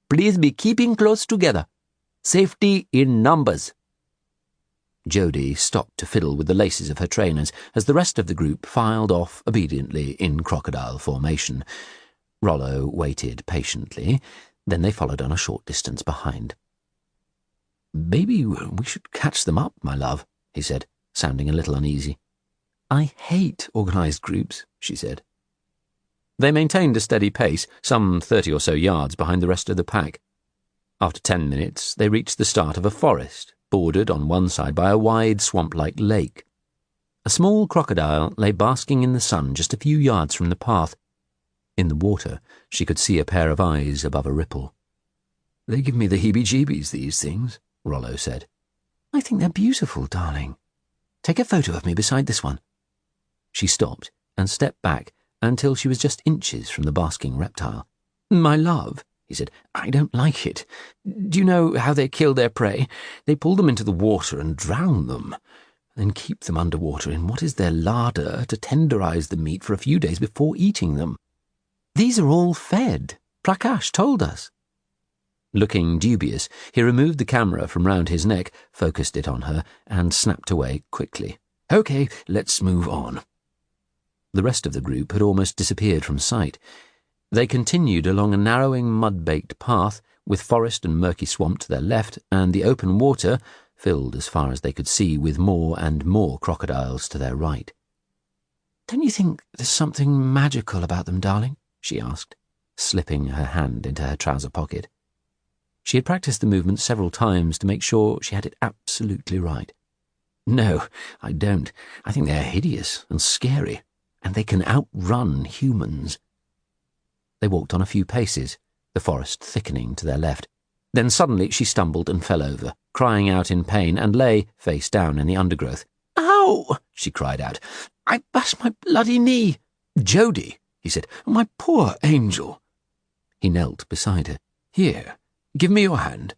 Speaker 1: Please be keeping close together. Safety in numbers." Jodie stopped to fiddle with the laces of her trainers as the rest of the group filed off obediently in crocodile formation. Rollo waited patiently. Then they followed on a short distance behind. "Maybe we should catch them up, my love," he said, sounding a little uneasy. "I hate organised groups," she said. They maintained a steady pace, some 30 or so yards behind the rest of the pack. After 10 minutes, they reached the start of a forest, bordered on one side by a wide swamp-like lake. A small crocodile lay basking in the sun just a few yards from the path. In the water, she could see a pair of eyes above a ripple.
Speaker 3: "They give me the heebie-jeebies, these things," Rollo said.
Speaker 2: "I think they're beautiful, darling. Take a photo of me beside this one."
Speaker 1: She stopped and stepped back until she was just inches from the basking reptile.
Speaker 2: "My love," he said, "I don't like it. Do you know how they kill their prey? They pull them into the water and drown them, then keep them underwater in what is their larder to tenderize the meat for a few days before eating them. These are all fed. Prakash told us."
Speaker 1: Looking dubious, he removed the camera from round his neck, focused it on her, and snapped away quickly.
Speaker 2: "Okay, let's move on."
Speaker 1: The rest of the group had almost disappeared from sight. They continued along a narrowing mud-baked path, with forest and murky swamp to their left, and the open water, filled as far as they could see with more and more crocodiles to their right.
Speaker 2: "Don't you think there's something magical about them, darling?" she asked,
Speaker 1: slipping her hand into her trouser pocket. She had practiced the movement several times to make sure she had it absolutely right.
Speaker 2: "No, I don't. I think they're hideous and scary, and they can outrun humans."
Speaker 1: They walked on a few paces, the forest thickening to their left. Then suddenly she stumbled and fell over, crying out in pain, and lay face down in the undergrowth.
Speaker 2: "Ow!" she cried out. "I bashed my bloody knee." "Jodie," he said, "my poor angel."
Speaker 1: He knelt beside her.
Speaker 2: "Here, give me your hand."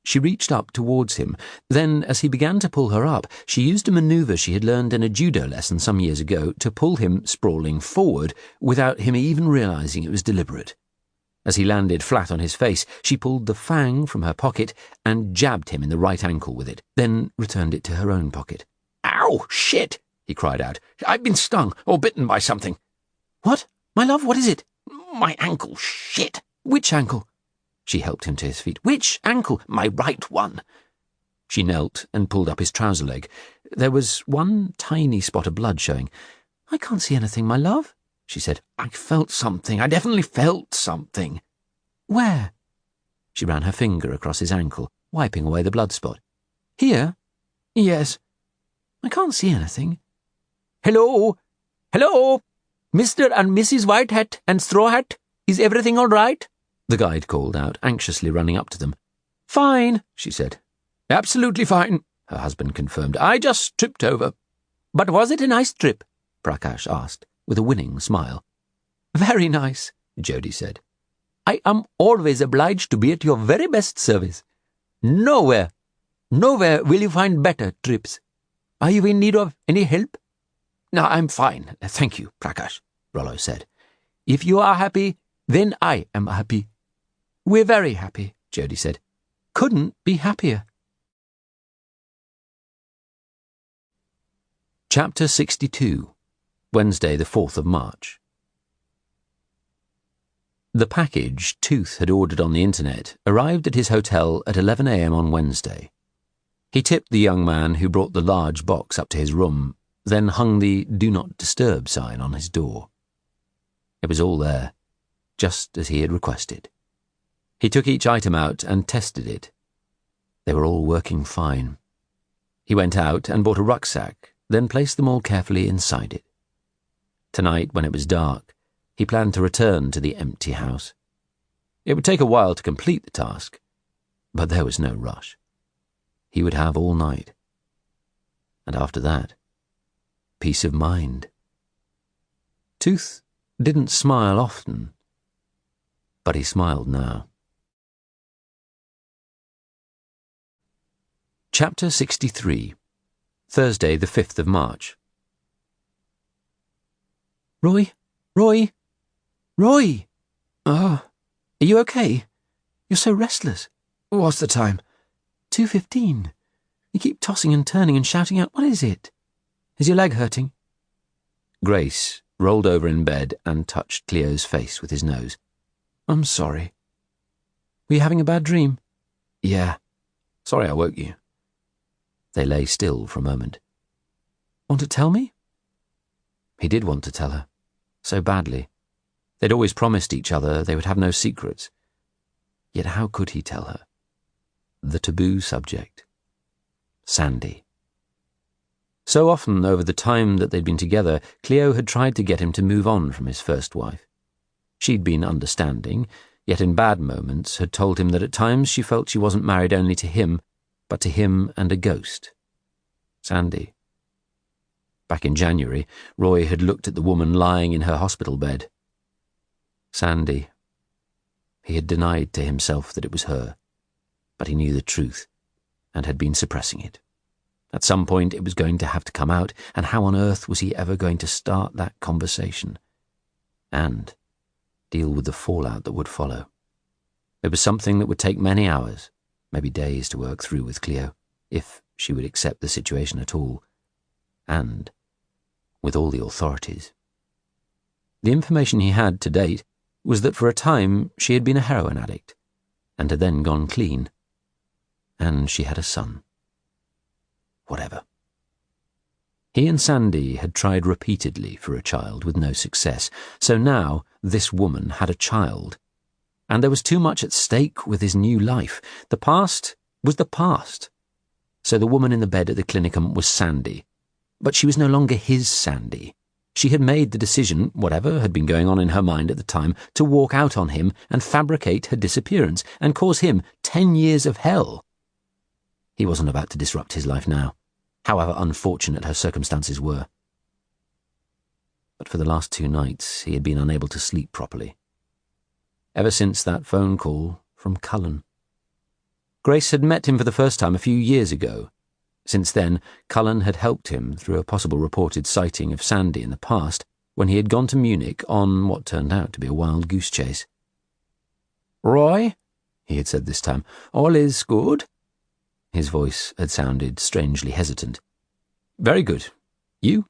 Speaker 1: She reached up towards him. Then, as he began to pull her up, she used a manoeuvre she had learned in a judo lesson some years ago to pull him sprawling forward without him even realizing it was deliberate. As he landed flat on his face, she pulled the fang from her pocket and jabbed him in the right ankle with it, then returned it to her own pocket.
Speaker 2: "Ow! Shit!" he cried out. "I've been stung or bitten by something." "What? My love, what is it?" "My ankle. Shit!"
Speaker 1: "Which ankle?" She helped him to his feet.
Speaker 2: "Which ankle?" "My right one."
Speaker 1: She knelt and pulled up his trouser leg. There was one tiny spot of blood showing.
Speaker 2: "I can't see anything, my love," she said.
Speaker 3: "I felt something. I definitely felt something."
Speaker 2: "Where?"
Speaker 1: She ran her finger across his ankle, wiping away the blood spot.
Speaker 2: "Here?"
Speaker 3: "Yes."
Speaker 2: "I can't see anything."
Speaker 3: "Hello? Hello? Mr. and Mrs. White Hat and Straw Hat? Is everything all right?"
Speaker 1: The guide called out, anxiously running up to them.
Speaker 3: "Fine," she said. "Absolutely fine," her husband confirmed. "I just tripped over." "But was it a nice trip?" Prakash asked, with a winning smile.
Speaker 2: "Very nice,"
Speaker 3: Jodie said. "I am always obliged to be at your very best service. Nowhere will you find better trips. Are you in need of any help?"
Speaker 2: "No, I'm fine, thank you, Prakash," Rollo said.
Speaker 3: "If you are happy, then I am happy."
Speaker 2: "We're very happy," Jodie said. "Couldn't be happier."
Speaker 1: Chapter 62, Wednesday the 4th of March. The package Tooth had ordered on the internet arrived at his hotel at 11 a.m. on Wednesday. He tipped the young man who brought the large box up to his room, then hung the Do Not Disturb sign on his door. It was all there, just as he had requested. He took each item out and tested it. They were all working fine. He went out and bought a rucksack, then placed them all carefully inside it. Tonight, when it was dark, he planned to return to the empty house. It would take a while to complete the task, but there was no rush. He would have all night. And after that, peace of mind. Tooth didn't smile often, but he smiled now. Chapter 63, Thursday the 5th of March.
Speaker 2: Roy?
Speaker 3: Oh, are you okay?
Speaker 2: You're so restless.
Speaker 3: What's the time?
Speaker 2: 2:15. You keep tossing and turning and shouting out, what is it? Is your leg hurting?
Speaker 1: Grace rolled over in bed and touched Cleo's face with his nose.
Speaker 2: I'm sorry. Were you having a bad dream?
Speaker 3: Yeah. Sorry I woke you.
Speaker 1: They lay still for a moment.
Speaker 2: Want to tell me?
Speaker 1: He did want to tell her, so badly, They'd always promised each other they would have no secrets. Yet how could he tell her? The taboo subject. Sandy. So often over the time that they'd been together, Cleo had tried to get him to move on from his first wife. She'd been understanding, yet in bad moments had told him that at times she felt she wasn't married only to him, but to him and a ghost. Sandy. Back in January, Roy had looked at the woman lying in her hospital bed. Sandy. He had denied to himself that it was her, but he knew the truth and had been suppressing it. At some point it was going to have to come out, and how on earth was he ever going to start that conversation? And deal with the fallout that would follow. It was something that would take many hours, maybe days to work through with Cleo, if she would accept the situation at all. And with all the authorities. The information he had to date was that for a time she had been a heroin addict, and had then gone clean. And she had a son. Whatever. He and Sandy had tried repeatedly for a child with no success, so now this woman had a child. And there was too much at stake with his new life. The past was the past. So the woman in the bed at the clinicum was Sandy. But she was no longer his Sandy. She had made the decision, whatever had been going on in her mind at the time, to walk out on him and fabricate her disappearance and cause him 10 years of hell. He wasn't about to disrupt his life now, however unfortunate her circumstances were. But for the last 2 nights he had been unable to sleep properly. Ever since that phone call from Cullen. Grace had met him for the first time a few years ago. Since then, Cullen had helped him through a possible reported sighting of Sandy in the past, when he had gone to Munich on what turned out to be a wild goose chase. "Roy," he had said this time, "all is good?" His voice had sounded strangely hesitant. "Very good. You?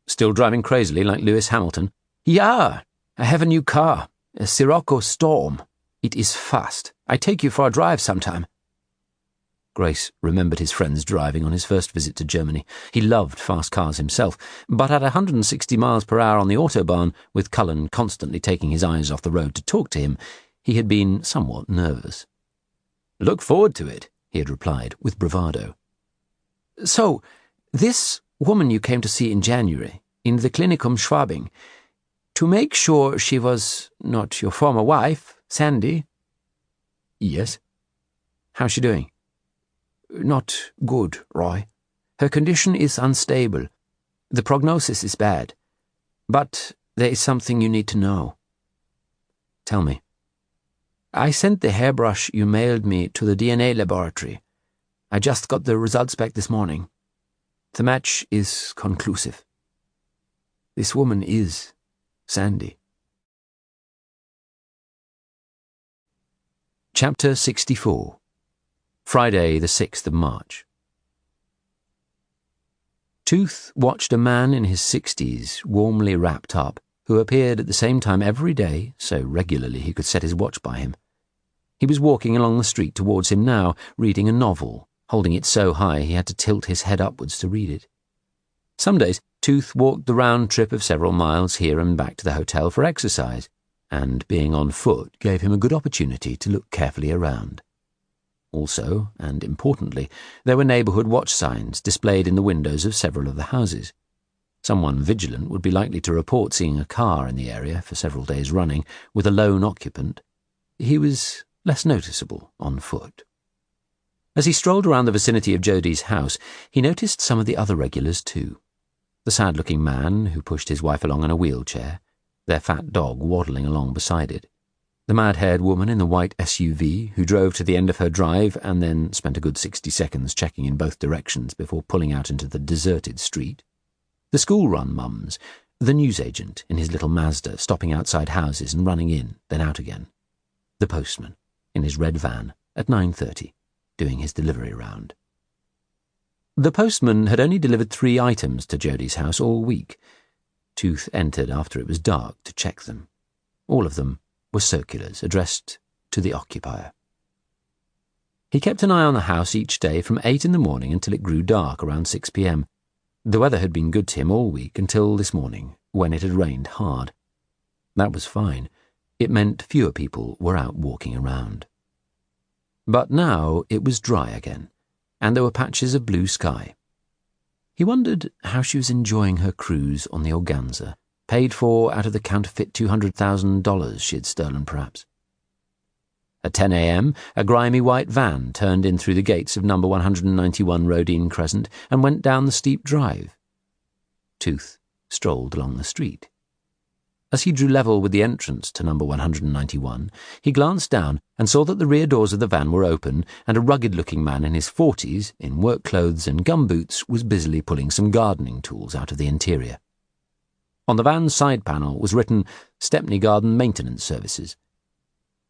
Speaker 1: Still driving crazily like Lewis Hamilton?" "Yeah, I have a new car, a Sirocco Storm. It is fast. I take you for a drive sometime." Grace remembered his friends driving on his first visit to Germany. He loved fast cars himself, but at 160 miles per hour on the autobahn, with Cullen constantly taking his eyes off the road to talk to him, he had been somewhat nervous. "Look forward to it," he had replied, with bravado. "So, this woman you came to see in January, in the Klinikum Schwabing, to make sure she was not your former wife, Sandy?" "Yes." "How's she doing?" "Not good, Roy. Her condition is unstable. The prognosis is bad. But there is something you need to know." "Tell me." "I sent the hairbrush you mailed me to the DNA laboratory. I just got the results back this morning. The match is conclusive. This woman is Sandy." Chapter 64. Friday, the 6th of March. Tooth watched a man in his 60s, warmly wrapped up, who appeared at the same time every day, so regularly he could set his watch by him. He was walking along the street towards him now, reading a novel, holding it so high he had to tilt his head upwards to read it. Some days, Tooth walked the round trip of several miles here and back to the hotel for exercise, and being on foot gave him a good opportunity to look carefully around. Also, and importantly, there were neighbourhood watch signs displayed in the windows of several of the houses. Someone vigilant would be likely to report seeing a car in the area for several days running, with a lone occupant. He was less noticeable on foot. As he strolled around the vicinity of Jodie's house, he noticed some of the other regulars too. The sad-looking man who pushed his wife along in a wheelchair, their fat dog waddling along beside it, the mad-haired woman in the white SUV who drove to the end of her drive and then spent a good 60 seconds checking in both directions before pulling out into the deserted street, the school-run mums, the newsagent in his little Mazda stopping outside houses and running in, then out again, the postman in his red van at 9:30, doing his delivery round. The postman had only delivered 3 items to Jodie's house all week. Tooth entered after it was dark to check them. All of them were circulars addressed to the occupier. He kept an eye on the house each day from 8 in the morning until it grew dark around 6 p.m. The weather had been good to him all week until this morning, when it had rained hard.
Speaker 4: That was fine. It meant fewer people were out walking around. But now it was dry again, and there were patches of blue sky. He wondered how she was enjoying her cruise on the Organza, paid for out of the counterfeit $200,000 she had stolen, perhaps. At 10 a.m., a grimy white van turned in through the gates of number 191 Rodine Crescent and went down the steep drive. Tooth strolled along the street. As he drew level with the entrance to number 191, he glanced down and saw that the rear doors of the van were open and a rugged-looking man in his 40s, in work clothes and gumboots, was busily pulling some gardening tools out of the interior. On the van's side panel was written, "Stepney Garden Maintenance Services."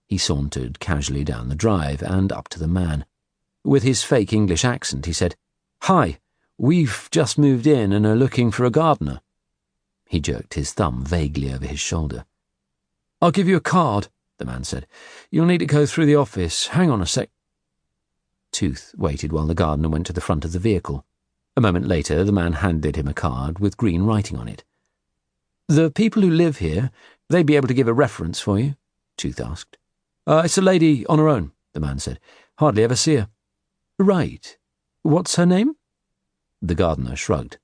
Speaker 4: He sauntered casually down the drive and up to the man. With his fake English accent, he said, "Hi, we've just moved in and are looking for a gardener." He jerked his thumb vaguely over his shoulder. "I'll give you a card," the man said. "You'll need to go through the office. Hang on a sec." Tooth waited while the gardener went to the front of the vehicle. A moment later, the man handed him a card with green writing on it. "The people who live here, they'd be able to give a reference for you?" Tooth asked. "It's a lady on her own," the man said. "Hardly ever see her." "Right. What's her name?" The gardener shrugged.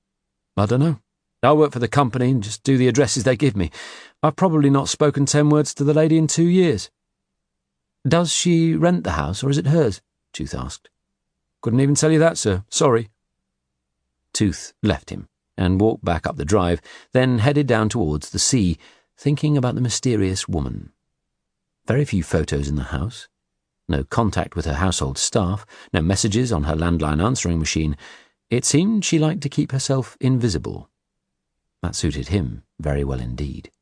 Speaker 4: "I don't know. I work for the company and just do the addresses they give me. I've probably not spoken 10 words to the lady in 2 years." "Does she rent the house, or is it hers?" Tooth asked. "Couldn't even tell you that, sir. Sorry." Tooth left him and walked back up the drive, then headed down towards the sea, thinking about the mysterious woman. Very few photos in the house. No contact with her household staff, no messages on her landline answering machine. It seemed she liked to keep herself invisible. That suited him very well indeed.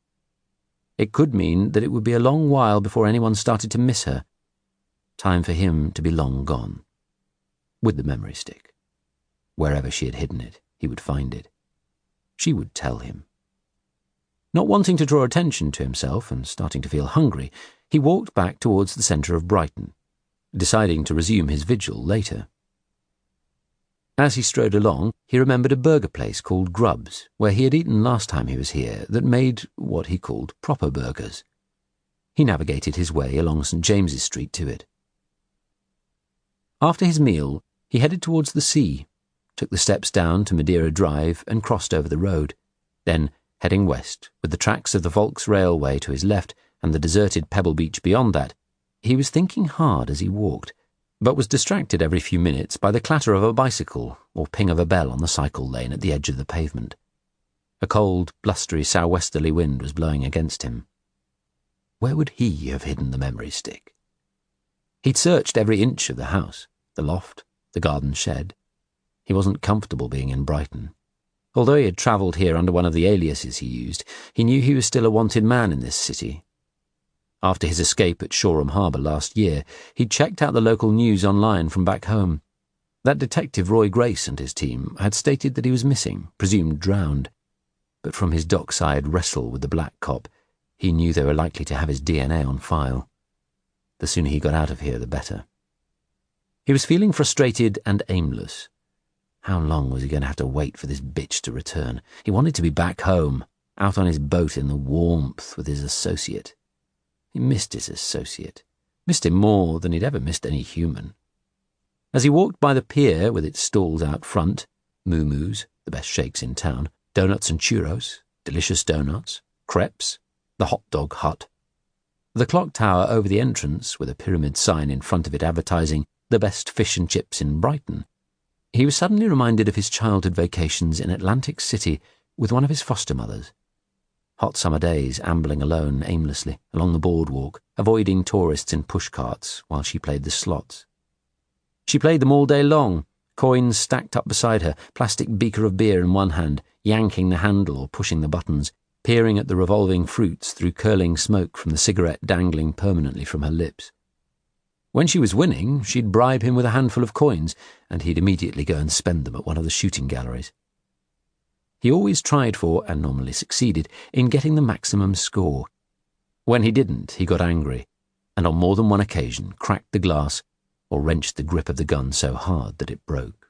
Speaker 4: It could mean that it would be a long while before anyone started to miss her. Time for him to be long gone. With the memory stick. Wherever she had hidden it, he would find it. She would tell him. Not wanting to draw attention to himself and starting to feel hungry, he walked back towards the centre of Brighton, deciding to resume his vigil later. As he strode along, he remembered a burger place called Grubb's, where he had eaten last time he was here, that made what he called proper burgers. He navigated his way along St. James's Street to it. After his meal, he headed towards the sea, took the steps down to Madeira Drive and crossed over the road. Then, heading west, with the tracks of the Volks Railway to his left and the deserted Pebble Beach beyond that, he was thinking hard as he walked, but was distracted every few minutes by the clatter of a bicycle or ping of a bell on the cycle lane at the edge of the pavement. A cold, blustery sou'westerly wind was blowing against him. Where would he have hidden the memory stick? He'd searched every inch of the house, the loft, the garden shed. He wasn't comfortable being in Brighton. Although he had travelled here under one of the aliases he used, he knew he was still a wanted man in this city. After his escape at Shoreham Harbour last year, he'd checked out the local news online from back home. That detective Roy Grace and his team had stated that he was missing, presumed drowned. But from his dockside wrestle with the black cop, he knew they were likely to have his DNA on file. The sooner he got out of here, the better. He was feeling frustrated and aimless. How long was he going to have to wait for this bitch to return? He wanted to be back home, out on his boat in the warmth with his associate. He missed his associate, missed him more than he'd ever missed any human. As he walked by the pier with its stalls out front, moo-moos, the best shakes in town, donuts and churros, delicious donuts, crepes, the hot dog hut, the clock tower over the entrance with a pyramid sign in front of it advertising the best fish and chips in Brighton, he was suddenly reminded of his childhood vacations in Atlantic City with one of his foster mothers. Hot summer days ambling alone aimlessly along the boardwalk, avoiding tourists in pushcarts while she played the slots. She played them all day long, coins stacked up beside her, plastic beaker of beer in one hand, yanking the handle or pushing the buttons, peering at the revolving fruits through curling smoke from the cigarette dangling permanently from her lips. When she was winning, she'd bribe him with a handful of coins, and he'd immediately go and spend them at one of the shooting galleries. He always tried for, and normally succeeded, in getting the maximum score. When he didn't, he got angry, and on more than one occasion cracked the glass or wrenched the grip of the gun so hard that it broke.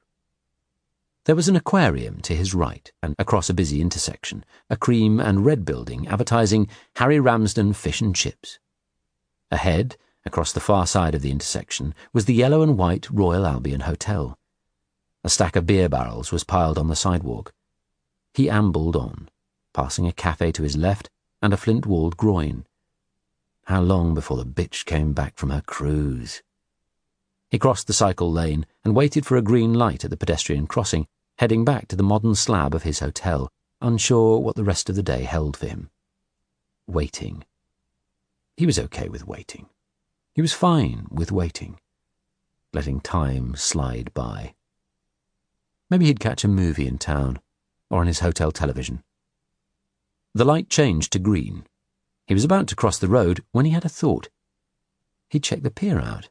Speaker 1: There was an aquarium to his right, and across a busy intersection, a cream and red building advertising Harry Ramsden Fish and Chips. Ahead, across the far side of the intersection, was the yellow and white Royal Albion Hotel. A stack of beer barrels was piled on the sidewalk. He ambled on, passing a cafe to his left and a flint-walled groin. How long before the bitch came back from her cruise? He crossed the cycle lane and waited for a green light at the pedestrian crossing, heading back to the modern slab of his hotel, unsure what the rest of the day held for him. Waiting. He was okay with waiting. He was fine with waiting, letting time slide by. Maybe he'd catch a movie in town, or on his hotel television. The light changed to green. He was about to cross the road when he had a thought. He'd check the pier out.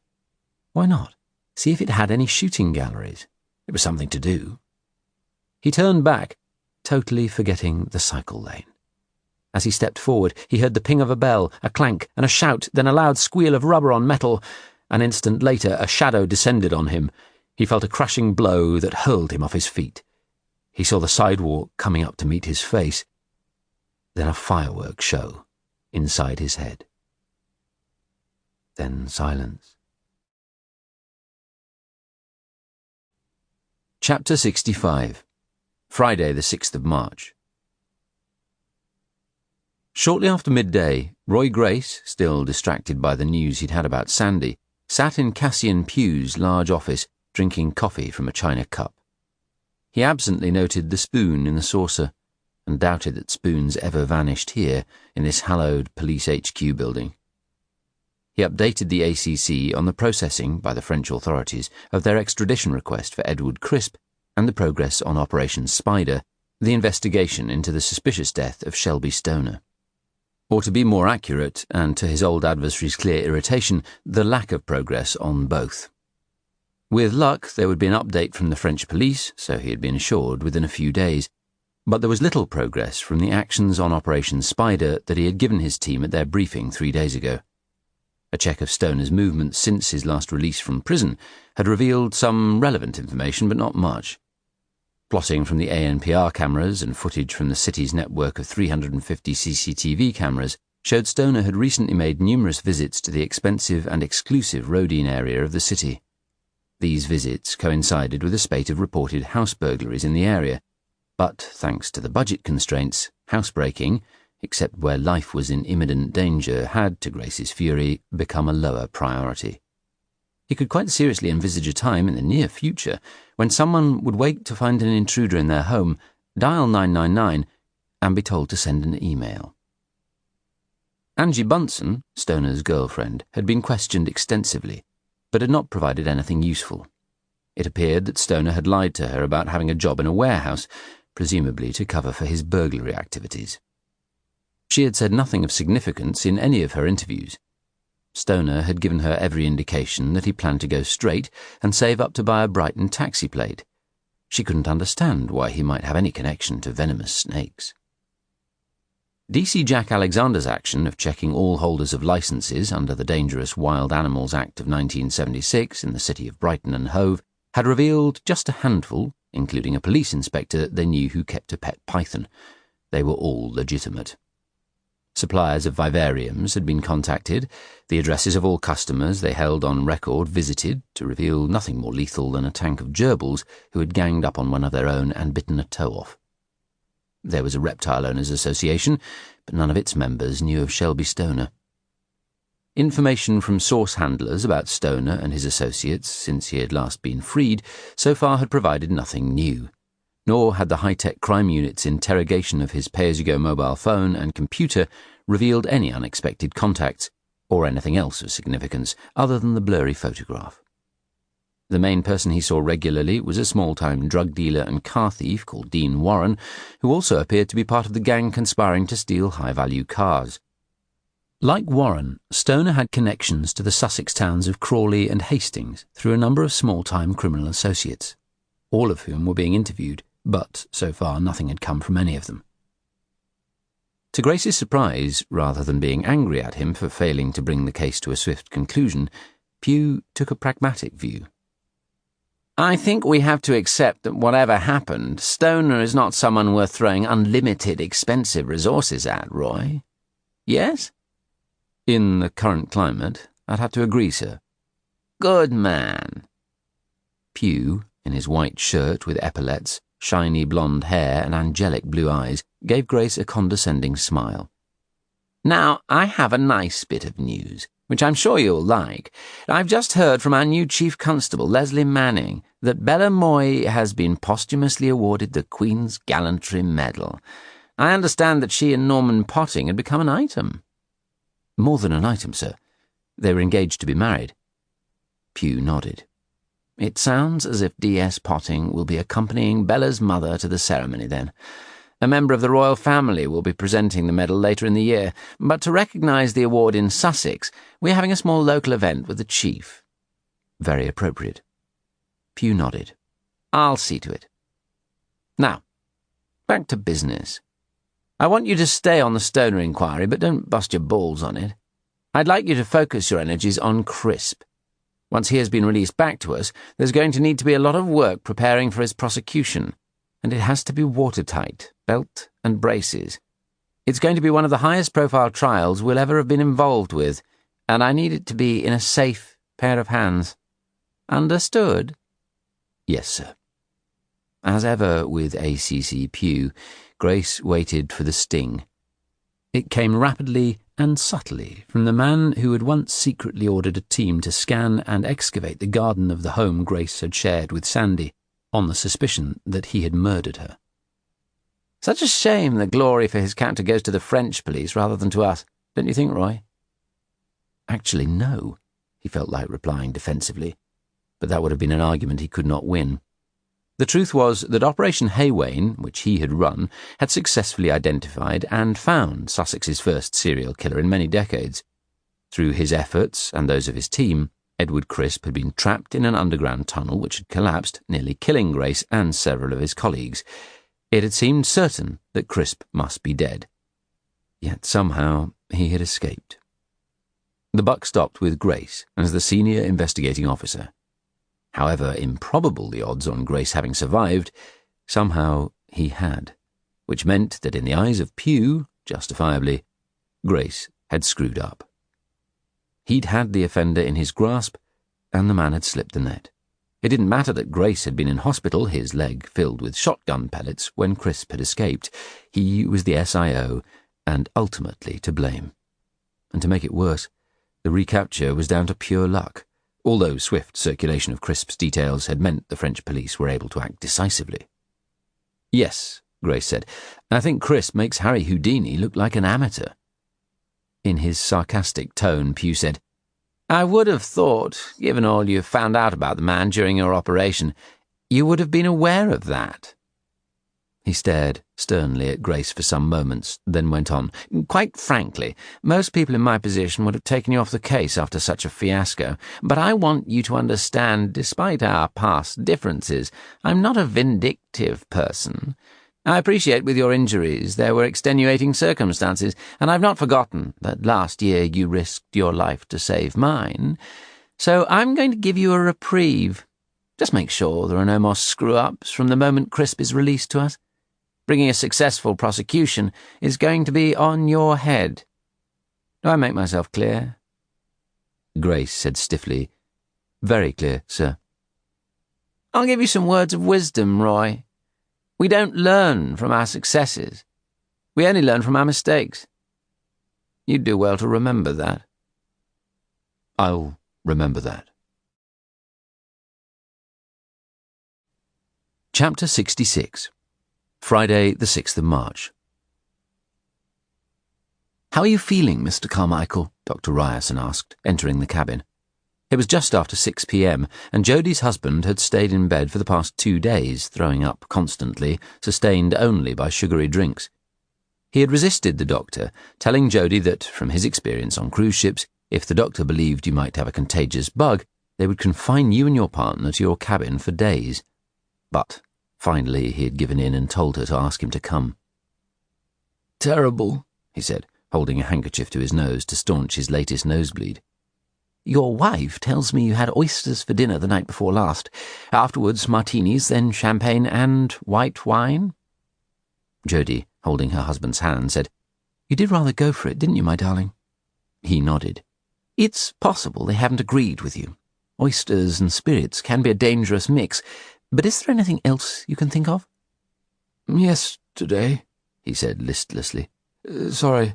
Speaker 1: Why not? See if it had any shooting galleries. It was something to do. He turned back, totally forgetting the cycle lane. As he stepped forward, he heard the ping of a bell, a clank, and a shout, then a loud squeal of rubber on metal. An instant later, a shadow descended on him. He felt a crashing blow that hurled him off his feet. He saw the sidewalk coming up to meet his face. Then a fireworks show inside his head. Then silence. Chapter 65. Friday, the 6th of March. Shortly after midday, Roy Grace, still distracted by the news he'd had about Sandy, sat in Cassian Pugh's large office, drinking coffee from a china cup. He absently noted the spoon in the saucer, and doubted that spoons ever vanished here, in this hallowed police HQ building. He updated the ACC on the processing, by the French authorities, of their extradition request for Edward Crisp, and the progress on Operation Spider, the investigation into the suspicious death of Shelby Stoner. Or to be more accurate, and to his old adversary's clear irritation, the lack of progress on both. With luck, there would be an update from the French police, so he had been assured, within a few days, but there was little progress from the actions on Operation Spider that he had given his team at their briefing 3 days ago. A check of Stoner's movements since his last release from prison had revealed some relevant information, but not much. Plotting from the ANPR cameras and footage from the city's network of 350 CCTV cameras showed Stoner had recently made numerous visits to the expensive and exclusive Rodine area of the city. These visits coincided with a spate of reported house burglaries in the area, but thanks to the budget constraints, housebreaking, except where life was in imminent danger, had, to Grace's fury, become a lower priority. He could quite seriously envisage a time in the near future when someone would wake to find an intruder in their home, dial 999, and be told to send an email. Angie Bunsen, Stoner's girlfriend, had been questioned extensively, but had not provided anything useful. It appeared that Stoner had lied to her about having a job in a warehouse, presumably to cover for his burglary activities. She had said nothing of significance in any of her interviews. Stoner had given her every indication that he planned to go straight and save up to buy a Brighton taxi plate. She couldn't understand why he might have any connection to venomous snakes. DC Jack Alexander's action of checking all holders of licences under the Dangerous Wild Animals Act of 1976 in the city of Brighton and Hove had revealed just a handful, including a police inspector they knew who kept a pet python. They were all legitimate. Suppliers of vivariums had been contacted, the addresses of all customers they held on record visited, to reveal nothing more lethal than a tank of gerbils who had ganged up on one of their own and bitten a toe off. There was a reptile owners' association, but none of its members knew of Shelby Stoner. Information from source handlers about Stoner and his associates since he had last been freed so far had provided nothing new, nor had the high-tech crime unit's interrogation of his pay-as-you-go mobile phone and computer revealed any unexpected contacts or anything else of significance other than the blurry photograph. The main person he saw regularly was a small-time drug dealer and car thief called Dean Warren, who also appeared to be part of the gang conspiring to steal high-value cars. Like Warren, Stoner had connections to the Sussex towns of Crawley and Hastings through a number of small-time criminal associates, all of whom were being interviewed, but so far nothing had come from any of them. To Grace's surprise, rather than being angry at him for failing to bring the case to a swift conclusion, Pugh took a pragmatic view.
Speaker 4: I think we have to accept that whatever happened, Stoner is not someone worth throwing unlimited expensive resources at, Roy. Yes?
Speaker 1: In the current climate, I'd have to agree, sir.
Speaker 4: Good man.
Speaker 1: Pugh, in his white shirt with epaulettes, shiny blonde hair and angelic blue eyes, gave Grace a condescending smile.
Speaker 4: Now, I have a nice bit of news, which I'm sure you'll like. I've just heard from our new Chief Constable, Leslie Manning, that Bella Moy has been posthumously awarded the Queen's Gallantry Medal. I understand that she and Norman Potting had become an item.
Speaker 1: More than an item, sir. They were engaged to be married. Pugh nodded.
Speaker 4: It sounds as if D.S. Potting will be accompanying Bella's mother to the ceremony, then. A member of the royal family will be presenting the medal later in the year, but to recognise the award in Sussex, we're having a small local event with the chief.
Speaker 1: Very appropriate.
Speaker 4: Pugh nodded. I'll see to it. Now, back to business. I want you to stay on the Stoner inquiry, but don't bust your balls on it. I'd like you to focus your energies on Crisp. Once he has been released back to us, there's going to need to be a lot of work preparing for his prosecution, and it has to be watertight, belt and braces. It's going to be one of the highest profile trials we'll ever have been involved with, and I need it to be in a safe pair of hands. Understood?
Speaker 1: Yes, sir. As ever with ACC Pugh, Grace waited for the sting. It came rapidly and subtly from the man who had once secretly ordered a team to scan and excavate the garden of the home Grace had shared with Sandy, on the suspicion that he had murdered her.
Speaker 4: Such a shame the glory for his capture goes to the French police rather than to us, don't you think, Roy?
Speaker 1: Actually, no, he felt like replying defensively, but that would have been an argument he could not win. The truth was that Operation Haywain, which he had run, had successfully identified and found Sussex's first serial killer in many decades. Through his efforts and those of his team, Edward Crisp had been trapped in an underground tunnel which had collapsed, nearly killing Grace and several of his colleagues. It had seemed certain that Crisp must be dead. Yet somehow he had escaped. The buck stopped with Grace as the senior investigating officer. However improbable the odds on Grace having survived, somehow he had, which meant that in the eyes of Pugh, justifiably, Grace had screwed up. He'd had the offender in his grasp, and the man had slipped the net. It didn't matter that Grace had been in hospital, his leg filled with shotgun pellets, when Crisp had escaped. He was the SIO, and ultimately to blame. And to make it worse, the recapture was down to pure luck, although swift circulation of Crisp's details had meant the French police were able to act decisively. "Yes," Grace said, "I think Crisp makes Harry Houdini look like an amateur." In his sarcastic tone, Pugh said, "I would have thought, given all you found out about the man during your operation, you would have been aware of that." He stared sternly at Grace for some moments, then went on, "Quite frankly, most people in my position would have taken you off the case after such a fiasco, but I want you to understand, despite our past differences, I'm not a vindictive person. I appreciate with your injuries there were extenuating circumstances, and I've not forgotten that last year you risked your life to save mine. So I'm going to give you a reprieve. Just make sure there are no more screw-ups from the moment Crisp is released to us. Bringing a successful prosecution is going to be on your head. Do I make myself clear?" Grace said stiffly, "Very clear, sir." "I'll give you some words of wisdom, Roy. We don't learn from our successes. We only learn from our mistakes. You'd do well to remember that." "I'll remember that." Chapter 66. Friday, the 6th of March. "How are you feeling, Mr. Carmichael?" Dr. Ryerson asked, entering the cabin. It was just after 6 p.m., and Jodie's husband had stayed in bed for the past 2 days, throwing up constantly, sustained only by sugary drinks. He had resisted the doctor, telling Jodie that, from his experience on cruise ships, if the doctor believed you might have a contagious bug, they would confine you and your partner to your cabin for days. But finally he had given in and told her to ask him to come. "Terrible," he said, holding a handkerchief to his nose to staunch his latest nosebleed.
Speaker 3: Your wife tells me you had oysters for dinner the night before last. Afterwards, martinis, then champagne and white wine?"
Speaker 4: Jodie, holding her husband's hand, said,
Speaker 2: "You did rather go for it, didn't you, my darling?"
Speaker 4: He nodded.
Speaker 3: "It's possible they haven't agreed with you. Oysters and spirits can be a dangerous mix, but is there anything else you can think of?"
Speaker 2: "Yesterday," he said listlessly. "Sorry,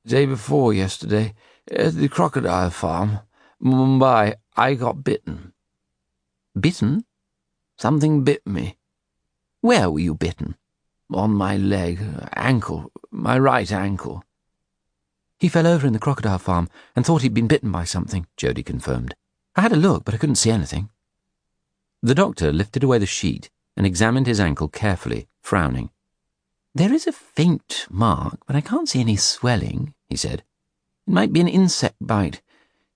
Speaker 2: day before yesterday, at the crocodile farm, Mumbai, I got bitten."
Speaker 3: "Bitten?
Speaker 2: Something bit me.
Speaker 3: Where were you bitten?"
Speaker 2: "On my leg, ankle, my right ankle."
Speaker 3: "He fell over in the crocodile farm and thought he'd been bitten by something," Jodie confirmed. "I had a look, but I couldn't see anything."
Speaker 4: The doctor lifted away the sheet and examined his ankle carefully, frowning.
Speaker 3: "There is a faint mark, but I can't see any swelling," he said. "It might be an insect bite.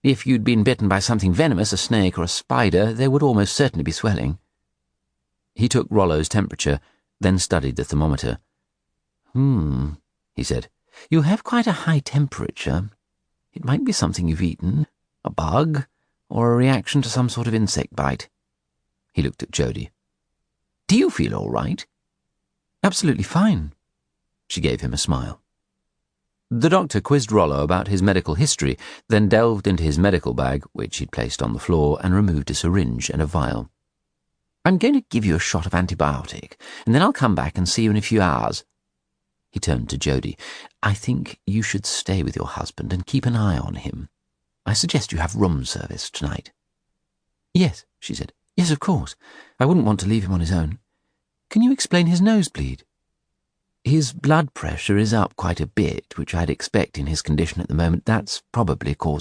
Speaker 3: If you'd been bitten by something venomous, a snake or a spider, there would almost certainly be swelling."
Speaker 4: He took Rollo's temperature, then studied the thermometer.
Speaker 3: He said. "You have quite a high temperature. It might be something you've eaten, a bug, or a reaction to some sort of insect bite."
Speaker 4: He looked at Jodie.
Speaker 3: "Do you feel all right?"
Speaker 2: "Absolutely fine."
Speaker 4: She gave him a smile. The doctor quizzed Rollo about his medical history, then delved into his medical bag, which he'd placed on the floor, and removed a syringe and a vial.
Speaker 3: "I'm going to give you a shot of antibiotic, and then I'll come back and see you in a few hours." He turned to Jodie. "I think you should stay with your husband and keep an eye on him. I suggest you have room service tonight."
Speaker 2: "Yes," she said. "Yes, of course. I wouldn't want to leave him on his own. Can you explain his nosebleed?"
Speaker 3: "His blood pressure is up quite a bit, which I'd expect in his condition at the moment. That's probably causing